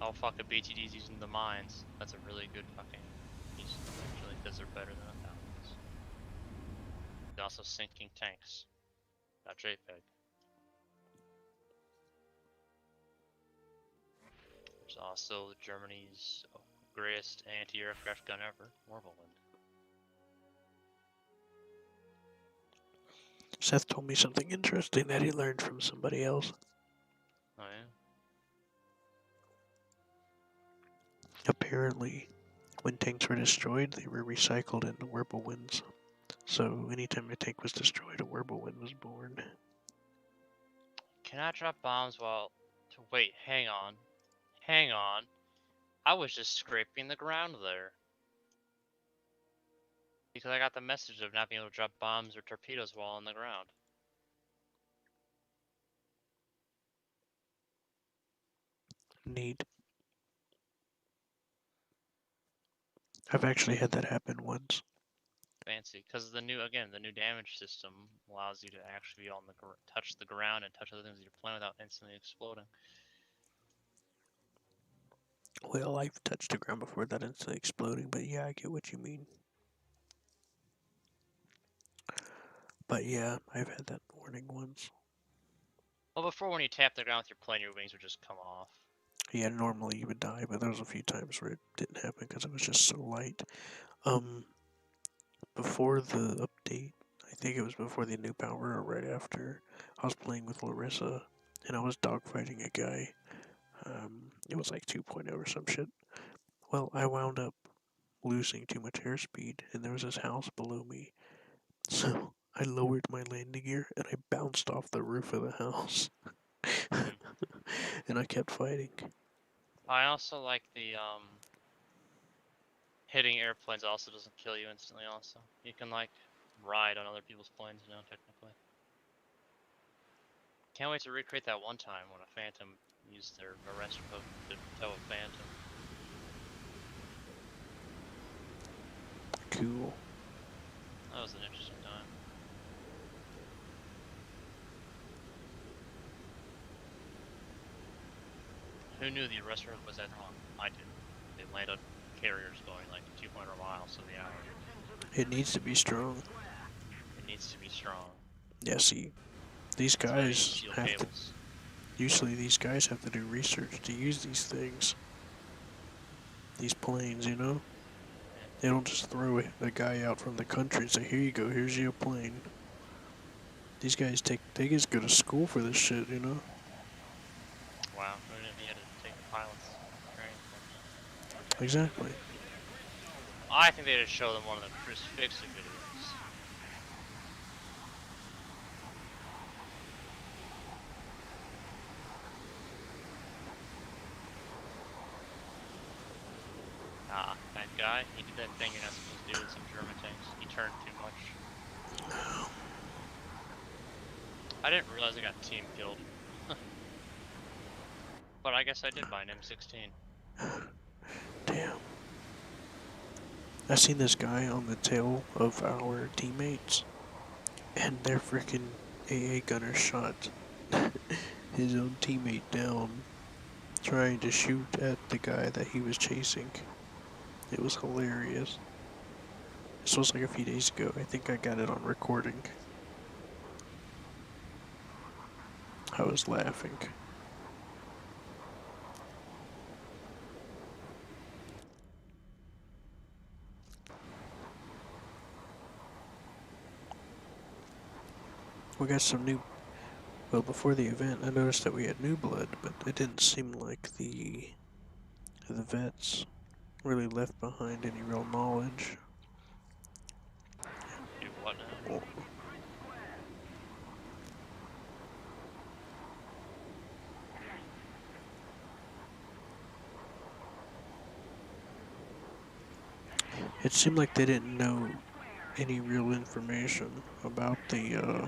Oh fuck, a BTD's using the mines. That's a really good fucking use of them actually, because they're better than a Falcons. They're also sinking tanks. Not JPEG. There's also Germany's greatest anti-aircraft gun ever, Wirbelwind. Seth told me something interesting that he learned from somebody else. Oh yeah? Apparently, when tanks were destroyed, they were recycled into Wirbelwinds. So anytime a tank was destroyed, a Wirbelwind was born. Can I drop bombs while... Wait, hang on. Hang on. I was just scraping the ground there. Because I got the message of not being able to drop bombs or torpedoes while on the ground. Neat. I've actually had that happen once. Fancy. Because the new damage system allows you to actually be on the touch the ground and touch other things that you're playing without instantly exploding. Well, I've touched the ground before that instantly exploding, but yeah, I get what you mean. But yeah, I've had that warning once. Well, before when you tap the ground with your plane, your wings would just come off. Yeah, normally you would die, but there was a few times where it didn't happen because it was just so light. Before the update, I think it was before the new power or right after, I was playing with Larissa, and I was dogfighting a guy. It was like 2.0 or some shit. Well, I wound up losing too much airspeed, and there was this house below me. So I lowered my landing gear, and I bounced off the roof of the house. And I kept fighting. I also like the hitting airplanes also doesn't kill you instantly. Also, you can like ride on other people's planes now technically. Can't wait to recreate that one time when a Phantom used their arrest hook to tow a Phantom. Cool. That was an interesting time. Who knew the arrest hook was that long? I did. They land on carriers going like 200 miles to the hour. It needs to be strong. It needs to be strong. Yeah, see, these guys have to. Usually, these guys have to do research to use these things. These planes, you know? They don't just throw a guy out from the country and say, here you go, here's your plane. These guys they just go to school for this shit, you know? Wow, who knew he had to take the pilot's training course? Exactly. I think they just show them one of the crucifixion videos. Ah, that guy, he did that thing you're not supposed to do with some German tanks. He turned too much. I didn't realize I got team killed. But I guess I did by an M16. Damn. I seen this guy on the tail of our teammates, and they're freaking AA gunner shot his own teammate down trying to shoot at the guy that he was chasing. It was hilarious. This was like a few days ago. I think I got it on recording. I was laughing. We got some new. Well, before the event, I noticed that we had new blood, but it didn't seem like the vets really left behind any real knowledge. Do what now? Well, it seemed like they didn't know any real information about the.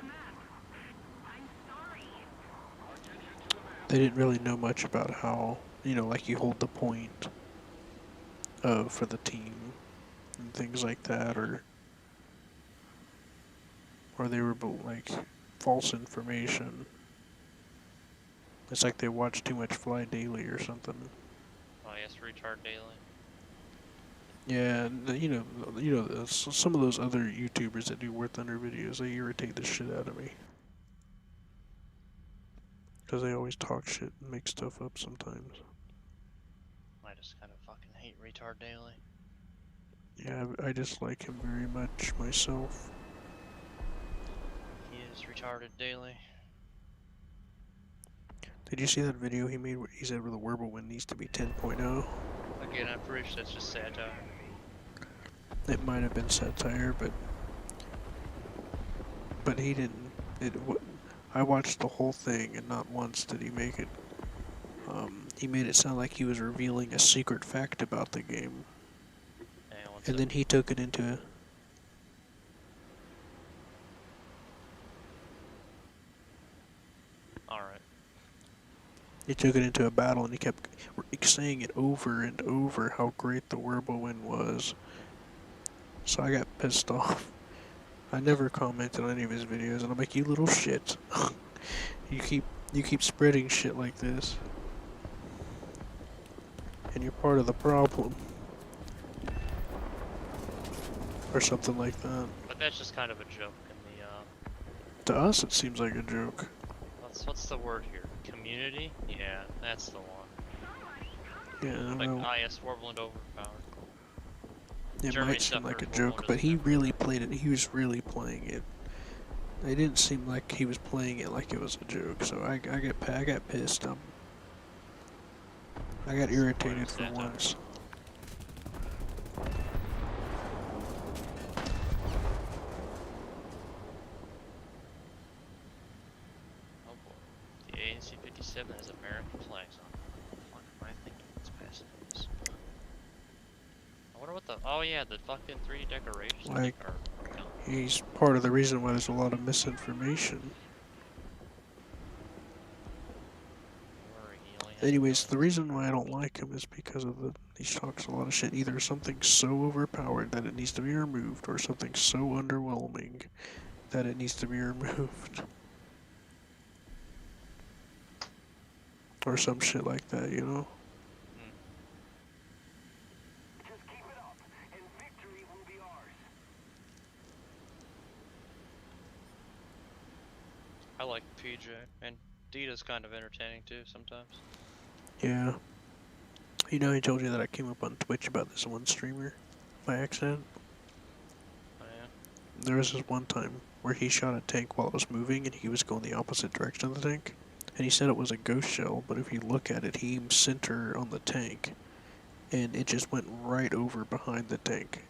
They didn't really know much about how, like you hold the point for the team and things like that, or they were like false information. It's like they watched too much Fly Daily or something. Oh yes, retard daily. Yeah, and some of those other YouTubers that do War Thunder videos, they irritate the shit out of me. Because they always talk shit and make stuff up sometimes. I just kind of fucking hate retard daily. Yeah, I dislike him very much myself. He is retarded daily. Did you see that video he made where he said where the Whirlwind needs to be 10.0? Again, I'm pretty sure that's just satire. It might have been satire, but he didn't. I watched the whole thing, and not once did he make it. He made it sound like he was revealing a secret fact about the game, and then he took it into. All right. He took it into a battle, and he kept saying it over and over how great the Whirlwind was. So I got pissed off. I never commented on any of his videos, and I'm like, you little shit. you keep spreading shit like this. And you're part of the problem. Or something like that. But that's just kind of a joke in the, To us, it seems like a joke. what's the word here? Community? Yeah, that's the one. Yeah, like IS Warbland overpowered. It might seem like a joke, but he really played it. He was really playing it. It didn't seem like he was playing it like it was a joke, so I got pissed. I got irritated for once. Oh boy. The ANC-57 has American flags on it. What the fuck am I thinking? It's past this. I wonder what the... Oh yeah, the fucking 3 decorations. Like, he's part of the reason why there's a lot of misinformation. Anyways, the reason why I don't like him is because of he talks a lot of shit. Either something so overpowered that it needs to be removed, or something so underwhelming that it needs to be removed. Or some shit like that, you know? Just keep it up, and victory will be ours. I like PJ, and Dita's kind of entertaining too sometimes. Yeah. You know, I told you that I came up on Twitch about this one streamer by accident. Oh yeah? There was this one time where he shot a tank while it was moving and he was going the opposite direction of the tank. And he said it was a ghost shell, but if you look at it, he aimed center on the tank. And it just went right over behind the tank.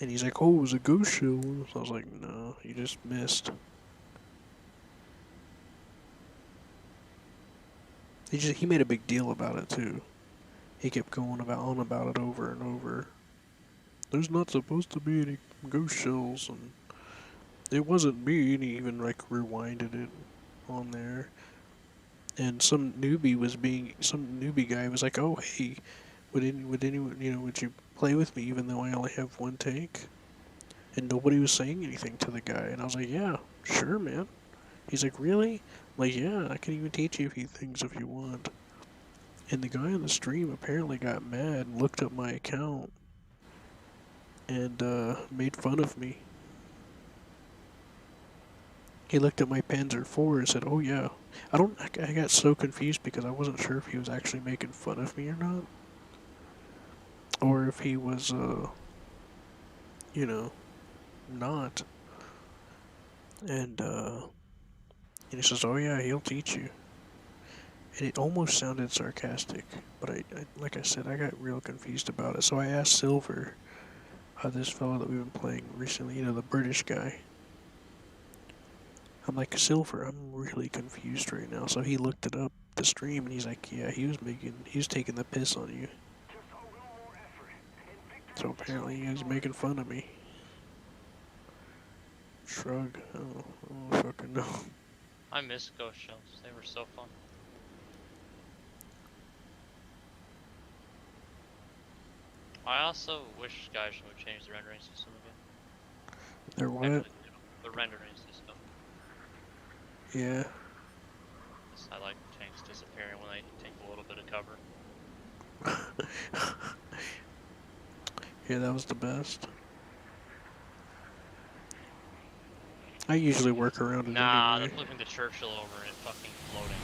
And he's like, oh, it was a ghost shell. So I was like, no, you just missed. He made a big deal about it too. He kept going on about it over and over. There's not supposed to be any ghost shells, and it wasn't me. And he even like rewinded it on there. And some newbie guy was like, "Oh hey, would anyone would you play with me even though I only have one tank?" And nobody was saying anything to the guy. And I was like, yeah, sure, man. He's like, really? I'm like, yeah, I can even teach you a few things if you want. And the guy on the stream apparently got mad and looked up my account and made fun of me. He looked at my Panzer IV and said, "Oh yeah." I got so confused because I wasn't sure if he was actually making fun of me or not, or if he was, you know, not. And he says, "Oh yeah, he'll teach you." And it almost sounded sarcastic, but like I said, I got real confused about it. So I asked Silver, this fellow that we've been playing recently, the British guy. I'm like, Silver, I'm really confused right now. So he looked it up, the stream, and he's like, yeah, he was taking the piss on you. So apparently he was making fun of me. Shrug. Oh, I don't fucking know. I miss ghost shells. They were so fun. I also wish Skyrim would change the rendering system again. They're what? Actually, the rendering system. Yeah. I like tanks disappearing when they take a little bit of cover. Yeah, that was the best. I usually work around it Nah, anyway. they're flipping the Churchill over and it fucking floating.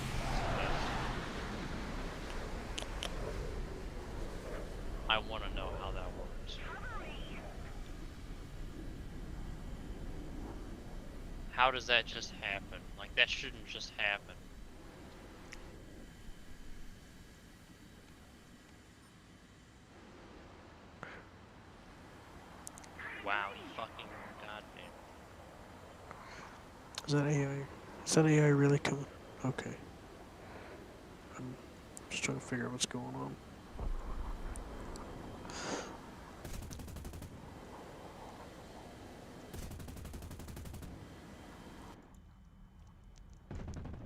I want to know how that works. How does that just happen? Like, that shouldn't just happen. Wow, you fucking goddamn. Is that AI? Is that AI really coming? Okay. I'm just trying to figure out what's going on.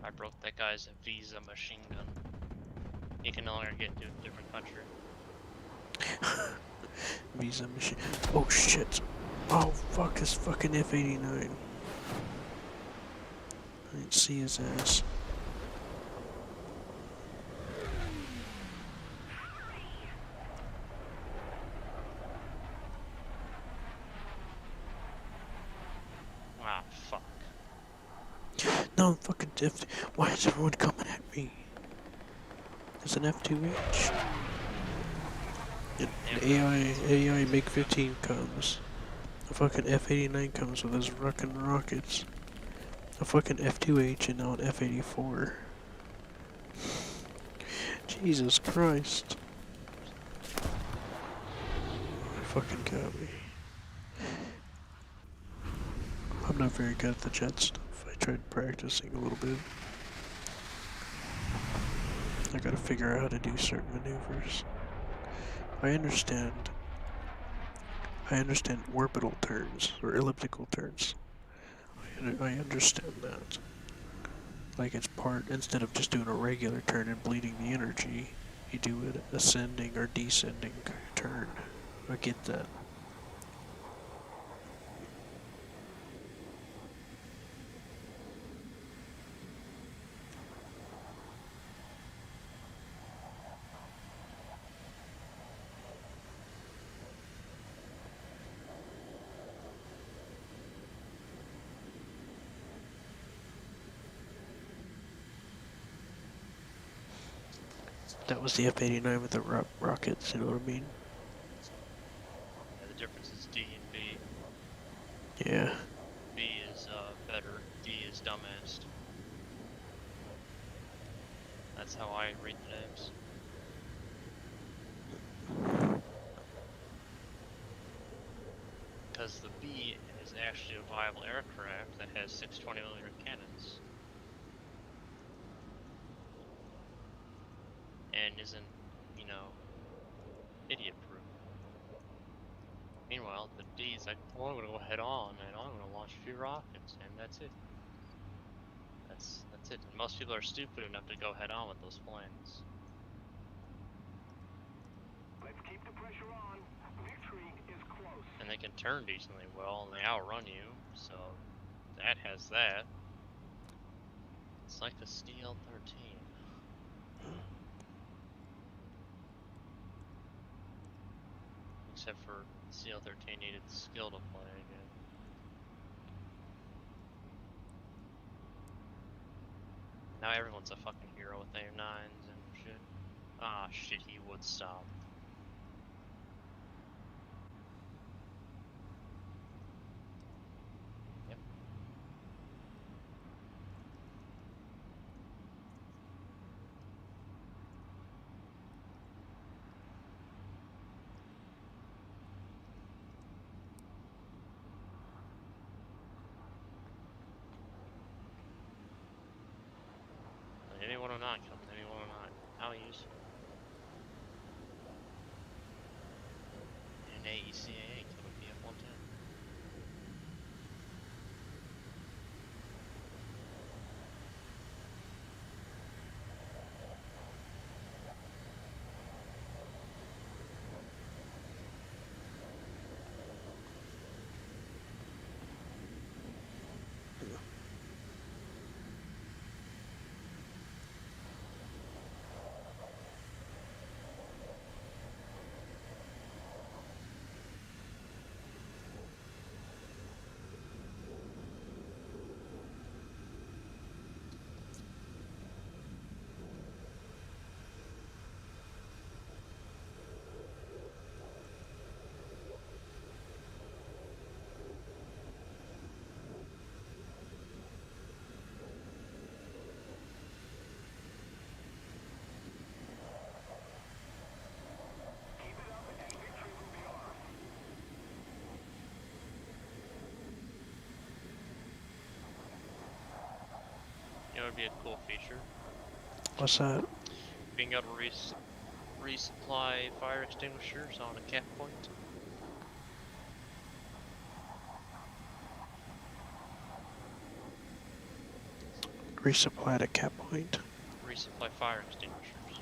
I broke that guy's Visa machine gun. He can no longer get to a different country. Visa machine. Oh shit. Oh fuck, this fucking F-89. I didn't see his ass. Ah, fuck. No, fucking F. Why is everyone coming at me? There's an F2H. An AI MiG-15 comes. A fucking F-89 comes with his fucking rockets. A fucking F2H and now an F-84. Jesus Christ. Fucking got me. I'm not very good at the jet stuff. I tried practicing a little bit. I gotta figure out how to do certain maneuvers. I understand orbital turns, or elliptical turns. I understand that. Like it's part, instead of just doing a regular turn and bleeding the energy, you do an ascending or descending turn. I get that. That was the F-89 with the rockets, you know what I mean? Yeah, the difference is D and B. Yeah. B is better, D is dumbass. That's how I read the names. Because the B is actually a viable aircraft that has 620mm cannons. And isn't, idiot-proof. Meanwhile, the D is like, oh, I'm gonna go head on, and I'm gonna launch a few rockets, and that's it. That's it. And most people are stupid enough to go head on with those plans. Let's keep the pressure on. Victory is close. And And they can turn decently well, and they outrun you, so that has that. It's like the CL-13. Except for CL-13 needed skill to play again. Now everyone's a fucking hero with AIM-9s and shit. Ah, shit, he would stop. Yep. Any 109 coming, any 109. How useful. And AECA coming BF-110. You know, it would be a cool feature. What's that? Being able to resupply fire extinguishers on a cap point. Resupply at a cap point. Resupply fire extinguishers.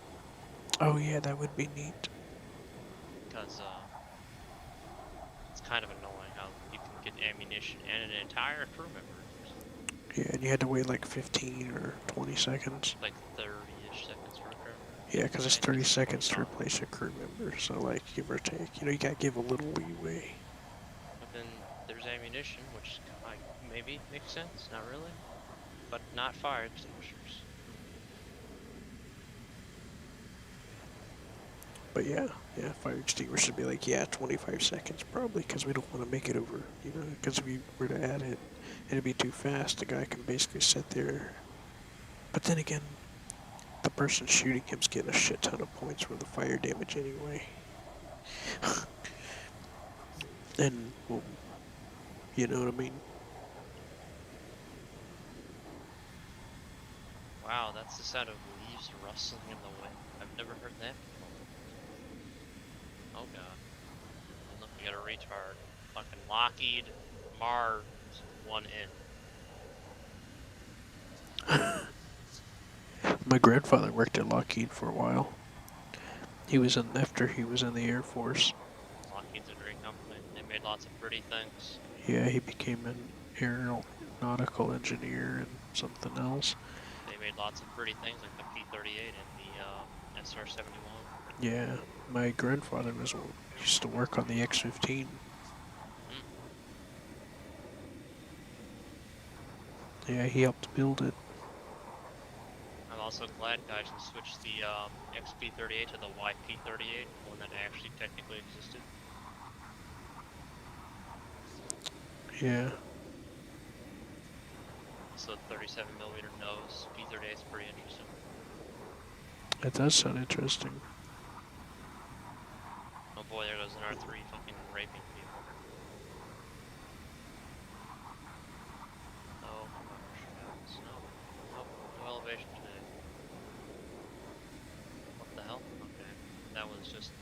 Oh yeah, that would be neat. Because it's kind of annoying how you can get ammunition and an entire crew member. Yeah, and you had to wait like 15 or 20 seconds. Like 30-ish seconds for a crew member. Yeah, because it's 30 seconds to replace a crew member, so like, give or take. You know, you gotta give a little leeway. But then there's ammunition, which maybe makes sense, not really. But not fire extinguishers. But yeah, fire extinguishers would be like, yeah, 25 seconds probably, because we don't want to make it over, you know, because if we were to add it, it'd be too fast. The guy can basically sit there. But then again, the person shooting him's getting a shit ton of points for the fire damage anyway. And, well, you know what I mean? Wow, that's the sound of leaves rustling in the wind. I've never heard that before. Oh god. And look, we got a retard. Fucking Lockheed Mars 1N. My grandfather worked at Lockheed for a while. He was after he was in the Air Force. Lockheed's a great company. They made lots of pretty things. Yeah, he became an aeronautical engineer and something else. They made lots of pretty things like the P-38 and the SR-71. Yeah, my grandfather used to work on the X-15. Yeah, he helped build it. I'm also glad guys can switch the XP-38 to the YP-38, one that actually technically existed. Yeah. So 37mm nose P-38 is pretty interesting. It does sound interesting. Oh boy, there goes an R3 fucking raping people. Oh my gosh, no elevation today. What the hell? Okay, that was just...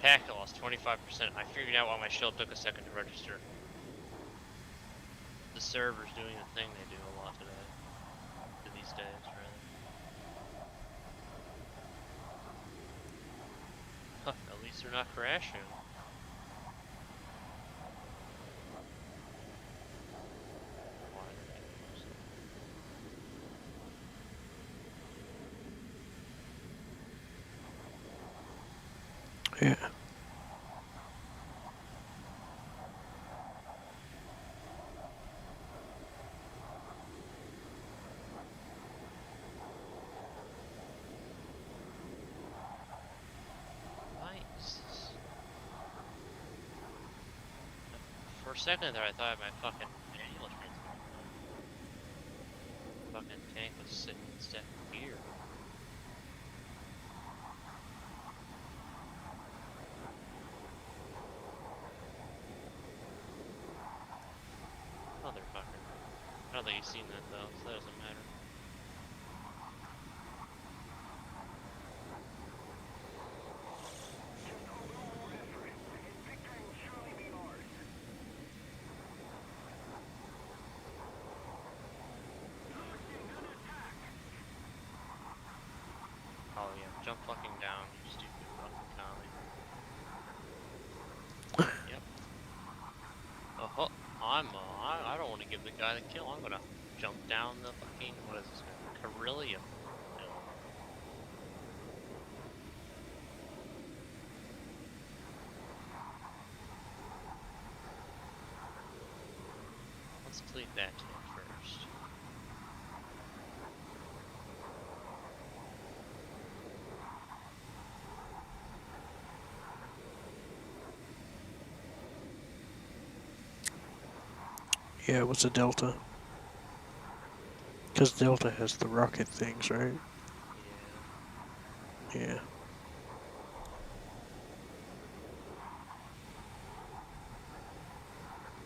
Pack loss, 25%. I figured out why my shield took a second to register. The server's doing the thing they do a lot today. These days, rather. Huh, at least they're not crashing. Yeah. Nice. For a second there, I thought my fucking manual transmission. Fucking tank was sitting instead here. Motherfucker. I don't think you've seen that though, so that doesn't matter. Oh yeah, jump fucking down, you stupid fucking collie. Yep. Oh, I don't want to give the guy the kill. I'm gonna jump down the fucking, what is this, Carillion hill. Let's delete that tank first. Yeah, what's a Delta? Because Delta has the rocket things, right? Yeah. Yeah.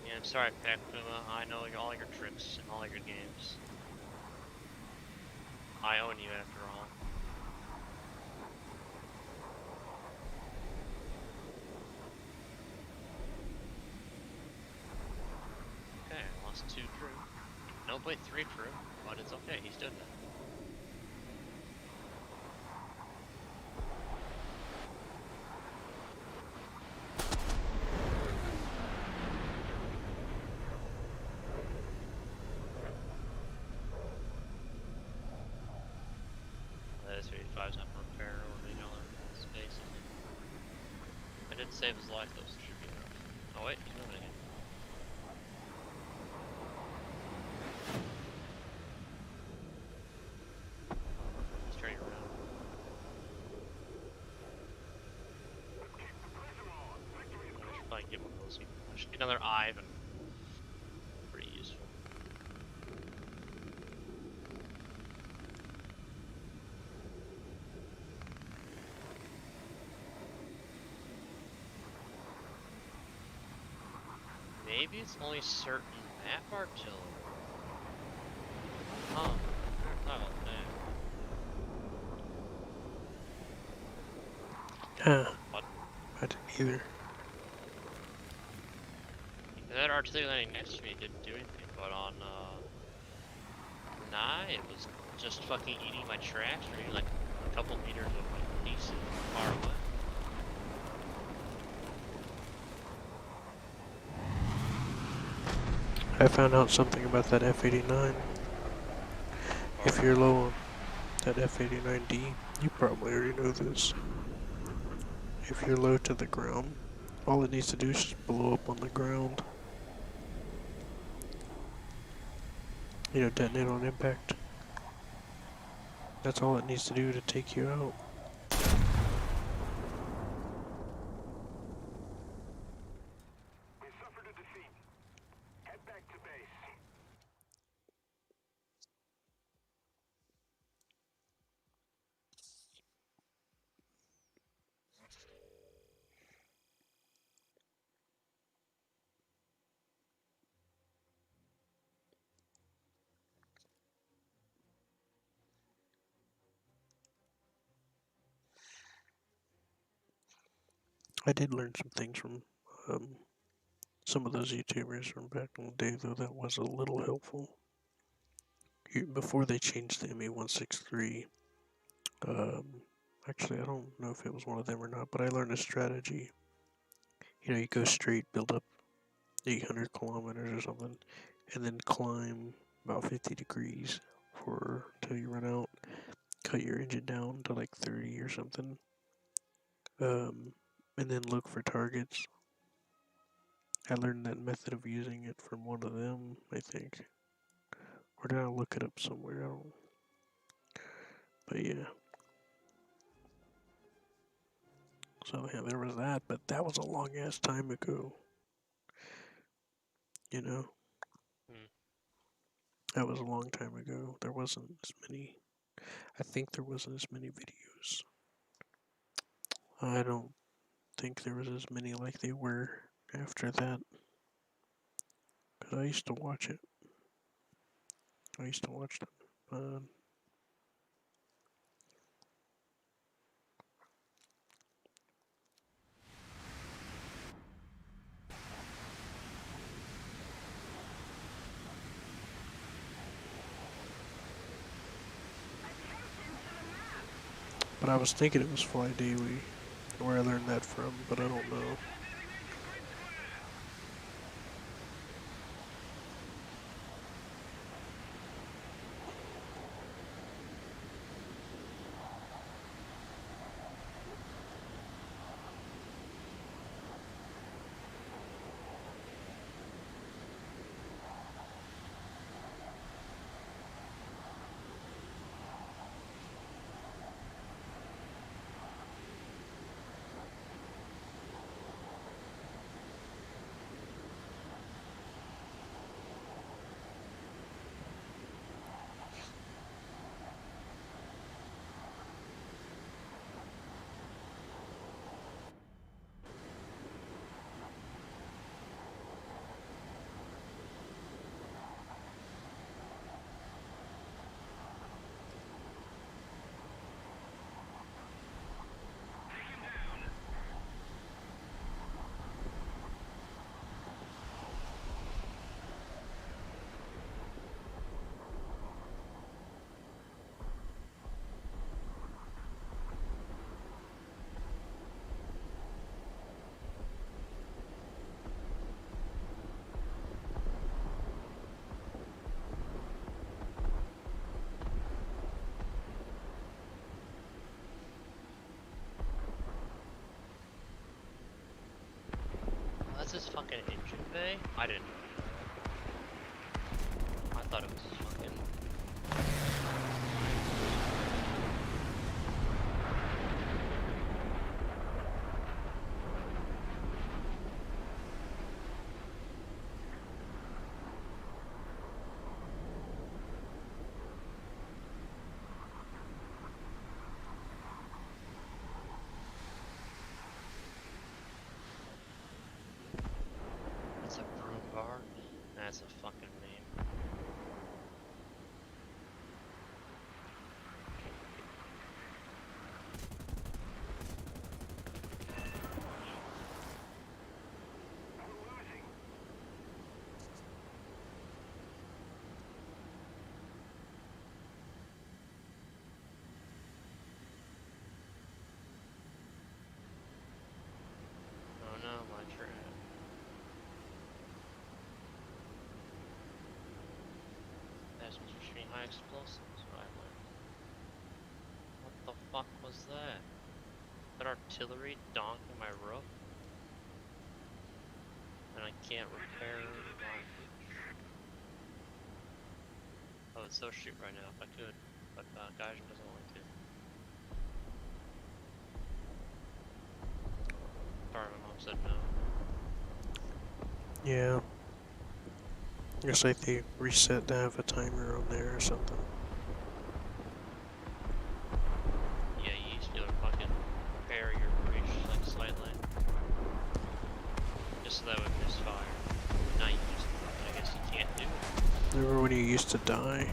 Yeah, I'm sorry, Pac Puma. I know all your tricks and all your games. I own you after all. Okay, I lost 2 crew. No, wait, 3 crew, but it's okay, he's dead now. That S-85's not repair or any other space in it. I did save his life though, so it should be enough. Oh wait, he's moving again. He's turning around. I should probably get one of those. I should get another Ivan. Pretty useful. Maybe it's only certain map artillery. Huh. Never thought about that. Huh. What? I didn't either. That artillery landing next to me didn't do anything, but on Nye, it was just fucking eating my trash for like a couple meters of like decent far away. I found out something about that F-89. If you're low on that F-89D, you probably already know this. If you're low to the ground, all it needs to do is just blow up on the ground. You know, detonate on impact. That's all it needs to do to take you out. We suffered a defeat. Head back to base. I did learn some things from some of those YouTubers from back in the day, though that was a little helpful. Before they changed the ME-163, actually I don't know if it was one of them or not, but I learned a strategy. You know, you go straight, build up 800 kilometers or something, and then climb about 50 degrees until you run out. Cut your engine down to like 30 or something. and then look for targets. I learned that method of using it from one of them, I think. Or did I look it up somewhere? I don't. But yeah. So yeah, there was that, but that was a long ass time ago. You know? Hmm. That was a long time ago. There wasn't as many. I think there wasn't as many videos. I don't think there was as many like they were after that. Because I used to watch it. I used to watch them. But I was thinking it was Fly Daily, where I learned that from, but I don't know. Oh, that's his fucking engine bay? I didn't know that. I thought it was his fucking... That's a broom bar? That's a fucking name. Oh no, my trap. Passengers restrain high explosives, what I learned. What the fuck was that? That artillery donking my roof? And I can't repair my... I would so shoot right now if I could, but Geyser doesn't want to. Sorry, my mom said no. Yeah. I guess like they reset to have a timer on there or something. Yeah, you used to be able to fucking repair your breach like slightly. Just so that would misfire. Now you just, I guess you can't do it. Remember when you used to die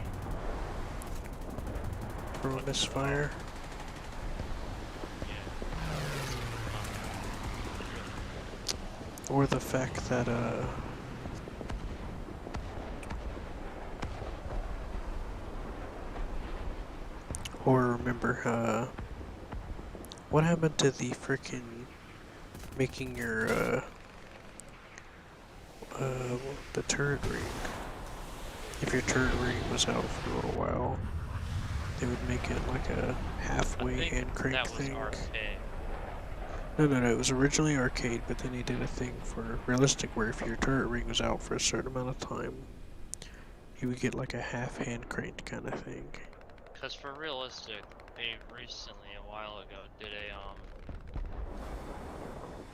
from a misfire? Or the fact that, or remember, what happened to the frickin' making your, the turret ring? If your turret ring was out for a little while, they would make it like a halfway hand crank that was thing. archaic. No, no, no. It was originally arcade, but then he did a thing for realistic where if your turret ring was out for a certain amount of time, you would get like a half hand cranked kind of thing. Because for realistic, they recently, a while ago, did a,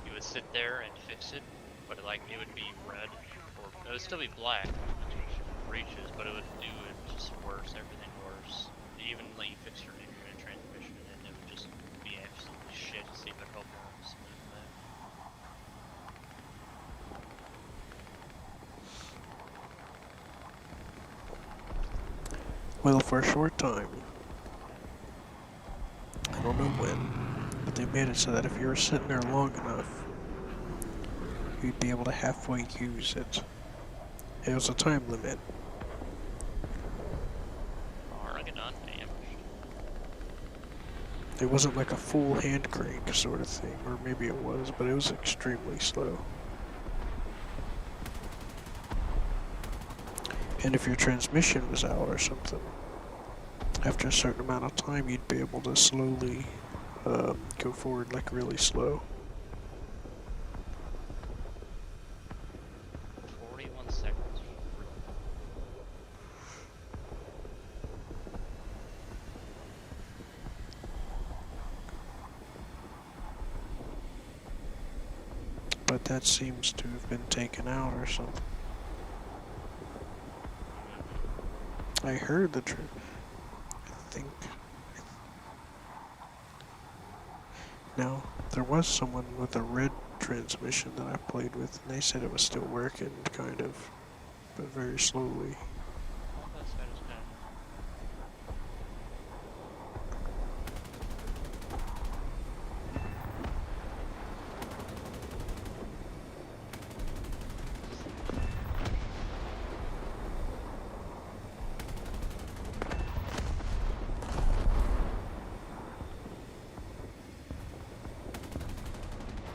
you would sit there and fix it, but it would be red, or it would still be black, breaches, but it would do it just worse, everything worse. They even let you fix your internet transmission, and it would just be absolutely shit to see if it helped more smooth that. Well, for a short time, I don't know when, but they made it so that if you were sitting there long enough, you'd be able to halfway use it. It was a time limit. Or I get undamaged. It wasn't like a full hand crank sort of thing, or maybe it was, but it was extremely slow. And if your transmission was out or something, after a certain amount of time, you'd be able to slowly go forward like really slow. 41 seconds. But that seems to have been taken out or something. I heard the truth. I think. Now, there was someone with a red transmission that I played with, and they said it was still working, kind of, but very slowly. Well, that's satisfying.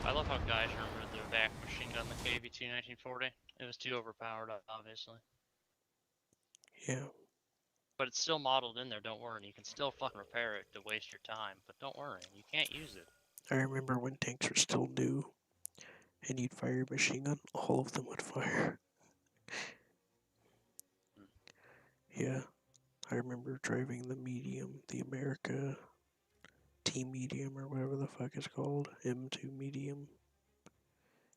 I love how guys remember the VAC machine gun, the KV-2 1940. It was too overpowered, obviously. Yeah. But it's still modeled in there, don't worry. You can still fucking repair it to waste your time, but don't worry, you can't use it. I remember when tanks were still new, and you'd fire your machine gun, all of them would fire. Yeah. I remember driving the medium, the America T medium or whatever the fuck it's called, M2 medium.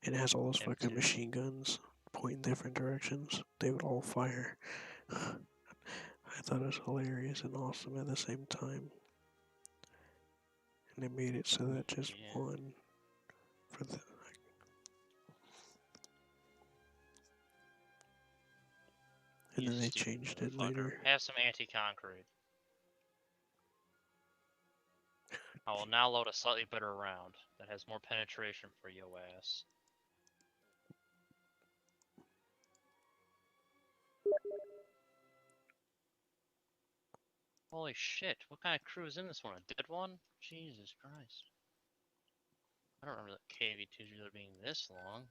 And it has all those fucking M2. machine guns pointing different directions. They would all fire. I thought it was hilarious and awesome at the same time. And they made it so that just one for the. And You then they stupid changed it motherfucker. later. Have some anti-concrete. I will now load a slightly better round that has more penetration for your ass. Holy shit, what kind of crew is in this one? A dead one? Jesus Christ. I don't remember the KV-2s really being this long.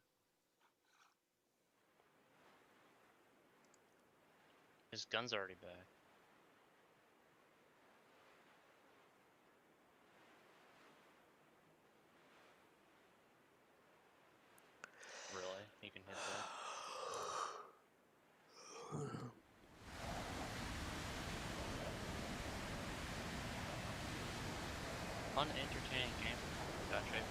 His gun's already back. Really? You can hit that? Unentertaining game. Gotcha.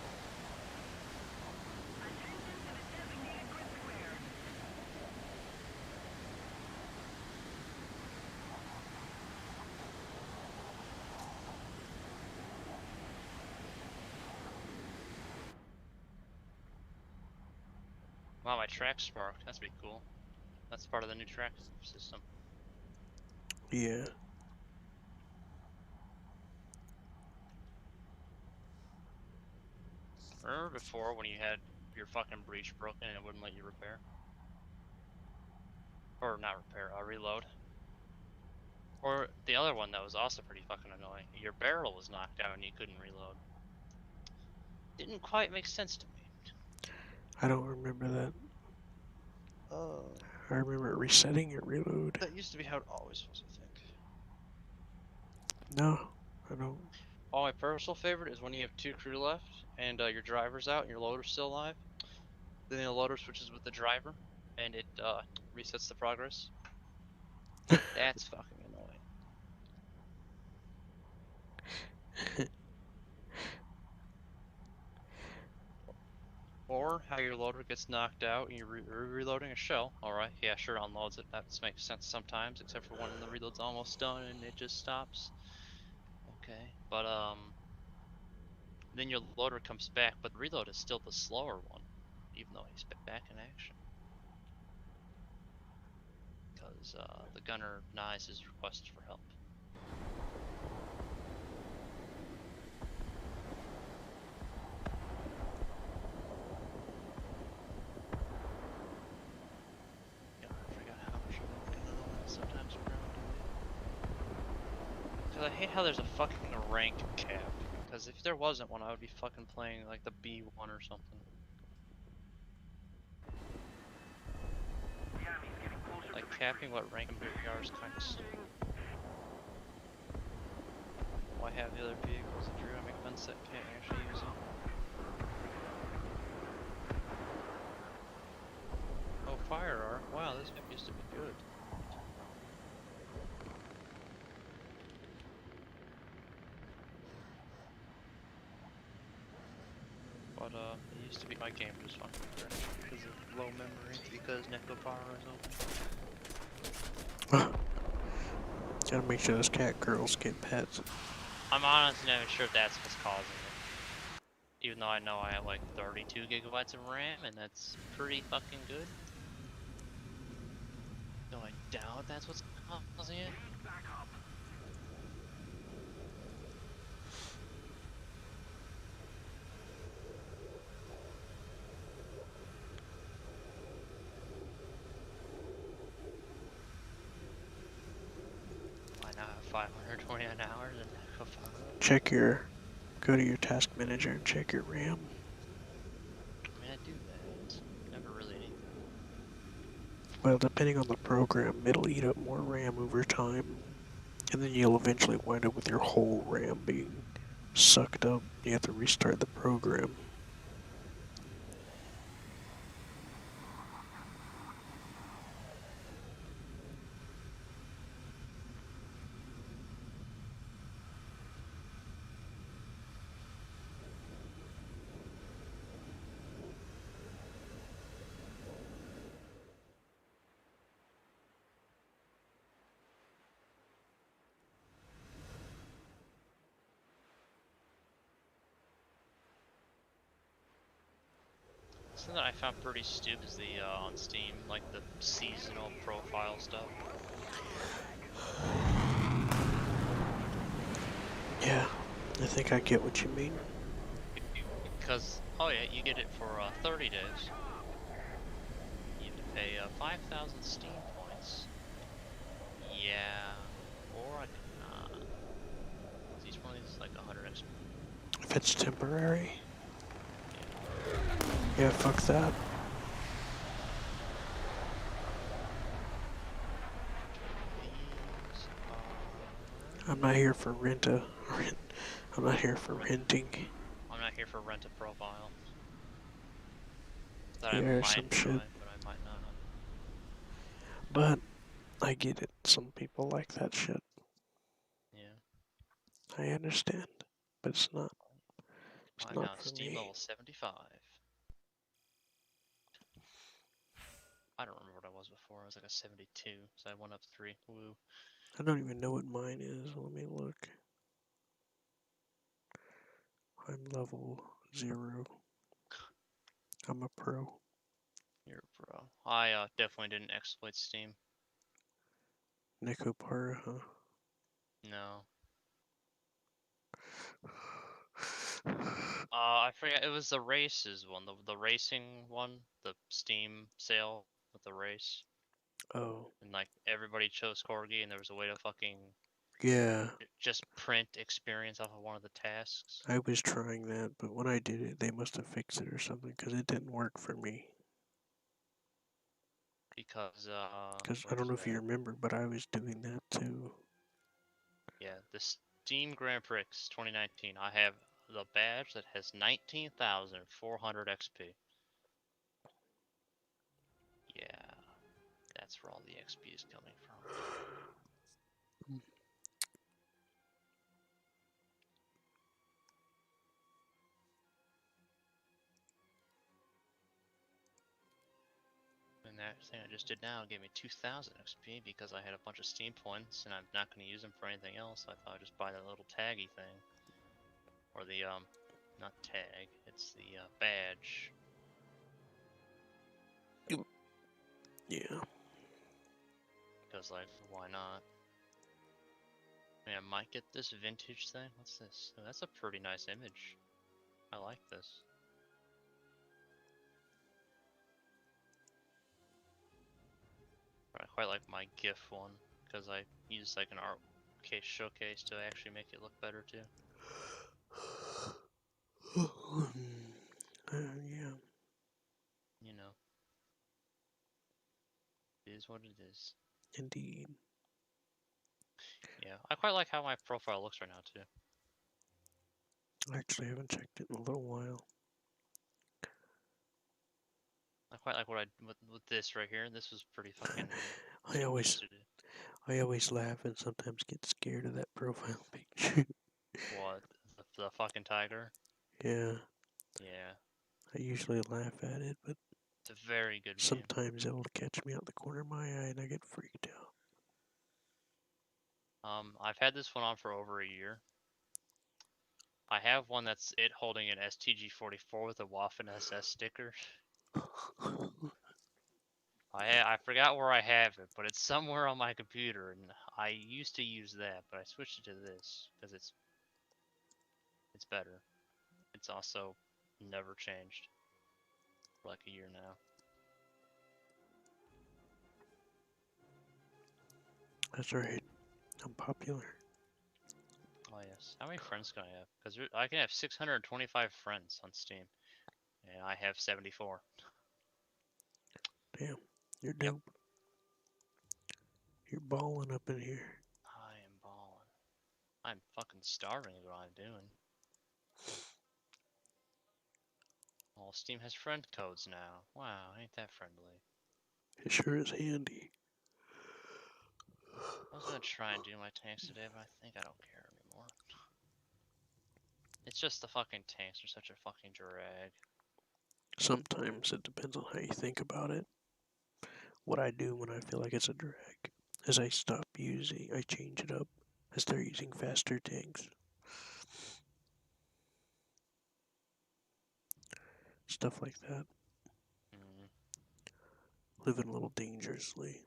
Wow, my track sparked. That's pretty cool. That's part of the new track system. Yeah. Remember before when you had your fucking breech broken and it wouldn't let you repair? Or not repair, reload. Or the other one that was also pretty fucking annoying. Your barrel was knocked out and you couldn't reload. Didn't quite make sense to me. I don't remember that. I remember resetting your reload. That used to be how it always was, I think. No, I don't. Oh, my personal favorite is when you have 2 crew left and your driver's out and your loader's still alive. Then the loader switches with the driver and it resets the progress. That's fucking annoying. Or how your loader gets knocked out and you're reloading a shell. Alright, yeah, sure, unloads it. That makes sense sometimes, except for when the reload's almost done and it just stops. Okay, but then your loader comes back, but the reload is still the slower one, even though he's back in action. Because the gunner denies his request for help. God, I forgot how much I'm looking at sometimes around because I hate how there's a fucking rank cap. Because if there wasn't one, I would be fucking playing like the B1 or something. Like capping what rank you are is kind of stupid. Why have the other vehicles if you're gonna make guns that can't actually use them? Oh, fire arc. Wow, this map used to be good. But it used to be my game just fucking crashed because of low memory because Necopara is open. Gotta make sure those cat girls get pets. I'm honestly not even sure if that's what's causing it. Even though I know I have like 32 gigabytes of RAM and that's pretty fucking good. Though I doubt that's what's causing it. I now have 529 hours in Necopara. Go to your task manager and check your RAM. I mean, I do that. Never really anything. Well, depending on the program, it'll eat up more RAM over time. And then you'll eventually wind up with your whole RAM being sucked up. You have to restart the program. Something that I found pretty stupid is the on Steam, like the seasonal profile stuff. Yeah, I think I get what you mean. Because, oh yeah, you get it for 30 days. You have to pay 5,000 Steam points. Yeah, or I can each one of these is like 100 XP. If it's temporary. Yeah, fuck that. I'm not here for I'm not here for renting. I'm not here for rent a profile. That Yeah, I might some try, shit. but I might not. But I get it. Some people like that shit. Yeah. I understand, but it's not. It's I'm not now for Steam me. level 75. I don't remember what I was before. I was like a 72, so I went up 3. Woo. I don't even know what mine is. Let me look. I'm level 0. I'm a pro. You're a pro. I definitely didn't exploit Steam. Necopara, huh? No. I forget. It was the races one, the racing one, the Steam sale with the race, Oh, and like everybody chose Corgi, and there was a way to fucking yeah. just print experience off of one of the tasks. I was trying that, but when I did it, they must have fixed it or something because it didn't work for me. Because Because I don't know if you remember, but I was doing that too. yeah, this Steam Grand Prix 2019. I have the badge that has 19,400 XP. Yeah, that's where all the XP is coming from. And that thing I just did now gave me 2,000 XP because I had a bunch of Steam points and I'm not going to use them for anything else. So I thought I'd just buy that little taggy thing. Or the, not tag, it's the badge. Yeah. Because, like, why not? I mean, I might get this vintage thing. What's this? Oh, that's a pretty nice image. I like this. I quite like my GIF one because I use like an art case showcase to actually make it look better too. Yeah. You know, it is what it is. Indeed. Yeah, I quite like how my profile looks right now too. I actually haven't checked it in a little while. I quite like what I with this right here. This was pretty fucking. I always laugh and sometimes get scared of that profile picture. What? The fucking tiger? Yeah. Yeah. I usually laugh at it, but it's a very good meme. Sometimes it'll catch me out the corner of my eye and I get freaked out. I've had this one on for over a year. I have one that's it holding an STG-44 with a Waffen SS sticker. I forgot where I have it, but it's somewhere on my computer, and I used to use that, but I switched it to this because it's better. It's also never changed for like a year now. That's right. I'm popular. Oh yes. How many friends can I have? Because I can have 625 friends on Steam, and I have 74. Damn, you're dope. Yep. You're balling up in here. I am balling. I'm fucking starving is what I'm doing. Well, Steam has friend codes now. Wow, ain't that friendly. It sure is handy. I was gonna try and do my tanks today, but I think I don't care anymore. It's just the fucking tanks are such a fucking drag. Sometimes it depends on how you think about it. What I do when I feel like it's a drag is I change it up. I start using faster tanks. Stuff like that. Living a little dangerously.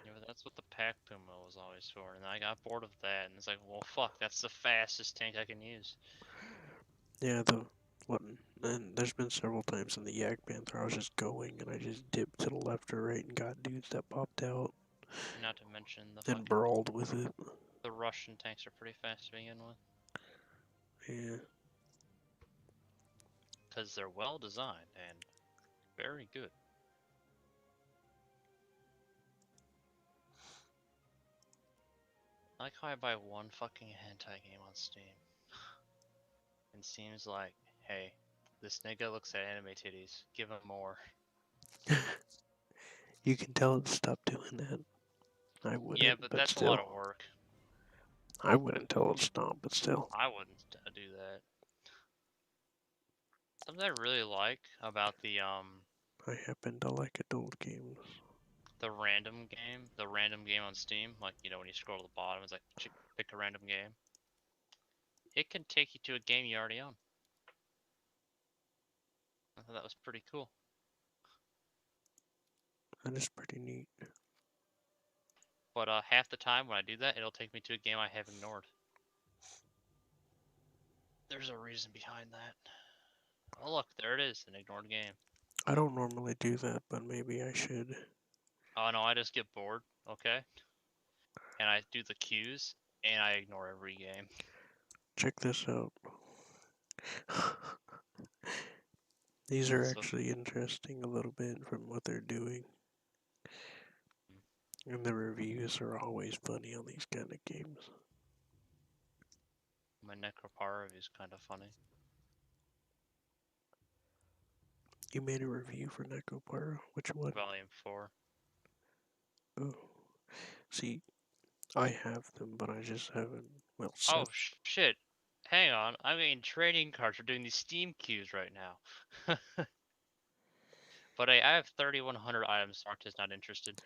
Yeah, but that's what the Pack Puma was always for, and I got bored of that, and it's like, well, fuck, that's the fastest tank I can use. Yeah, and there's been several times in the Yak Panther I was just going and I just dipped to the left or right and got dudes that popped out. Not to mention the and brawled with it. The Russian tanks are pretty fast to begin with. Yeah. Because they're well designed and very good. I like how I buy one fucking hentai game on Steam. And Steam's like, hey, this nigga looks at anime titties. Give him more. You can tell it to stop doing that. I wouldn't. Yeah, but that's still a lot of work. I wouldn't tell it to stop, but still. I wouldn't do that. Something I really like about the I happen to like adult games. The random game on Steam, like, you know, when you scroll to the bottom, it's like, pick a random game. It can take you to a game you already own. I thought that was pretty cool. That is pretty neat. But half the time when I do that, it'll take me to a game I have ignored. There's a reason behind that. Oh look, there it is, an ignored game. I don't normally do that, but maybe I should. Oh no, I just get bored, okay? And I do the queues, and I ignore every game. Check this out. These are actually interesting a little bit from what they're doing. And the reviews are always funny on these kind of games. My Necropara review is kind of funny. You made a review for Necropara? Which one? Volume 4. Oh. See, I have them, but I just haven't. Well, Oh, Seth. shit. Hang on. I'm getting trading cards for doing these Steam queues right now. But I have 3,100 items. Mark is not interested.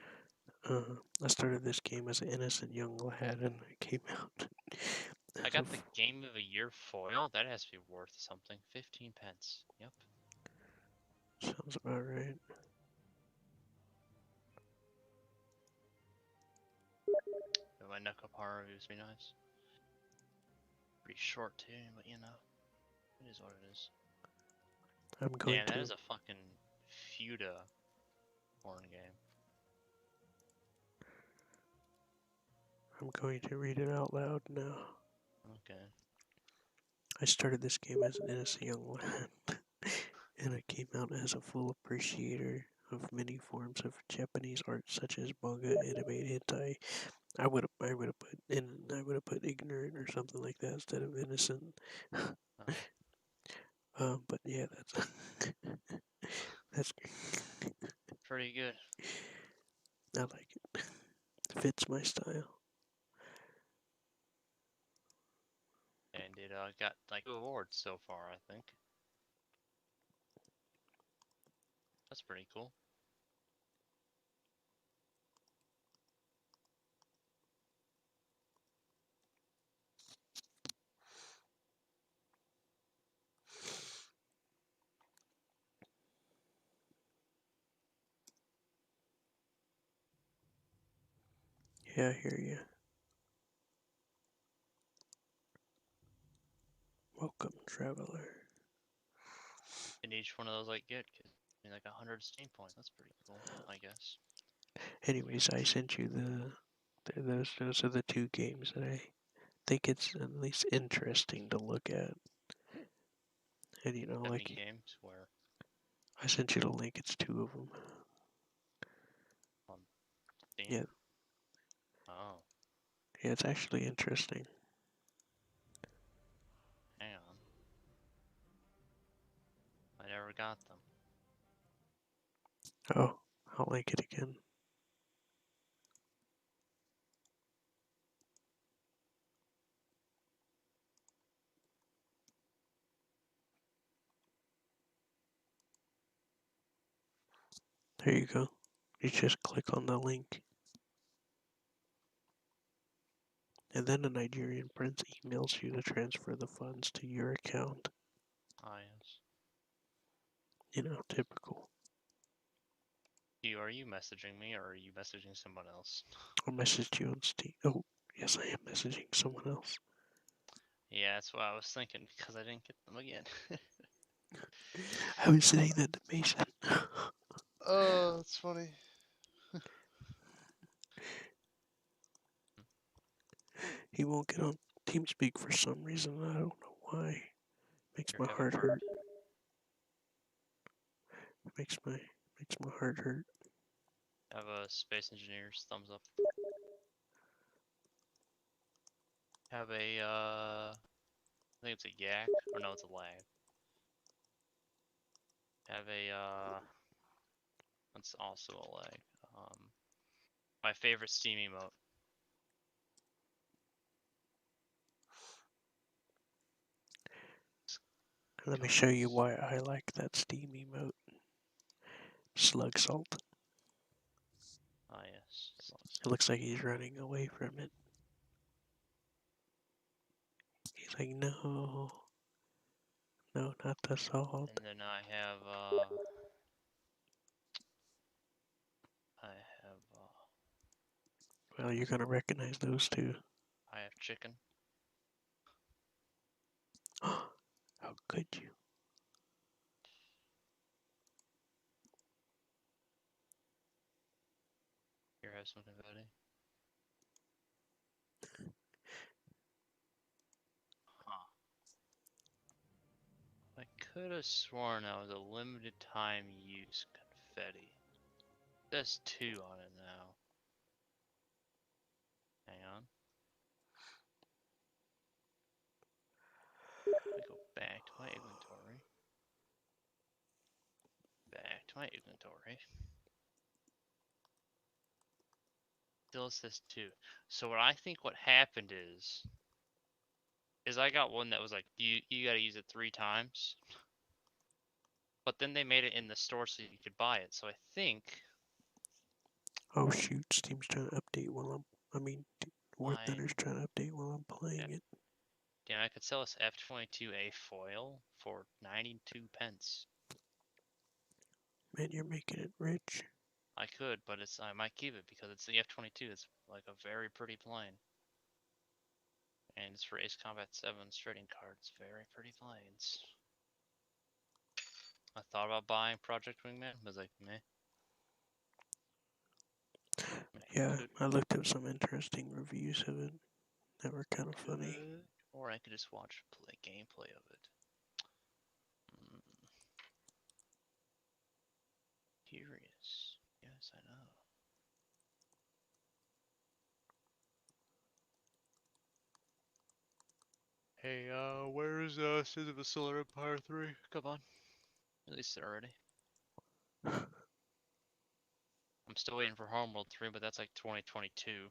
I started this game as an innocent young lad, and it came out. I got the Game of the Year foil. That has to be worth something. 15 pence. Yep. Sounds about right. But my Necropara reviews be nice. Pretty short too, but you know, it is what it is. I'm going Damn, that to. is a fucking Feuda porn game. I'm going to read it out loud now. Okay. I started this game as an innocent young lad, and I came out as a full appreciator of many forms of Japanese art, such as manga, anime, hentai. I would have put ignorant or something like that instead of innocent. But yeah, that's Pretty good. I like it. Fits my style. And it got like 2 awards so far, I think. That's pretty cool. Yeah, I hear you. Welcome, traveler. And each one of those like get like 100 Steam points. That's pretty cool, I guess. Anyways, I sent you those are the 2 games that I think it's at least interesting to look at. And you know, How many like games where I sent you the link. It's 2 of them. on Steam? Yeah, Oh, yeah, it's actually interesting. hang on. I never got them. Oh, I'll link it again. There you go. You just click on the link. And then a Nigerian prince emails you to transfer the funds to your account. Ah, yes. You know, typical. Are you messaging me or are you messaging someone else? I messaged you on Steam. Oh, yes, I am messaging someone else. Yeah, that's what I was thinking because I didn't get them again. I was saying that to Mason. Oh, that's funny. He won't get on TeamSpeak for some reason. I don't know why. Makes You're my having heart trouble. hurt. Makes my heart hurt. Have a Space Engineers thumbs up. Have a I think it's a yak or no, it's a lag. Have a that's also a lag. My favorite Steam emote. Let me show you why I like that Steam emote. Slug salt. Ah, yes. It looks like he's running away from it. He's like, no. No, not the salt. And then I have Well, you're gonna recognize those two. I have chicken. How could you? Here, have some confetti. Huh. I could have sworn that was a limited time use confetti. There's 2 on it now. Hang on. to my inventory. Back to my inventory. Still says 2. So what I think what happened is I got one that was like you gotta use it 3 times. But then they made it in the store so you could buy it. So I think Oh shoot, Steam's trying to update while War mine. Thunder's trying to update while I'm playing it. Damn, I could sell this F-22A foil for 92 pence. Man, you're making it rich. I could, but I might keep it because it's the F-22. It's like a very pretty plane. And it's for Ace Combat 7's trading cards. Very pretty planes. I thought about buying Project Wingman, but I was like, meh. Yeah, I looked up some interesting reviews of it that were kind of funny. Or I could just watch gameplay of it. Curious. Yes, I know. Hey, where's Cities of the Solar Empire 3? Come on. Released it already. I'm still waiting for Homeworld 3, but that's like 2022.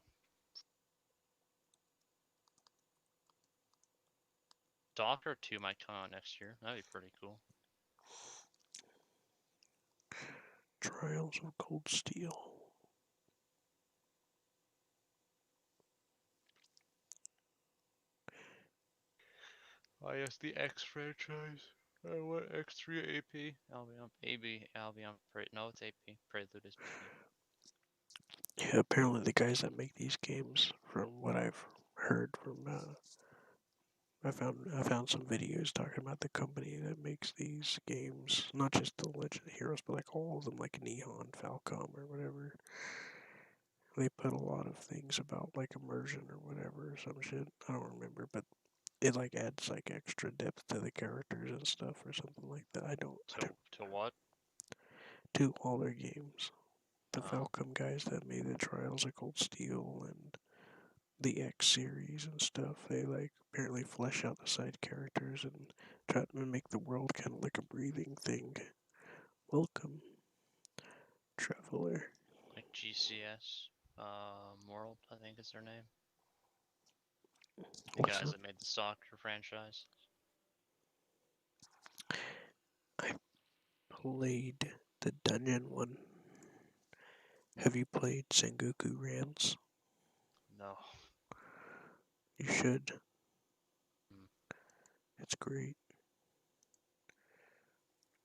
Docker 2 might come out next year. That'd be pretty cool. Trials of Cold Steel. Oh yes, the X franchise. What X3 AP? Albion, AB, Albion. No, it's AP. Prelude is P. Yeah, apparently the guys that make these games, from what I've heard from, I found some videos talking about the company that makes these games, not just the Legend of Heroes, but like all of them, like Neon, Falcom, or whatever. They put a lot of things about like immersion or whatever, some shit. I don't remember, but it like adds like extra depth to the characters and stuff or something like that. I don't To what? To all their games. The Falcom guys that made the Trials of Cold Steel and the X series and stuff, they like apparently flesh out the side characters and try to make the world kind of like a breathing thing. Welcome, traveler. Like GCS, World, I think is their name. The guys that made the Stalker franchise. I played the dungeon one. Have you played Sengoku Rans? No. You should. It's great.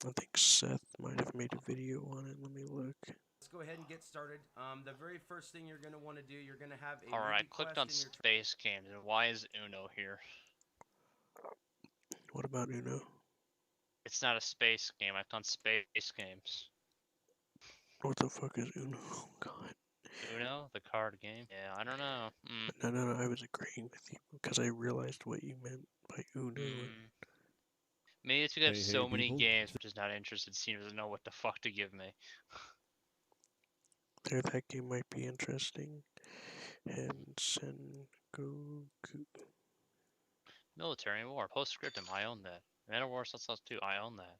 I think Seth might have made a video on it. Let me look. Let's go ahead and get started. The very first thing you're going to want to do, you're going to have a Alright, I clicked on Space Games, and why is Uno here? What about Uno? It's not a space game, I clicked on Space Games. What the fuck is Uno? Oh, God. Uno? The card game? Yeah, I don't know. No, I was agreeing with you because I realized what you meant by Uno. Maybe it's because I have so many games, which is not interested. Seems doesn't know what the fuck to give me. There, that game might be interesting. And Sengoku. Military War, Postscriptum, I own that. Metal War Cells 2, I own that.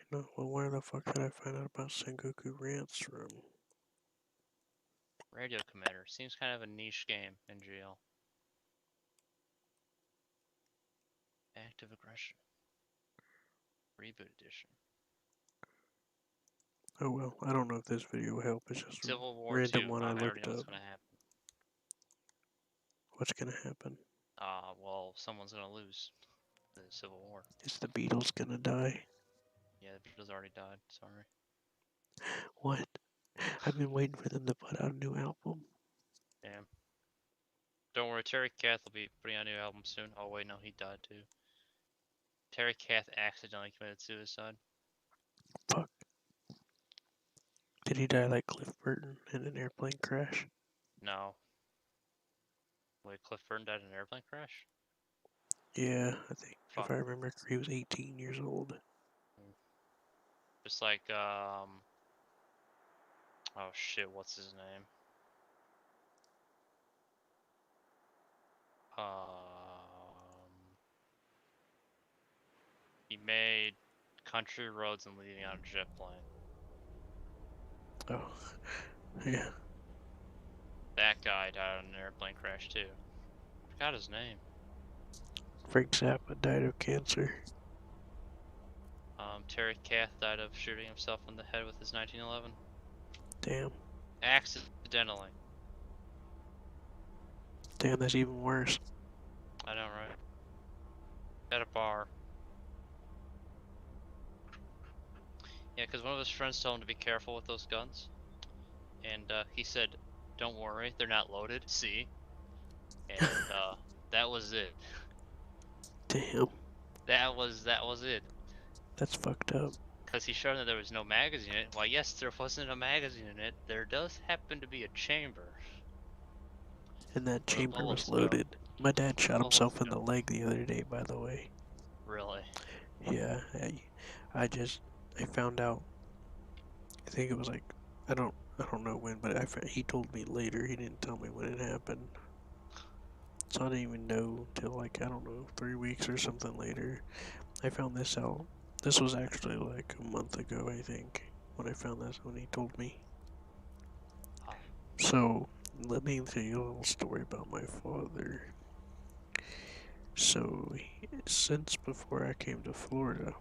No, well, where the fuck did I find out about Sengoku Rants from? Radio Commander, seems kind of a niche game in GL. Active Aggression. Reboot Edition. Oh well, I don't know if this video will help. It's just Civil War random 2. one I already looked know up. what's gonna happen. What's gonna happen? Well, someone's gonna lose the Civil War. Is the Beatles gonna die? Yeah, the Beatles already died. Sorry. What? I've been waiting for them to put out a new album. Damn. Don't worry, Terry Kath will be putting out a new album soon. Oh wait, no, he died too. Terry Kath accidentally committed suicide. Fuck. Did he die like Cliff Burton in an airplane crash? No. Wait, Cliff Burton died in an airplane crash? Yeah, I think if I remember, he was 18 years old. Just like oh shit, what's his name? He made country roads and leading on a jet plane. Oh, yeah. That guy died in an airplane crash too. Forgot his name. Frank Zappa died of cancer. Terry Kath died of shooting himself in the head with his 1911. Damn. Accidentally. Damn, that's even worse. I know, right? At a bar. Yeah, because one of his friends told him to be careful with those guns. And he said, don't worry, they're not loaded, see? And that was it. Damn. That was it. That's fucked up. Because he showed that there was no magazine in it. Why, yes, there wasn't a magazine in it. There does happen to be a chamber. And that Where the chamber was bullets go. loaded. My dad shot Bullets himself in go. the leg the other day, by the way. Really? Yeah, I found out. I think it was like, I don't know when, but he told me later. He didn't tell me when it happened. So I didn't even know till like, I don't know, 3 weeks or something later. I found this out. This was actually like a month ago, I think, when I found this, when he told me. So, let me tell you a little story about my father. So, since before I came to Florida,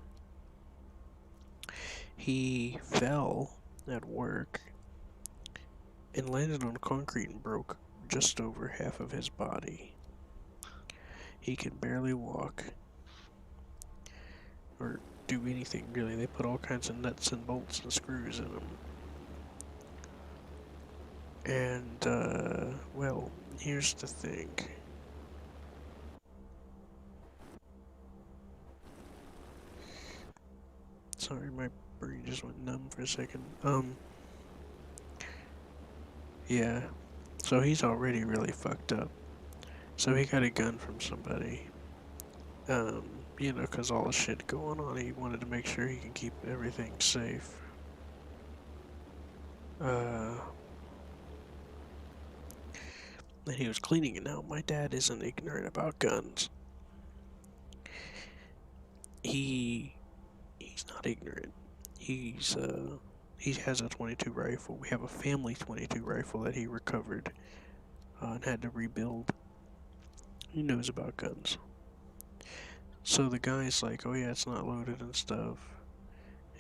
he fell at work and landed on concrete and broke just over half of his body. He can barely walk or do anything really. They put all kinds of nuts and bolts and screws in him. And, well, here's the thing. Sorry, my brain just went numb for a second. Yeah. So he's already really fucked up. So he got a gun from somebody. You know, 'cause all the shit going on, he wanted to make sure he can keep everything safe. And he was cleaning it now. My dad isn't ignorant about guns. He's not ignorant. He has a 22 rifle. We have a family 22 rifle that he recovered and had to rebuild. He knows about guns. So the guy's like, oh yeah, it's not loaded and stuff.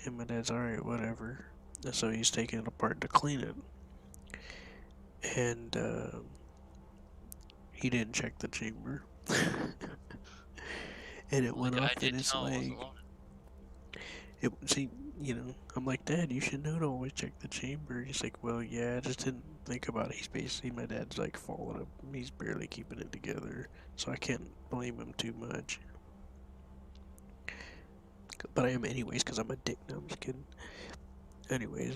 And my dad's alright, whatever. And so he's taking it apart to clean it. And he didn't check the chamber. And it went off in his leg. See, you know, I'm like, Dad, you should know to always check the chamber. He's like, well, yeah, I just didn't think about it. He's basically, my dad's like falling up. He's barely keeping it together. So I can't blame him too much. But I am anyways, because I'm a dick. No, I'm just kidding. Anyways,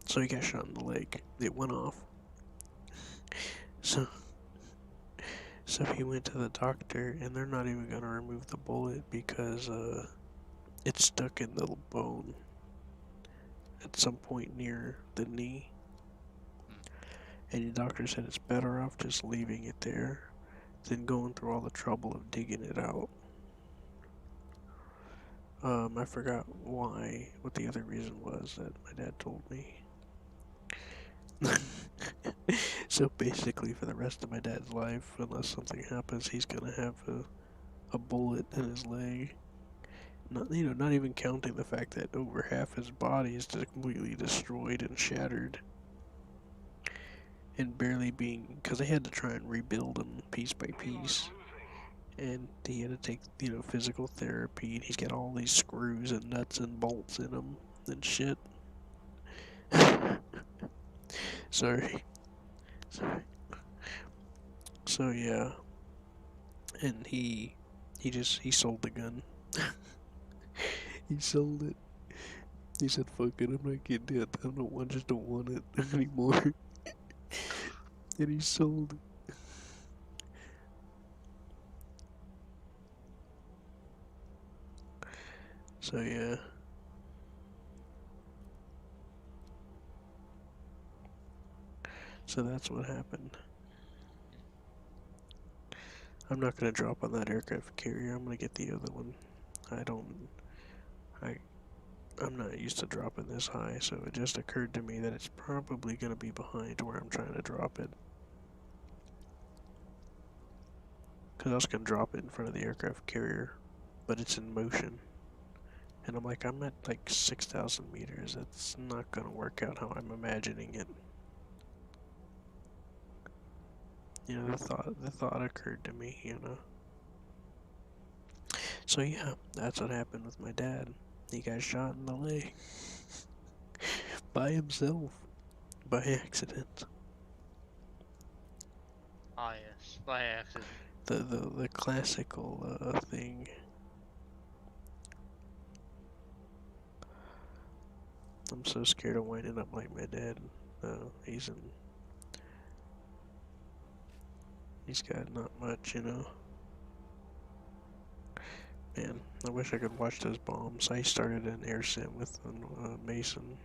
so he got shot in the leg. It went off. So he went to the doctor, and they're not even gonna remove the bullet because, it's stuck in the bone at some point near the knee. And the doctor said it's better off just leaving it there than going through all the trouble of digging it out. I forgot what the other reason was that my dad told me. So basically, for the rest of my dad's life, unless something happens, he's gonna have a bullet in his leg. Not even counting the fact that over half his body is just completely destroyed and shattered. And barely being, because they had to try and rebuild him piece by piece. And he had to take, physical therapy, and he's got all these screws and nuts and bolts in him and shit. Sorry. So yeah. And he sold the gun. He sold it. He said, fuck it, I'm not getting it. I just don't want it anymore. And he sold it. So yeah. So that's what happened. I'm not gonna drop on that aircraft carrier, I'm gonna get the other one. I don't. I I'm not used to dropping this high, so it just occurred to me that it's probably going to be behind where I'm trying to drop it. Because I was going to drop it in front of the aircraft carrier, but it's in motion. And I'm like, I'm at like 6,000 meters. It's not going to work out how I'm imagining it. You know, the thought occurred to me, you know. So yeah, that's what happened with my dad. He got shot in the leg. By himself. By accident. Ah, yes, by accident. The classical thing. I'm so scared of winding up like my dad. He's got not much, you know. Man, I wish I could watch those bombs. I started an air sim with Mason,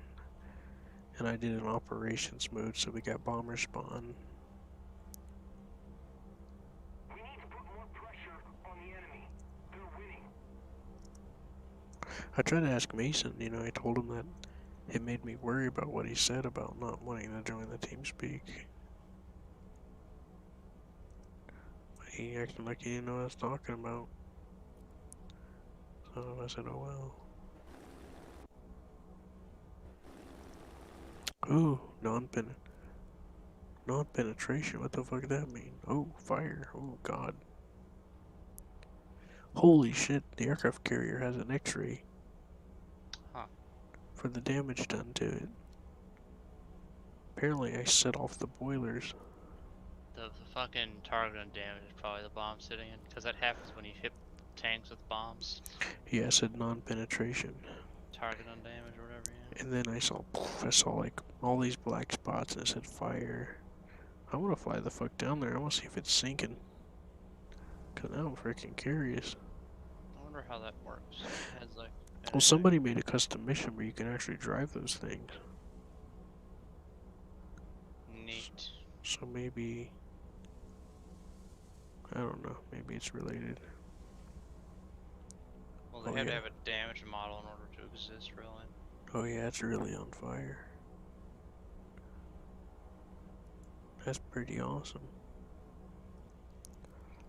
and I did an operations mode, so we got bomber spawn. We need to put more pressure on the enemy. They're winning. I tried to ask Mason, you know, I told him that it made me worry about what he said about not wanting to join the TeamSpeak. He acted like he didn't know what I was talking about. So I said, oh well. Ooh, non-penetration, what the fuck does that mean? Oh, fire, oh god. Holy shit, the aircraft carrier has an X-ray. Huh. For the damage done to it. Apparently I set off the boilers. The fucking target on damage is probably the bomb sitting in, because that happens when you hit tanks with bombs. Yeah, I said non-penetration. Target on damage or whatever, yeah. And then I saw like all these black spots and it said fire. I want to fly the fuck down there. I want to see if it's sinking. Cause now I'm freaking curious. I wonder how that works. It has like. Well, somebody made a custom mission where you can actually drive those things. Neat. So maybe, I don't know, maybe it's related. Well, they have to have a damage model in order to exist, really. Oh yeah, it's really on fire. That's pretty awesome.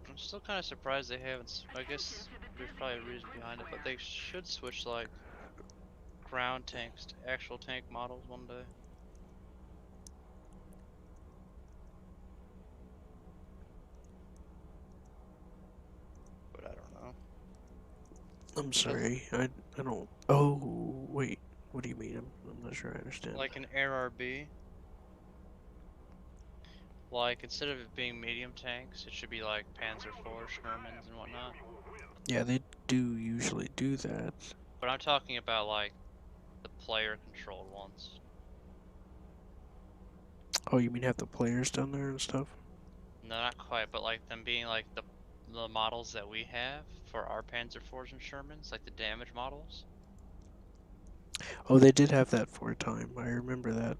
I'm still kind of surprised they haven't. I guess there's probably a reason behind it, but they should switch like ground tanks to actual tank models one day. But I don't know. I'm sorry, I don't. Oh wait, what do you mean? I'm not sure I understand. Like an ARB. Like instead of it being medium tanks, it should be like Panzer IV, Shermans, and whatnot. Yeah, they do usually do that. But I'm talking about like the player-controlled ones. Oh, you mean have the players down there and stuff? No, not quite, but like them being like the models that we have for our Panzer IVs and Shermans, like the damage models. Oh, they did have that for a time. I remember that.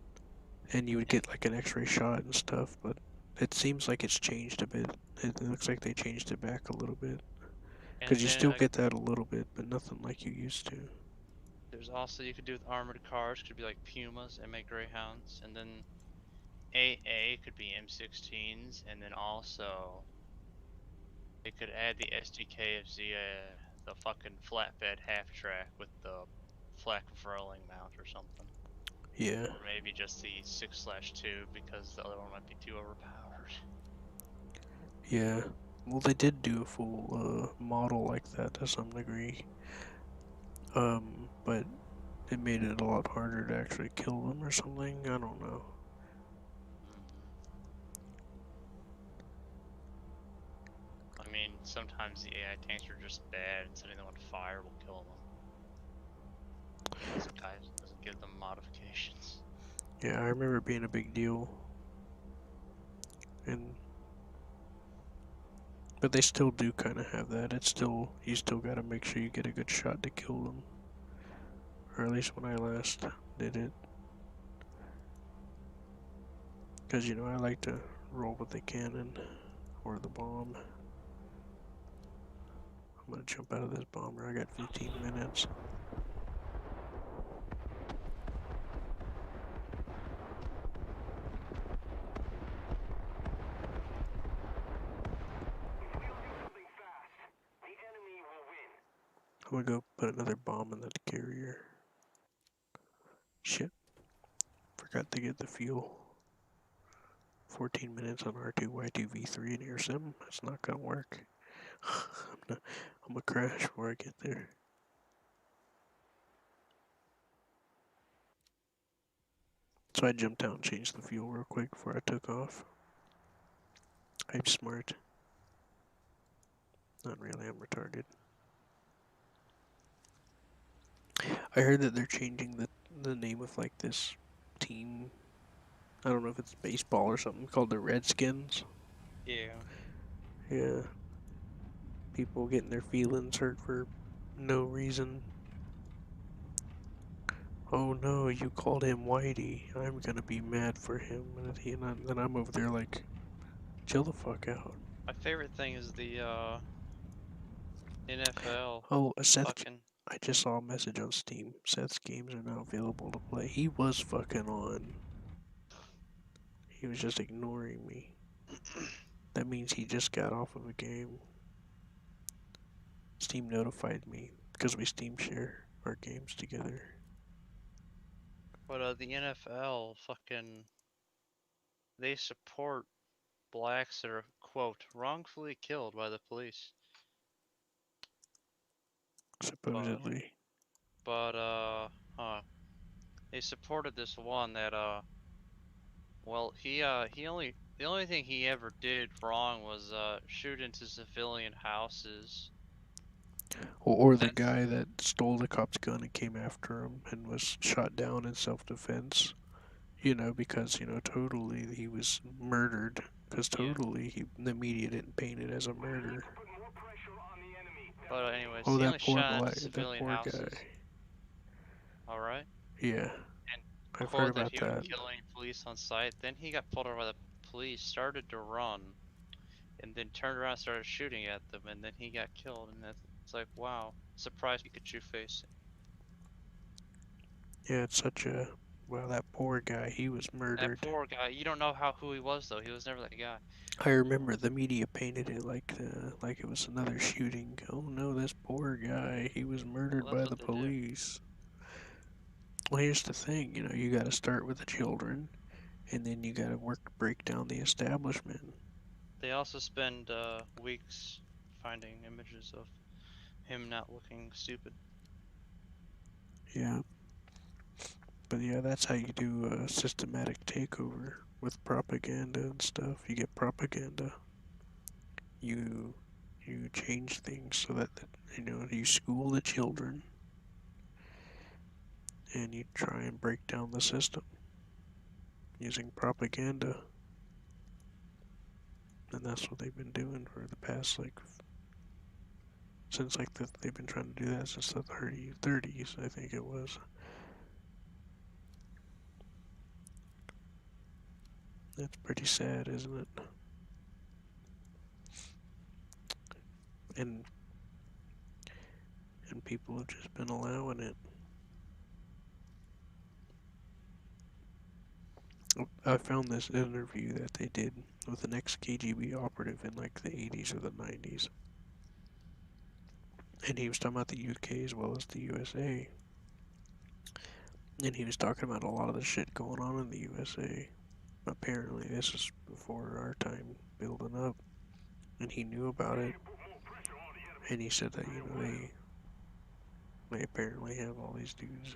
And you would get like an X-ray shot and stuff, but it seems like it's changed a bit. It looks like they changed it back a little bit. Because you still get that a little bit, but nothing like you used to. There's also, you could do with armored cars, could be like Pumas and make Greyhounds, and then AA could be M16s, and then also they could add the SDK of the fucking flatbed half track with the flak furling mount or something. Yeah. Or maybe just the 6/2 because the other one might be too overpowered. Yeah. Well, they did do a full model like that to some degree. But it made it a lot harder to actually kill them or something. I don't know. I mean, sometimes the AI tanks are just bad, and setting them on fire will kill them. This guy doesn't give them modifications. Yeah, I remember it being a big deal. But they still do kind of have that. It's still, you still gotta make sure you get a good shot to kill them. Or at least when I last did it. Because, you know, I like to roll with the cannon or the bomb. I'm gonna jump out of this bomber. I got 15 minutes. I'm gonna go put another bomb in that carrier. Shit. Forgot to get the fuel. 14 minutes on R2Y2V3 in air sim. That's not gonna work. I'm gonna crash before I get there. So I jumped out and changed the fuel real quick before I took off. I'm smart. Not really, I'm retarded. I heard that they're changing the name of like this team. I don't know if it's baseball or something, called the Redskins. Yeah. Yeah. People getting their feelings hurt for no reason. Oh no, you called him Whitey. I'm gonna be mad for him. And then I'm over there like, chill the fuck out. My favorite thing is the NFL. Oh, Seth, Fucking. I just saw a message on Steam. Seth's games are now available to play. He was fucking on. He was just ignoring me. That means he just got off of a game. Steam notified me because we Steam share our games together. But the NFL fucking. They support blacks that are, quote, wrongfully killed by the police. Supposedly. But they supported this one that, well, the only thing he ever did wrong was, shoot into civilian houses. Or the guy that stole the cop's gun and came after him and was shot down in self-defense. You know, because, totally he was murdered. Because totally the media didn't paint it as a murder. But anyways, Oh, he that only poor shot into that civilian poor houses. guy. Alright? Yeah. And I've quote heard that about he that. was killing police on sight. Then he got pulled over by the police, started to run, and then turned around and started shooting at them, and then he got killed. And it's like, wow, surprise Pikachu face. Yeah, it's such a... Wow, that poor guy, he was murdered. That poor guy. You don't know who he was though. He was never that guy. I remember the media painted it like it was another shooting. Oh no, this poor guy, he was murdered Well, by that's the what they do. police. Well, here's the thing, you gotta start with the children, and then you gotta break down the establishment. They also spend weeks finding images of him not looking stupid. Yeah. But yeah, that's how you do a systematic takeover with propaganda and stuff. You get propaganda. You change things so that you school the children and you try and break down the system using propaganda. And that's what they've been doing for the past since they've been trying to do that since the 30s, I think it was. That's pretty sad, isn't it? And people have just been allowing it. I found this interview that they did with an ex-KGB operative in like the 80s or the 90s. And he was talking about the UK as well as the USA. And he was talking about a lot of the shit going on in the USA. Apparently this is before our time building up. And he knew about it. And he said that, they apparently have all these dudes.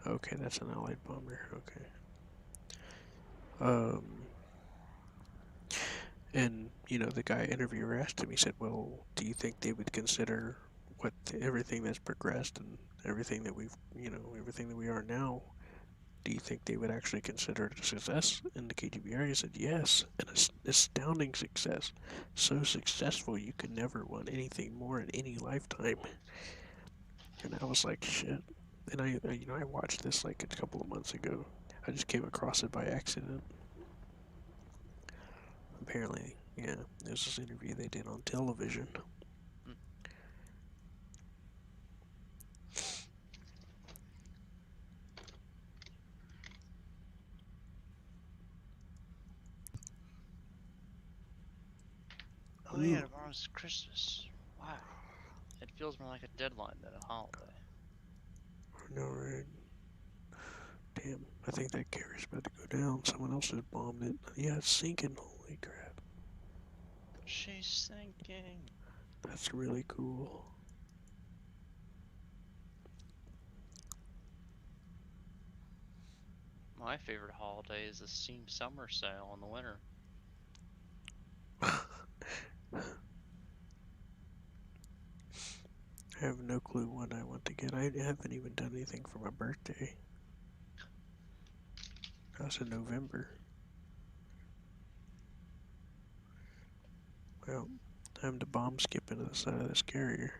Okay, that's an Allied bomber. Okay. And, the guy interviewer asked him, he said, well, do you think they would consider everything that's progressed and everything that everything that we are now, do you think they would actually consider it a success in the KGB area? He said, yes, an astounding success. So successful you could never want anything more in any lifetime. And I was like, shit. And I watched this like a couple of months ago. I just came across it by accident. Apparently, yeah, there's this interview they did on television. Oh yeah, tomorrow's Christmas. Wow. It feels more like a deadline than a holiday. I know, right? Damn, I think that carrier's about to go down. Someone else has bombed it. Yeah, it's sinking. Holy crap. She's sinking. That's really cool. My favorite holiday is the Steam Summer Sale in the winter. I have no clue what I want to get. I haven't even done anything for my birthday. That's in November. Well, time to bomb skip into the side of this carrier.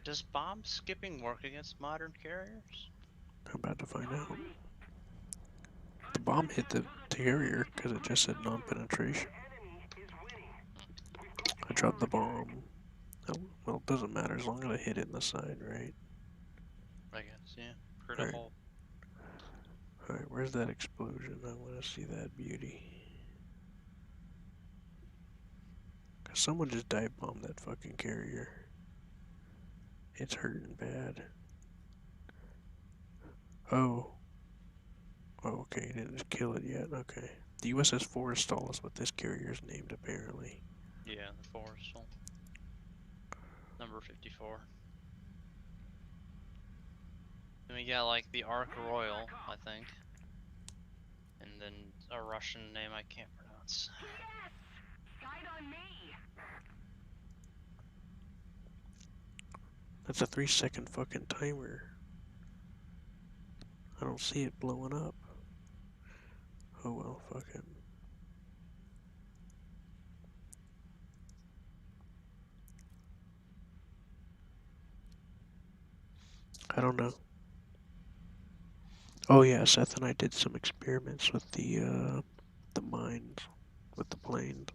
Does bomb skipping work against modern carriers? I'm about to find out. The bomb hit the carrier because it just said non-penetration. I dropped the bomb. Oh, well, it doesn't matter as long as I hit it in the side, right? I guess, yeah. Critical. Alright, where's that explosion? I want to see that beauty. Cause someone just dive bombed that fucking carrier. It's hurting bad. Oh. Oh, okay, you didn't kill it yet. Okay. The USS Forrestal is what this carrier is named, apparently. Yeah, the Forrestal. Number 54. Then we got like the Ark Royal, I think. And then a Russian name I can't pronounce. Guide on me. That's a 3-second fucking timer. I don't see it blowing up. Oh well, fuck it. I don't know. Oh yeah, Seth and I did some experiments with the mines, with the planes.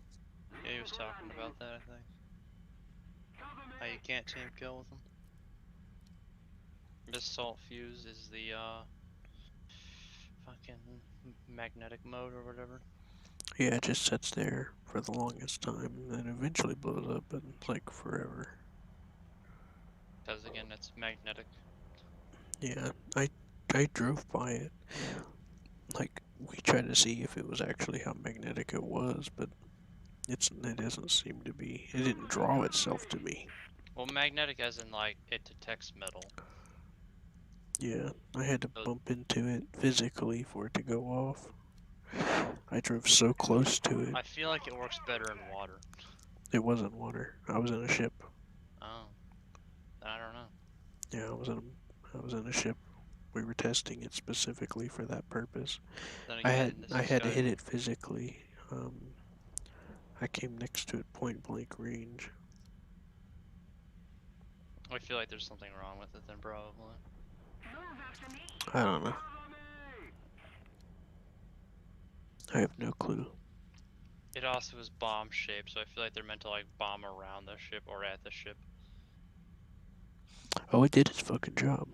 Yeah, he was talking about that, I think. How you can't team kill with them. This salt fuse is the fucking magnetic mode or whatever. Yeah, it just sits there for the longest time and then eventually blows up, but it's like forever. Because again, it's magnetic. Yeah, I drove by it. Like, we tried to see if it was actually how magnetic it was, but it doesn't seem to be. It didn't draw itself to me. Well, magnetic as in like it detects metal. Yeah, I had to bump into it physically for it to go off. I drove so close to it. I feel like it works better in water. It wasn't water. I was in a ship. Oh. I don't know. Yeah, I was in a ship. We were testing it specifically for that purpose. Then I again, had to hit it physically. I came next to it point blank range. I feel like there's something wrong with it then, probably. I don't know. I have no clue. It also is bomb shaped, so I feel like they're meant to like bomb around the ship or at the ship. Oh, it did its fucking job.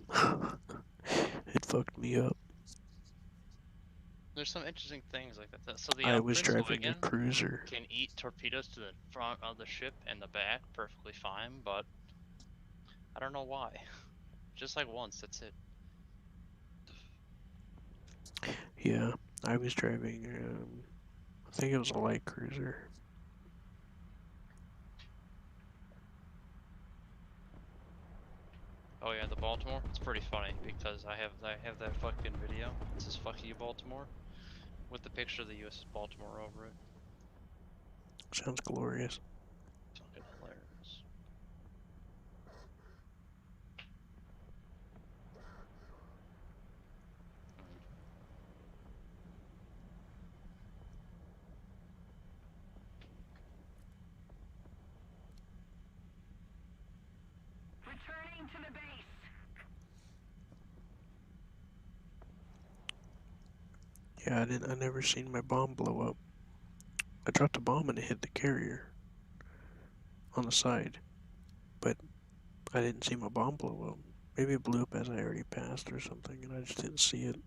It fucked me up. There's some interesting things like that. So the I was Prince driving a Eugen cruiser. can eat torpedoes to the front of the ship and the back perfectly fine, but I don't know why. Just like once, that's it. Yeah, I was driving, I think it was a light cruiser. Oh yeah, the Baltimore. It's pretty funny because I have that fucking video. It says "Fuck you, Baltimore," with the picture of the USS Baltimore over it. Sounds glorious. Fucking hilarious. Returning to the base. Yeah, I never seen my bomb blow up. I dropped a bomb and it hit the carrier on the side, but I didn't see my bomb blow up. Maybe it blew up as I already passed or something, and I just didn't see it.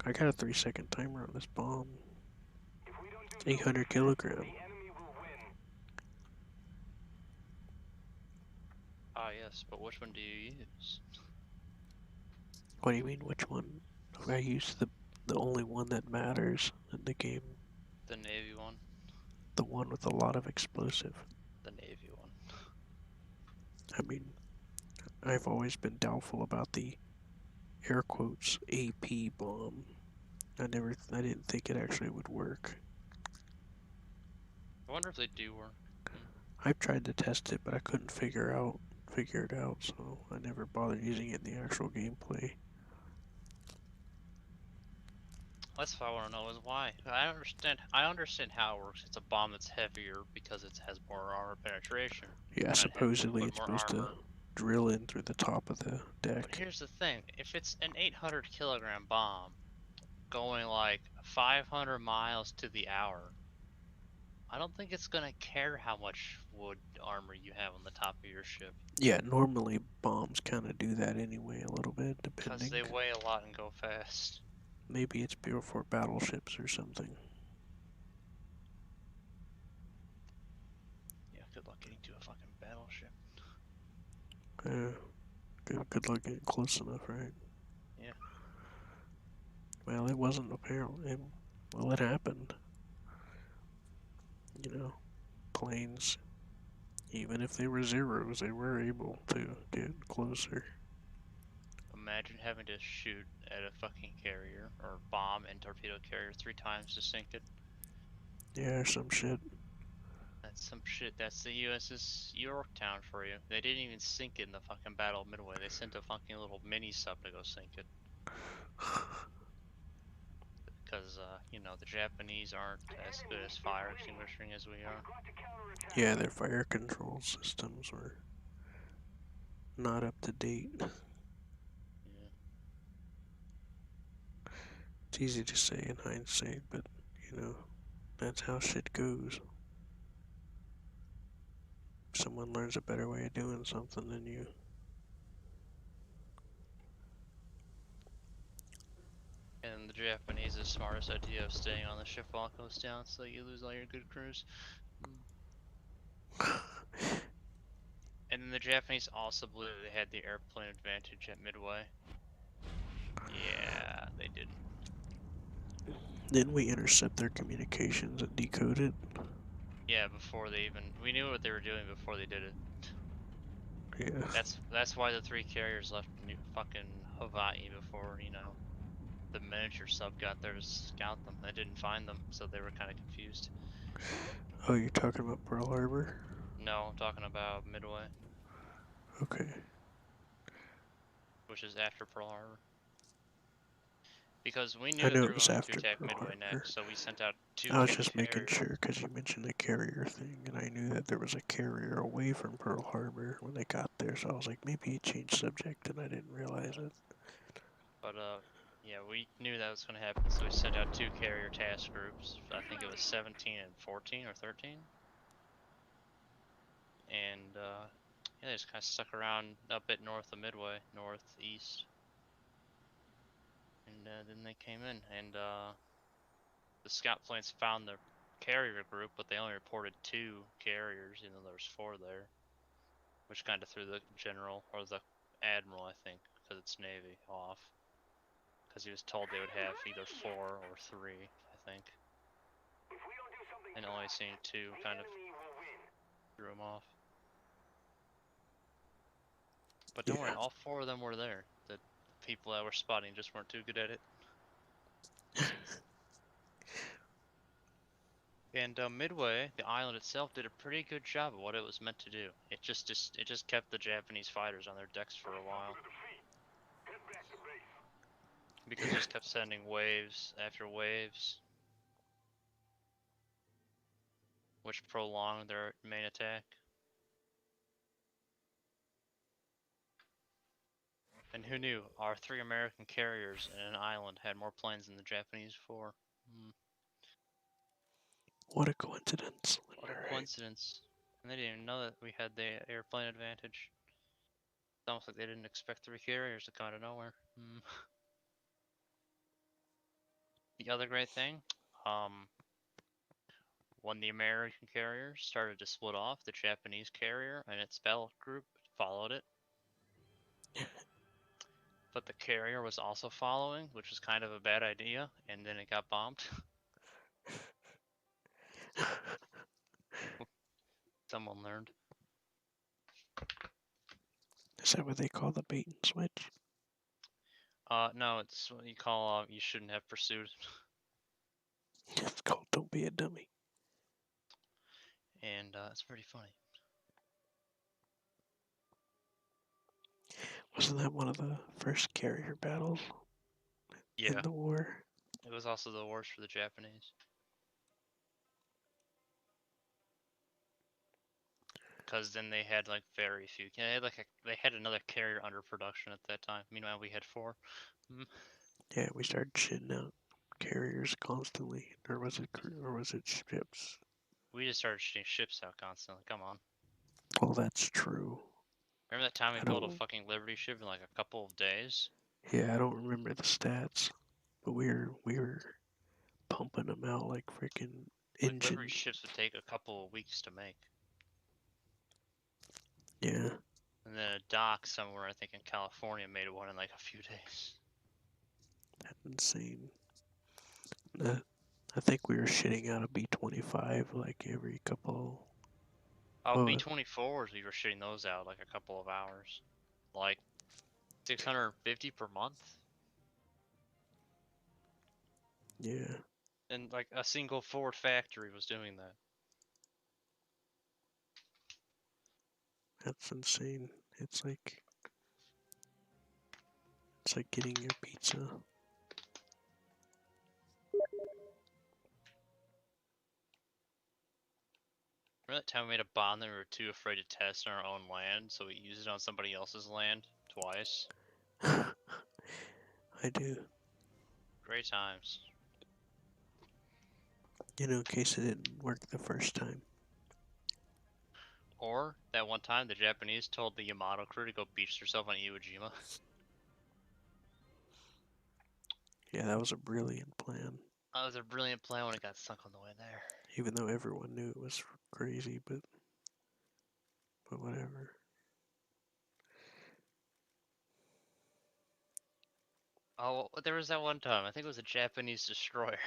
I got a 3-second timer on this bomb. 800 kilogram. The enemy will win. Ah, yes, but which one do you use? What do you mean, which one? I use the only one that matters in the game. The Navy one? The one with a lot of explosive. The Navy one. I mean, I've always been doubtful about the air quotes AP bomb. I didn't think it actually would work. I wonder if they do work. I've tried to test it, but I couldn't figure it out, so I never bothered using it in the actual gameplay. That's what I want to know is why. I understand how it works. It's a bomb that's heavier because it has more armor penetration. Yeah, supposedly it's supposed to drill in through the top of the deck. But here's the thing: if it's an 800 kilogram bomb going like 500 miles to the hour, I don't think it's gonna care how much wood armor you have on the top of your ship. Yeah, normally bombs kind of do that anyway, a little bit, Because depending. they weigh a lot and go fast. Maybe it's built for battleships or something. Yeah, good luck getting to a fucking battleship. Good luck getting close enough, right? Yeah. Well, it wasn't apparently. Well, it happened. You know, planes, even if they were zeros, they were able to get closer. Imagine having to shoot at a fucking carrier or bomb and torpedo carrier 3 times to sink it. Yeah, some shit. That's some shit. That's the USS Yorktown for you. They didn't even sink it in the fucking Battle of Midway. They sent a fucking little mini sub to go sink it. Because, you know, the Japanese aren't as good as fire extinguishing as we are. Yeah, their fire control systems were not up to date. Yeah. It's easy to say in hindsight, but, you know, that's how shit goes. If someone learns a better way of doing something than you. And the Japanese's smartest idea of staying on the ship while it goes down so you lose all your good crews. And then the Japanese also believed they had the airplane advantage at Midway. Yeah, they didn't. Didn't we intercept their communications and decode it? Yeah, before they even... We knew what they were doing before they did it. Yeah. That's why the 3 carriers left fucking Hawaii before, you know, the miniature sub got there to scout them. They didn't find them, so they were kind of confused. Oh, you're talking about Pearl Harbor? No, I'm talking about Midway. Okay. Which is after Pearl Harbor. Because we knew they were going to attack Midway next, so we sent out 2 I was just carriers. making sure, because you mentioned the carrier thing, and I knew that there was a carrier away from Pearl Harbor when they got there, so I was like, maybe he changed subject, and I didn't realize it. But, yeah, we knew that was going to happen, so we sent out 2 carrier task groups. I think it was 17 and 14 or 13. And, yeah, they just kind of stuck around a bit north of Midway, northeast. And then they came in, and the scout planes found the carrier group, but they only reported 2 carriers, even though there was 4 there. Which kind of threw the general, or the admiral, I think, because it's Navy, off. Because he was told they would have either 4 or 3, I think. And only seeing 2 kind of threw him off. But don't worry, all 4 of them were there. The people that were spotting just weren't too good at it. And Midway, the island itself, did a pretty good job of what it was meant to do. It just kept the Japanese fighters on their decks for a while. Because it just kept sending waves after waves, which prolonged their main attack. And who knew? Our 3 American carriers in an island had more planes than the Japanese 4. What a coincidence. What a coincidence. And they didn't even know that we had the airplane advantage. It's almost like they didn't expect 3 carriers to come out of nowhere. The other great thing, when the American carrier started to split off, the Japanese carrier and its battle group followed it. But the carrier was also following, which was kind of a bad idea, and then it got bombed. Someone learned. Is that what they call the bait and switch? No, it's what you call you shouldn't have pursued. It's called Don't Be a Dummy. And it's pretty funny. Wasn't that one of the first carrier battles in Yeah, the war? it was also the worst for the Japanese. Because then they had like very few. They had another carrier under production at that time. Meanwhile, we had 4. Yeah, we started shitting out carriers constantly, or was it ships? We just started shooting ships out constantly. Come on. Well, that's true. Remember that time we I built a don't- fucking Liberty ship in like a couple of days? Yeah, I don't remember the stats, but we were pumping them out like freaking Like Liberty engines. ships would take a couple of weeks to make. Yeah, And then a dock somewhere, I think in California, made one in like a few days. that's insane. I think we were shitting out a B-25 like every couple. Oh, B-24s, we were shooting those out like a couple of hours. Like 650 per month. Yeah, And like a single Ford factory was doing that. that's insane. It's like getting your pizza. Remember that time we made a bomb that we were too afraid to test on our own land, so we used it on somebody else's land twice? I do. Great times. In case it didn't work the first time. Or that one time the Japanese told the Yamato crew to go beach themselves on Iwo Jima. Yeah, that was a brilliant plan. That was a brilliant plan when it got sunk on the way there. Even though everyone knew it was crazy, but whatever. Oh, there was that one time. I think it was a Japanese destroyer.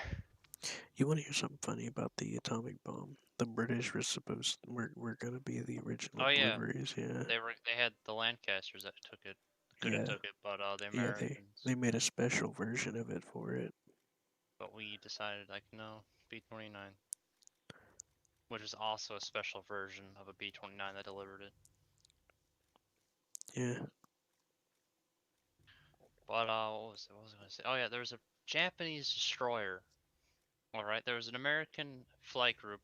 You want to hear something funny about the atomic bomb? The British were gonna be the original Oh yeah, deliveries. Yeah. they had the Lancasters that took it. Could have took it, but the Yeah, Americans. they made a special version of it for it. But we decided like no, B-29, which is also a special version of a B-29 that delivered it. Yeah. But what was I gonna say? Oh yeah, there was a Japanese destroyer. All right, there was an American flight group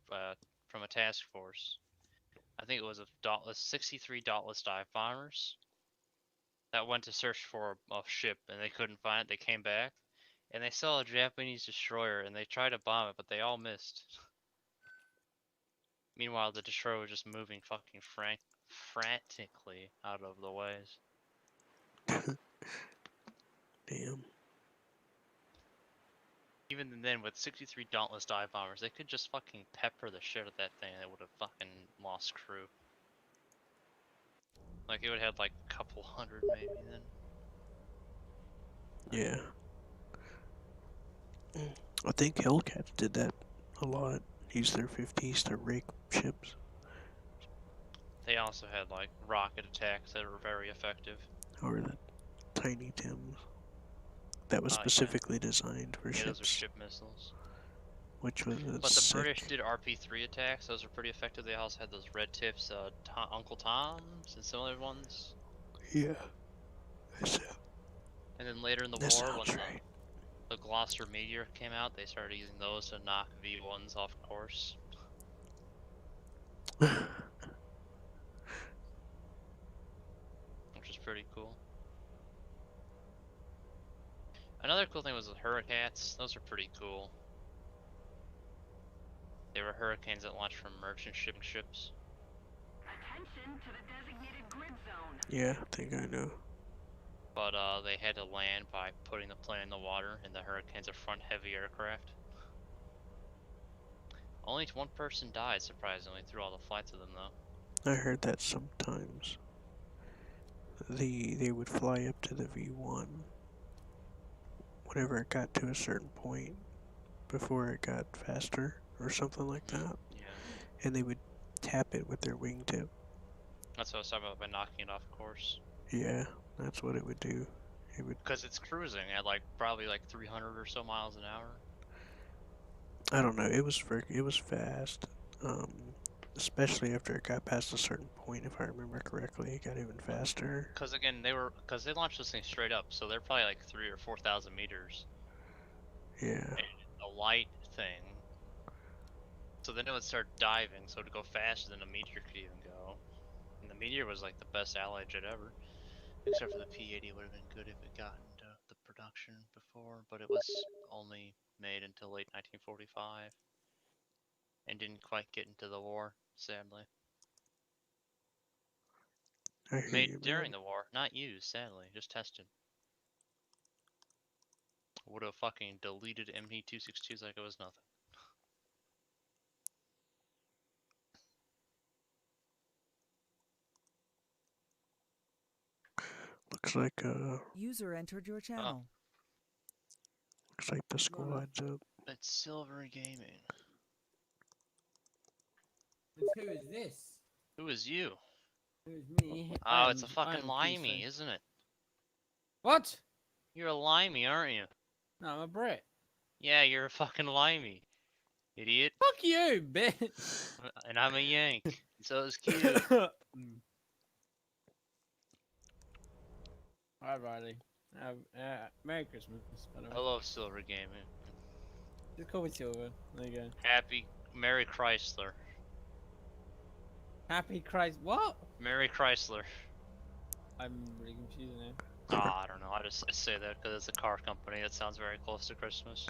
from a task force. I think it was 63 Dauntless dive bombers that went to search for a ship and they couldn't find it. They came back and they saw a Japanese destroyer and they tried to bomb it, but they all missed. Meanwhile, the destroyer was just moving fucking frantically out of the ways. Damn. Even then, with 63 Dauntless dive bombers, they could just fucking pepper the shit out of that thing and it would have fucking lost crew. Like, it would have had like a couple hundred maybe then. Yeah. I think Hellcats did that a lot. Use their 50s to rake ships. They also had like rocket attacks that were very effective. Or the Tiny Tims. That was specifically designed for ships. Those are ship missiles. Which was But the British did RP-3 attacks. Those are pretty effective. They also had those red tips, Uncle Toms, and similar ones. Yeah. And then later in the war, when the Gloucester meteor came out, they started using those to knock V1s off course. Which is pretty cool. Another cool thing was the Hurricanes. Those are pretty cool. They were Hurricanes that launched from merchant ships. Attention to the designated grid zone. Yeah, I think I know. But they had to land by putting the plane in the water, and the Hurricanes are front-heavy aircraft. Only one person died, surprisingly, through all the flights of them, though. I heard that sometimes they would fly up to the V1 whenever it got to a certain point before it got faster or something like that, Yeah. and they would tap it with their wingtip. That's what I was talking about by knocking it off course. Yeah, that's what it would do. It would. Because it's cruising at like probably like 300 or so miles an hour. I don't know. It was fast. Especially after it got past a certain point, if I remember correctly, it got even faster. Because again, they launched this thing straight up, so they're probably like 3,000 or 4,000 meters. Yeah. And a light thing. So then it would start diving, so to go faster than a meteor could even go. And the meteor was like the best allied jet ever. Except for the P-80 would have been good if it got into the production before, but it was only made until late 1945. And didn't quite get into the war, sadly. I hear Made you, during man. the war, not used, sadly, just tested. Would have fucking deleted MT-262s like it was nothing. Looks like User entered your channel. looks like the squad's up. It's Silver Gaming. Who is this? Who is you? Who's me? Oh, it's a fucking limey, isn't it? What? You're a limey, aren't you? No, I'm a Brit. Yeah, you're a fucking limey. Idiot. Fuck you, bitch. And I'm a yank. So it's cute. Hi, Riley. Merry Christmas. By the way. Hello, Silver Gaming. Just call me Silver. There you go. Happy Merry Chrysler. Happy Christ. What? Merry Chrysler. I'm really confused now. I don't know. I just say that because it's a car company that sounds very close to Christmas.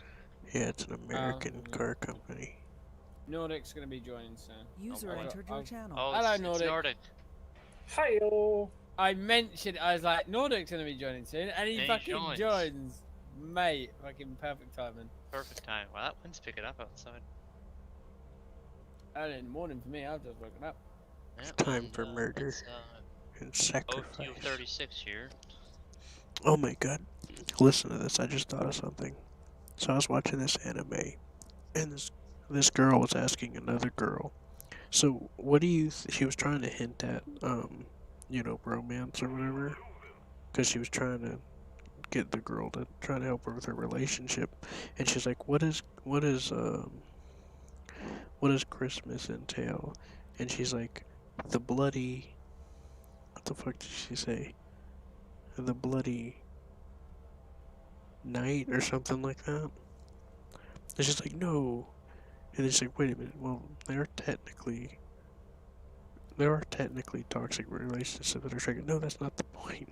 Yeah, it's an American car company. Nordic's gonna be joining soon. User entered your channel. Oh, Hello, it's Nordic. Nordic. Hi-yo. I mentioned, I was like, Nordic's gonna be joining soon, and he fucking joins. Mate, fucking perfect timing. Perfect time. Well, that wind's picking up outside. Early in the morning for me, I've just woken up. Yeah, Time for murder it's, and sacrifice. OQ36 here. Oh my god. Listen to this, I just thought of something. So I was watching this anime, and this girl was asking another girl, so what do you she was trying to hint at, you know, romance or whatever, because she was trying to get the girl to try to help her with her relationship, and she's like, what does Christmas entail? And she's like, the bloody, what the fuck did she say? The bloody night or something like that. And she's like, no. And then she's like, wait a minute, well, there are technically toxic relationships that are triggered. No, that's not the point.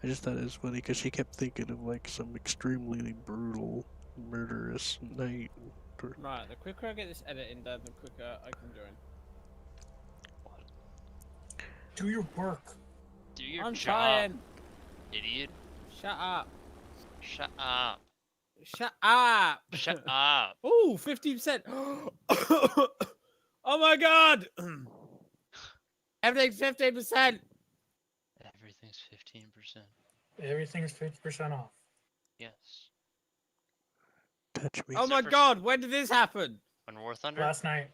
I just thought it was funny because she kept thinking of like some extremely brutal, murderous night. Right, the quicker I get this editing done, the quicker I can join. Do your work. Do your I'm job, trying. idiot. Shut up. Shut up. Shut up. Shut up. Ooh, 15%. Oh my god. Everything's 15%. Everything's 15%. Everything's 50% off. Yes. Touch me. Oh my god, when did this happen? When War Thunder? Last night.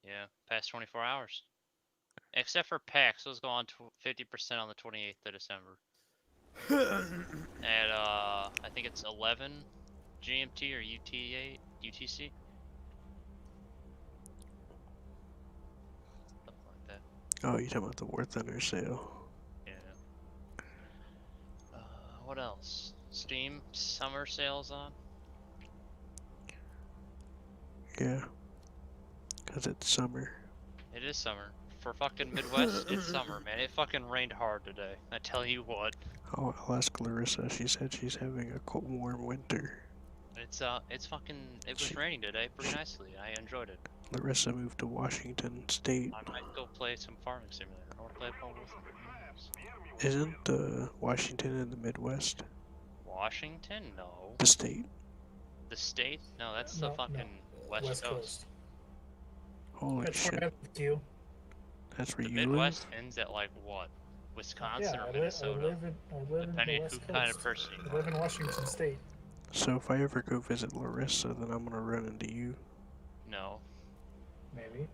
Yeah, past 24 hours. Except for PAX, those go on 50% on the 28th of December. At I think it's 11 GMT or UTC. Something like that. Oh, you're talking about the War Thunder sale. Yeah. What else? Steam summer sales on? Yeah. Because it's summer. It is summer. For fucking Midwest, it's summer, man. It fucking rained hard today. I tell you what. I'll ask Larissa. She said she's having a cold, warm winter. It's fucking, it was raining today pretty nicely. I enjoyed it. Larissa moved to Washington State. I might go play some Farming Simulator or play Paul Wolf. Isn't Washington in the Midwest? Washington? No. The state? The state? No, that's the No, fucking West, West Coast. Coast. Holy That's shit. where I live with you. That's where The you Midwest live? ends at like what? Wisconsin Yeah, or I Minnesota? live in Depending the on who West kind of Coast. person you I live are. in Washington State. So if I ever go visit Larissa, then I'm gonna run into you. No. Maybe.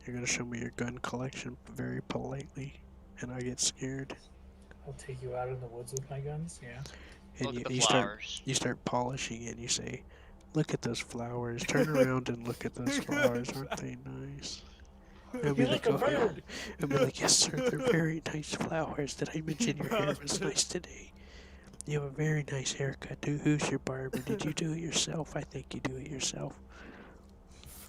You're gonna show me your gun collection very politely, and I get scared. I'll take you out in the woods with my guns. Yeah. And Look at the you flowers. start polishing it, and you say, "Look at those flowers. Turn around and look at those flowers. Aren't they nice?" I'll be You like, look a "Oh, bird." I'll be like, "Yes, sir. They're very nice flowers. Did I mention your hair was nice today? You have a very nice haircut. Who's your barber? Did you do it yourself? I think you do it yourself."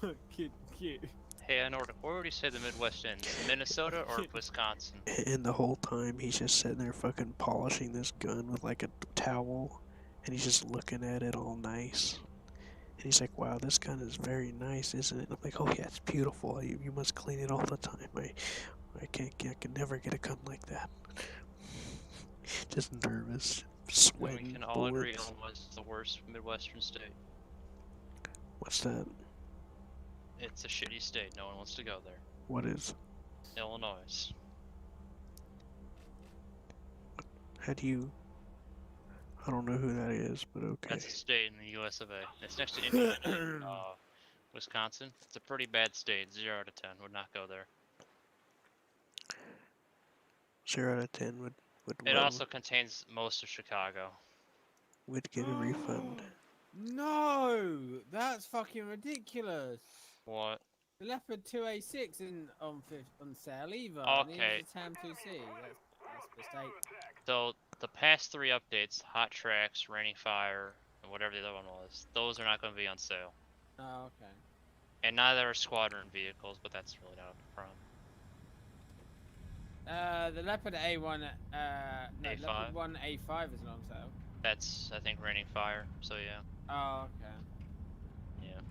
Fucking cute. Hey, I know where would you say the Midwest ends? Minnesota or Wisconsin? And the whole time he's just sitting there fucking polishing this gun with like a towel, and he's just looking at it all nice. And he's like, "Wow, this gun is very nice, isn't it?" And I'm like, "Oh yeah, it's beautiful. You must clean it all the time. I can never get a gun like that." Just nervous, We sweating can all agree bullets. Illinois is the worst Midwestern state. What's that? It's a shitty state. No one wants to go there. What is? Illinois. How do you? I don't know who that is, but okay. That's a state in the US of A. It's next to Indiana. Wisconsin. It's a pretty bad state. 0 out of 10. Would not go there. 0 out of 10 would It also contains most of Chicago. would get a refund. No, that's fucking ridiculous. What? The Leopard 2A6 isn't on sale either. Okay. Neither is the Tam 2C. That's a mistake. So the past 3 updates, Hot Tracks, Rainy Fire, and whatever the other one was, those are not going to be on sale. Oh, okay. And neither are squadron vehicles, but that's really not a problem. The Leopard A1, no, A5? Leopard 1 A5 isn't on sale. That's, I think, Raining Fire, so yeah. Oh, okay. Yeah.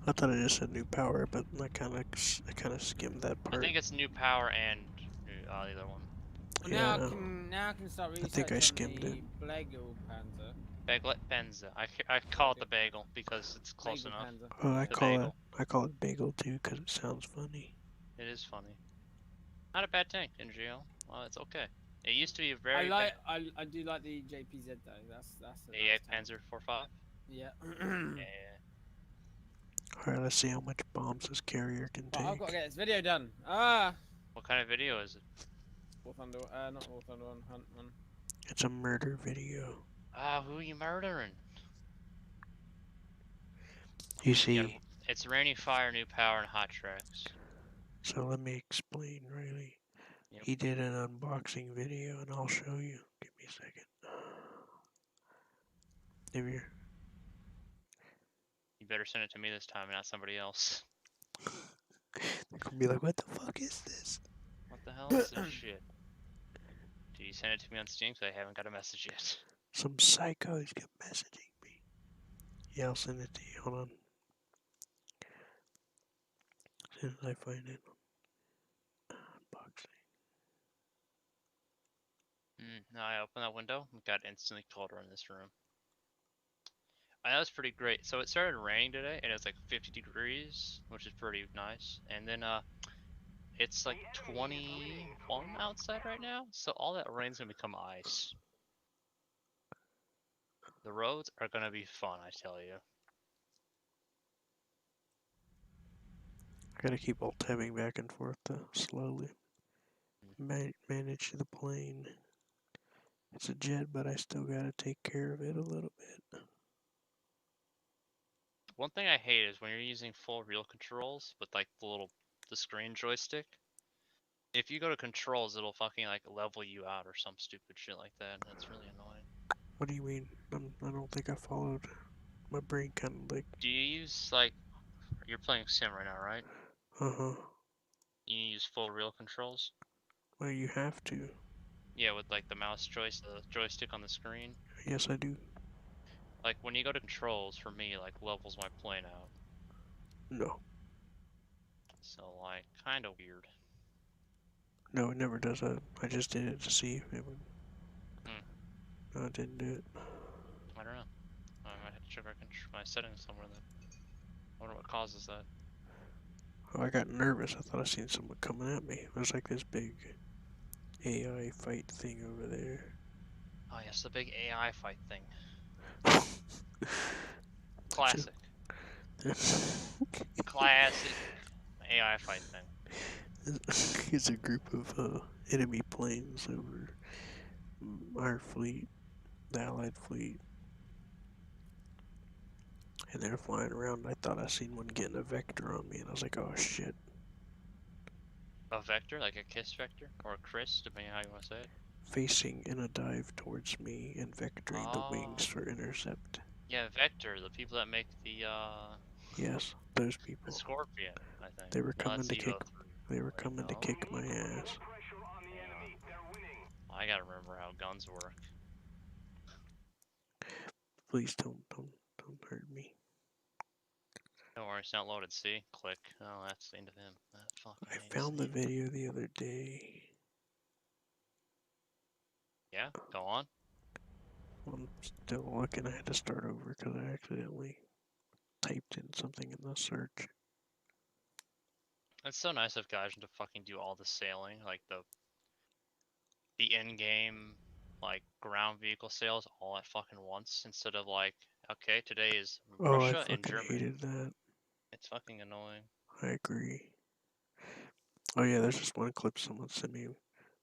I thought it just said new power, but I kind of skimmed that part. I think it's new power and the other one. Well, Yeah, now I can start I researching think I skimmed the it. Bagel Panzer. Baglet Benza. I call it the bagel because it's close Bagel enough. Panzer. Oh, I The call bagel. it bagel too, 'cause it sounds funny. It is funny. Not a bad tank in GL. Well, it's okay. It used to be a I very like. I do like the JPZ though. That's a the nice tank. Panzer 4.5. Yeah. Yeah. All right, let's see how much bombs this carrier can Right, I've take. got to get this video done. Ah. What kind of video is it? War Thunder. Not War Thunder one. Hunt one. It's a murder video. Ah, who are you murdering? You see, Yeah, it's Rainy Fire, New Power, and Hot Tracks. so let me explain, Riley. Yep. He did an unboxing video, and I'll show you. Give me a second. Give here. You better send it to me this time, not somebody else. They're gonna be like, "What the fuck is this?" What the hell is this shit? Did you send it to me on Steam? Because I haven't got a message yet. Some psycho is messaging me. Yeah, I'll send it to you. Hold on. As soon as I find it. Unboxing. Now I open that window, it got instantly colder in this room. That was pretty great. So it started raining today, and it was like 50 degrees, which is pretty nice. And then it's like 21 outside right now, so all that rain's gonna become ice. The roads are gonna be fun, I tell you. I gotta keep alt tabbing back and forth though, slowly. Manage the plane. It's a jet, but I still gotta take care of it a little bit. One thing I hate is when you're using full real controls with like the screen joystick. If you go to controls, it'll fucking like level you out or some stupid shit like that, and that's really annoying. What do you mean? I don't think I followed. My brain kind of like. Do you use like you're playing Sim right now, right? Uh-huh. You use full real controls? Well, you have to. Yeah, with like the mouse the joystick on the screen. Yes, I do. Like when you go to controls, for me, like levels my plane out. No. So like kind of weird. No, it never does that. I just did it to see if it would. Hmm. No, it didn't do it. I don't know. check my settings somewhere then. I wonder what causes that. Oh, I got nervous. I thought I seen someone coming at me. It was like this big AI fight thing over there. Oh yes, the big AI fight thing. Classic. Classic AI fight thing. It's a group of enemy planes over our fleet, the Allied fleet. And they're flying around. I thought I seen one getting a vector on me, and I was like, oh shit. A vector, like a kiss vector, or a Chris, depending on how you want to say it. Facing in a dive towards me and vectoring the wings for intercept. Yeah, Vector, the people that make the Yes, those people. the Scorpion, I think. They were No, coming that's to Evo kick. 3. They were Wait, coming to no? kick my ass. Yeah. I gotta remember how guns work. Please don't hurt me. Don't worry, it's not loaded. See? Click. Oh, that's the end of him. I found the video the other day. Yeah, go on. I'm still looking. I had to start over because I accidentally typed in something in the search. It's so nice of guys to fucking do all the sailing, like the in-game, like ground vehicle sales all at fucking once, instead of like, okay, today is Oh, I Russia and fucking Germany. hated that. It's fucking annoying. I agree. Oh yeah, there's this one clip someone sent me with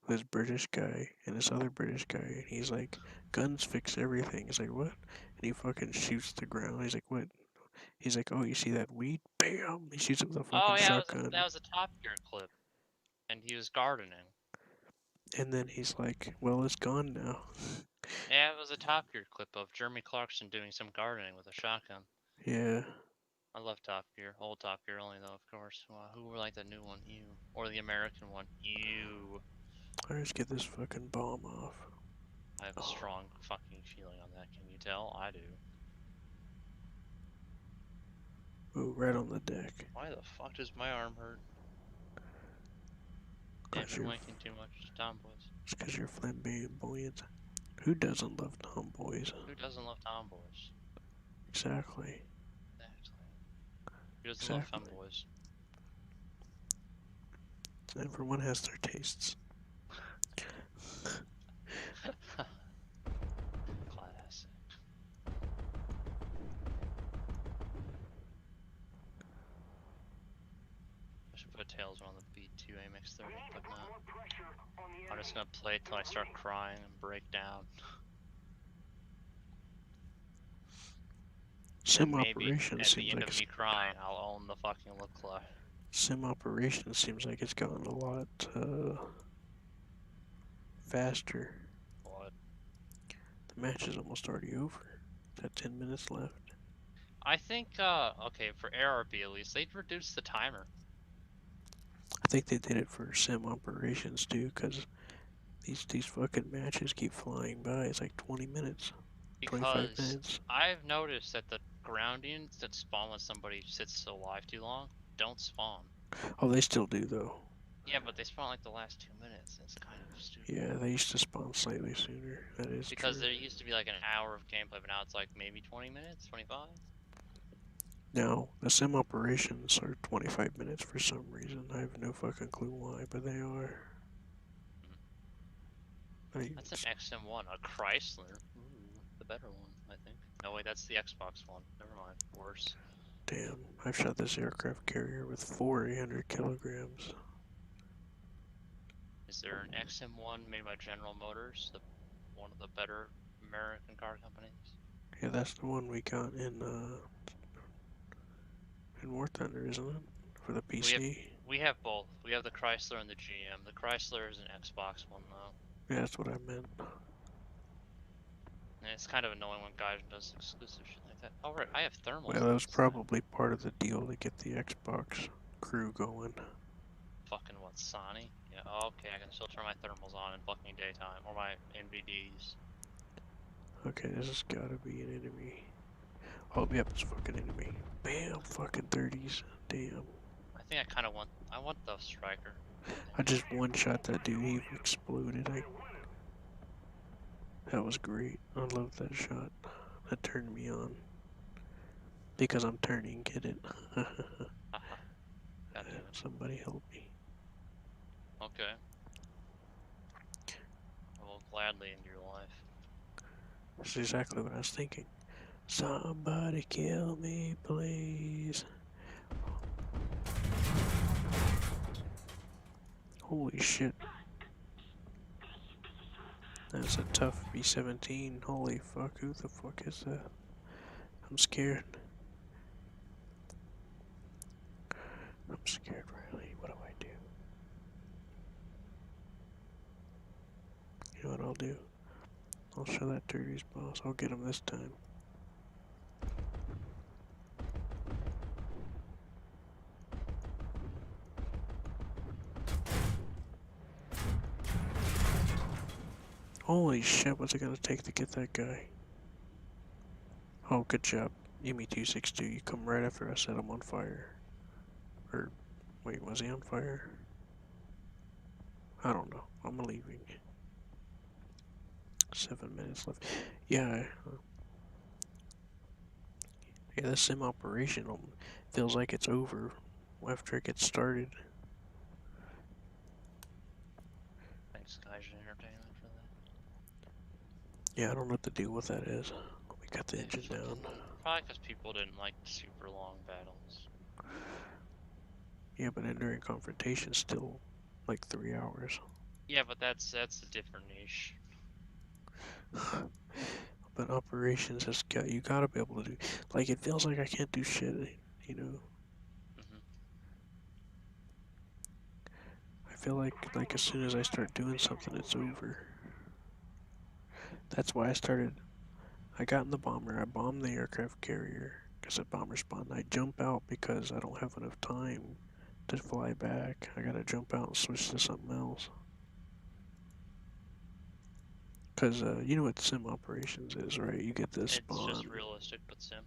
this British guy and this other British guy, and he's like, guns fix everything. He's like, what? And he fucking shoots the ground. He's like, what? He's like, oh, you see that weed? Bam! He shoots it with a fucking Oh yeah, shotgun. that was a Top Gear clip, and he was gardening. And then he's like, well, it's gone now. Yeah, it was a Top Gear clip of Jeremy Clarkson doing some gardening with a shotgun. Yeah. I love Top Gear. Old Top Gear only, though, of course. Who were like the new one? You. Or the American one? You. Alright, let's get this fucking bomb off. I have a strong fucking feeling on that. Can you tell? I do. Ooh, right on the deck. Why the fuck does my arm hurt? Yeah, I've been wanking too much tomboys. It's because you're flamboyant. Who doesn't love tomboys? Who doesn't love tomboys? Exactly. Who doesn't love femboys? Everyone has their tastes. Classic. I should put Tails on the B2 AMX30, but no. I'm just gonna play it till I start crying and break down. Sim Maybe operation at seems the end like of me crying, I'll own the fucking Leclerc. Sim operation seems like it's gotten a lot faster. What? The match is almost already over. Got 10 minutes left. I think, okay, for ARB at least, they'd reduce the timer. I think they did it for sim operations too, because these fucking matches keep flying by. It's like 20 minutes, 25 Because minutes. I've noticed that the groundings that spawn when somebody sits alive too long don't spawn. Oh, they still do though. Yeah, but they spawn like the last 2 minutes. It's kind of stupid. Yeah, they used to spawn slightly sooner. That is Because true. there used to be like an hour of gameplay, but now it's like maybe 20 minutes, 25? Now, the sim operations are 25 minutes for some reason. I have no fucking clue why, but they are. That's an XM1, a Chrysler. Ooh, the better one, I think. No, wait, that's the Xbox one. Never mind. Worse. Damn, I've shot this aircraft carrier with 4 800 kilograms. Is there an XM1 made by General Motors, one of the better American car companies? Yeah, that's the one we got in War Thunder, isn't it? For the PC? We have both. We have the Chrysler and the GM. The Chrysler is an Xbox one, though. Yeah, that's what I meant. And it's kind of annoying when Gaijin does exclusive shit like that. Oh, right, I have thermals. Well, that was probably part of the deal to get the Xbox crew going. Fucking what, Sony? Yeah, okay, I can still turn my thermals on in fucking daytime. Or my NVDs. Okay, this has gotta be an enemy. Oh, yep, it's fucking enemy. Bam, fucking 30s. Damn. I think I kind of want, I want the Striker. I just one-shot that dude, he exploded. That was great. I love that shot. That turned me on. Because I'm turning, get it? God damn it. Somebody help me. Okay. I will gladly end your life. That's exactly what I was thinking. Somebody kill me, please. Holy shit. That's a tough B-17. Holy fuck, who the fuck is that? I'm scared. I'm scared, Riley. What do I do? You know what I'll do? I'll show that Dirty's boss. I'll get him this time. Holy shit, what's it gonna take to get that guy? Oh, good job. Emi 262, you come right after I set him on fire. Or, wait, was he on fire? I don't know. I'm leaving. 7 minutes left. Yeah, yeah, the sim operation feels like it's over after it gets started. Thanks, Skygen Entertainment, for that. Yeah, I don't know what the deal with that is. Let me cut the engine down. Probably because people didn't like super long battles. Yeah, but Enduring Confrontation's still like 3 hours. Yeah, but that's a different niche. But operations has got, you gotta be able to do, like, it feels like I can't do shit, you know? I feel like as soon as I start doing something, it's over. That's why I got in the bomber, I bombed the aircraft carrier, because at bomber spawn, I jump out because I don't have enough time to fly back. I gotta jump out and switch to something else. Because, you know what sim operations is, right? You get this spawn. It's just realistic, but sim.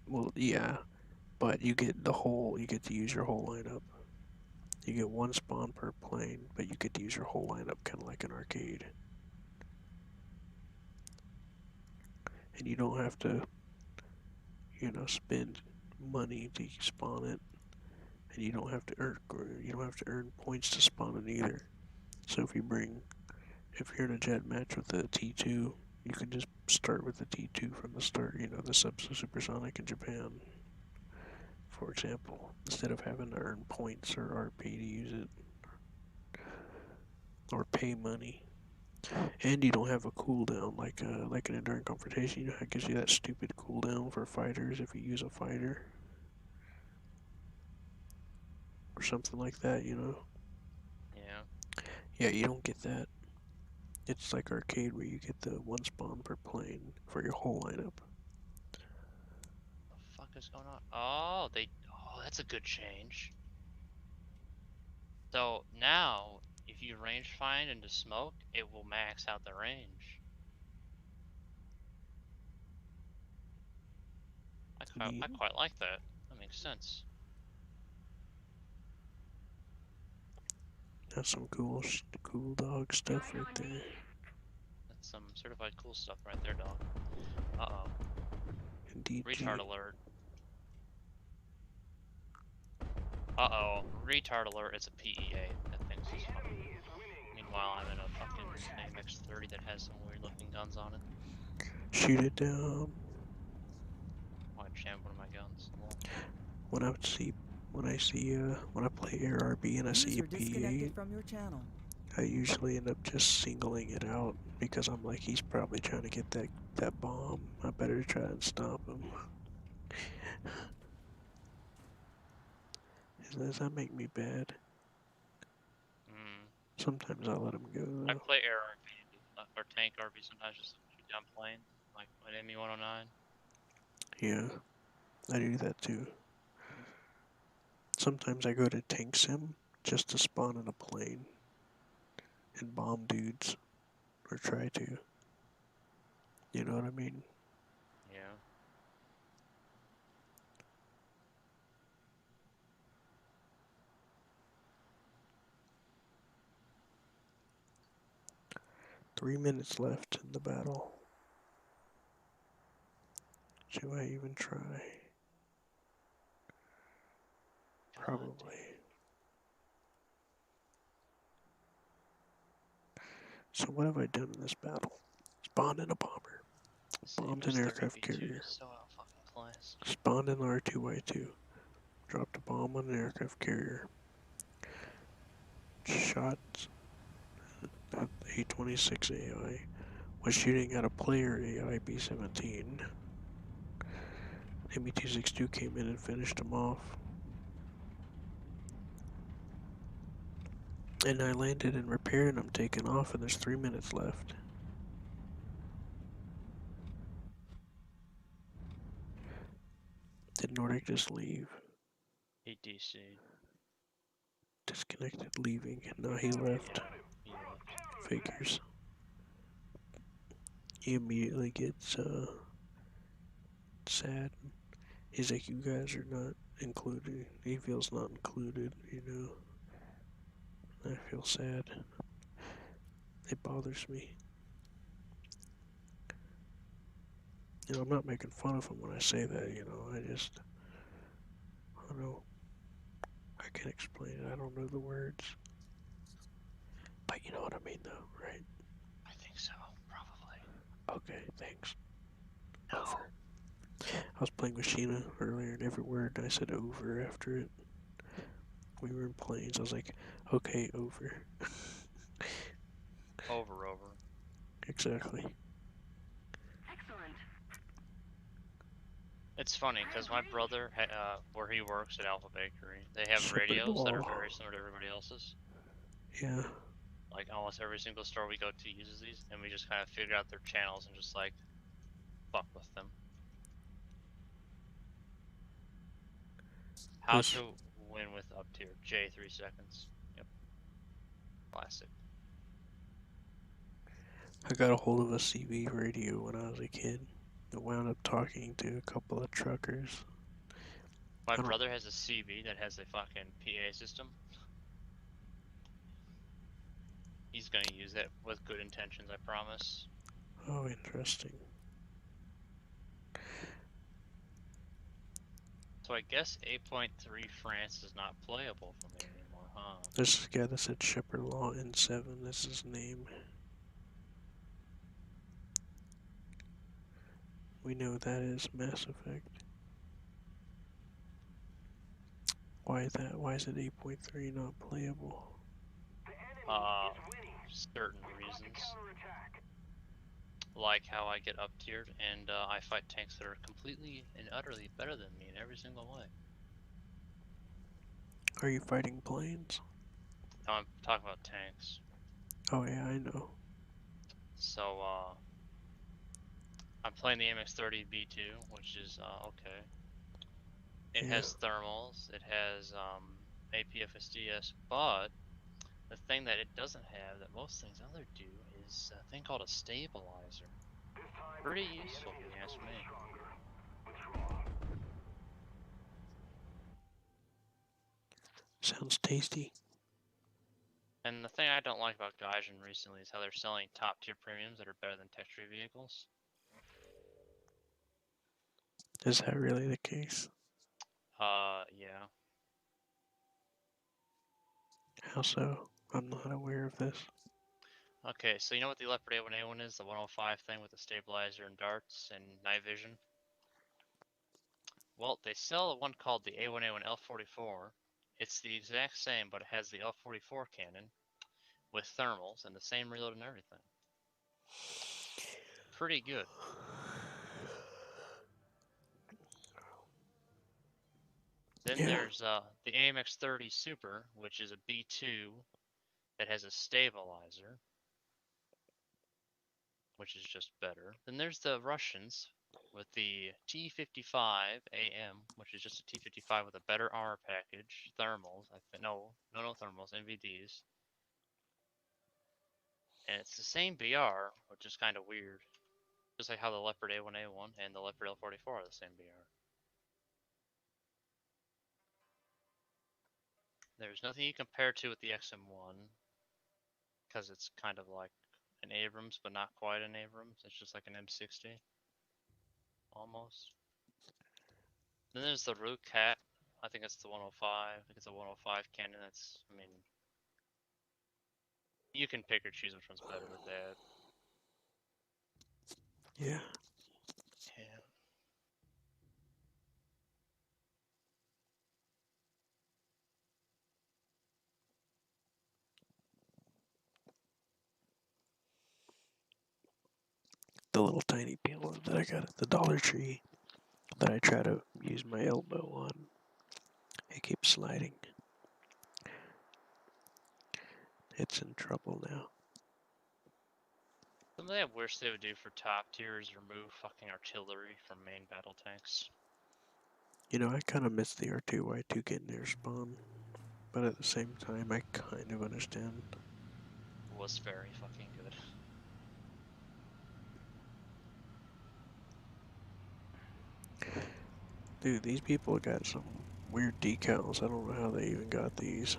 Well, yeah, but you get you get to use your whole lineup. You get one spawn per plane, but you get to use your whole lineup, kind of like an arcade. And you don't have to, you know, spend money to spawn it, and you don't have to earn points to spawn it either. So if you're in a jet match with the T2, you can just start with the T2 from the start. You know, the supersonic in Japan, for example, instead of having to earn points or RP to use it, or pay money. And you don't have a cooldown like an Enduring Confrontation. You know how it gives you that stupid cooldown for fighters if you use a fighter? Or something like that, you know? Yeah. Yeah, you don't get that. It's like arcade where you get the one spawn per plane for your whole lineup. What the fuck is going on? Oh, that's a good change. So now, if you range find into smoke, it will max out the range. I quite like that. That makes sense. That's some cool dog stuff right there. That's some certified cool stuff right there, dog. Uh-oh. Indeed. Retard alert. Uh-oh. Retard alert, it's a PEA. That thing's just fucking... Meanwhile, I'm in a fucking AMX-30 that has some weird looking guns on it. Shoot it down. Oh, I jammed one of my guns. Well, When I play ARB and I see a PE, from your channel. I usually end up just singling it out because I'm like, he's probably trying to get that bomb. I better try and stop him. Does that make me bad? Sometimes I let him go though. I play air RB or tank RB sometimes just to shoot down planes, like an ME-109. Yeah, I do that too. Sometimes I go to tank sim just to spawn in a plane and bomb dudes, or try to. You know what I mean? Yeah. 3 minutes left in the battle. Should I even try? Probably. So what have I done in this battle? Spawned in a bomber. Bombed an aircraft carrier. So out of fucking class. Spawned an R2Y2. Dropped a bomb on an aircraft carrier. Shot at A-26 AI. Was shooting at a player AI B-17. ME-262 came in and finished him off. And I landed and repaired and I'm taking off and there's 3 minutes left. Did Nordic just leave? ADC. Disconnected, leaving, and now he left. He left. Figures. He immediately gets sad. He's like, you guys are not included. He feels not included, you know. I feel sad. It bothers me. You know, I'm not making fun of him when I say that, you know. I don't know. I can't explain it. I don't know the words. But you know what I mean, though, right? I think so, probably. Okay, thanks. No. Over. I was playing with Sheena earlier and every word I said over after it. We were in planes. I was like, okay, over. Over. Exactly. Excellent. It's funny because my brother, where he works at Alpha Bakery, they have Shepherd radios that are Law. very similar to everybody else's. Yeah. Like almost every single store we go to uses these, and we just kind of figure out their channels and just like fuck with them. How This- to win with up tier J 3 seconds. Yep. Classic. I got a hold of a CB radio when I was a kid. I wound up talking to a couple of truckers. My brother has a CB that has a fucking PA system. He's gonna use that with good intentions, I promise. Oh, interesting. So I guess 8.3 France is not playable for me anymore, huh? This guy that said Shepherd Law N7, this is his name. We know that is Mass Effect. Why is that? Why is it 8.3 not playable? Certain reasons. Like how I get up tiered and I fight tanks that are completely and utterly better than me in every single way. Are you fighting planes? No, I'm talking about tanks. Oh yeah, I know. So, I'm playing the MX-30 B2, which is, okay. It has thermals, it has, APFSDS, but the thing that it doesn't have that most things other do is a thing called a stabilizer. Pretty useful if you ask me. Sounds tasty. And the thing I don't like about Gaijin recently is how they're selling top tier premiums that are better than tech tree vehicles. Is that really the case? Yeah. How so? I'm not aware of this. Okay, so you know what the Leopard A1A1 is? The 105 thing with the stabilizer and darts and night vision? Well, they sell one called the A1A1 L44. It's the exact same, but it has the L44 cannon with thermals and the same reload and everything. Pretty good. Then there's the AMX-30 Super, which is a B2 that has a stabilizer, which is just better. Then there's the Russians with the T55 AM, which is just a T55 with a better armor package, thermals. No thermals, NVDs. And it's the same BR, which is kind of weird. Just like how the Leopard A1A1 and the Leopard L44 are the same BR. There's nothing you compare to with the XM1, because it's kind of like an Abrams, but not quite an Abrams. It's just like an M60, almost. Then there's the Root Cat I think it's the 105. I think it's a 105 cannon. That's, I mean, you can pick or choose which one's better with that. Yeah. Yeah. The little tiny payload that I got at the Dollar Tree that I try to use my elbow on. It keeps sliding. It's in trouble now. Something I wish they would do for top tier is remove fucking artillery from main battle tanks. You know, I kind of miss the R2Y2 getting their spawn, but at the same time, I kind of understand. It was very fucking good. Dude, these people got some weird decals. I don't know how they even got these.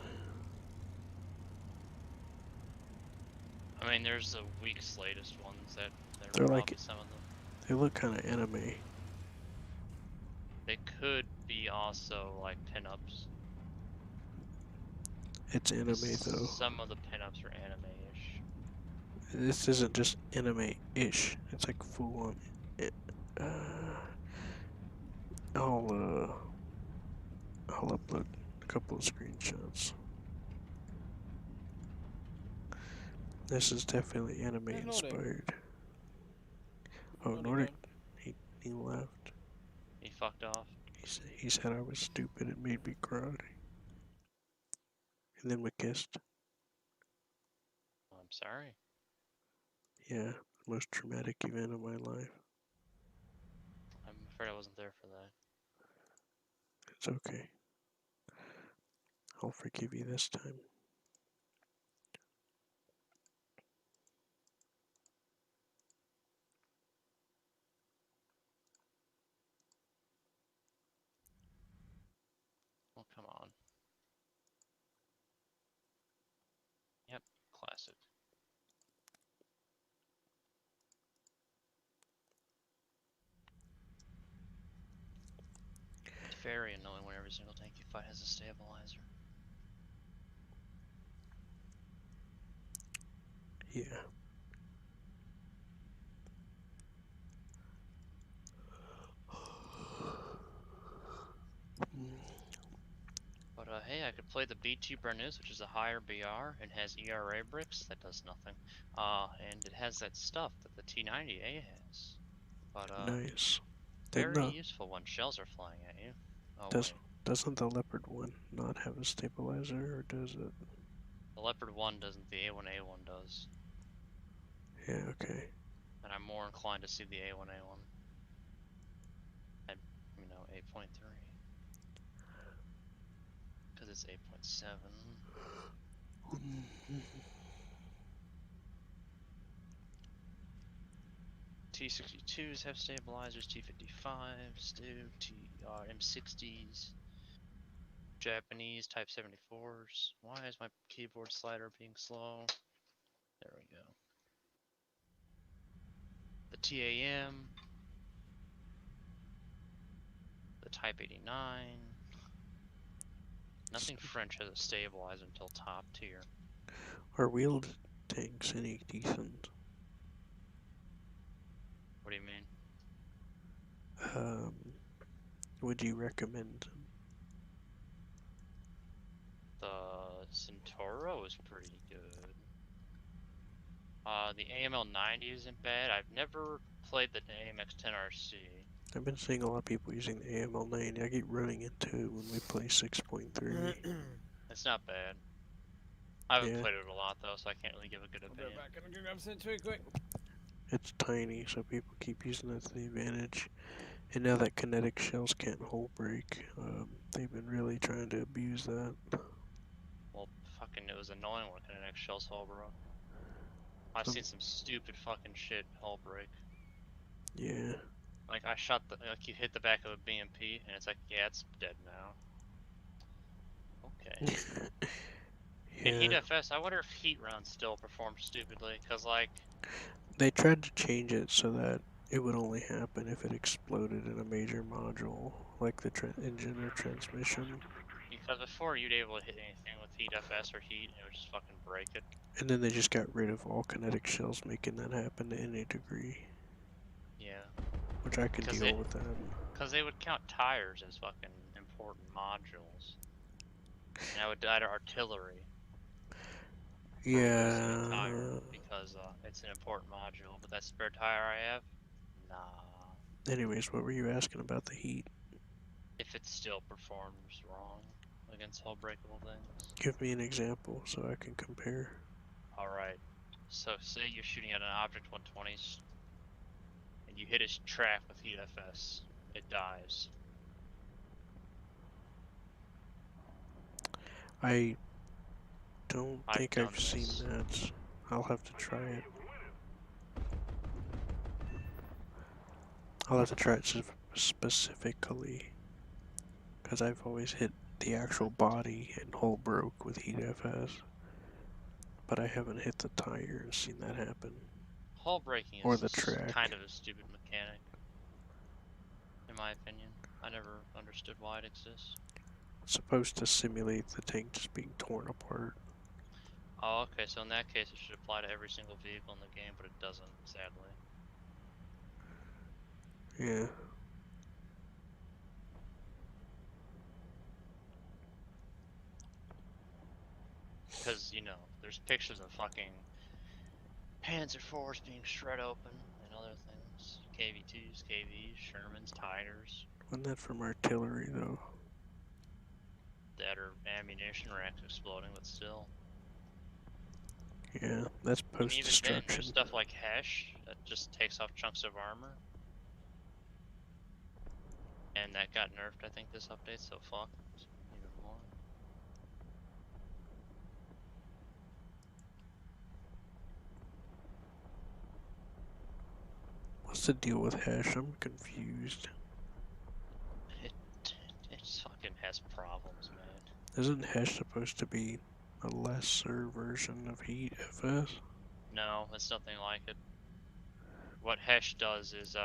I mean, there's the week's latest ones that They're are like, probably some of them. they look kind of anime. They could be also like pinups. It's anime though. Some of the pinups are anime-ish. This isn't just anime-ish. It's like full on. I'll upload a couple of screenshots. This is definitely anime Hey, Nordic. inspired. Oh, Nordic, he left. He fucked off. He said I was stupid. It made me cry. And then we kissed. I'm sorry. Yeah, most traumatic event of my life. I'm afraid I wasn't there for that. It's okay. I'll forgive you this time. Oh, come on. Yep, classic. It's very annoying when every single tank you fight has a stabilizer. Yeah. But hey, I could play the B2 Bernus, which is a higher BR and has ERA bricks. That does nothing. And it has that stuff that the T90A has. But Nice. very useful when shells are flying at you. Oh wait. Doesn't the Leopard 1 not have a stabilizer, or does it? The Leopard 1 doesn't, the A1A1 does. Yeah, okay. And I'm more inclined to see the A1A1 at, 8.3. Because it's 8.7. T62s have stabilizers, T55s do, M60s, Japanese Type 74s. Why is my keyboard slider being slow? There we go. The TAM, the Type 89. Nothing French has a stabilizer until top tier. Are wheeled tanks any decent? What do you mean? Would you recommend them? The Centauro is pretty good. The AML90 isn't bad. I've never played the AMX10RC. I've been seeing a lot of people using the AML90. I get running into it when we play 6.3. It's not bad. I haven't Yeah. played it a lot though, so I can't really give a good opinion. Back and grab Century quick. It's tiny, so people keep using that to the advantage. And now that kinetic shells can't hull break, they've been really trying to abuse that. Well, fucking, it was annoying when kinetic shells hull broke. I've seen some stupid fucking shit hull break. Yeah. Like, I shot you hit the back of a BMP, and it's like, yeah, it's dead now. Okay. In Heat FS, I wonder if Heat Round still performs stupidly, because, like... They tried to change it so that it would only happen if it exploded in a major module, like the engine or transmission. Because before you'd able to hit anything with heat FS or heat, and it would just fucking break it. And then they just got rid of all kinetic shells, making that happen to any degree. Yeah. Which I can deal with that. Because they would count tires as fucking important modules. And I would die to artillery. Yeah. Tire because it's an important module, but that spare tire I have, nah. Anyways, what were you asking about the heat? If it still performs wrong against hull breakable things. Give me an example so I can compare. Alright, so say you're shooting at an object 120s, and you hit its track with heat FS, it dies. I don't think I've seen that. I'll have to try it. I'll have to try it specifically, because I've always hit the actual body and hull broke with heat FS, but I haven't hit the tire and seen that happen. Hull breaking is or the track. Kind of a stupid mechanic, in my opinion. I never understood why it exists. It's supposed to simulate the tank just being torn apart. Oh, okay, so in that case it should apply to every single vehicle in the game, but it doesn't, sadly. Yeah. Because, you know, there's pictures of fucking Panzer IVs being shred open and other things. KV2s, KVs, Shermans, Tigers. Wasn't that from artillery, though? That are ammunition racks exploding, but still. Yeah, that's post-destruction. Even then, there's stuff like Hesh that just takes off chunks of armor. And that got nerfed, I think, this update, so fuck. Even more. What's the deal with Hesh? I'm confused. It fucking has problems, man. Isn't Hesh supposed to be a lesser version of heat FS? No, it's nothing like it. What Hesh does is,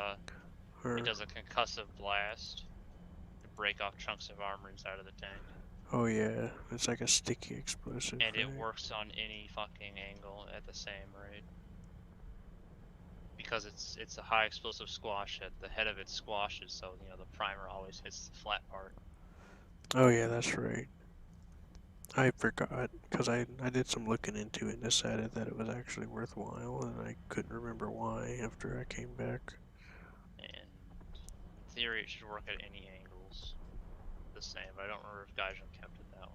it does a concussive blast to break off chunks of armor inside of the tank. Oh yeah, it's like a sticky explosive. And it works on any fucking angle at the same rate. Because it's a high explosive squash head. The head of it squashes, so you know the primer always hits the flat part. Oh yeah, that's right. I forgot, because I did some looking into it and decided that it was actually worthwhile, and I couldn't remember why after I came back. And in theory it should work at any angles the same, but I don't remember if Gaijin kept it that way.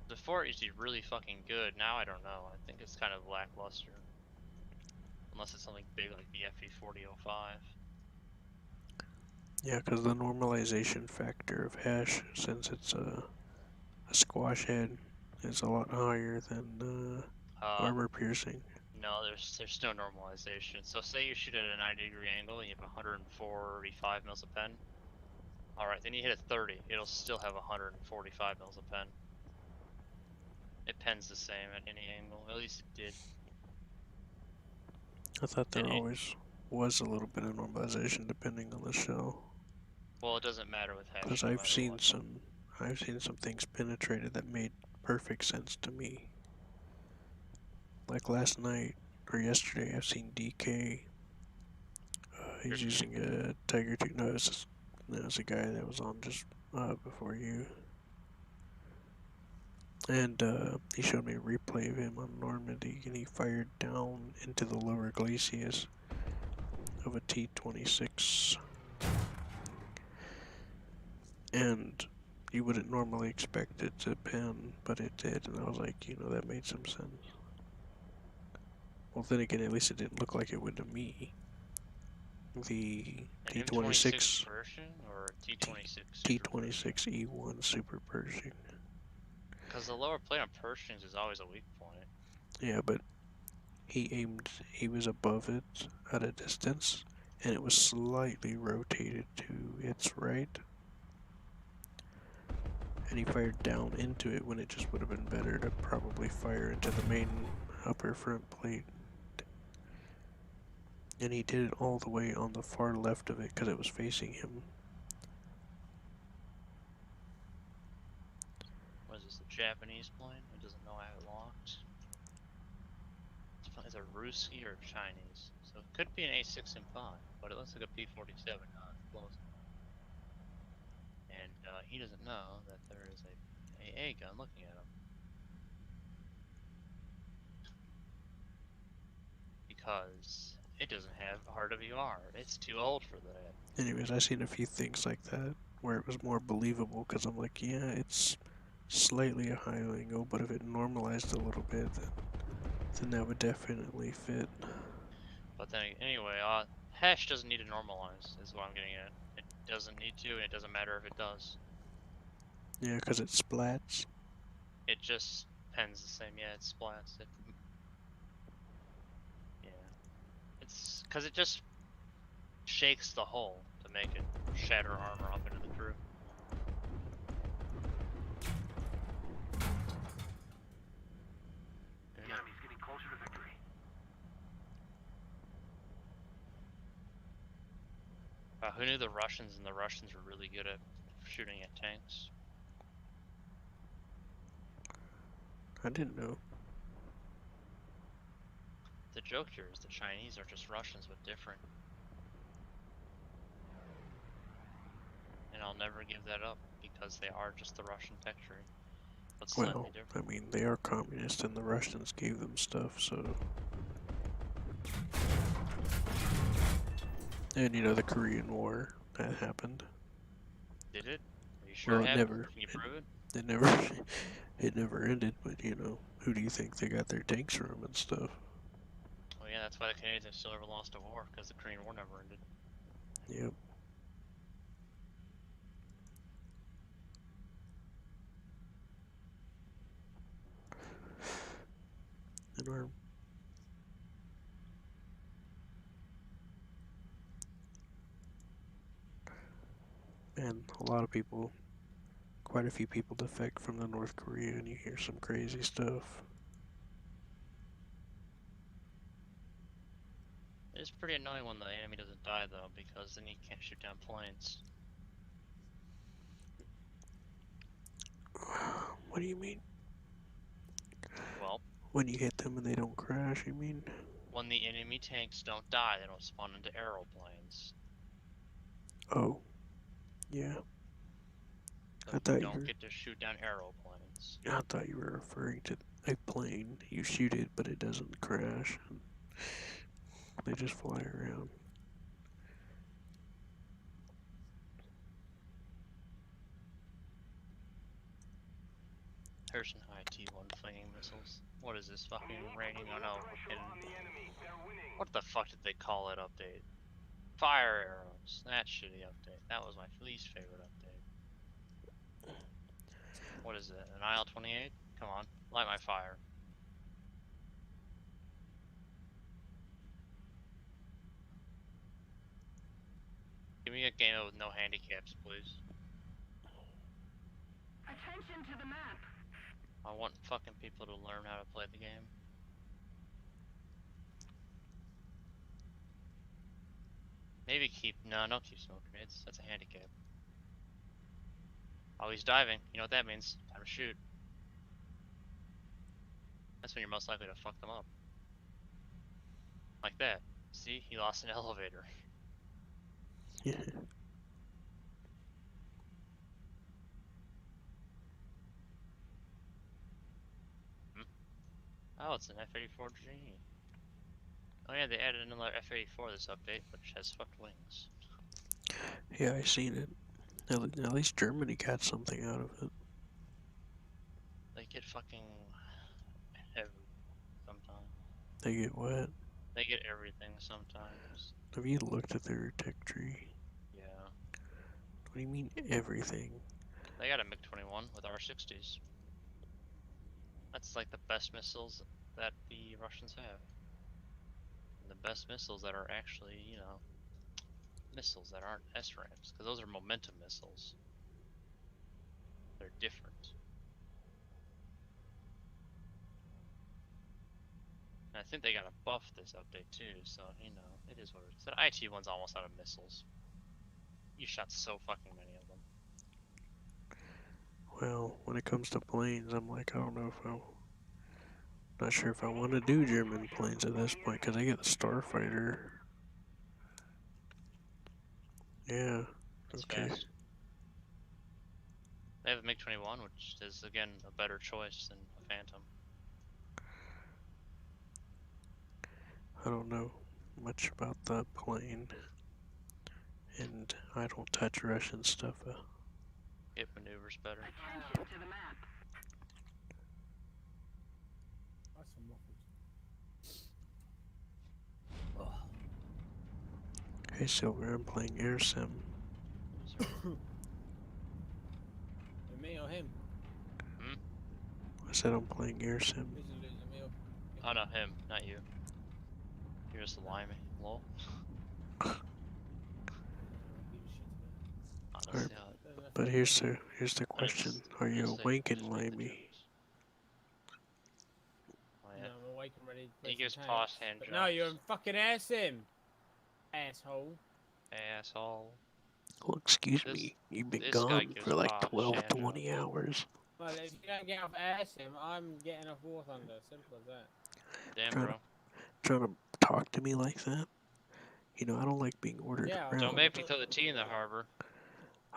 Before it used to be really fucking good, now I don't know. I think it's kind of lackluster. Unless it's something big like the FE4005. Yeah, because the normalization factor of Hesh, since it's a squash head, is a lot higher than armor piercing. No, there's no normalization. So say you shoot at a 90-degree angle and you have 145 mils of pen. Alright, then you hit a 30, it'll still have 145 mils of pen. It pens the same at any angle, at least it did. I thought there always was a little bit of normalization depending on the shell. Well, it doesn't matter with Hesh. Because I've seen some things penetrated that made perfect sense to me. Like last night or yesterday, I've seen DK. He's using a Tiger 2. No, it's a guy that was on just before you. And he showed me a replay of him on Normandy, and he fired down into the lower glacis of a T-26. And you wouldn't normally expect it to pen, but it did, and I was like, you know, that made some sense. Well, then again, at least it didn't look like it would to me. The T-26 version or T-26 T-26 E1 Super Pershing. Because the lower plate on Pershings is always a weak point. Yeah, but he was above it at a distance, and it was slightly rotated to its right. And he fired down into it when it just would have been better to probably fire into the main upper front plate. And he did it all the way on the far left of it because it was facing him. What is this, a Japanese plane? It doesn't know I have it locked. It's a Ruski or Chinese. So it could be an A6M5, but it looks like a P-47 close. And he doesn't know that there is a AA gun looking at him. Because it doesn't have RWR. It's too old for that. Anyways, I seen a few things like that where it was more believable because I'm like, yeah, it's slightly a high angle, but if it normalized a little bit, then that would definitely fit. But then anyway, hash doesn't need to normalize, is what I'm getting at. It doesn't need to, and it doesn't matter if it does. Yeah, because it splats. It just pens the same. Yeah, it splats. Yeah, it's because it just shakes the hull to make it shatter armor up into the crew. The enemy's getting closer to victory. Who knew the Russians were really good at shooting at tanks? I didn't know. The joke here is the Chinese are just Russians but different. And I'll never give that up because they are just the Russian tech tree. But slightly Well, different. I mean, they are communist and the Russians gave them stuff, so... And you know, the Korean War, that happened. Did it? Are you sure Well, it it happened? never... Can you prove it? It never... it never ended, but you know, who do you think they got their tanks from and stuff? Well, yeah, that's why the Canadians have still never lost a war, because the Korean War never ended. Yep. And our... And a lot of people, quite a few people defect from the North Korea, and you hear some crazy stuff. It's pretty annoying when the enemy doesn't die, though, because then he can't shoot down planes. What do you mean? Well, when you hit them and they don't crash, you mean? When the enemy tanks don't die, they don't spawn into aeroplanes. Oh. Yeah. So I thought you you don't were... get to shoot down aeroplanes. I thought you were referring to a plane. You shoot it, but it doesn't crash. They just fly around. Here's an IT-1 flinging missiles. What is this, fucking raining? Oh no, what the fuck did they call it update? Fire arrows. That shitty update. That was my least favorite update. What is it? An IL-28? Come on, light my fire. Give me a game with no handicaps, please. Attention to the map. I want fucking people to learn how to play the game. Maybe keep... No, don't keep smoke grenades. That's a handicap. Oh, he's diving. You know what that means. Time to shoot. That's when you're most likely to fuck them up. Like that. See? He lost an elevator. Yeah. Oh, it's an F-84G. Oh yeah, they added another F-84 this update, which has fucked wings. Yeah, I seen it. At least Germany got something out of it. They get fucking everything sometimes. They get what? They get everything sometimes. Have you looked at their tech tree? Yeah. What do you mean everything? They got a MiG-21 with R-60s. That's like the best missiles that the Russians have. And the best missiles that are actually, you know, missiles that aren't SRAMs, because those are momentum missiles. They're different. I think they got a buff this update too, so you know, it is what it is. That IT one's almost out of missiles. You shot so fucking many of them. Well, when it comes to planes, I'm like, I don't know if I'm not sure if I want to do German planes at this point, because I get the Starfighter. Yeah, It's okay. fast. They have a MiG-21, which is again a better choice than a Phantom. I don't know much about the plane, and I don't touch Russian stuff. It maneuvers better. That's some Hey Silver, I'm playing Air Sim. Me or him? Hmm? I said I'm playing Air Sim. Who's the loser, me or? Oh no, him, not you. You're just a limey. Lol. Honestly, But here's the question: are you awake and limey? Oh, No, yeah. I'm awake and ready to He play gives some pause tanks. hand But jobs. no, you're in fucking air sim, asshole. Asshole. Well, excuse me, you've been This guy gone gives for like pause 12, hand 20 jobs. hours. Well, if you don't get off air sim, I'm getting off War Thunder. Simple as that. Damn, Trying bro. to talk to me like that? You know, I don't like being ordered Yeah, around. Don't make me throw the tea in the harbor.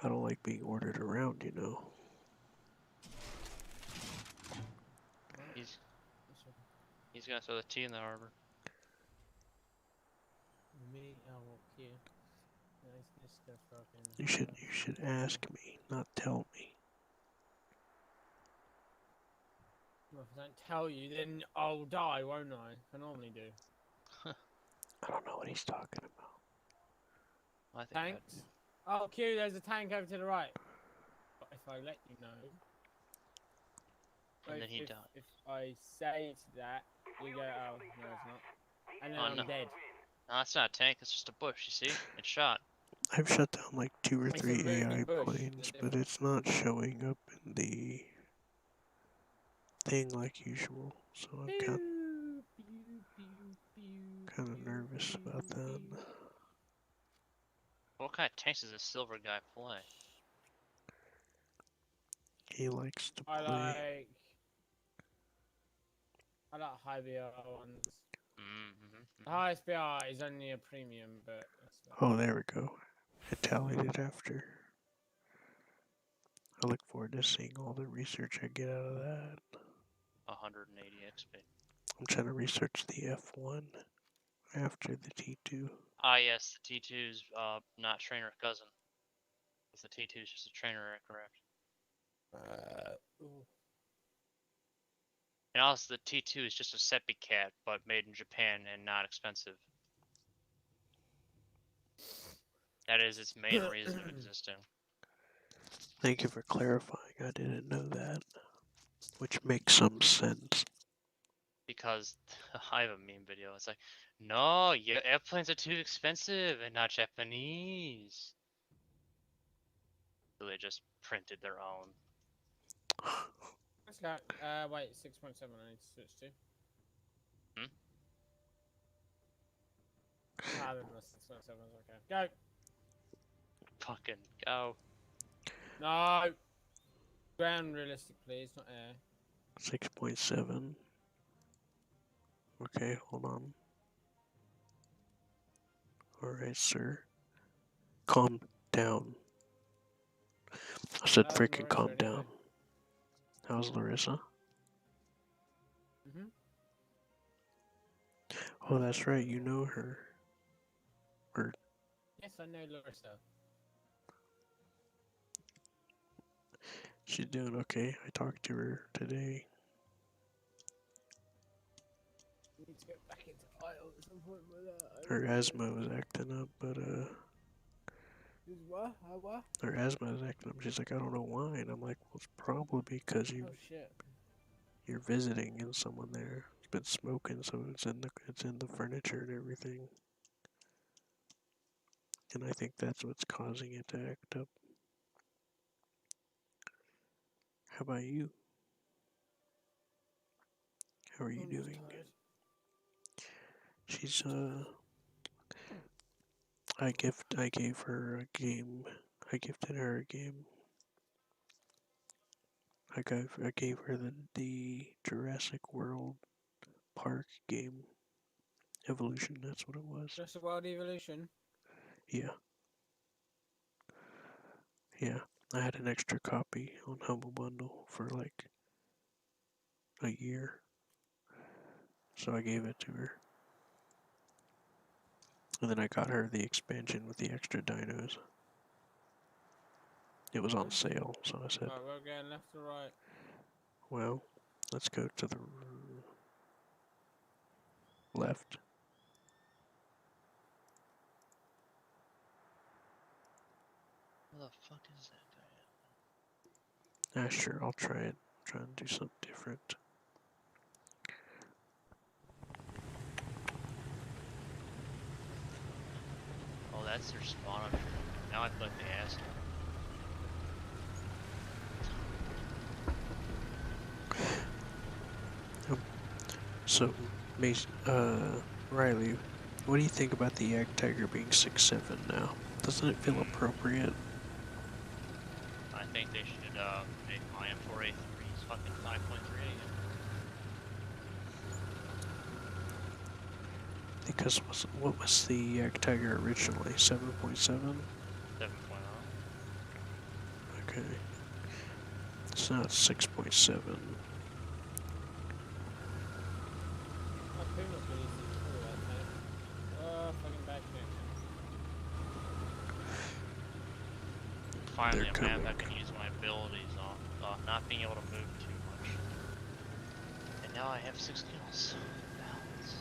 I don't like being ordered around, you know. He's gonna throw the tea in the harbor. Me, I'll walk here. Nice, this stuff fucking. You should ask me, not tell me. Well, if I don't tell you, then I'll die, won't I? I normally do. I don't know what he's talking about. I think Tanks? Oh, Q, there's a tank over to the right. But if I let you know. And then he if, died. If I say to that, you go, oh, no, it's not. And then Oh, I'm no. dead. No, that's not a tank. It's just a bush. You see? It's shot. I've shut down like 2 or It's a 3 moving AI bush, planes, they're but it's not showing up in the thing like usual. So I'm kind of nervous about that. What kind of tanks does this silver guy play? He likes to I play. like high BR ones. Mm-hmm. The highest BR is only a premium, but that's Oh, there we go. It tallied it after. I look forward to seeing all the research I get out of that. 180 XP. I'm trying to research the F1 after the T2. Ah, yes, the T2's not trainer cousin. The T2's just a trainer aircraft. And also, the T2 is just a Seppi cat, but made in Japan and not expensive. That is its main reason of existing. Thank you for clarifying. I didn't know that. Which makes some sense. Because I have a meme video. It's like, no, your airplanes are too expensive and not Japanese. So they just printed their own. Let's go. Wait, 6.7 I need to switch to. Ah, then the 6.7 is okay. Go! Fucking go. No! Ground realistic, please, not air. 6.7. Okay, hold on. Alright, sir. Calm down. I said That was freaking Larissa calm anyway. down. How's Larissa? Oh, that's right, you know her. Or Yes, I know Larissa. she's doing okay. I talked to her today. We need to get back into IELTS at some point with that. Her asthma was acting up, but What? What? her asthma is acting up. She's like, I don't know why, and I'm like, well, it's probably because Oh shit. you're visiting and someone there has been smoking, so it's in the furniture and everything. And I think that's what's causing it to act up. How about you? How are you doing? Tired. She's I gave her a game. I gifted her a game. I gave her the Jurassic World Park game. Evolution, that's what it was. Just a World Evolution. Yeah. Yeah. I had an extra copy on Humble Bundle for like a year. So I gave it to her. And then I got her the expansion with the extra dinos. It was on sale, so I said, Right, we're going left or right? well, let's go to the left. Where the fuck is that guy? Sure, I'll try it. Try and do something different. Oh, that's their spawn up here. Now I feel like they asked. So, Riley, what do you think about the Ag Tiger being 6'7" now? Doesn't it feel appropriate? I think they should make my M4A3s fucking 5.3 again. Because what was the Ag Tiger originally? 7.7? 7.0. Okay. It's not 6.7. Fucking bad connection. Finally, They're a map I coming. can use my abilities on, not being able to move too much. And now I have 6 kills. Balance.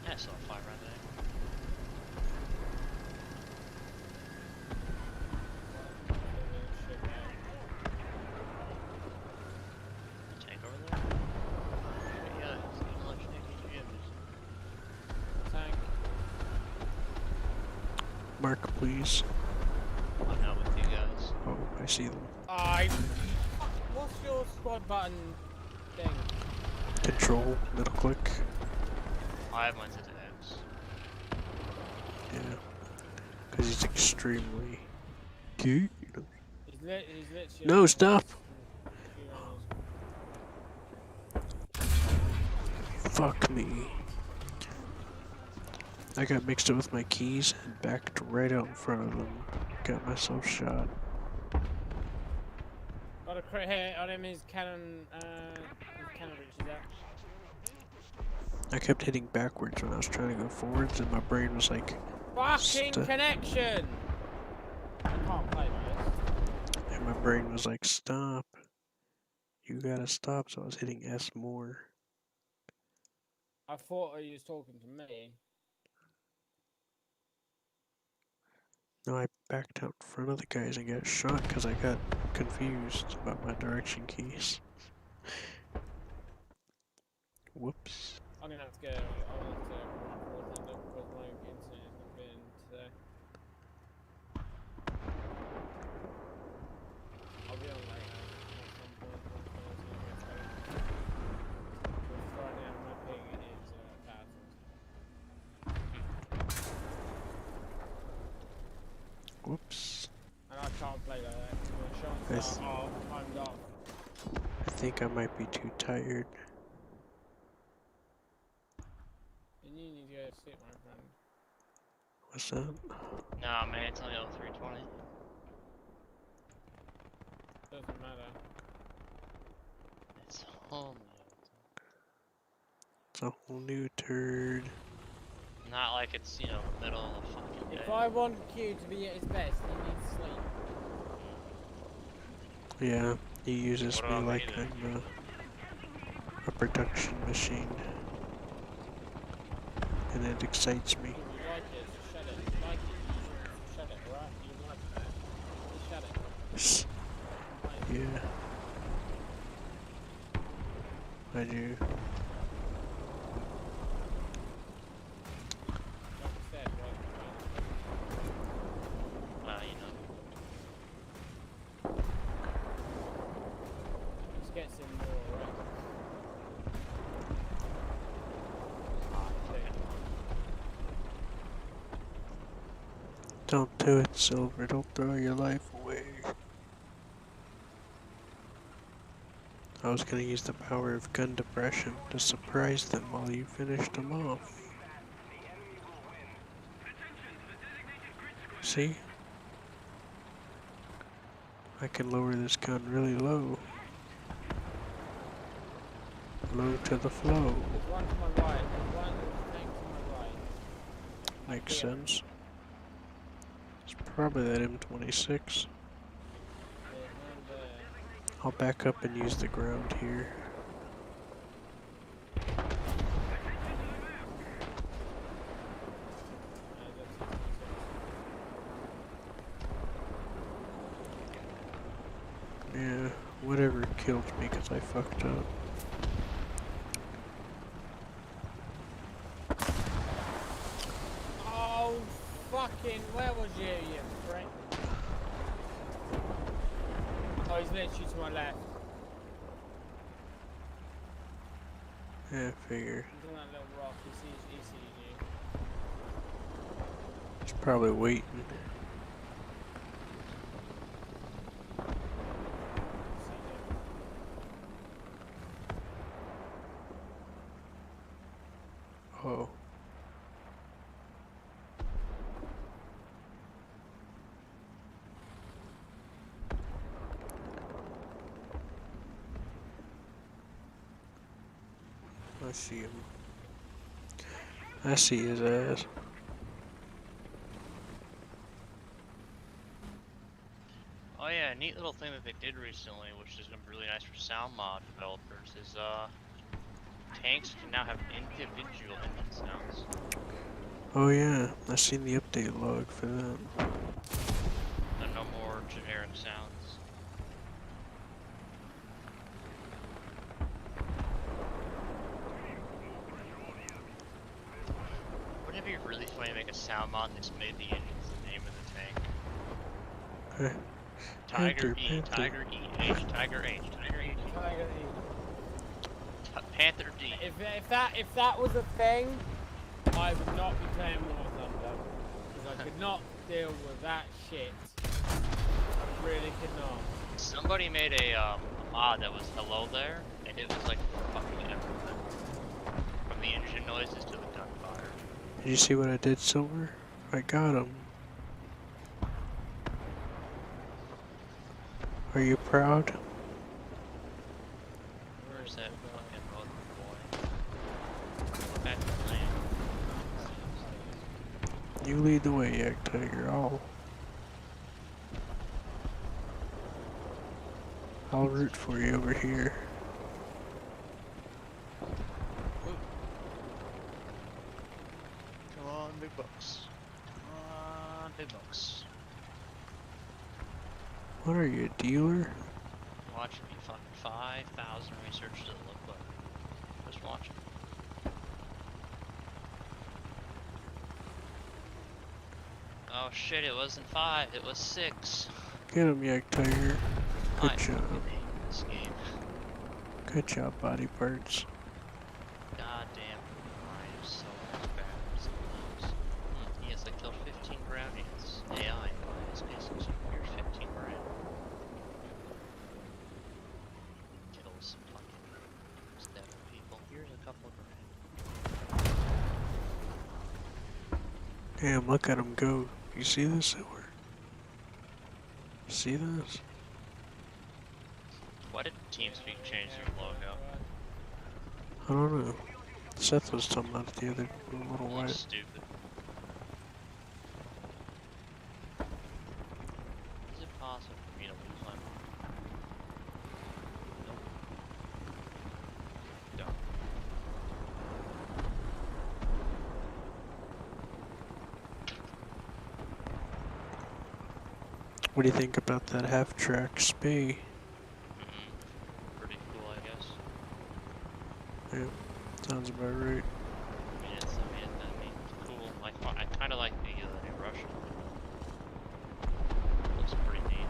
I saw a fire right there. Tank over there? Yeah, he's gonna let you take AGMs. Tank. Mark, please. I'm not with you guys. Oh, I see them. What's your squad button thing? Control, middle click. I have mine set to X. Yeah. Because he's extremely cute. He's literally No, stop! Fuck me. I got mixed up with my keys and backed right out in front of them. Got myself shot. Got a crit hit on him, his cannon reaches out. I kept hitting backwards when I was trying to go forwards, and my brain was like, Fucking connection! I can't play this. and my brain was like, stop. You gotta stop, so I was hitting S more. I thought he was talking to me. No, I backed out in front of the guys and got shot because I got confused about my direction keys. Whoops. I'm gonna have to go. I'm gonna have to run forward and look because my internet has not been today. I'll be on later at some point once my internet gets better. Because right now my ping is bad. Whoops. And I can't play like that. The shots are timed off. I think I might be too tired. And you need to go to sleep, my friend. What's that? Nah, man, it's only 320. Doesn't matter. It's only. It's a whole new turd. Not like it's, you know, the middle of the fucking day. If I want Q to be at his best, he needs to sleep. Yeah, he uses What me about like me then? I'm a production machine. And it excites me. You like it, so shut it. You like it, so shut it, alright? You like it. Just shut it. Yeah. I do. Like I said, right? You know. Just gets him more, right? Don't do it, Silver. Don't throw your life away. I was gonna use the power of gun depression to surprise them while you finished them off. See? I can lower this gun really low. Low to the flow. There's one to my right. There's one tank to my right. Makes Here. sense. It's probably that M26. There's one there. I'll back up and use the ground here. Yeah, whatever killed me because I fucked up. Oh, fucking, where was you, you prick? Oh, he's literally to my left. Yeah, figure. He's on that little rock, he sees you. He's probably waiting. Oh. I see him. I see his ass. Oh yeah, a neat little thing that they did recently, which is gonna be really nice for sound mod developers, is tanks can now have individual engine sounds. Oh yeah, I seen the update log for that. And no more generic sounds. Wouldn't it be really funny to make a sound mod and just made the engines the name of the tank? Tiger E, Tiger E, H, Tiger H, Tiger H. Tiger E. Panther D. If that was a thing, I would not be playing War Thunder. Because I could not deal with that shit. I really could not. Somebody made a mod that was hello there, and it was like fucking everything. From the engine noises to the gunfire. Did you see what I did, Silver? I got him. Are you proud? Where's that fucking motor boy? Back to land. You lead the way, Yak Tiger. I'll root for you over here. Come on, big bucks. Come on, big bucks. What are you, a dealer? Watch me fucking 5,000 researchers that look like. Just watch it. Oh shit, it wasn't 5, it was 6. Get him, Yak Tiger. Good I job. hate this game. Good job, body parts. God damn, I am so bad sometimes. Yes, I killed 15 brownies. AI, in this case, so here's 15 grand. Kill some fucking seven people. Here's a couple grand. Damn, look at him go. You see this, Silver? See this? Why did TeamSpeak change their logo? I don't know. Seth was talking about it the other little while. That's stupid. Is it possible for me to lose my mind? Nope. Don't. What do you think about that half-track spay? Pretty cool, I guess. Yeah, sounds about right. It's cool. I kind of like the new Russian. Looks pretty neat.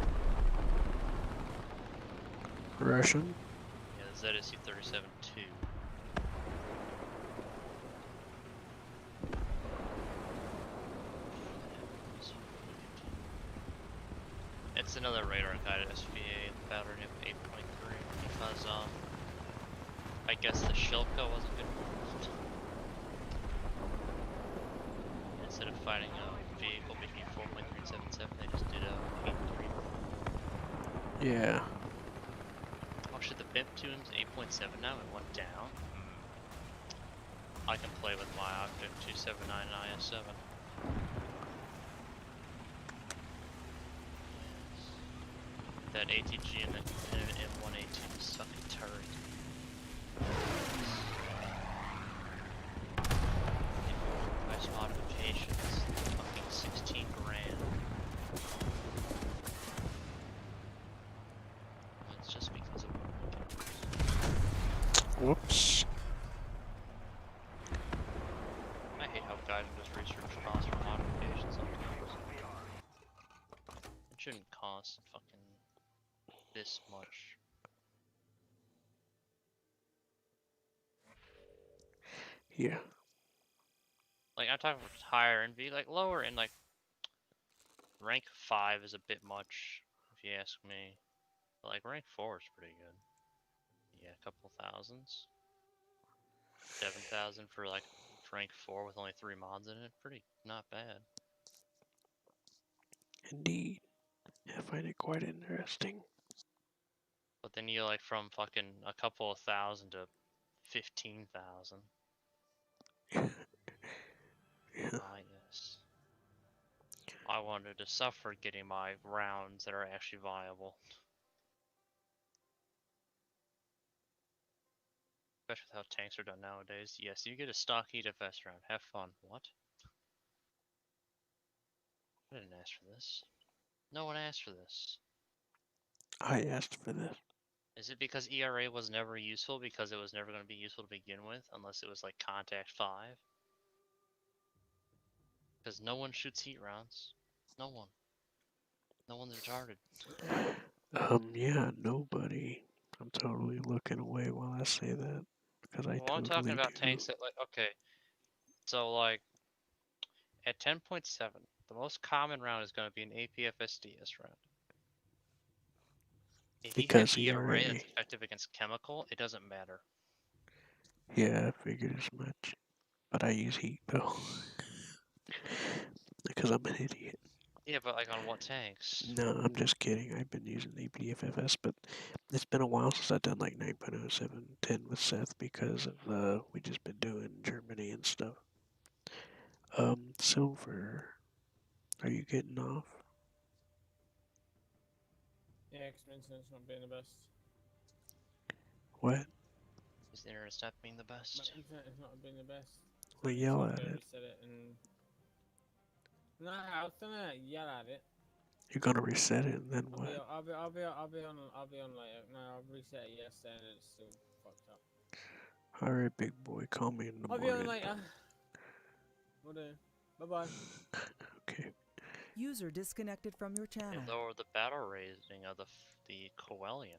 Russian? Yeah, the ZSC 37-2. It's another radar guided SVA battery of 8.3 because I guess the Shilka wasn't good enough. Instead of fighting a vehicle between 4.3 and 7.7, they just did a 8.3. Yeah. Oh shit, the bimp tune's 8.7 now, it went down. I can play with my Octave 279 and IS7. That ATG and an M1A2 is fucking turret. Price modifications, fucking 16 grand. It's just because of Whoops. I hate how guided does research costs for modifications sometimes. It shouldn't cost fucking this much. Yeah. Like I'm talking higher NV, like lower in like rank 5 is a bit much, if you ask me. But like rank 4 is pretty good. Yeah, a couple thousands. 7,000 for like rank 4 with only 3 mods in it. Pretty not bad. Indeed. I find it quite interesting. But then you like from fucking a couple of thousand to 15,000. Yeah. Ah, yes. I wanted to suffer getting my rounds that are actually viable. Especially with how tanks are done nowadays. Yes, you get a stock EFS round. Have fun. What? I didn't ask for this. No one asked for this. I asked for this. Is it because ERA was never useful because it was never going to be useful to begin with unless it was like Contact 5? Because no one shoots heat rounds. No one. No one's retarded. Yeah, nobody. I'm totally looking away while I say that. Because I Well, I'm talking totally about do. tanks that like, okay. So like, at 10.7, the most common round is going to be an APFSDS round. If you have Because ERA ERA. that's effective against chemical, it doesn't matter. Yeah, I figured as much. But I use heat though. Because I'm an idiot. Yeah, but like on what tanks? No, I'm just kidding. I've been using APFFS, but it's been a while since I've done like 9.0710 with Seth because of we just been doing Germany and stuff. Silver. Are you getting off? Yeah, because my internet's not being the best. What? Is the internet not being the My best? internet is not being the best. Well, So yell I'm at gonna it. reset it and. No, I was gonna yell at it. You're gonna reset it and then what? I'll be on later. No, I'll reset it yesterday and it's still fucked up. Alright, big boy, call me in the I'll be on morning. later. Will do. Bye bye. Okay. User disconnected from your They channel. lowered the battle rating of the Coelian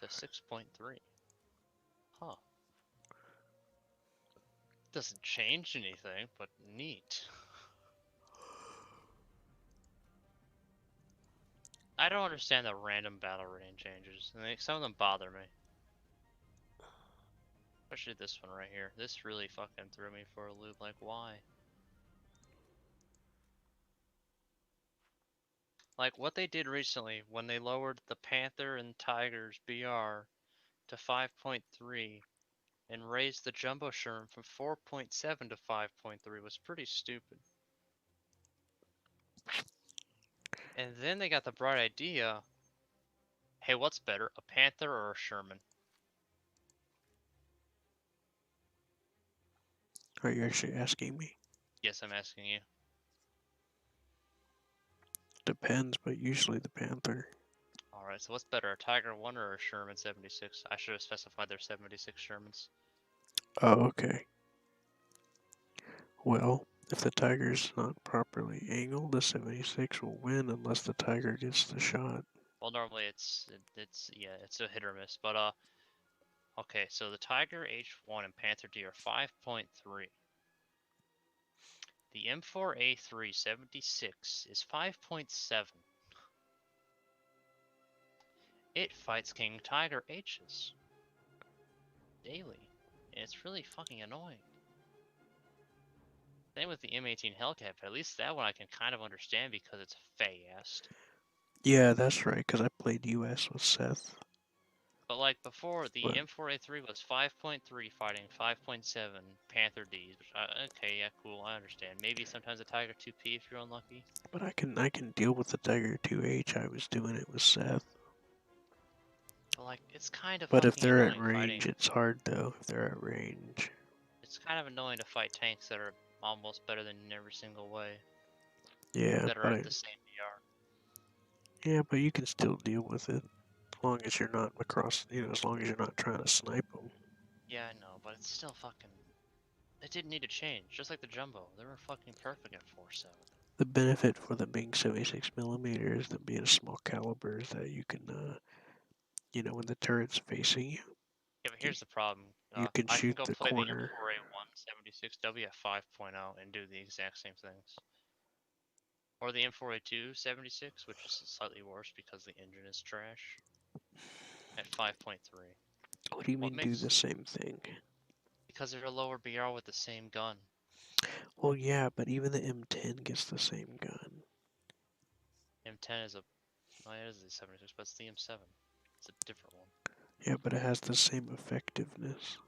to 6.3. Huh. Doesn't change anything, but neat. I don't understand the random battle rating changes. I mean, some of them bother me. Especially this one right here. This really fucking threw me for a loop. Like, why? Like, what they did recently when they lowered the Panther and Tiger's BR to 5.3 and raised the Jumbo Sherm from 4.7 to 5.3 was pretty stupid. And then they got the bright idea, hey, what's better, a Panther or a Sherman? Are you actually asking me? Yes, I'm asking you. Depends, but usually the Panther. Alright, so what's better, a Tiger 1 or a Sherman 76? I should have specified their 76 Shermans. Oh, okay. Well, if the Tiger's not properly angled, the 76 will win unless the Tiger gets the shot. Well, normally it's a hit or miss, but okay, so the Tiger H1 and Panther D are 5.3. The M4A3 76 is 5.7. it fights King Tiger H's daily, and it's really fucking annoying. Same with the M18 Hellcat, but at least that one I can kind of understand because it's fast. Yeah, that's right, because I played US with Seth. But like before, the But M4A3 was 5.3 fighting 5.7 Panther Ds. Which okay, yeah, cool, I understand. Maybe sometimes a Tiger 2P if you're unlucky. but I can deal with the Tiger 2H. I was doing it with Seth. But like, it's kind of But if fucking they're at annoying range, fighting. it's hard though. If they're at range. It's kind of annoying to fight tanks that are almost better than in every single way. Yeah, That are at the same BR. yeah, but you can still deal with it as long as you're not across. As long as you're not trying to snipe them. Yeah, I know, but it's still fucking. It didn't need to change. Just like the Jumbo, they were fucking perfect at 4.7. The benefit for them being 76mm is them being a small caliber is that you can, when the turret's facing you, Yeah, but here's the problem. you can I can shoot go the play the corner. M4A1 76W at 5.0 and do the exact same things. Or the M4A2 76, which is slightly worse because the engine is trash, at 5.3. What do you mean do the same thing? Because they're a lower BR with the same gun. Well, yeah, but even the M10 gets the same gun. M10 is it is the 76, but it's the M7. It's a different one. Yeah, but it has the same effectiveness.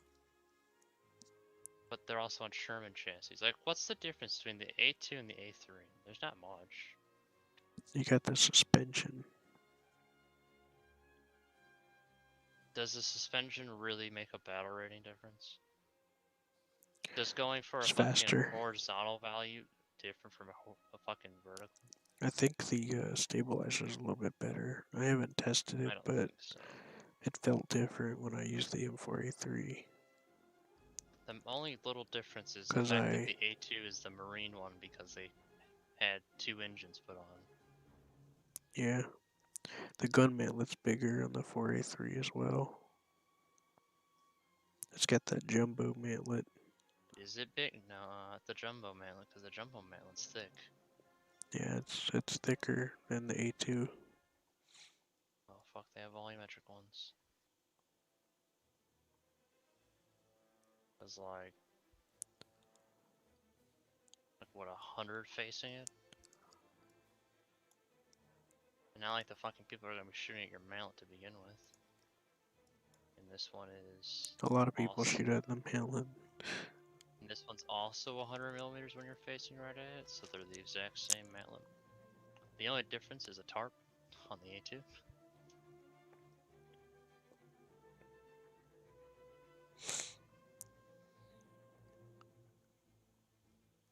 But they're also on Sherman chassis. Like, what's the difference between the A2 and the A3? There's not much. You got the suspension. Does the suspension really make a battle rating difference? Does going for It's a fucking faster. horizontal value different from a fucking vertical? I think the stabilizer is a little bit better. I haven't tested it, I don't but think so. it felt different when I used the M4A3. The only little difference is the 'Cause fact that the A2 is the marine one because they had 2 engines put on. Yeah, the gun mantlet's bigger on the 4A3 as well. It's got that jumbo mantlet. Is it big? No, the jumbo mantlet, because the jumbo mantlet's thick. Yeah, it's thicker than the A2. Oh fuck, they have volumetric ones. There's like what, 100 facing it? And not like the fucking people are gonna be shooting at your mantlet to begin with. And this one is A lot of people also, shoot at the mantlet. and this one's also 100 millimeters when you're facing right at it, so they're the exact same mantlet. The only difference is a tarp on the A2.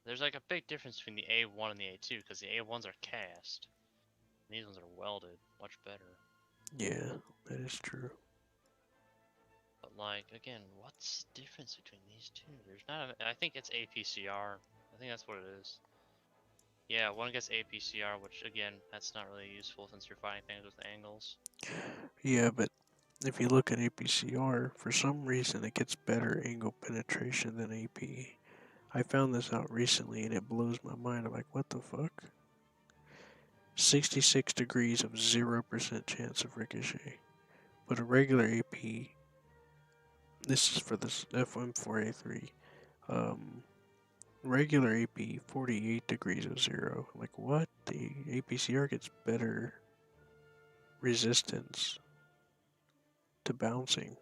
There's like a big difference between the A1 and the A2 because the A1s are cast. And these ones are welded, much better. Yeah, that is true. But like, again, what's the difference between these two? There's not I think it's APCR. I think that's what it is. Yeah, one gets APCR, which again, that's not really useful since you're fighting things with angles. Yeah, but if you look at APCR, for some reason it gets better angle penetration than AP. I found this out recently and it blows my mind. I'm like, what the fuck? 66 degrees of 0% chance of ricochet. But a regular AP, this is for this FM4A3, regular AP, 48 degrees of 0. I'm like, what? The APCR gets better resistance to bouncing.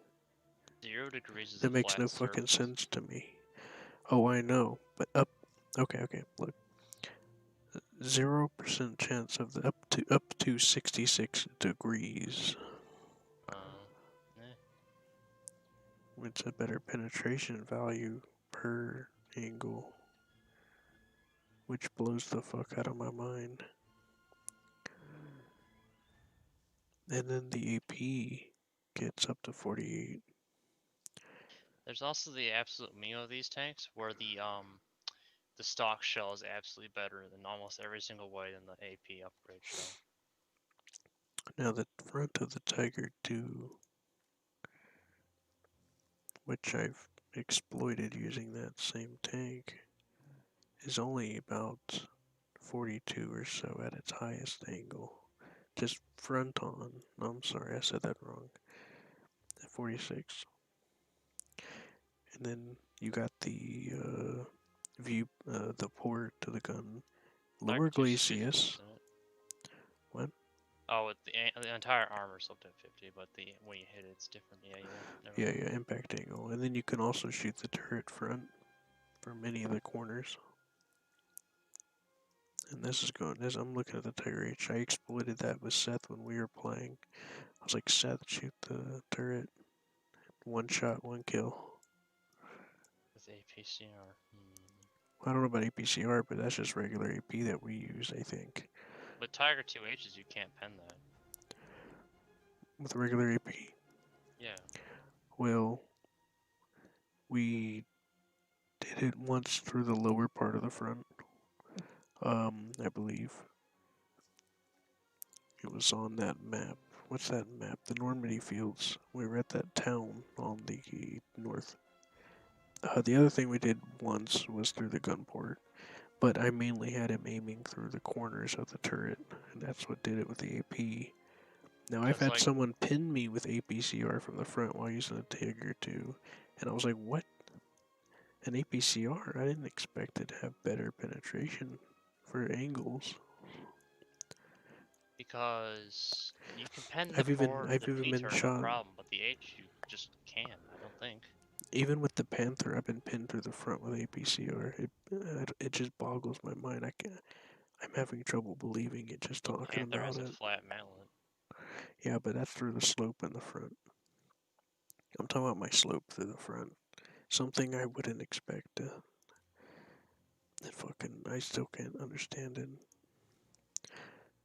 0 degrees is That a makes flat no fucking surface. sense to me. Oh, I know, but okay, look. 0% chance of the up to 66 degrees. It's a better penetration value per angle, which blows the fuck out of my mind. And then the AP gets up to 48. There's also the absolute meme of these tanks, where the stock shell is absolutely better than almost every single way than the AP upgrade shell. Now the front of the Tiger 2, which I've exploited using that same tank, is only about 42 or so at its highest angle. just front on. No, I'm sorry, I said that wrong. At 46. And then you got the view, the port to the gun. Lower Tiger 2's 50, glacis. isn't it? What? Oh, the entire armor's looked at 50, but when you hit it, it's different. Yeah, never Yeah, mind. yeah, impact angle. And then you can also shoot the turret front from any of the corners. And this is going, as I'm looking at the Tiger H, I exploited that with Seth when we were playing. I was like, Seth, shoot the turret. One shot, one kill. With APCR. I don't know about APCR, but that's just regular AP that we use, I think. With Tiger 2H's, you can't pen that. With regular AP. Yeah. Well, we did it once through the lower part of the front. I believe. It was on that map. What's that map? The Normandy Fields. We were at that town on the north. The other thing we did once was through the gun port, but I mainly had him aiming through the corners of the turret, and that's what did it with the AP. Now, I've had someone pin me with APCR from the front while using a Tiger 2, and I was like, what? An APCR? I didn't expect it to have better penetration for angles. Because you can pen the I've even P been turret, no shot. problem, but the H you just can't, I don't think. Even with the Panther, I've been pinned through the front with APCR. It just boggles my mind. I'm having trouble believing it just talking Panther about has a it. flat mallet. Yeah, but that's through the slope in the front. I'm talking about my slope through the front. Something I wouldn't expect. I still can't understand it.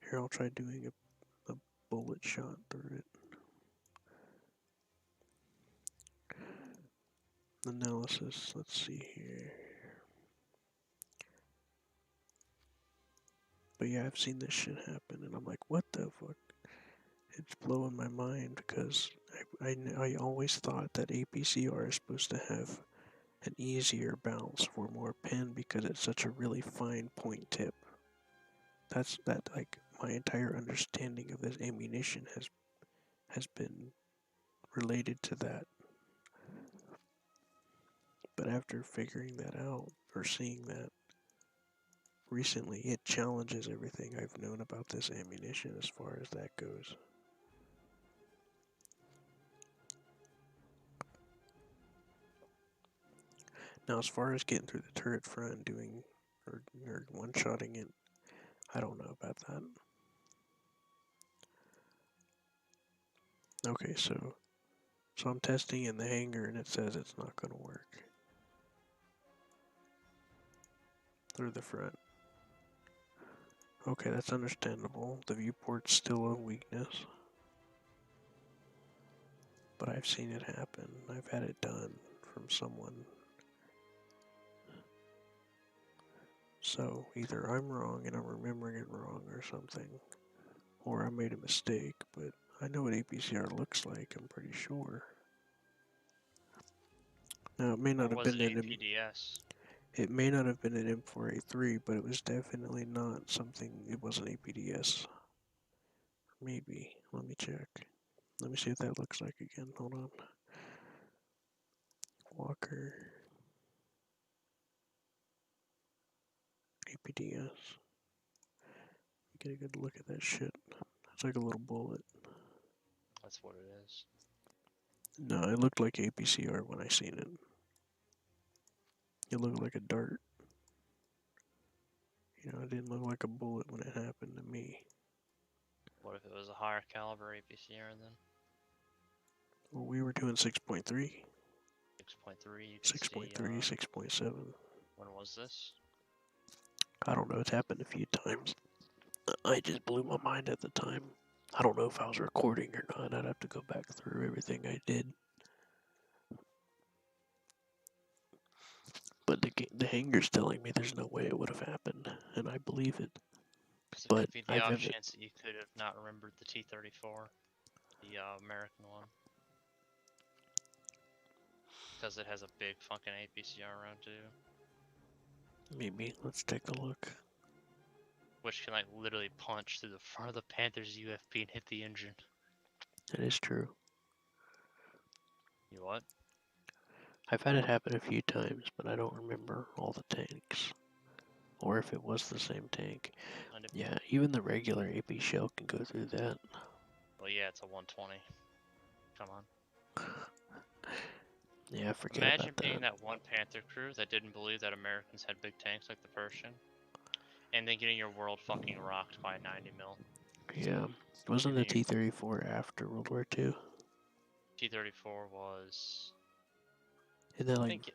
Here, I'll try doing a bullet shot through it. Analysis, let's see here. But yeah, I've seen this shit happen, and I'm like, what the fuck? It's blowing my mind because I always thought that APCR is supposed to have an easier bounce for more pin because it's such a really fine point tip. That's like my entire understanding of this ammunition has been related to that. But after figuring that out or seeing that recently, it challenges everything I've known about this ammunition as far as that goes. Now, as far as getting through the turret front and doing or one-shotting it, I don't know about that. Okay, so I'm testing in the hangar and it says it's not going to work through the front. Okay, that's understandable. The viewport's still a weakness. But I've seen it happen. I've had it done from someone. So either I'm wrong and I'm remembering it wrong or something, or I made a mistake, but I know what APCR looks like, I'm pretty sure. Now it may not have been an APDS. It may not have been an M4A3, but it was definitely not something, it wasn't APDS. Maybe, let me check. Let me see what that looks like again, hold on. Walker. APDS. Get a good look at that shit. It's like a little bullet. That's what it is. No, it looked like APCR when I seen it. It looked like a dart. You know, it didn't look like a bullet when it happened to me. What if it was a higher caliber APCR then? Well, we were doing 6.3. 6.3, you can 6.3, see, 6.7. When was this? I don't know, it's happened a few times. I just blew my mind at the time. I don't know if I was recording or not. I'd have to go back through everything I did. But the hangar's telling me there's no way it would have happened, and I believe it. There could be the off chance that you could have not remembered the T-34, the American one. Because it has a big fucking APCR round too. Maybe. Let's take a look. which can like literally punch through the front of the Panther's UFP and hit the engine. That is true. You what? I've had it happen a few times, but I don't remember all the tanks. Or if it was the same tank. Yeah, even the regular AP shell can go through that. Well, yeah, it's a 120. Come on. Yeah, I forget Imagine about that. being that one Panther crew that didn't believe that Americans had big tanks like the Persian, and then getting your world fucking rocked by a 90 mil. Yeah, wasn't the T-34 after World War II? T-34 was. Isn't that I like?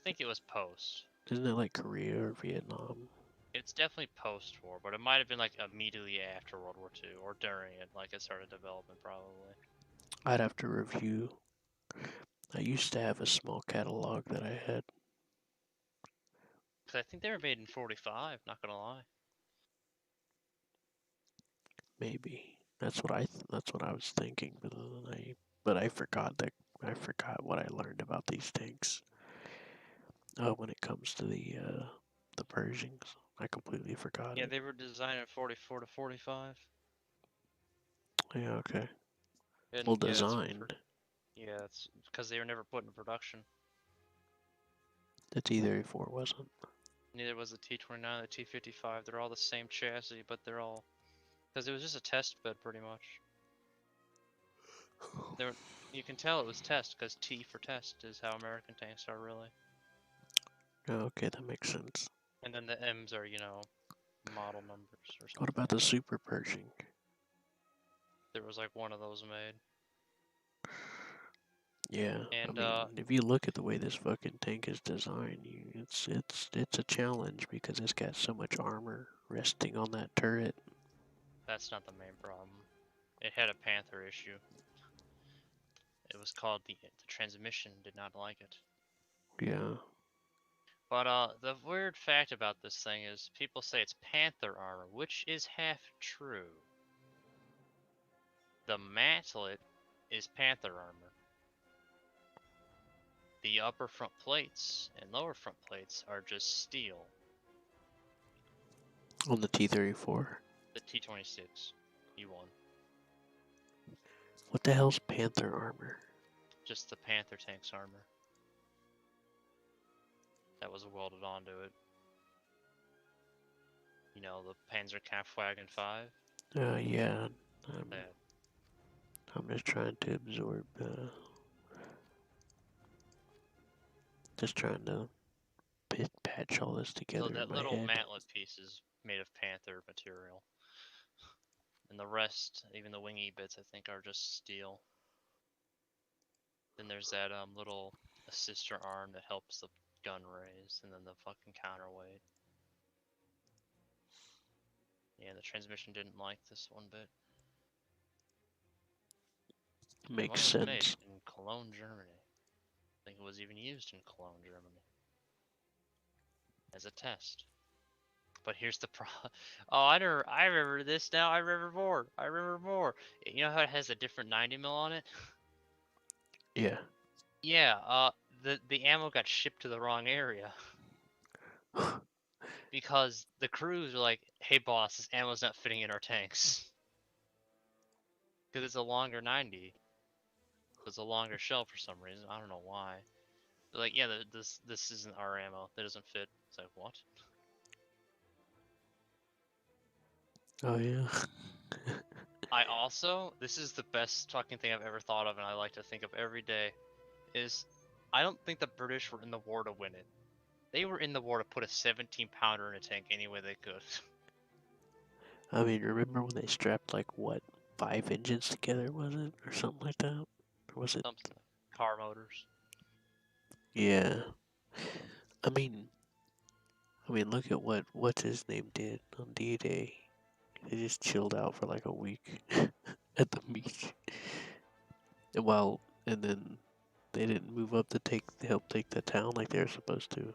think it was post. Isn't it like Korea or Vietnam? It's definitely post-war, but it might have been like immediately after World War II or during it, like it started development probably. I'd have to review. I used to have a small catalog that I had. Because I think they were made in 45, not gonna lie. Maybe that's what I was thinking, but I forgot what I learned about these tanks. When it comes to the Pershings, I completely forgot Yeah, it. they were designed in 44 to 45. Yeah, okay. And, Well, yeah, designed. Yeah, it's because they were never put in production. The T-34 wasn't. Neither was the T-29, the T-55. They're all the same chassis, but they're all because it was just a test bed pretty much. You can tell it was test because T for test is how American tanks are really. Oh, okay, that makes sense. And then the M's are, model numbers or something. What about the Super Pershing? There was like one of those made. Yeah, and, I mean, if you look at the way this fucking tank is designed, it's a challenge because it's got so much armor resting on that turret. That's not the main problem. It had a Panther issue. It was called the transmission did not like it. Yeah. But the weird fact about this thing is people say it's Panther armor, which is half true. The mantlet is Panther armor. The upper front plates and lower front plates are just steel. On the T-34. The T-26, E1. What the hell's Panther armor? Just the Panther tank's armor. That was welded onto it. You know, the Panzerkampfwagen 5? Yeah. That. I'm just trying to absorb, just trying to patch all this together So that in my little head. mantlet piece is made of Panther material. And the rest, even the wingy bits, I think, are just steel. Then there's that little assister arm that helps the gun raise, and then the fucking counterweight. Yeah, the transmission didn't like this one bit. Makes The one was sense. made in Cologne, Germany. I think it was even used in Cologne, Germany. As a test. But here's the problem. Oh, I remember this now. I remember more. You know how it has a different 90 mil on it? Yeah. Yeah, the ammo got shipped to the wrong area. Because the crews are like, hey boss, this ammo's not fitting in our tanks. Because it's a longer 90. It's a longer shell for some reason. I don't know why. They're like, yeah, this isn't our ammo. That doesn't fit. It's like, what? Oh, yeah. I also, this is the best fucking thing I've ever thought of, and I like to think of every day, is I don't think the British were in the war to win it. They were in the war to put a 17-pounder in a tank any way they could. I mean, remember when they strapped, like, what, 5 engines together, was it? Or something like that? Or was it? Something. Car motors. Yeah. I mean, look at what's his name did on D-Day. They just chilled out for like a week at the beach. And then they didn't move up to help take the town like they were supposed to.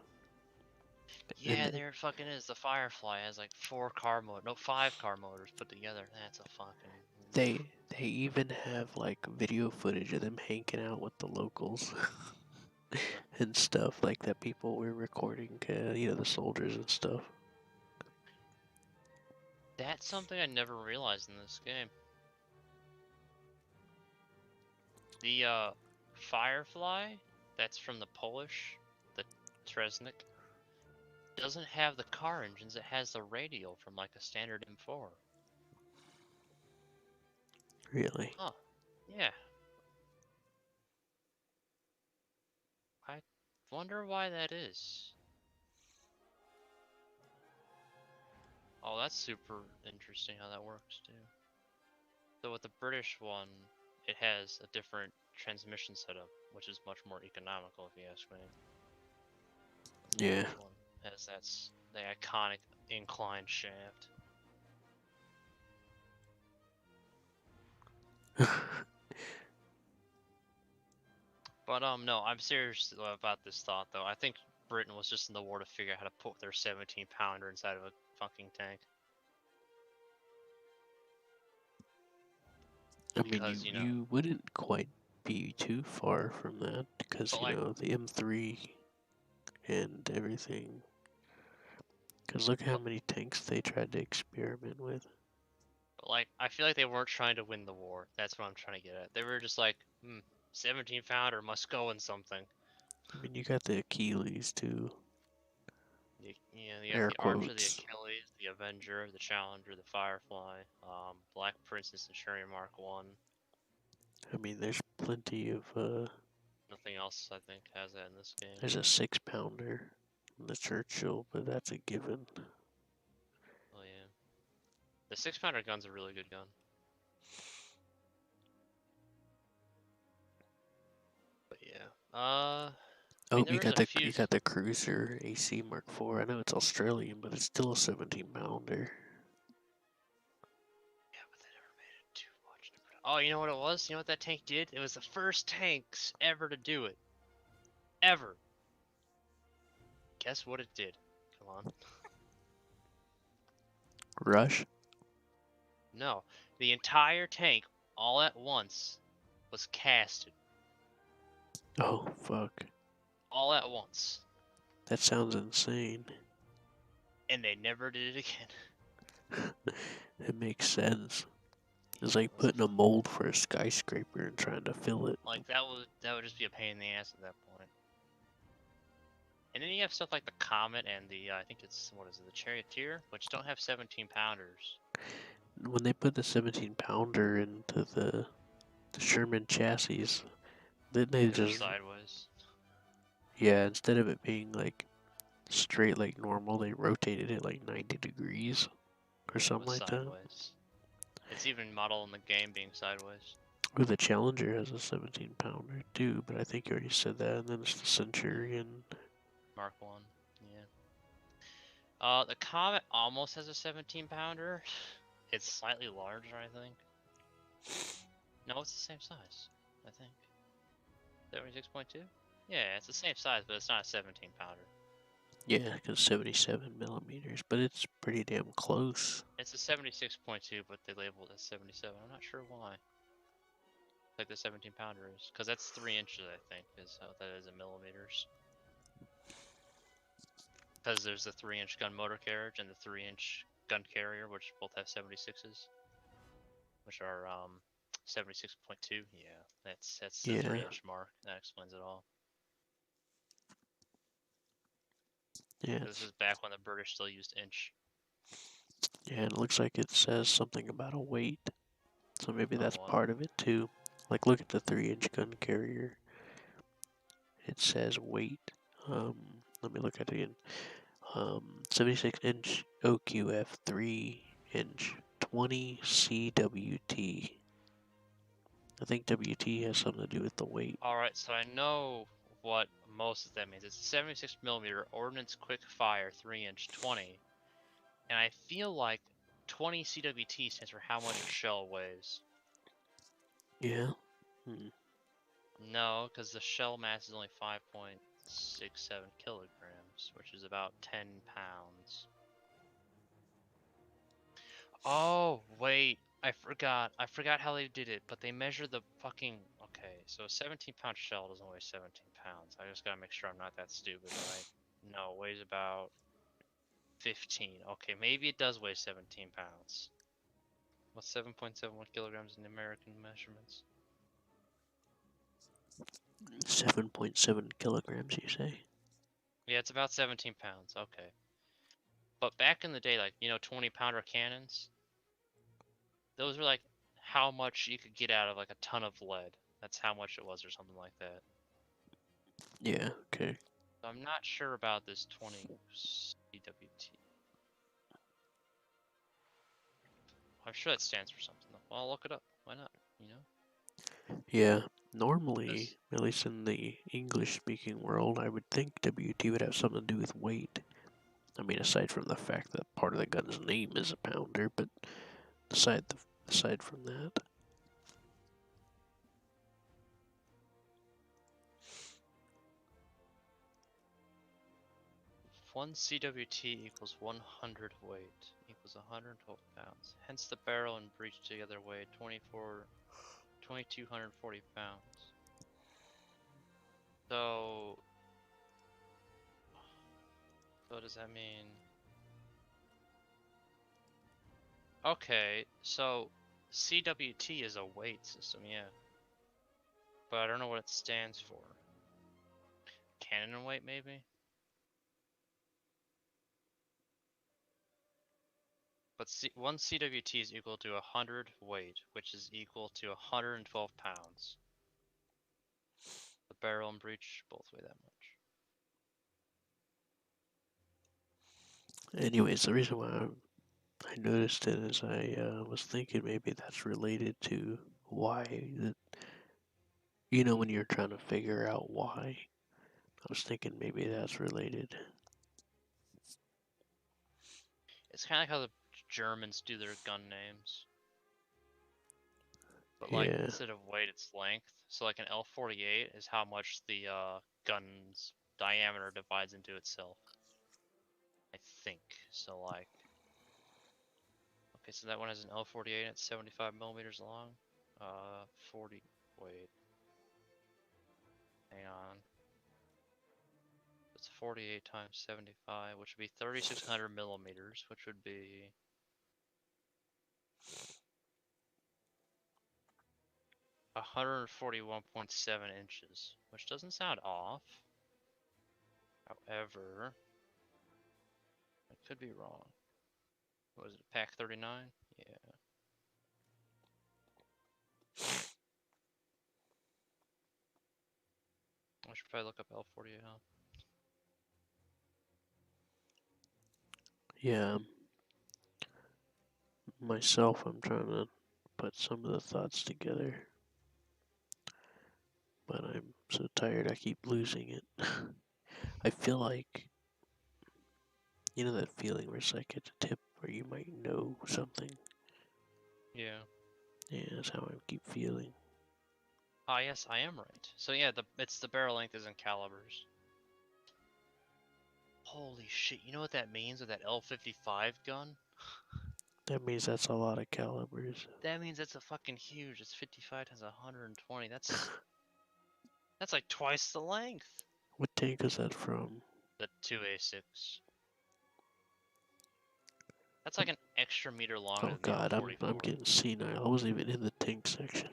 Yeah, there fucking is. The Firefly has like 5 car motors put together. That's a fucking. They even have like video footage of them hanging out with the locals and stuff like that. People were recording, the soldiers and stuff. That's something I never realized in this game. The Firefly, that's from the Polish, the Tresnik, doesn't have the car engines, it has the radial from like a standard M4. Really? Huh. Yeah. I wonder why that is. Oh, that's super interesting how that works too. So with the British one, it has a different transmission setup, which is much more economical if you ask me. Yeah. This one has the iconic inclined shaft. But no, I'm serious about this thought though. I think Britain was just in the war to figure out how to put their 17-pounder inside of a fucking tank. I mean, Because, you know, you wouldn't quite be too far from that because, but you like, know, the M3 and everything. Because look how but, many tanks they tried to experiment with. but like, I feel like they weren't trying to win the war. That's what I'm trying to get at. They were just like, 17-pounder must go in something. I mean, you got the Achilles too. You got Air the Archer, the quotes. Achilles, the Avenger, the Challenger, the Firefly, Black Princess, and Centurion Mark 1. I mean, there's plenty of, Nothing else, I think, has that in this game. there's a 6-pounder, the Churchill, but that's a given. Oh, yeah. The 6-pounder gun's a really good gun. But yeah. I mean, Oh, there was a few. you got the Cruiser AC Mark IV. I know it's Australian, but it's still a 17-pounder. Yeah, but they never made it too much. Oh, you know what it was? You know what that tank did? It was the first tanks ever to do it. Ever. Guess what it did? Come on. Rush? No. The entire tank, all at once, was casted. Oh, fuck. All at once. That sounds insane. And they never did it again. It makes sense. It's like putting a mold for a skyscraper and trying to fill it. Like, that would just be a pain in the ass at that point. And then you have stuff like the Comet and the, I think it's, what is it, the Charioteer, which don't have 17-pounders. When they put the 17-pounder into the Sherman chassis, didn't they just... sideways. Yeah, instead of it being like straight like normal, they rotated it like 90 degrees or something like Sideways. It's even modeled in the game being sideways. that. Ooh, the Challenger has a 17-pounder too, but I think you already said that. And then it's the Centurion. Mark 1, yeah. The Comet almost has a 17-pounder. It's slightly larger, I think. No, it's the same size, I think. 76.2? Yeah, it's the same size, but it's not a 17-pounder. Yeah, because 77 millimeters, but it's pretty damn close. It's a 76.2, but they labeled it as 77. I'm not sure why. Like the 17-pounder is, because that's 3 inches, I think, is how that is in millimeters. Because there's the 3-inch gun motor carriage and the 3-inch gun carrier, which both have 76s, which are 76.2. Yeah, that's the 3-inch mark. That explains it all. Yeah. This is back when the British still used inch. Yeah, and it looks like it says something about a weight. So maybe that's what? part of it too. Like, look at the 3-inch gun carrier. It says weight. Let me look at it again. 76-inch OQF, 3-inch, 20 CWT. I think WT has something to do with the weight. Alright, so I know what most of that means. It's a 76 millimeter Ordnance Quick Fire 3-inch 20. And I feel like 20 CWT stands for how much a shell weighs. Yeah. No, because the shell mass is only 5.67 kilograms, which is about 10 pounds. Oh, wait. I forgot how they did it, but they measure the fucking... Okay, so a 17-pound shell doesn't weigh 17 pounds. I just gotta make sure I'm not that stupid, right? No, it weighs about 15. Okay, maybe it does weigh 17 pounds. What's 7.71 kilograms in American measurements? 7.7 kilograms, you say? Yeah, it's about 17 pounds. Okay. But back in the day, like, 20-pounder cannons, those were like how much you could get out of like a ton of lead. That's how much it was or something like that. Yeah, okay. So I'm not sure about this 20 CWT. I'm sure that stands for something though. Well, I'll look it up. Why not? Yeah, normally, at least in the English-speaking world, I would think WT would have something to do with weight. I mean, aside from the fact that part of the gun's name is a pounder, but aside from that. One CWT equals 100 weight equals 112 pounds. Hence the barrel and breech together weigh 2,240 pounds. So what does that mean? Okay, so CWT is a weight system, yeah. But I don't know what it stands for. Cannon weight, maybe? But one CWT is equal to 100 weight, which is equal to 112 pounds. The barrel and breech both weigh that much. Anyways, the reason why I noticed it is I was thinking maybe that's related to why that. When you're trying to figure out why, I was thinking maybe that's related. It's kind of like how the Germans do their gun names. But like instead of weight, it's length. So like an L48 is how much the gun's diameter divides into itself. I think. So like, okay, so that one has an L48 and it's 75 millimeters long. 40, wait. Hang on. It's 48 times 75, which would be 3,600 millimeters, which would be 141.7 inches, which doesn't sound off. However, I could be wrong. What is it, pack 39? Yeah. I should probably look up L48 now. Yeah. Myself, I'm trying to put some of the thoughts together. But I'm so tired I keep losing it. I feel like, that feeling where it's like at a tip where you might know something. Yeah. Yeah, that's how I keep feeling. Ah, yes, I am right. So yeah, it's the barrel length is in calibers. Holy shit, you know what that means with that L55 gun? That means that's a lot of calibers. That means that's a fucking huge. It's 55 times 120. That's like twice the length. What tank is that from? The 2A6. That's like an extra meter longer Oh than god, the I'm L44. getting senile. I wasn't even in the tank section.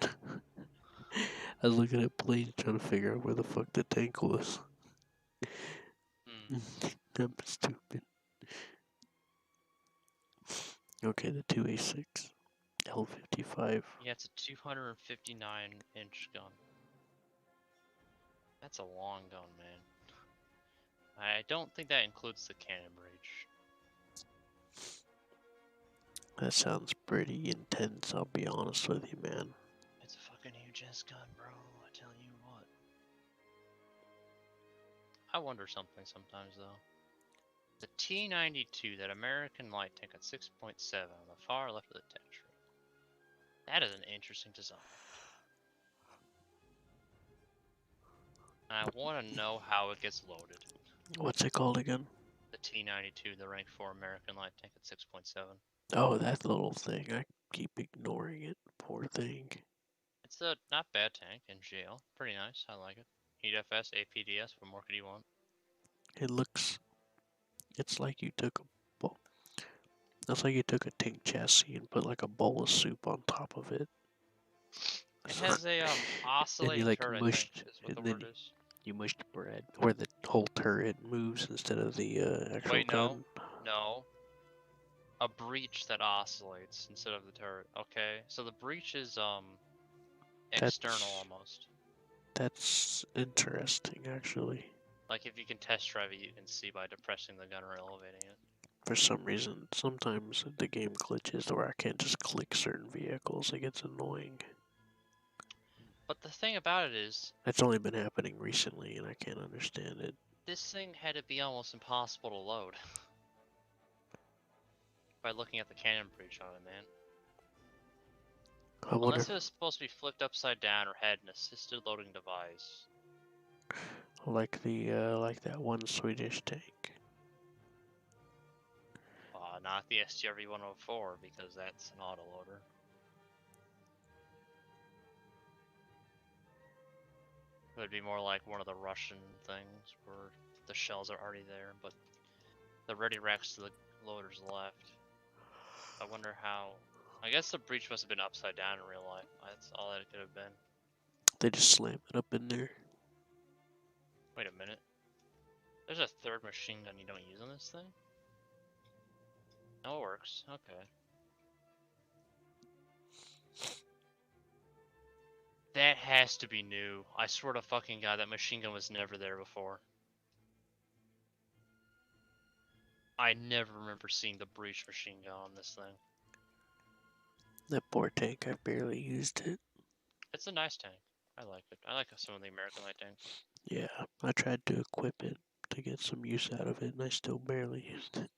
I was looking at planes trying to figure out where the fuck the tank was. I'm stupid. Okay, the 2A6. L55. Yeah, it's a 259-inch gun. That's a long gun, man. I don't think that includes the cannon breech. That sounds pretty intense, I'll be honest with you, man. It's a fucking huge ass gun, bro. I tell you what. I wonder something sometimes, though. The T-92, that American light tank at 6.7 on the far left of the text screen. That is an interesting design. And I want to know how it gets loaded. What's it called again? The T-92, the rank 4 American light tank at 6.7. Oh, that little thing. I keep ignoring it. Poor thing. It's a not bad tank in jail. Pretty nice. I like it. Heat FS, APDS. What more could you want? It looks... It's like you took a That's like you took a tank chassis and put like a bowl of soup on top of it. It has a And you oscillating like turret, I think, mushed, is what the and then word is. you mushed bread, where the whole turret moves instead of the actual Wait, gun. no. A breach that oscillates instead of the turret. Okay, so the breach is external almost. That's interesting, actually. Like if you can test drive it, you can see by depressing the gun or elevating it. For some reason, sometimes the game glitches where I can't just click certain vehicles. It gets annoying. But the thing about it is, It's only been happening recently, and I can't understand it. this thing had to be almost impossible to load. By looking at the cannon breach on it, man. I wonder, Unless it was supposed to be flipped upside down or had an assisted loading device. like that one Swedish tank. Not the STRV-104, because that's an autoloader. It would be more like one of the Russian things where the shells are already there, but the ready racks to the loaders left. I wonder how. I guess the breach must have been upside down in real life. That's all that it could have been. They just slam it up in there. Wait a minute. There's a third machine gun you don't use on this thing? No, it works. Okay. That has to be new. I swear to fucking God, that machine gun was never there before. I never remember seeing the breach machine gun on this thing. That poor tank, I barely used it. It's a nice tank. I like it. I like some of the American light tanks. Yeah, I tried to equip it to get some use out of it, and I still barely used it.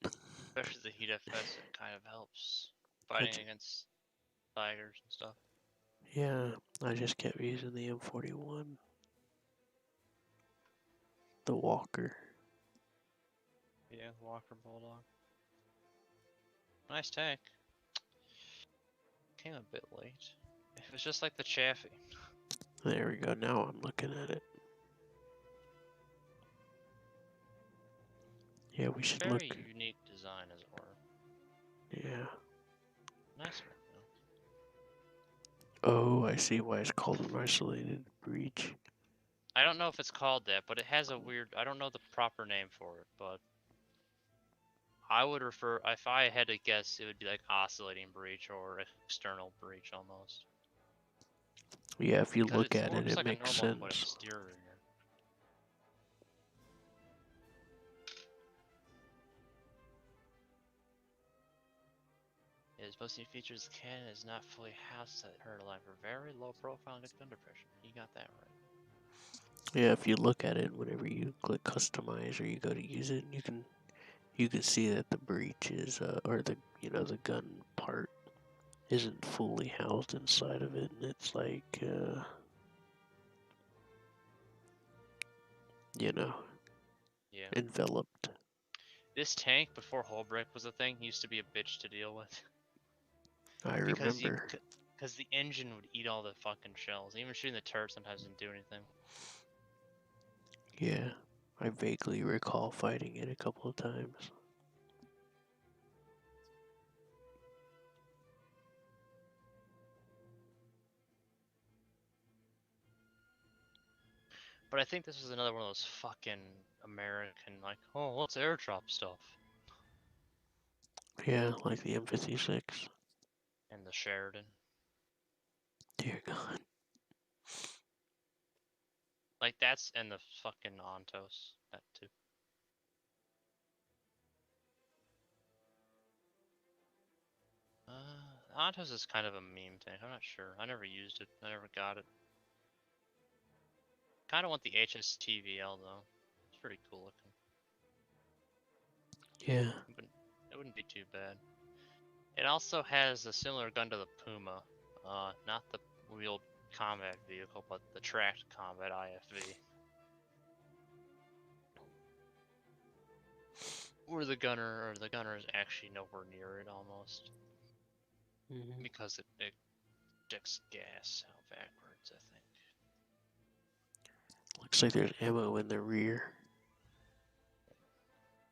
Especially the heat FS, it kind of helps fighting against tigers and stuff. Yeah, I just kept using the M41. The Walker. Yeah, Walker Bulldog. Nice tank. Came a bit late. It was just like the Chaffee. There we go, now I'm looking at it. Yeah, we should Very look. unique design, as it were. Yeah. Nice one, Oh, I see why it's called an isolated breach. I don't know if it's called that, but it has a weird. I don't know the proper name for it, but I would refer. If I had to guess, it would be like oscillating breach or external breach almost. Yeah, if you Because look at it, looks it like makes a normal sense. exterior. Its boasting features the cannon is not fully housed at her line for very low profile and good gun depression. You got that right. Yeah, if you look at it, whenever you click customize or you go to use it, you can see that the breech is or the the gun part isn't fully housed inside of it, and it's like Yeah. enveloped. This tank, before hull break was a thing, used to be a bitch to deal with. I remember. Because the engine would eat all the fucking shells. Even shooting the turret sometimes didn't do anything. Yeah, I vaguely recall fighting it a couple of times. But I think this was another one of those fucking American, like, oh, let's airdrop stuff. Yeah, like the M56. And the Sheridan. Dear God. Like, that's, and the fucking Ontos. That too. Ontos is kind of a meme tank. I'm not sure. I never used it. I never got it. Kind of want the HSTVL though. It's pretty cool looking. Yeah. It wouldn't be too bad. It also has a similar gun to the Puma. Not the wheeled combat vehicle, but the tracked combat IFV. Where the gunner is actually nowhere near it almost. Because it ejects gas out backwards, I think. Looks like there's ammo in the rear.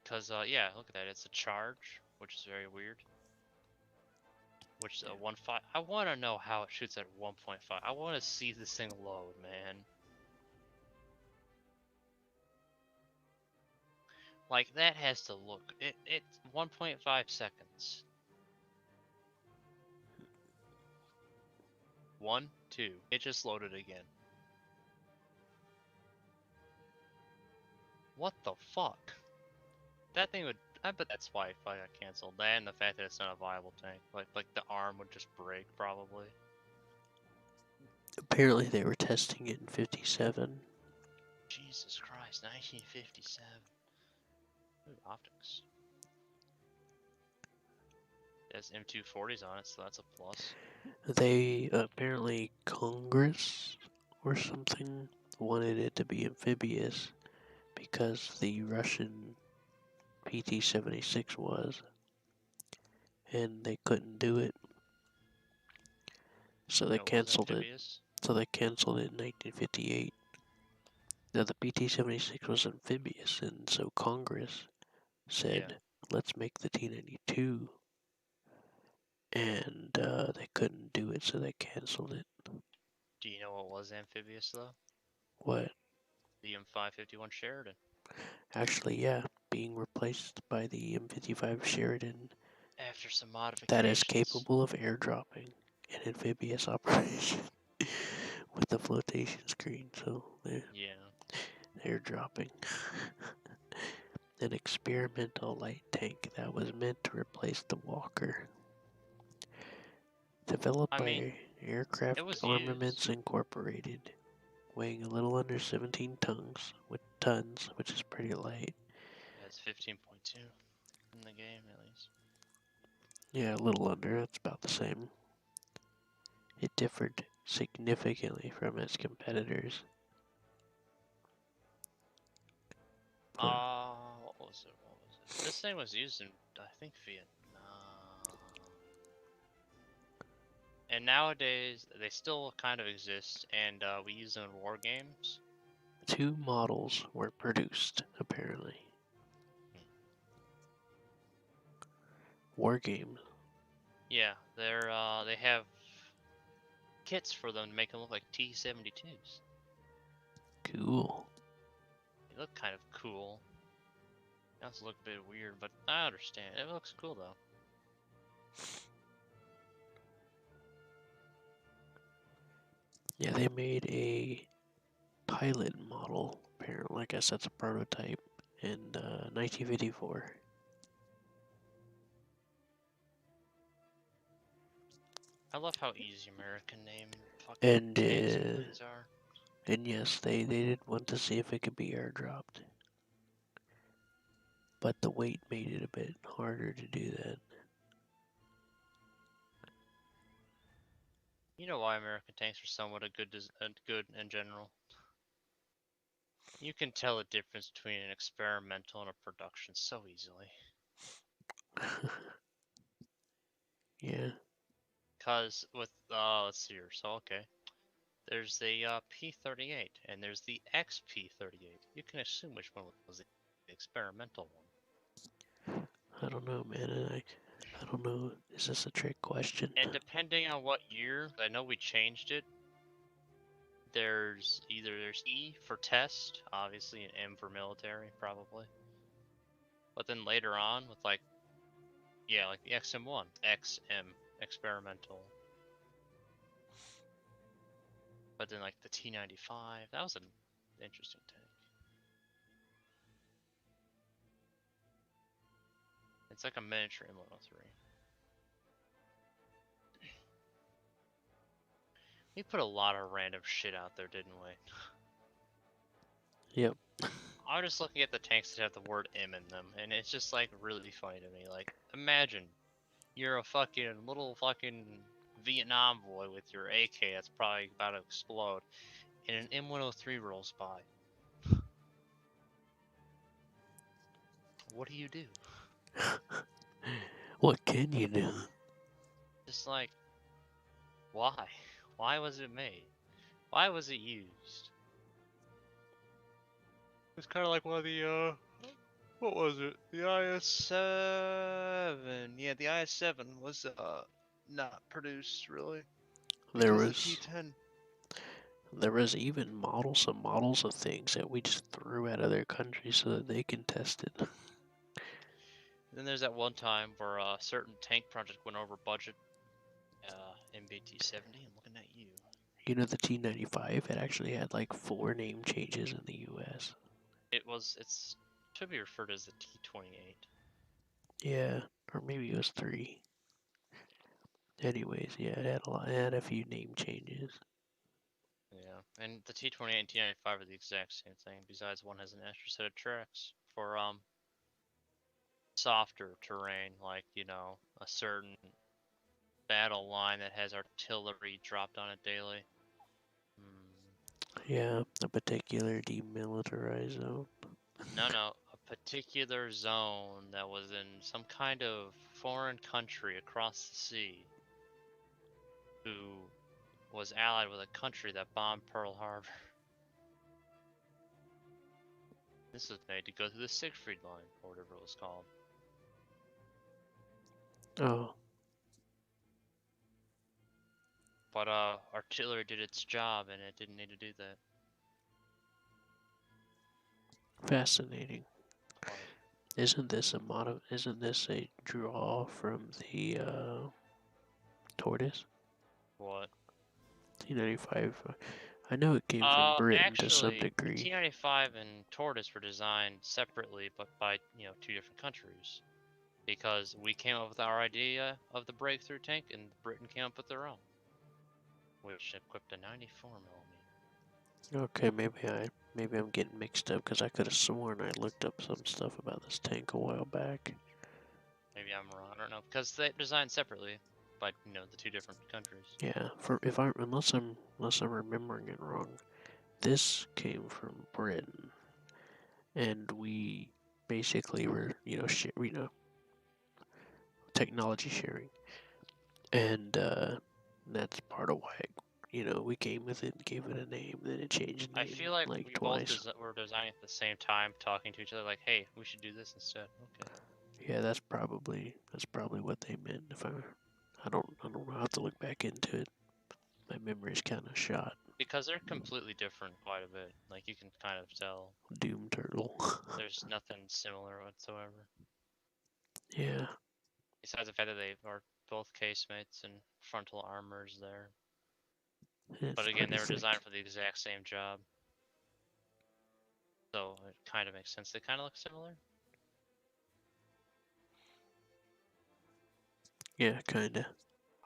Because, yeah, look at that. It's a charge, which is very weird. Which 1.5. I want to know how it shoots at 1.5. I want to see this thing load, man. Like that has to look. It's 1.5 seconds. 1, 2. It just loaded again. What the fuck? That thing would. I bet that's why it got canceled. That and the fact that it's not a viable tank. Like the arm would just break probably. Apparently they were testing it in 57. Jesus Christ, 1957. Ooh, optics. It has M240s on it, so that's a plus. They apparently Congress or something wanted it to be amphibious because the Russian PT-76 was, and they couldn't do it, so they canceled it. So they canceled it in 1958. Now the PT-76 was amphibious, and so Congress said, "Let's make the T-92." And they couldn't do it, so they canceled it. Do you know what was amphibious though? What? The M551 Sheridan. Actually, yeah, being replaced by the M55 Sheridan. After some modifications. That is capable of airdropping an amphibious operation with the flotation screen. So they're airdropping an experimental light tank that was meant to replace the Walker. Developed by Aircraft Armaments Incorporated, weighing a little under 17 tons, which is pretty light. That's 15.2 in the game at least. Yeah, a little under. That's about the same. It differed significantly from its competitors. What was it? This thing was used in, I think, Vietnam. And nowadays, they still kind of exist, and we use them in war games. 2 models were produced, apparently. War games. Yeah, they have kits for them to make them look like T-72s. Cool. They look kind of cool. It does look a bit weird, but I understand. It looks cool though. Yeah, they made a pilot model, apparently. I guess that's a prototype, in 1954. I love how easy American name fucking tanks and planes are. And yes, they did want to see if it could be airdropped. But the weight made it a bit harder to do that. You know why American tanks are somewhat good in general? You can tell the difference between an experimental and a production so easily. Yeah. Cause with let's see here. So okay, there's the P-38 and there's the XP-38. You can assume which one was the experimental one. I don't know, man. I don't know. Is this a trick question? And depending on what year, I know we changed it. There's E for test, obviously, and M for military, probably. But then later on, with like the XM1, XM, experimental. But then like the T-95, that was an interesting tank. It's like a miniature M103. We put a lot of random shit out there, didn't we? Yep. I'm just looking at the tanks that have the word M in them, and it's just like really funny to me. Like, imagine you're a little Vietnam boy with your AK that's probably about to explode, and an M103 rolls by. What do you do? What can you do? Just like, why? Why was it made? Why was it used? It's kind of like one of the, what was it? The IS-7. Yeah, the IS-7 was, not produced really. There Because the was T10. there was even some models of things that we just threw out of their country so that they can test it. Then there's that one time where a certain tank project went over budget. MBT-70. I'm looking at you. You know, the T95, it actually had like 4 name changes in the U.S. It's should be referred as the T28. Yeah, or maybe it was 3. Anyways, yeah, it had a few name changes. Yeah, and the T28 and T95 are the exact same thing. Besides, one has an extra set of tracks for softer terrain, like a certain battle line that has artillery dropped on it daily. Yeah, a particular demilitarized zone. No, a particular zone that was in some kind of foreign country across the sea, who was allied with a country that bombed Pearl Harbor. This was made to go through the Siegfried Line, or whatever it was called. Oh. But artillery did its job, and it didn't need to do that. Fascinating. Isn't this a draw from the tortoise? What? T95. I know it came from Britain to some Actually, the degree. T95 and Tortoise were designed separately, but by two different countries. Because we came up with our idea of the breakthrough tank, and Britain came up with their own, which equipped a 94mm. Okay, maybe I'm getting mixed up because I could have sworn I looked up some stuff about this tank a while back. Maybe I'm wrong. I don't know, because they're designed separately by the two different countries. Yeah, unless I'm remembering it wrong, this came from Britain, and we basically were technology sharing, and that's part of why we came with it and gave it a name. Then it changed name I feel like we twice. both were designing at the same time, talking to each other, like, "Hey, we should do this instead." Okay. Yeah, that's probably what they meant. I don't know. I'll have to look back into it. My memory's kind of shot. Because they're completely different quite a bit. Like, you can kind of tell. Doom Turtle. There's nothing similar whatsoever. Yeah. Besides the fact that they are both casemates and frontal armors there. But again, they were designed for the exact same job. So it kind of makes sense. They kind of look similar. Yeah, kinda.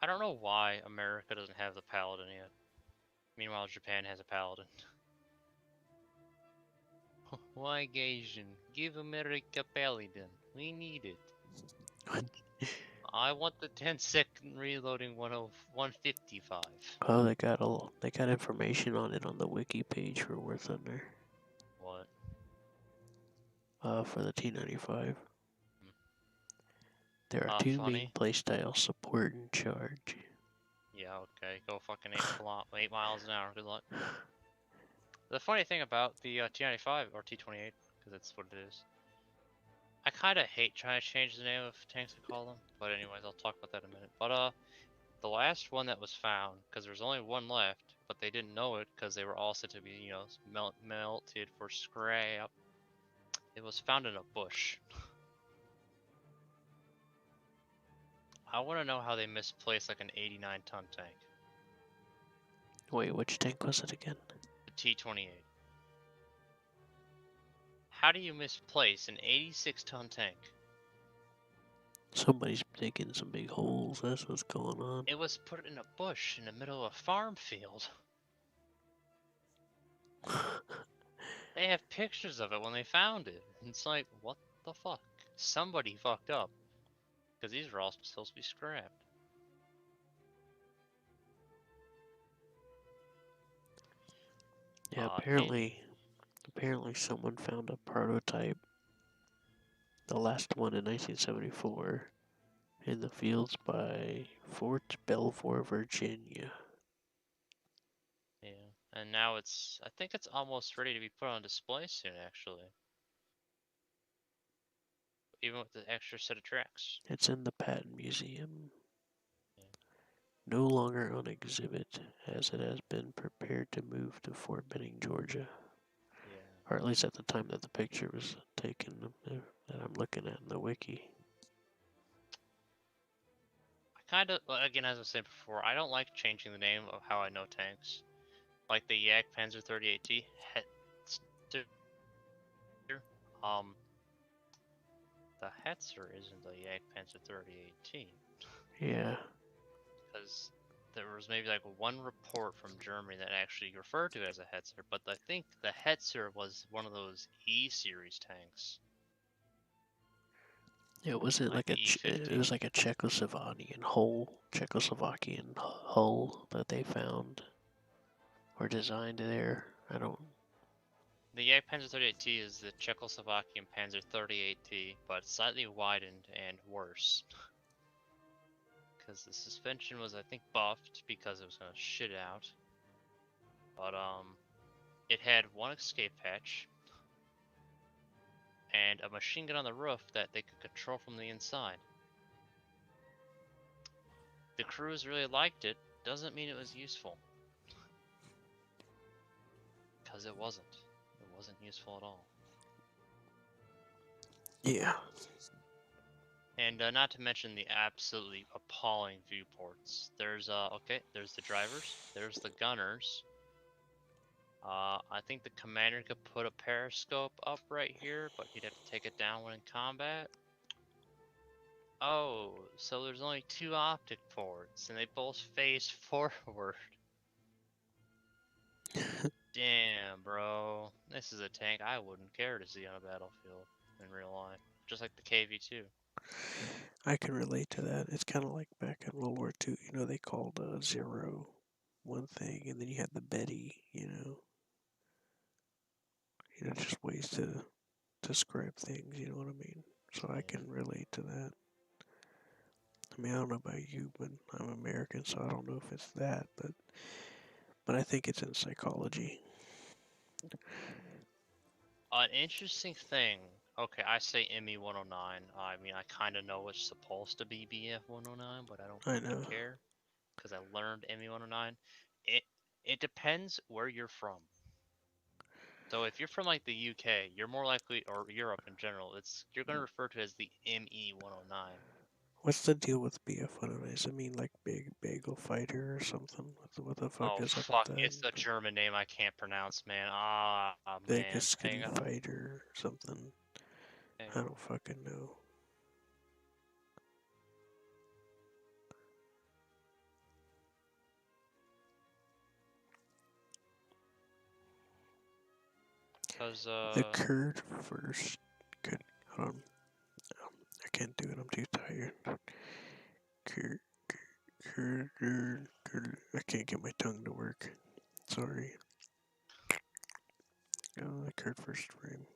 I don't know why America doesn't have the Paladin yet. Meanwhile, Japan has a Paladin. Why, Gaijin? Give America Paladin. We need it. I want the 10-second reloading 155. Oh, they got information on it on the wiki page for War Thunder. What? For the T95. There are 2 funny. main playstyles: support and charge. Yeah, okay. Go fucking 8 miles an hour. Good luck. The funny thing about the T95 or T28, because that's what it is. I kind of hate trying to change the name of tanks I call them, but anyways, I'll talk about that in a minute. But the last one that was found, because there's only one left, but they didn't know it because they were all said to be, melted for scrap. It was found in a bush. I want to know how they misplaced like an 89-ton tank. Wait, which tank was it again? The T28. How do you misplace an 86-ton tank? Somebody's digging some big holes. That's what's going on. It was put in a bush in the middle of a farm field. They have pictures of it when they found it. It's like, what the fuck? Somebody fucked up. Because these were all supposed to be scrapped. Yeah, apparently someone found a prototype, the last one in 1974, in the fields by Fort Belvoir, Virginia. Yeah, and now I think it's almost ready to be put on display soon, actually. Even with the extra set of tracks. It's in the Patton Museum. Yeah. no longer on exhibit, as it has been prepared to move to Fort Benning, Georgia. Yeah. Or at least at the time that the picture was taken, that I'm looking at in the wiki. I kind of, again, as I said before, I don't like changing the name of how I know tanks. Like the Yak Panzer 38T Hetzer. The Hetzer isn't the Yak Panzer 38T. Yeah. Because there was maybe like one report from Germany that actually referred to it as a Hetzer, but I think the Hetzer was one of those E series tanks. It wasn't like the it E15. was like a Czechoslovakian hull that they found or designed there. I don't. The Yak Panzer 38T is the Czechoslovakian Panzer 38T, but slightly widened and worse. Because the suspension was, I think, buffed because it was gonna shit out. But it had one escape hatch and a machine gun on the roof that they could control from the inside. The crews really liked it. Doesn't mean it was useful. Because it wasn't. It wasn't useful at all. Yeah. And not to mention the absolutely appalling viewports. There's there's the drivers, there's the gunners. I think the commander could put a periscope up right here, but he'd have to take it down when in combat. Oh, so there's only 2 optic ports, and they both face forward. Damn, bro. This is a tank I wouldn't care to see on a battlefield in real life. Just like the KV-2. I can relate to that. It's kind of like back in World War II. You know, they called Zero one thing, and then you had the Betty. Just ways to describe things. You know what I mean? So I can relate to that. I mean, I don't know about you, but I'm American, so I don't know if it's that, but I think it's in psychology. An interesting thing. Okay, I say ME-109. I mean, I kind of know it's supposed to be BF-109, but I don't I really know. care because I learned ME-109. It depends where you're from. So if you're from like the UK, you're more likely, or Europe in general, you're going to refer to it as the ME-109. What's the deal with BF-109? Does it mean like big bagel fighter or something? What the fuck Oh is up fuck, with that? it's a German name I can't pronounce, man. Ah, Big man. skinny Hang on. fighter or something? I don't fucking know. Cause The Kurd first. Good. Hold on. I can't do it. I'm too tired. Kurd. I can't get my tongue to work. Sorry. Oh, the Kurd first frame.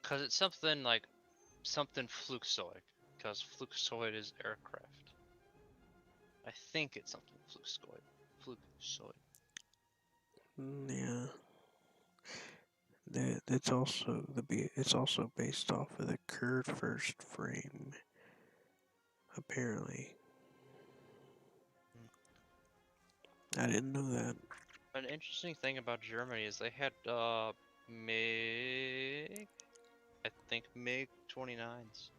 Cause it's something like something Flugzeug. Cause Flugzeug is aircraft. I think it's something Flugzeug. Yeah. It's also based off of the Kurd first frame. Apparently. I didn't know that. An interesting thing about Germany is they had MiG, I think MiG 29s,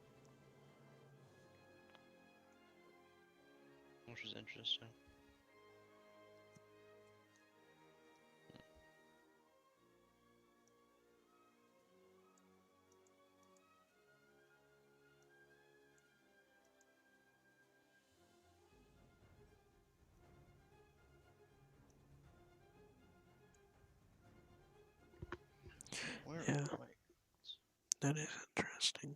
which is interesting. Yeah. That is interesting.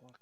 fuck?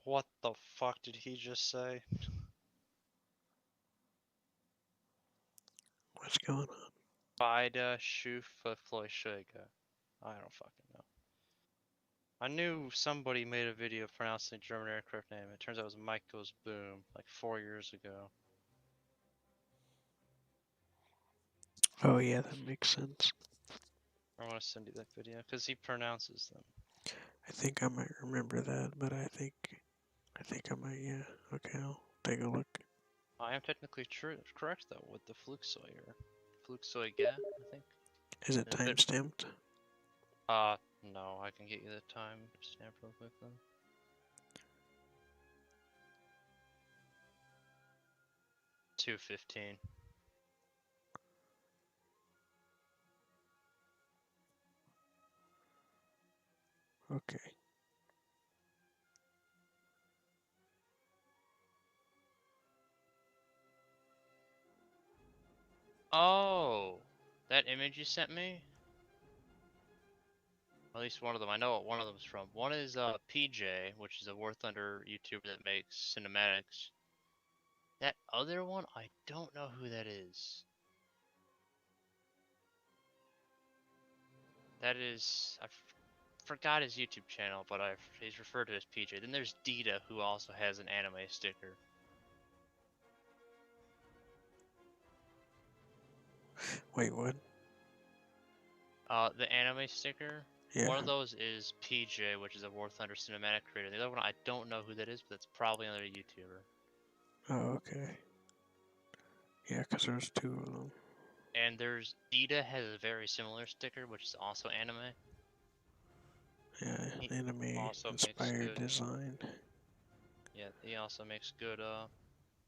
What the fuck did he just say? What's going on? Beide Schufa Fleischega. I don't fucking know. I knew somebody made a video pronouncing the German aircraft name. It turns out it was Michael's Boom, like 4 years ago. Oh yeah, that makes sense. I want to send you that video because he pronounces them. I think I might remember that, but I think I might. Yeah. Okay, I'll take a look. I am technically correct though with the Flugzeuger. Flugzeuge, I think. Is it time stamped? No, I can get you the time stamp real quick then. $2:15. Okay. Oh, that image you sent me? At least one of them. I know what one of them is from. One is PJ, which is a War Thunder YouTuber that makes cinematics. That other one, I don't know who that is. That is, I forgot his YouTube channel, but he's referred to as PJ. Then there's Dita, who also has an anime sticker. Wait, what? The anime sticker. Yeah. One of those is PJ, which is a War Thunder cinematic creator. The other one, I don't know who that is, but it's probably another YouTuber. Oh, okay. Yeah, because there's two of them. And there's Dita has a very similar sticker, which is also anime. Yeah, He anime also makes inspired good design. Yeah, he also makes good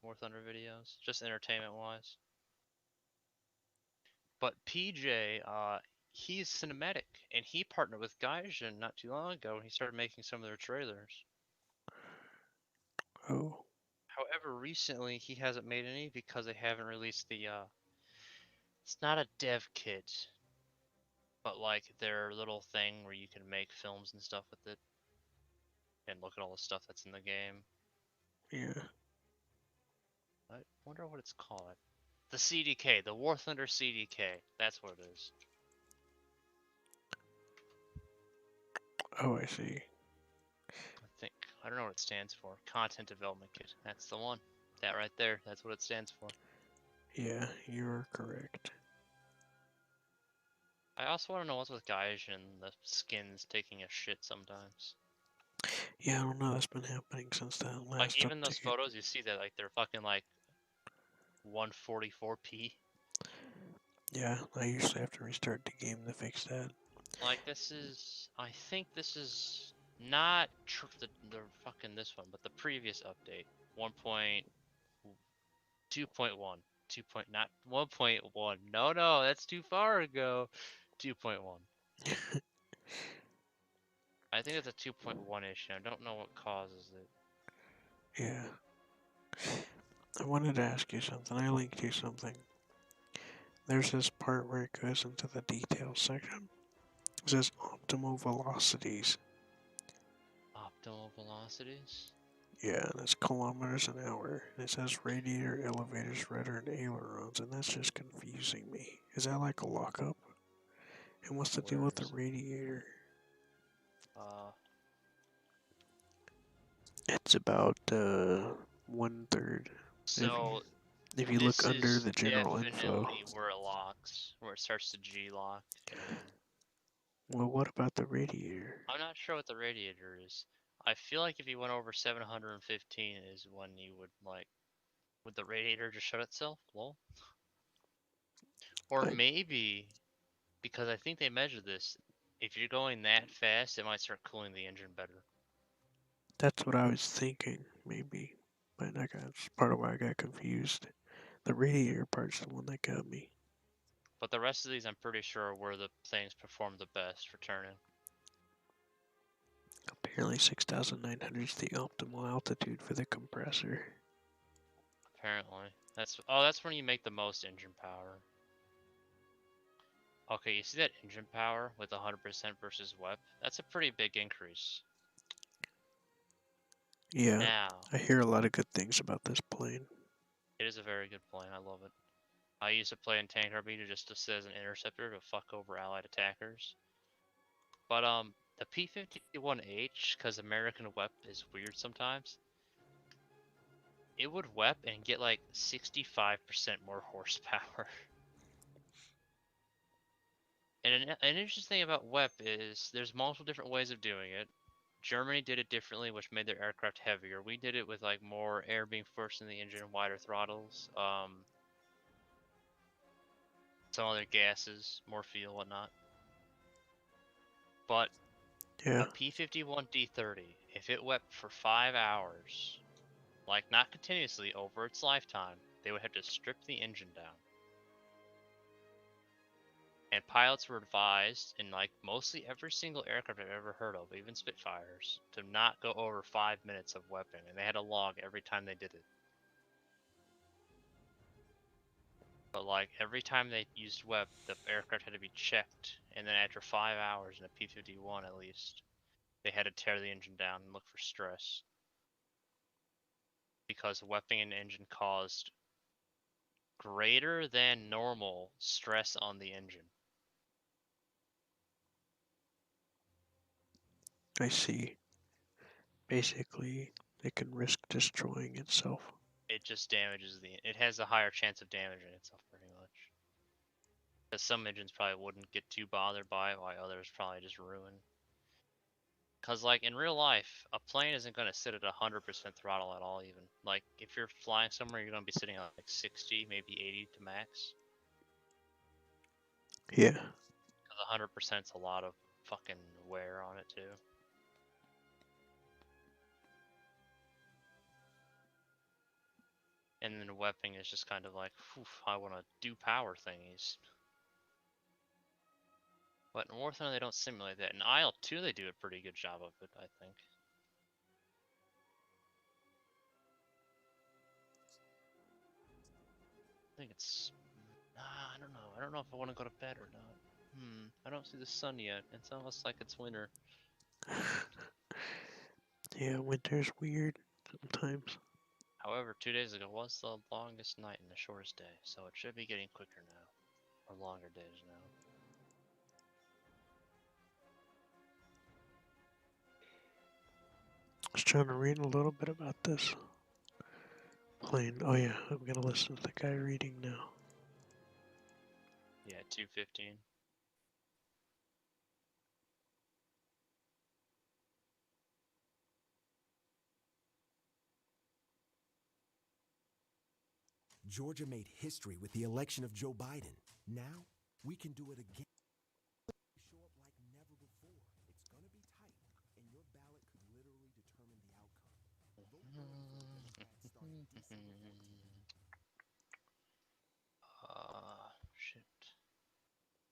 War Thunder videos, just entertainment wise. But PJ, he's cinematic, and he partnered with Gaijin not too long ago, and he started making some of their trailers. Oh. However, recently he hasn't made any because they haven't released the it's not a dev kit, but like their little thing where you can make films and stuff with it, and look at all the stuff that's in the game. Yeah. I wonder what it's called. The CDK, the War Thunder CDK. That's what it is. Oh, I see. I don't know what it stands for. Content Development Kit. That's the one. That right there. That's what it stands for. Yeah, you're correct. I also want to know what's with guys and the skins taking a shit sometimes. Yeah, I don't know. That's been happening since that last Like even those update. photos, you see that like they're fucking like 144p. Yeah, I usually have to restart the game to fix that. Like this is, I think this is not the fucking this one, but the previous update, 1.2.1, 2. Not 1.1. No, that's too far ago. 2.1. I think it's a 2.1 issue. I don't know what causes it. Yeah. I wanted to ask you something. I linked you something. There's this part where it goes into the details section. It says optimal velocities. Optimal velocities? Yeah, and it's kilometers an hour. And it says radiator, elevators, rudder, and ailerons, and that's just confusing me. Is that like a lockup? And what's the deal with the radiator? It's about 1/3. So if you look this under is the general info. definitely where it locks, where it starts to G-lock. Well, what about the radiator? I'm not sure what the radiator is. I feel like if you went over 715 is when you would like, would the radiator just shut itself? Lol. Or maybe, because I think they measured this, if you're going that fast, it might start cooling the engine better. That's what I was thinking, maybe. But that's part of why I got confused. The radiator part's the one that got me. But the rest of these, I'm pretty sure, are where the things perform the best for turning. Apparently 6,900 is the optimal altitude for the compressor. Apparently. That's when you make the most engine power. Okay, you see that engine power with 100% versus WEP? That's a pretty big increase. Yeah, Now, I hear a lot of good things about this plane. it is a very good plane. I love it. I used to play in Tank Armada just as an interceptor to fuck over allied attackers. But the P-51H, because American WEP is weird sometimes, it would WEP and get like 65% more horsepower. And an interesting thing about WEP is there's multiple different ways of doing it. Germany did it differently, which made their aircraft heavier. We did it with like more air being forced in the engine, wider throttles, some other gases, more fuel, whatnot. But a P-51D30, if it wept for 5 hours, like not continuously over its lifetime, they would have to strip the engine down. And pilots were advised, in like mostly every single aircraft I've ever heard of, even Spitfires, to not go over 5 minutes of weapon, and they had a log every time they did it. But like every time they used WEP, the aircraft had to be checked, and then after 5 hours in a P-51 at least, they had to tear the engine down and look for stress. Because wepping an engine caused greater than normal stress on the engine. I see. Basically, it can risk destroying itself. It just damages it has a higher chance of damaging itself pretty much. Because some engines probably wouldn't get too bothered by it, while others probably just ruin. Because like in real life, a plane isn't going to sit at 100% throttle at all even. Like if you're flying somewhere, you're going to be sitting at like 60, maybe 80 to max. Yeah. Because 100% is a lot of fucking wear on it too. And then wepping is just kind of like, I want to do power thingies. But in Warthrone they don't simulate that. In IL-2 they do a pretty good job of it, I think. I think it's... I don't know. I don't know if I want to go to bed or not. I don't see the sun yet. It's almost like it's winter. Yeah, winter's weird sometimes. However, 2 days ago was the longest night and the shortest day, so it should be getting quicker now. Or longer days now. I was trying to read a little bit about this plane. Oh yeah, I'm gonna listen to the guy reading now. Yeah, 215. Georgia made history with the election of Joe Biden. Now, we can do it again. Show up like never before. It's gonna be tight, and your ballot could literally determine the outcome. Shit.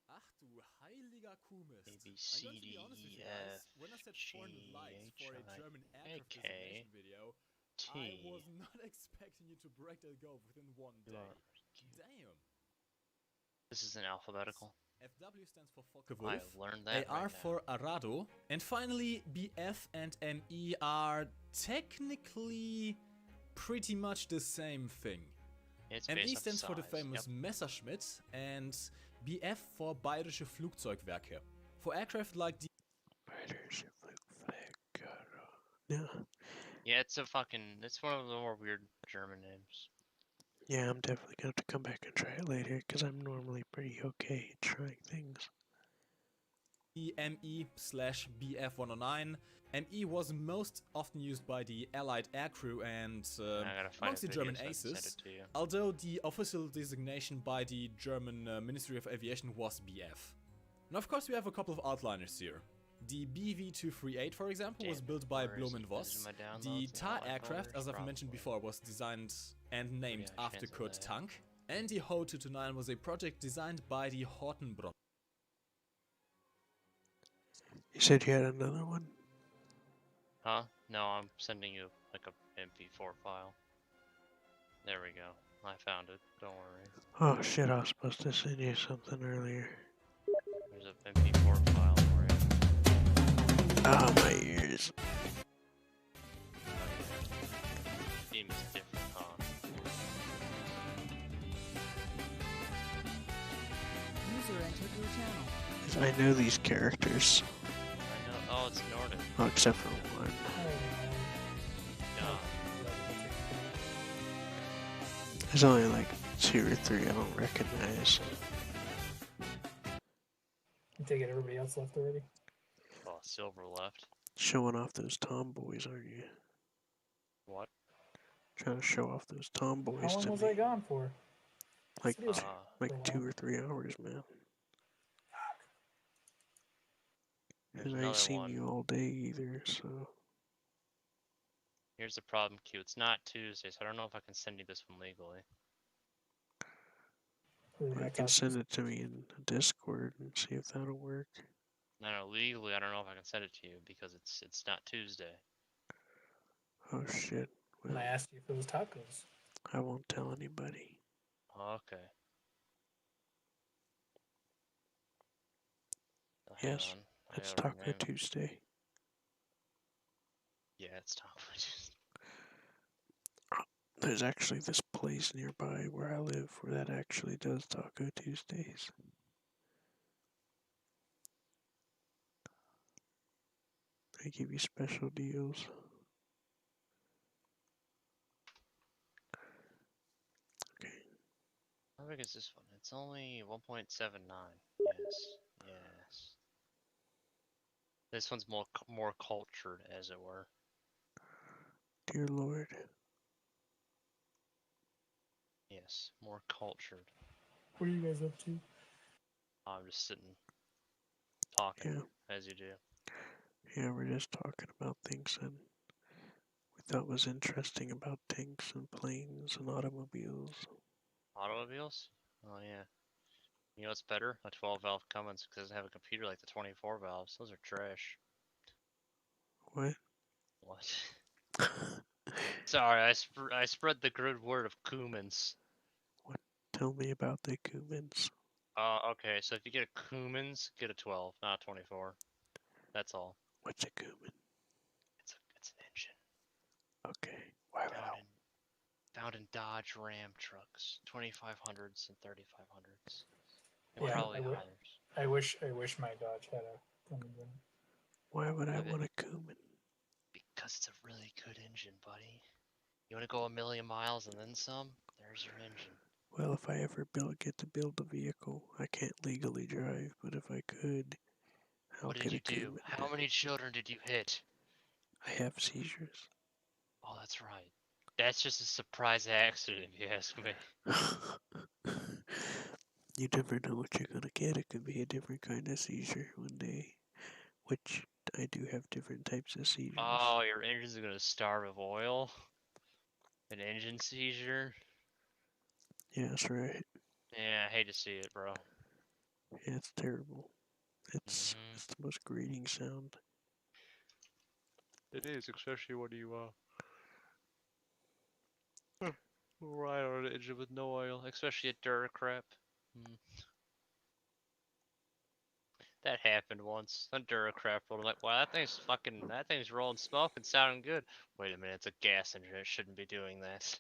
Ach du heiliger Kuhmist. A, B, I'm C, going to be D, honest with E, you guys. F, When I said G, 400 likes for a H, German I, aircraft K, presentation video, I was not expecting you to break that goal within one day. Damn. This is an alphabetical. FW stands for I Focke-Wulf. learned that AR right for Arado. And finally, BF and ME are technically pretty much the same thing. It's ME based off stands for the size, famous Messerschmitt and BF for Bayerische Flugzeugwerke. For aircraft like the Yeah, it's one of the more weird German names. Yeah, I'm definitely gonna have to come back and try it later because I'm normally pretty okay at trying things. the ME/BF-109. ME was most often used by the Allied aircrew and amongst the German aces, although the official designation by the German Ministry of Aviation was BF. Now, of course, we have a couple of outliners here. The BV-238, for example, was built by Blom and Voss. The TAR aircraft, as I've mentioned before, was designed and named after Kurt Tank. And the Ho-229 was a project designed by the Hortenbrot. You said you had another one? Huh? No, I'm sending you like a MP4 file. There we go. I found it. Don't worry. Oh shit, I was supposed to send you something earlier. There's a MP4 file for you. Ah, my ears. Theme is different, huh? User entered your channel. I know these characters. I know. Oh, it's Nordic. Oh, except for one. Yeah. There's only like 2 or 3 I don't recognize. You take it everybody else left already? Oh, Silver left. Showing off those tomboys, aren't you? What? Trying to show off those tomboys How long to was me. I gone for? Like, For a 2 while. or 3 hours, man. There's And I ain't another seen one. you all day either, so... Here's the problem, Q. It's not Tuesday, so I don't know if I can send you this one legally. I can send it to me in Discord and see if that'll work. No, legally, I don't know if I can send it to you because it's not Tuesday. Oh shit. And I asked you if it was tacos. I won't tell anybody. Okay. So hang Yes, on. I it's gotta Taco rename it. Tuesday. Yeah, it's Taco Tuesday. There's actually this place nearby where I live where that actually does Taco Tuesdays. They give you special deals. How big is this one? It's only 1.79. Yes. Yes. This one's more cultured, as it were. Dear Lord. Yes, more cultured. What are you guys up to? I'm just sitting, talking, as you do. Yeah, we're just talking about things that we thought was interesting about tanks and planes and automobiles. Automobiles? Oh yeah. You know what's better? A 12 valve Cummins because it doesn't have a computer like the 24 valves. Those are trash. What? What? Sorry, I spread the good word of Cummins. Tell me about the Cumans. Okay, so if you get a Cummins, get a 12, not a 24. That's all. What's a Cuman? It's an engine. Okay. Why would I? Found in Dodge Ram trucks, 2500s and 3500s. And Yeah, probably others. I wish my Dodge had a Cummins in it. Why would I want a Cuman? Because it's a really good engine, buddy. You want to go a million miles and then some? There's your engine. Well, if I ever get to build a vehicle, I can't legally drive, but if I could, I'll What get did you a do? Cuman. How many children did you hit? I have seizures. Oh, that's right. That's just a surprise accident, if you ask me. You never know what you're gonna get. It could be a different kind of seizure one day, which I do have different types of seizures. Oh, your engine's gonna starve of oil? An engine seizure? Yeah, that's right. Yeah, I hate to see it, bro. Yeah, it's terrible. It's the most grating sound. It is, especially when you ride on an engine with no oil, especially at dirt crap. That happened once. That Duracrap rolled. I'm like, wow, that thing's rolling smoke and sounding good. Wait a minute, it's a gas engine. It shouldn't be doing that.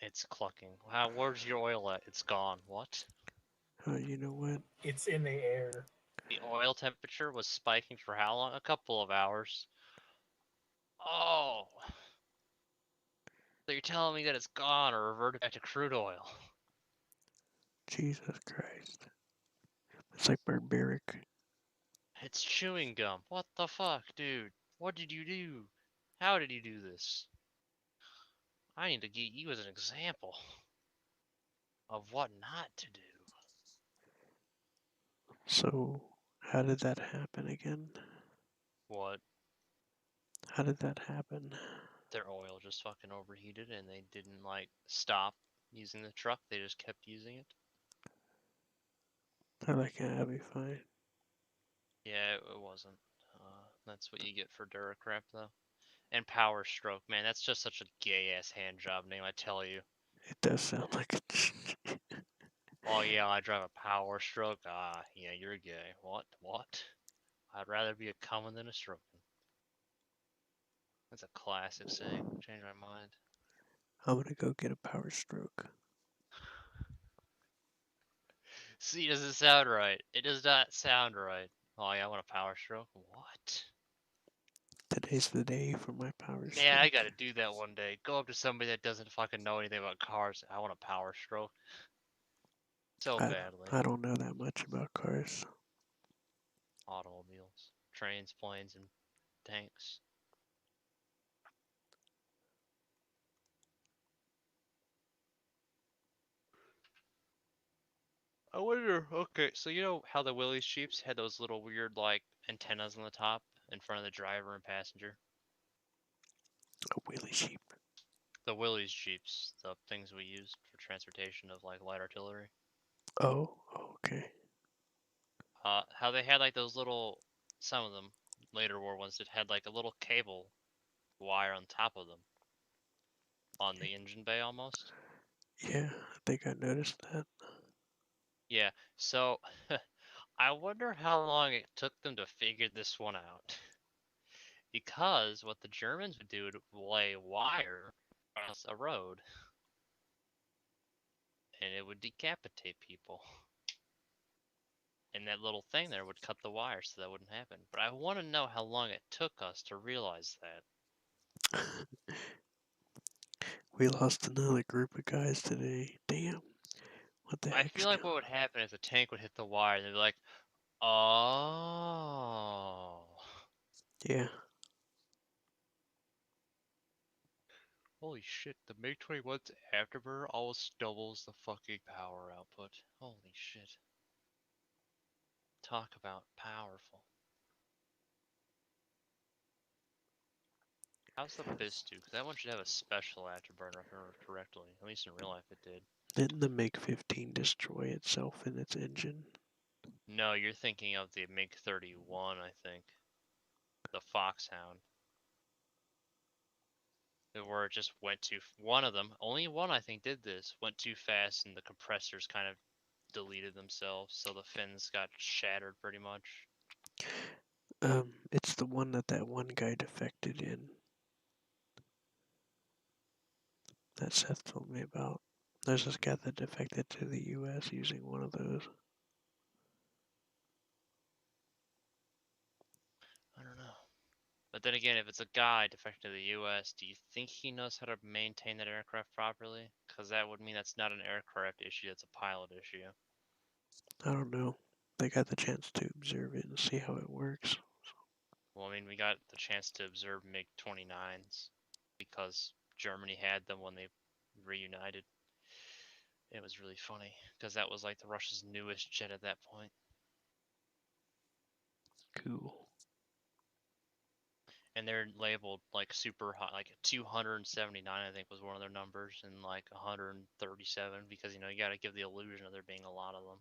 It's clucking. Wow, where's your oil at? It's gone. What? You know what? It's in the air. The oil temperature was spiking for how long? A couple of hours. Oh. So you're telling me that it's gone or reverted back to crude oil? Jesus Christ. It's like barbaric. It's chewing gum. What the fuck, dude? What did you do? How did you do this? I need to get you as an example of what not to do. So, how did that happen again? What? How did that happen? Their oil just fucking overheated and they didn't like stop using the truck. They just kept using it. They're like, yeah, I'll be fine. Yeah, it wasn't. That's what you get for Duracrap, though. And Power Stroke, man, that's just such a gay-ass hand job name, I tell you. It does sound like it. Oh, yeah, I drive a Power Stroke. Ah, yeah, you're gay. What? What? I'd rather be a coming than a stroking. That's a classic saying. Change my mind. I'm gonna go get a power stroke. See, does it sound right? It does not sound right. Oh, yeah, I want a Power Stroke? What? Today's the day for my power stroke. Man, I gotta do that one day. Go up to somebody that doesn't fucking know anything about cars. I want a Power Stroke. So badly. I don't know that much about cars. Automobiles, trains, planes, and tanks. I wonder, okay, so you know how the Willys Jeeps had those little weird, like, antennas on the top in front of the driver and passenger? A Willys Jeep. The Willys Jeeps, the things we used for transportation of, like, light artillery. Oh, okay. How they had, like, those little, some of them, later war ones, that had, like, a little cable wire on top of them. On the engine bay, almost. Yeah, I think I noticed that. Yeah, so I wonder how long it took them to figure this one out. Because what the Germans would do would lay wire across a road and it would decapitate people. And that little thing there would cut the wire so that wouldn't happen. But I want to know how long it took us to realize that. We lost another group of guys today. Damn. What the I heck? feel like what would happen is the tank would hit the wire and they'd be like, oh. Yeah. Holy shit, the MiG-21's afterburner almost doubles the fucking power output. Holy shit. Talk about powerful. How's the BIS do? Because that one should have a special afterburner if I remember correctly. At least in real life it did. Didn't the MiG-15 destroy itself in its engine? No, you're thinking of the MiG-31, I think. The Foxhound. Where it just went too... One of them, only one I think did this, went too fast and the compressors kind of deleted themselves, so the fins got shattered pretty much. It's the one that one guy defected in. That Seth told me about. There's this guy that defected to the U.S. using one of those. I don't know. But then again, if it's a guy defecting to the U.S., do you think he knows how to maintain that aircraft properly? Because that would mean that's not an aircraft issue, that's a pilot issue. I don't know. They got the chance to observe it and see how it works. Well, I mean, we got the chance to observe MiG-29s because Germany had them when they reunited. It was really funny because that was like the Russia's newest jet at that point. Cool. And they're labeled like super hot, like 279 I think was one of their numbers, and like 137 because you know you got to give the illusion of there being a lot of them.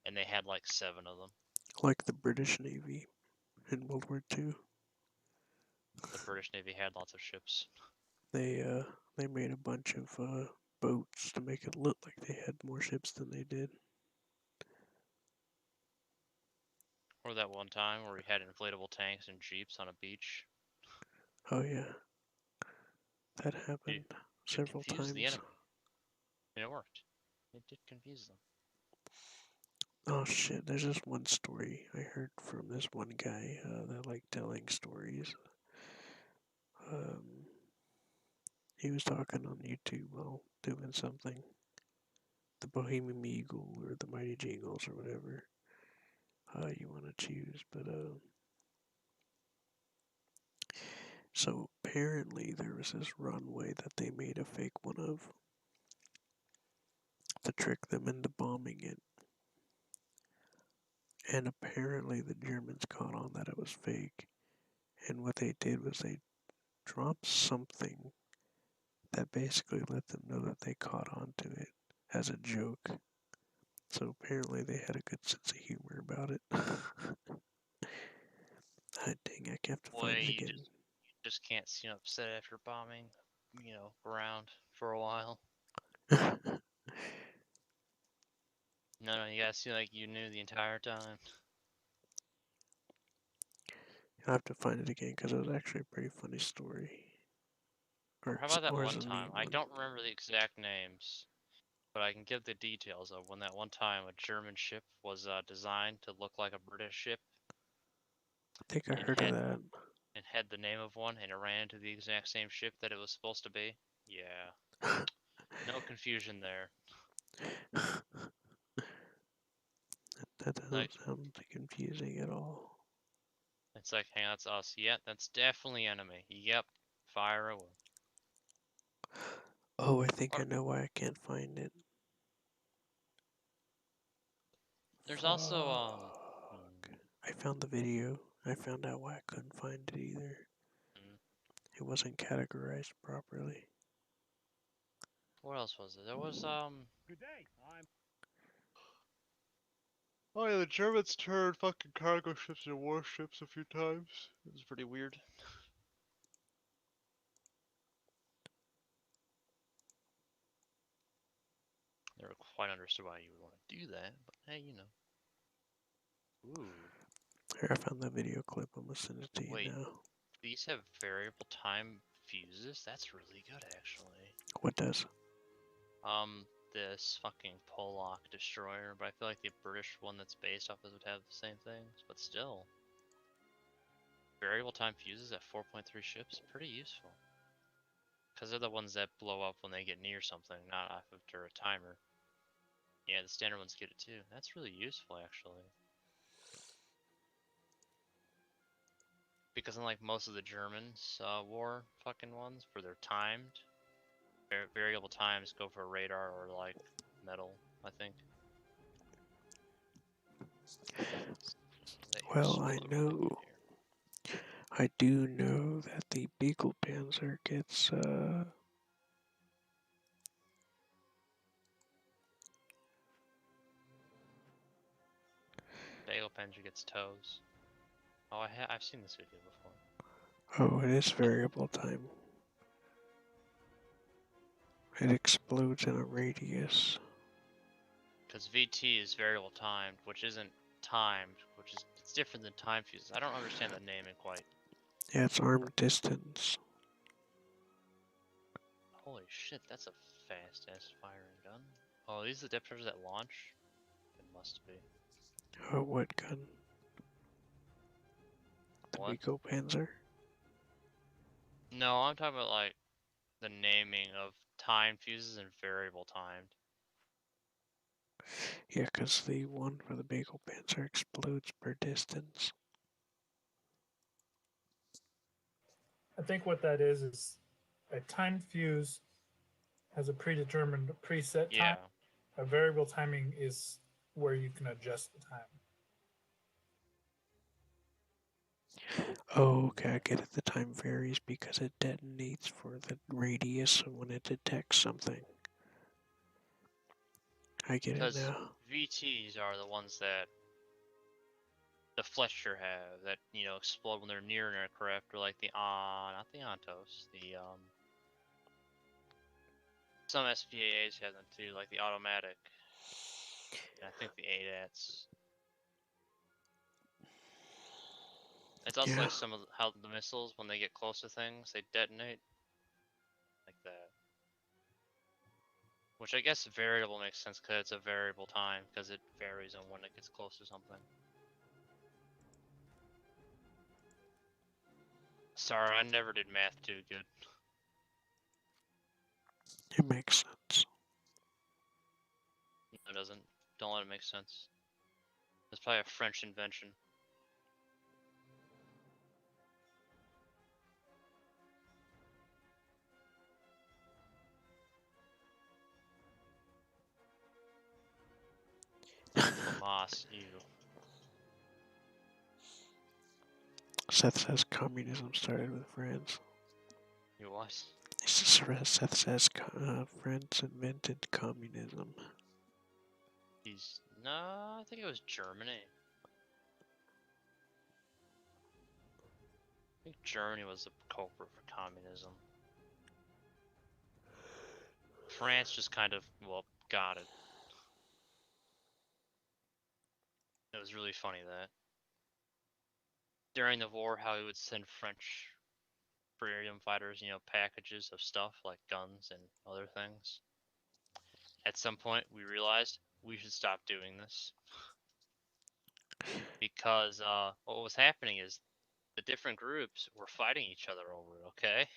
And they had like 7 of them. Like the British Navy in World War II. The British Navy had lots of ships. They made a bunch of boats to make it look like they had more ships than they did. Or that one time where we had inflatable tanks and jeeps on a beach. Oh yeah, that happened several times. The enemy. And it worked. It did confuse them. Oh shit, there's this one story I heard from this one guy that liked telling stories. He was talking on YouTube while doing something. The Bohemian Eagle or the Mighty Jingles or whatever. you want to choose, but so apparently there was this runway that they made a fake one of to trick them into bombing it. And apparently the Germans caught on that it was fake. And what they did was they dropped something that basically let them know that they caught on to it as a joke. So apparently they had a good sense of humor about it. Dang, I have to find it again. You just can't seem upset after bombing, around for a while. No, you gotta seem like you knew the entire time. I'll have to find it again because it was actually a pretty funny story. Or how about that one time? I don't remember the exact names, but I can give the details of when that one time a German ship was designed to look like a British ship. I think I heard of that. And had the name of one, and it ran into the exact same ship that it was supposed to be. Yeah. No confusion there. That doesn't sound confusing at all. It's like, hey, that's us. Yep, that's definitely enemy. Yep, fire away. Oh, I think I know why I can't find it. There's also I found the video. I found out why I couldn't find it either. It wasn't categorized properly. What else was it? There was Good day. Oh yeah, the Germans turned fucking cargo ships into warships a few times. It was pretty weird. Never quite understood why you would want to do that, but hey, Ooh. Here, I found that video clip. I'm gonna send it to you now. These have variable time fuses? That's really good, actually. What does? This fucking Pollock destroyer, but I feel like the British one that's based off of would have the same things, but still. Variable time fuses at 4.3 ships, pretty useful. Because they're the ones that blow up when they get near something, not after a timer. Yeah, the standard ones get it too. That's really useful, actually. Because unlike most of the Germans war fucking ones, where they're timed, variable times go for radar or like metal, I think. Well, I do know that the Beagle Panzer gets Beagle Panzer gets toes. Oh, I've seen this video before. Oh, it is variable time. It explodes in a radius. Because VT is variable timed, which isn't timed, it's different than time fuses. I don't understand the naming quite. Yeah, it's armed distance. Holy shit, that's a fast-ass firing gun. Oh, these are the depth charges that launch? It must be. Oh, what gun? The Beagle Panzer? No, I'm talking about like the naming of time fuses and variable timed. Yeah, because the one for the Beagle Panzer explodes per distance. I think what that is a timed fuse has a predetermined preset time. A variable timing is where you can adjust the time. Oh, okay, I get it. The time varies because it detonates for the radius when it detects something. I get it now. VTs are the ones that the Fletcher have that, explode when they're near an aircraft, or like the not the Ontos, some SPAAs have them too, like the automatic. And I think the ADATs. It's also like some of how the missiles, when they get close to things, they detonate. Like that. Which I guess variable makes sense because it's a variable time, because it varies on when it gets close to something. Sorry, I never did math too good. It makes sense. No, it doesn't. Don't let it make sense. It's probably a French invention. Moss, ew. Seth says communism started with France. You what? Seth says France invented communism. No, I think it was Germany. I think Germany was the culprit for communism. France just kind of, well, got it. It was really funny that during the war, how he would send French freedom fighters, packages of stuff like guns and other things. At some point, we realized we should stop doing this because what was happening is the different groups were fighting each other over it. Okay,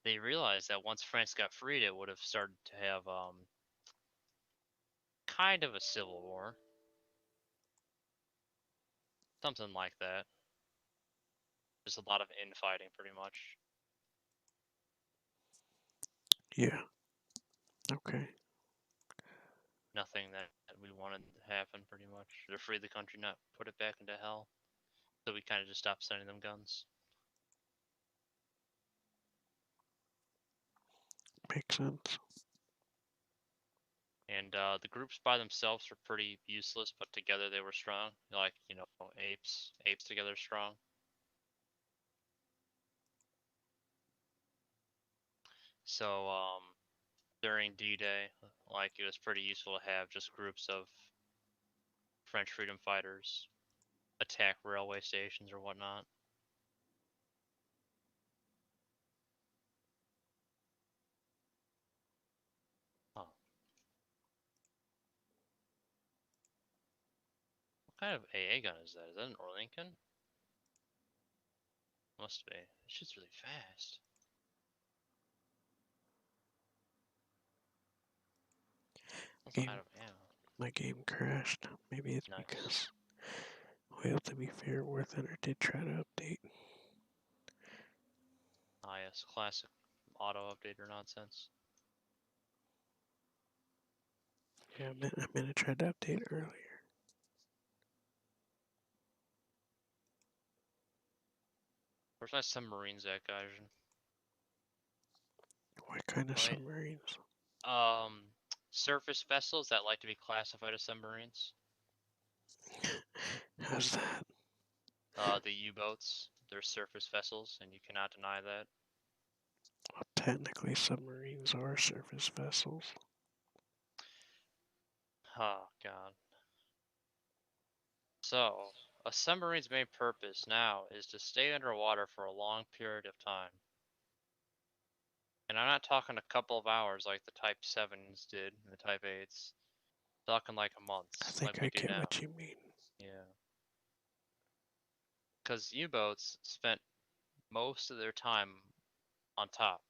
they realized that once France got freed, it would have started to have kind of a civil war, something like that. Just a lot of infighting, pretty much. Yeah. Okay. Nothing that we wanted to happen, pretty much. To free the country, not put it back into hell. So we kind of just stopped sending them guns. Makes sense. And the groups by themselves were pretty useless, but together they were strong. Like, apes. Apes together strong. So, during D-Day, like, it was pretty useful to have just groups of French freedom fighters attack railway stations or whatnot. Oh. What kind of AA gun is that? Is that an Orlincoln? Must be. This shit's really fast. Game, my game crashed. Maybe it's nice. because, well, to be fair, War Thunder did try to update. Ah, yes, classic auto updater nonsense. Yeah, I meant to try to update earlier. Where's my submarines at, guys? What kind of submarines? Surface vessels that like to be classified as submarines. How's that? The U-boats, they're surface vessels, and you cannot deny that. Well, technically, submarines are surface vessels. Oh, God. So, a submarine's main purpose now is to stay underwater for a long period of time. And I'm not talking a couple of hours like the Type 7s did and the Type 8s. I'm talking like months. I think like I get what you mean. Yeah. Because U-boats spent most of their time on top.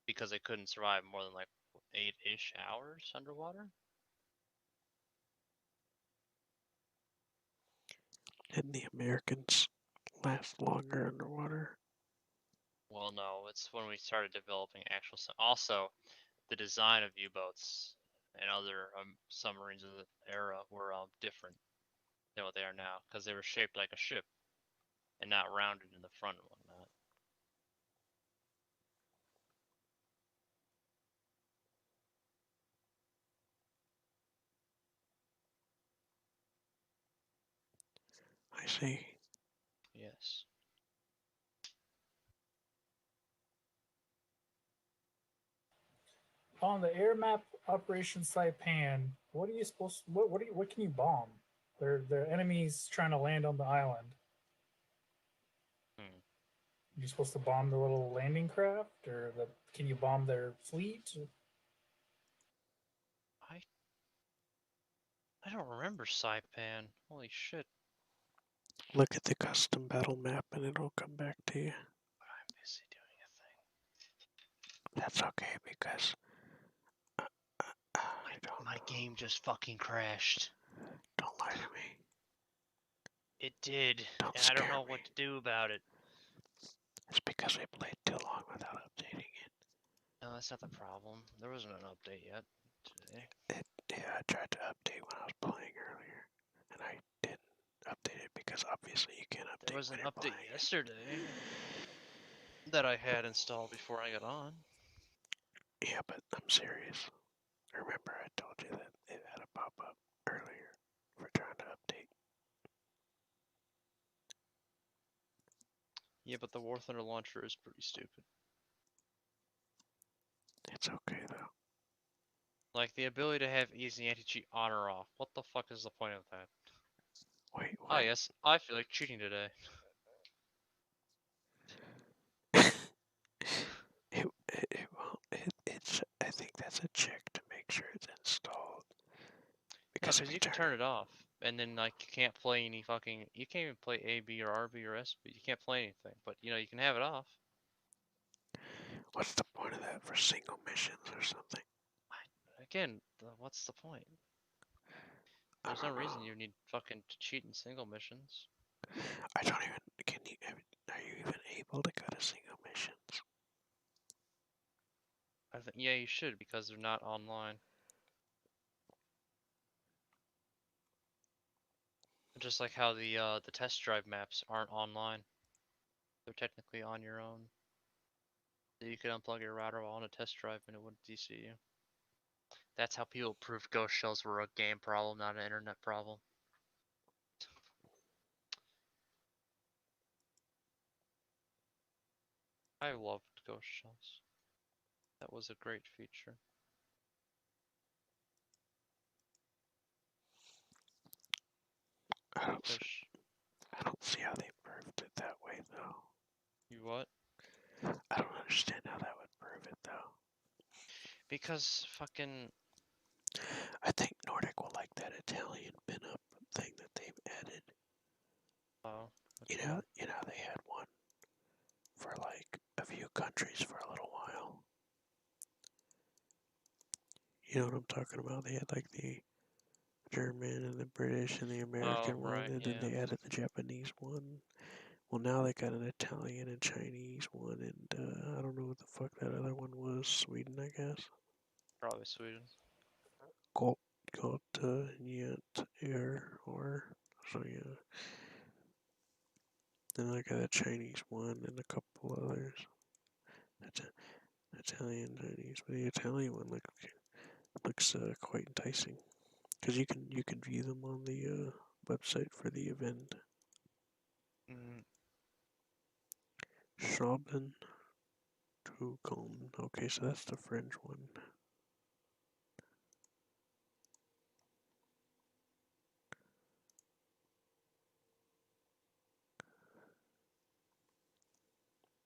Because they couldn't survive more than like 8-ish hours underwater. Didn't the Americans last longer underwater? Well, no, it's when we started developing actual. Also, the design of U-boats and other submarines of the era were different than what they are now, because they were shaped like a ship and not rounded in the front and whatnot. I see. Yes. On the air map Operation Saipan, what are you supposed? What can you bomb? They're enemies trying to land on the island. You're supposed to bomb the little landing craft, or can you bomb their fleet? I don't remember Saipan. Holy shit. Look at the custom battle map and it'll come back to you. But I'm busy doing a thing. That's okay because game just fucking crashed. Don't lie to me. It did, Don't and I don't scare know me. what to do about it. It's because we played too long without updating it. No, that's not the problem. There wasn't an update yet today. Yeah, I tried to update when I was playing earlier, and I didn't update it because obviously you can't update. There was an when you're update playing yesterday that I had installed before I got on. Yeah, but I'm serious. Remember I told you that it had a pop-up earlier for trying to update. Yeah, but the War Thunder launcher is pretty stupid. It's okay though. Like, the ability to have easy anti-cheat on or off. What the fuck is the point of that? Wait, what? Oh yes, I feel like cheating today. It's. I think that's a check to make sure it's installed. Because you can turn it off, and then like you can't play any fucking. You can't even play A, B, or RB or SB. You can't play anything, but you know you can have it off. What's the point of that for single missions or something? Again, what's the point? There's no reason you need fucking to cheat in single missions. I don't even. Can you? Are you even able to go to single missions? I think yeah, you should because they're not online. Just like how the test drive maps aren't online. They're technically on your own. So you could unplug your router while on a test drive and it wouldn't DC you. That's how people proved ghost shells were a game problem, not an internet problem. I loved ghost shells. That was a great feature. I don't see how they proved it that way though. You what? I don't understand how that would prove it though. Because fucking. I think Nordic will like that Italian pin-up thing that they've added. Oh. You know they had one for like a few countries for a little while. You know what I'm talking about? They had like the German and the British and the American one, and then they added the Japanese one. Well, now they got an Italian and Chinese one, and I don't know what the fuck that other one was. Sweden, I guess. Probably Sweden. Yet or so yeah. Then I got a Chinese one and a couple others. That's Italian Chinese, but the Italian one looks quite enticing because you can view them on the website for the event. Schrauben Trugon. Okay, so that's the French one.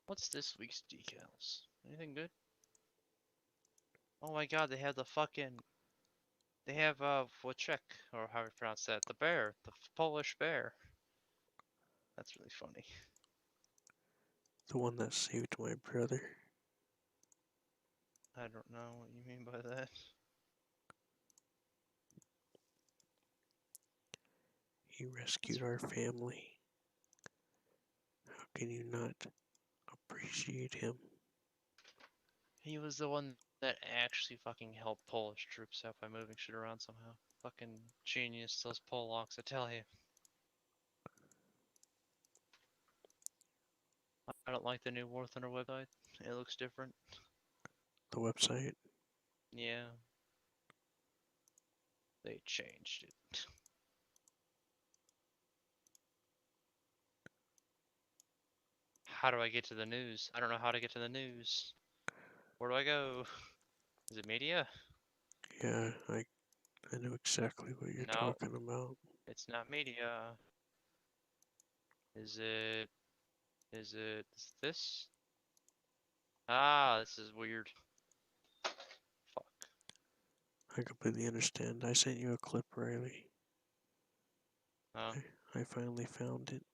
What's this week's decals? Anything good? Oh my god, they have the fucking. They have Wojciech, or how you pronounce that? The bear, the Polish bear. That's really funny. The one that saved my brother. I don't know what you mean by that. He rescued our family. How can you not appreciate him? He was the one that actually fucking helped Polish troops out by moving shit around somehow. Fucking genius, those Polacks, I tell you. I don't like the new War Thunder website. It looks different. The website? Yeah. They changed it. How do I get to the news? I don't know how to get to the news. Where do I go? Is it media? Yeah, I know exactly what you're talking about. It's not media. Is it this? Ah, this is weird. Fuck. I completely understand. I sent you a clip, Riley. Oh. I finally found it.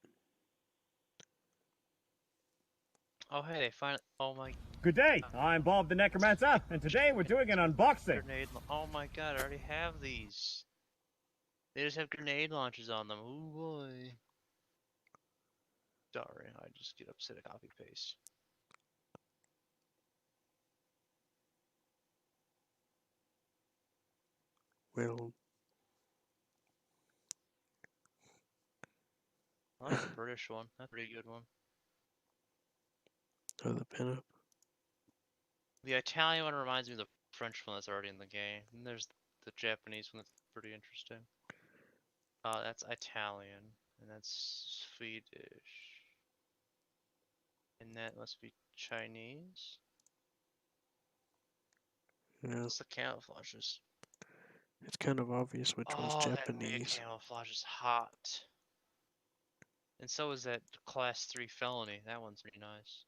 Oh, hey, they finally. Oh my. Good day. I'm Bob the Necromancer, and today we're doing an unboxing. Oh my god, I already have these. They just have grenade launchers on them. Oh boy. Sorry, I just get upset at copy paste. Well, I like the British one. That's a pretty good one. oh, the pinup. The Italian one reminds me of the French one that's already in the game. And there's the Japanese one that's pretty interesting. That's Italian, and that's Swedish. And that must be Chinese. Yeah. What's the camouflages? It's kind of obvious which one's Japanese. That camouflage is hot. And so is that class 3 felony. That one's pretty nice.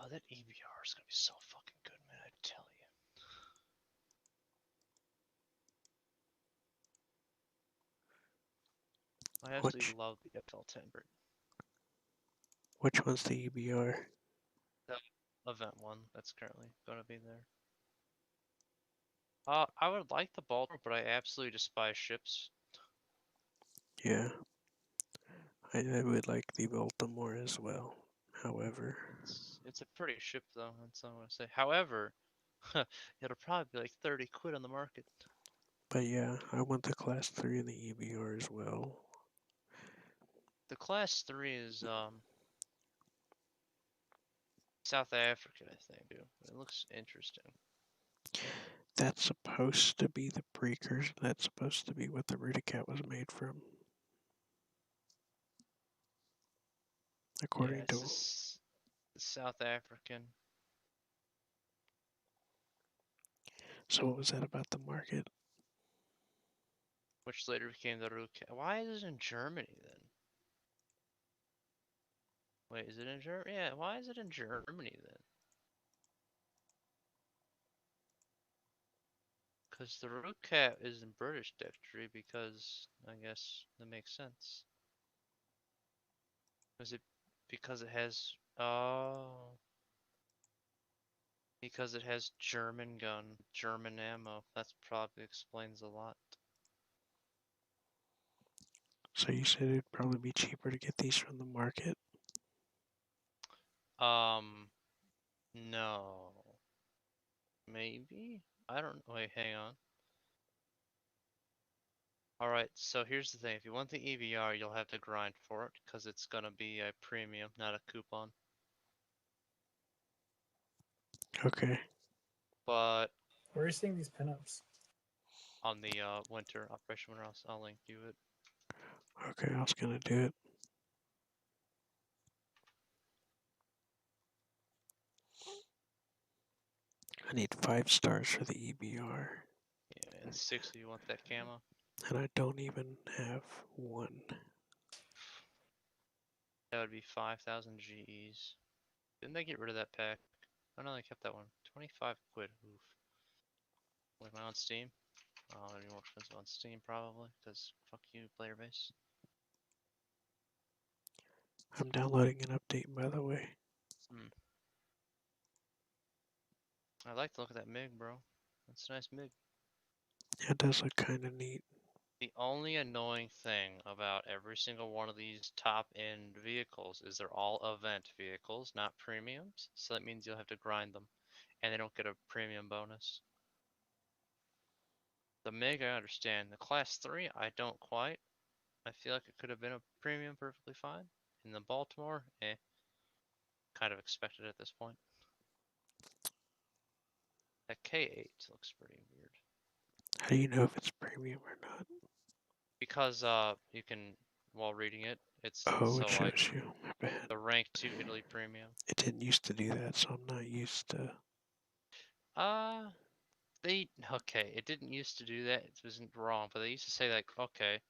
Oh, that EBR is gonna be so fucking good, man, I tell you. I absolutely love the FL10 Brit. Which one's the EBR? The event one that's currently gonna be there. I would like the Baltimore, but I absolutely despise ships. Yeah. I would like the Baltimore as well. However, it's a pretty ship though, that's all I'm gonna say. However, it'll probably be like 30 quid on the market. but yeah, I want the Class 3 and the EBR as well. The Class 3 is South African, I think. It looks interesting. That's supposed to be the precursor. That's supposed to be what the Rudicat was made from. According to The South African. So what was that about the market? Which later became the Rudicat. Why is it in Germany then? Wait, is it in Germany? Yeah, why is it in Germany then? Because the Rudicat is in British territory because I guess that makes sense. Is it because it has because it has German gun, German ammo. That probably explains a lot. So you said it'd probably be cheaper to get these from the market? No. Maybe? I don't know. Wait, hang on. Alright, so here's the thing. If you want the EVR, you'll have to grind for it, because it's gonna be a premium, not a coupon. Okay. But where are you seeing these pinups? On the winter Operation Winter, I'll link you it. Okay, I was gonna do it. I need 5 stars for the EBR. Yeah, and 6 if you want that camo. And I don't even have 1. That would be 5,000 GEs. Didn't they get rid of that pack? Oh no, they kept that one. 25 quid. Oof. Like on Steam? Oh, it'd be more expensive on Steam probably, because fuck you, player base. I'm downloading an update, by the way. I like the look of that MiG, bro. That's a nice MiG. It does look kind of neat. The only annoying thing about every single one of these top-end vehicles is they're all event vehicles, not premiums. So that means you'll have to grind them, and they don't get a premium bonus. The MiG, I understand. The Class 3, I don't quite. I feel like it could have been a premium perfectly fine. And the Baltimore, kind of expected at this point. That K8 looks pretty weird. How do you know if it's premium or not? Because you can, while reading it, It's Oh, so it like shows you. My bad. the rank 2 Italy premium. It didn't used to do that, so I'm not used to. Okay, it didn't used to do that. It wasn't wrong, but they used to say like, okay,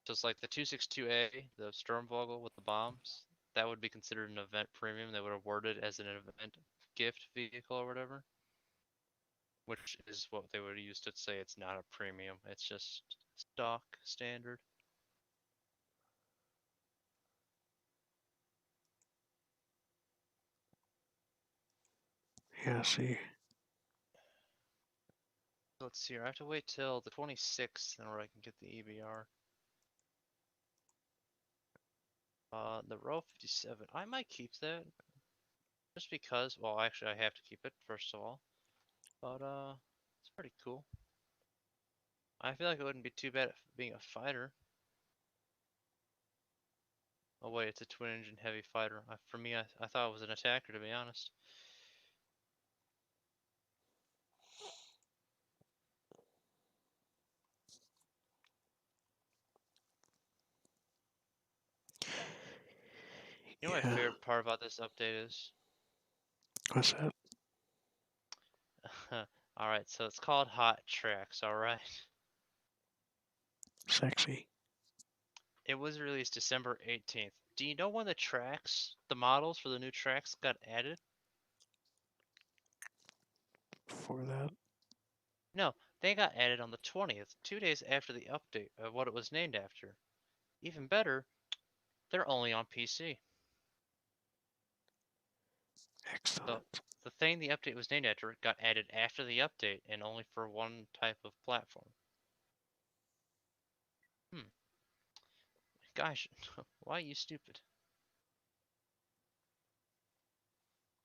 just like the 262A, the Sturmvogel with the bombs, that would be considered an event premium. They would award it as an event gift vehicle or whatever, which is what they would use to say it's not a premium. It's just stock standard. Yeah, see. Let's see here. I have to wait till the 26th in order I can get the EBR. The row 57. I might keep that. Just because, well, actually, I have to keep it, first of all. But, it's pretty cool. I feel like it wouldn't be too bad being a fighter. Oh, wait, it's a twin-engine heavy fighter. For me, I thought it was an attacker, to be honest. You know what my favorite part about this update is? What's that? Alright, so it's called Hot Tracks, alright? Sexy. It was released December 18th. Do you know when the models for the new tracks got added? For that? No, they got added on the 20th, 2 days after the update of what it was named after. Even better, they're only on PC. Excellent. So, the thing the update was named after got added after the update and only for one type of platform. Gosh, why are you stupid?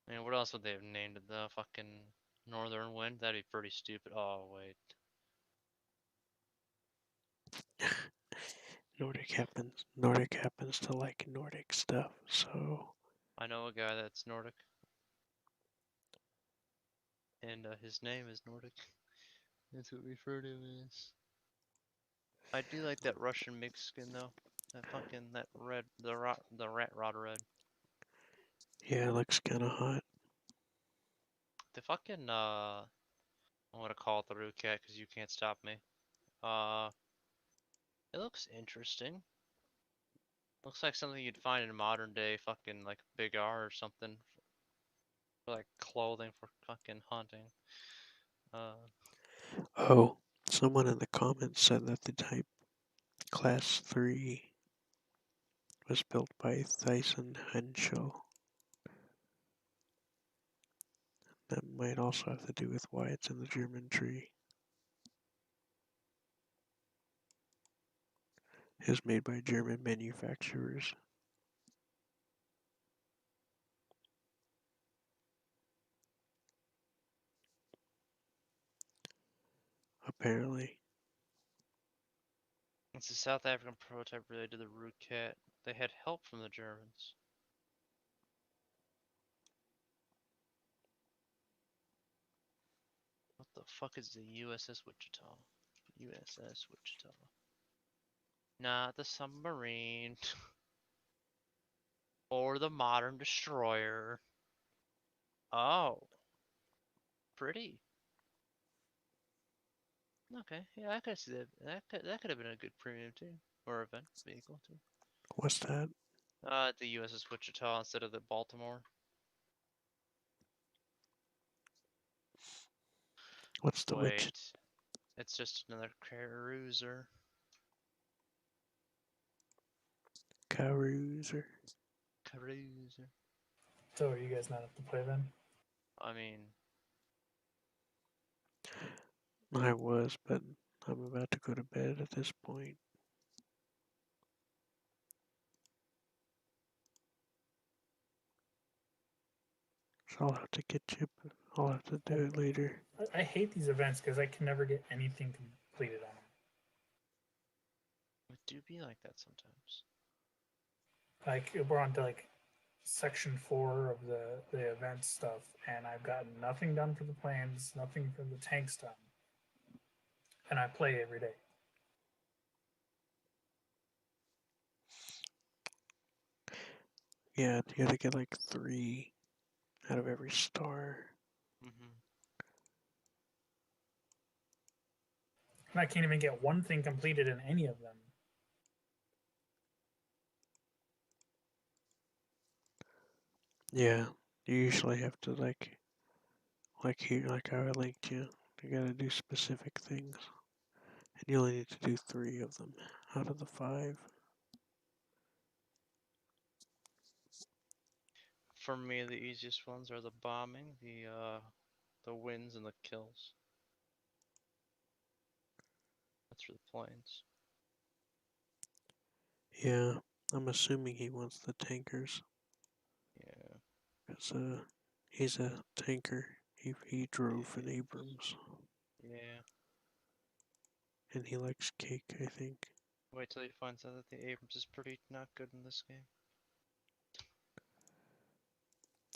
I mean, what else would they have named it? The fucking Northern Wind? That'd be pretty stupid. Oh, wait. Nordic happens to like Nordic stuff, so I know a guy that's Nordic. And his name is Nordic. That's what we refer to him as. I do like that Russian mix skin though. That red, the rat rod red. yeah, it looks kind of hot. The fucking I'm gonna call it the Root Cat because you can't stop me. It looks interesting. Looks like something you'd find in modern day fucking like Big R or something. For like clothing for fucking hunting. Oh, someone in the comments said that the Type Class 3 was built by Thyssen Henschel. That might also have to do with why it's in the German tree. It was made by German manufacturers. Apparently. It's a South African prototype related to the Root Cat. They had help from the Germans. What the fuck is the USS Wichita? USS Wichita. Not the submarine. Or the modern destroyer. Oh. Pretty. Okay, yeah, I could see that. That could have been a good premium too. Or event vehicle too. What's that? The USS Wichita instead of the Baltimore. What's the Wait. It's just another cruiser. Cruiser. Cruiser. So are you guys not up to play then? I mean, I was, but I'm about to go to bed at this point. So I'll have to get you, but I'll have to do it later. I hate these events because I can never get anything completed on them. it do be like that sometimes. Like we're on to like section 4 of the event stuff, and I've gotten nothing done for the planes, nothing for the tanks done, and I play every day. Yeah, you have to get like 3 out of every star. And I can't even get one thing completed in any of them. Yeah, you usually have to like here, like how I linked you. You gotta do specific things, and you only need to do 3 of them out of the 5. For me, the easiest ones are the bombing, the wins, and the kills. That's for the planes. Yeah, I'm assuming he wants the tankers. Yeah. Cause he's a tanker. He drove an Abrams. Yeah. And he likes cake, I think. Wait till he finds out that the Abrams is pretty not good in this game.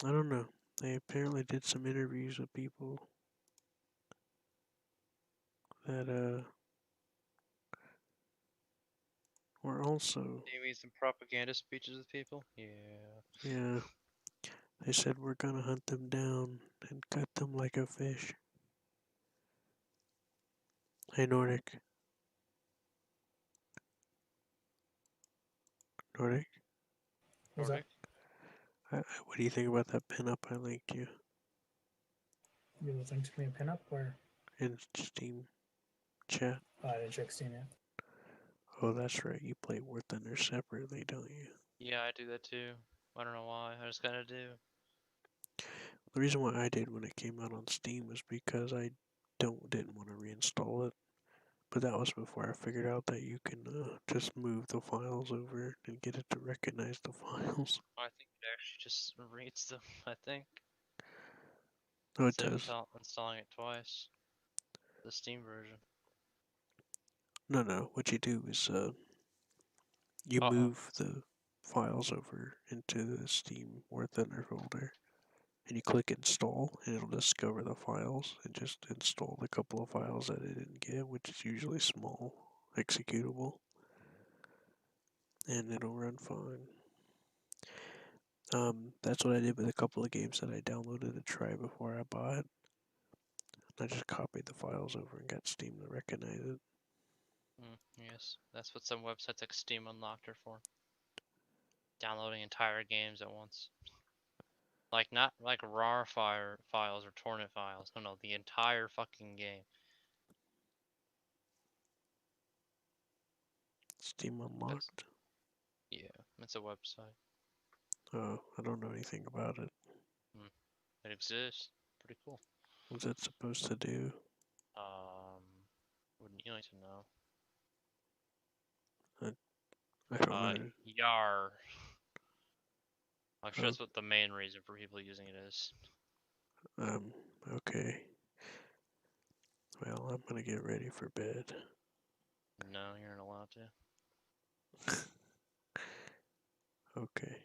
I don't know. They apparently did some interviews with people that were also. You mean some propaganda speeches with people? Yeah. Yeah. They said we're gonna hunt them down and cut them like a fish. Hey Nordic. Nordic? What's that? What do you think about that pinup I linked you? You linked me a pinup where? In Steam chat. Oh, I didn't check Steam yet. Oh, that's right. You play War Thunder separately, don't you? Yeah, I do that too. I don't know why. I just kinda do. The reason why I did when it came out on Steam was because I didn't want to reinstall it. But that was before I figured out that you can just move the files over and get it to recognize the files. I think it actually just reads them, I think. Oh, it Instead of does. installing it twice. The Steam version. No. What you do is you move the files over into the Steam War Thunder folder, and you click install, and it'll discover the files and just install the couple of files that it didn't get, which is usually small, executable, and it'll run fine. That's what I did with a couple of games that I downloaded to try before I bought. I just copied the files over and got Steam to recognize it. Yes, that's what some websites like Steam Unlocked are for. Downloading entire games at once. Like, not like RAR files or torrent files. No, the entire fucking game. Steam Unlocked? Yeah, it's a website. Oh, I don't know anything about it. It exists. Pretty cool. What's it supposed to do? Wouldn't you like to know? I don't know. Yar. I'm sure that's what the main reason for people using it is. Okay. Well, I'm gonna get ready for bed. No, you're not allowed to. Okay.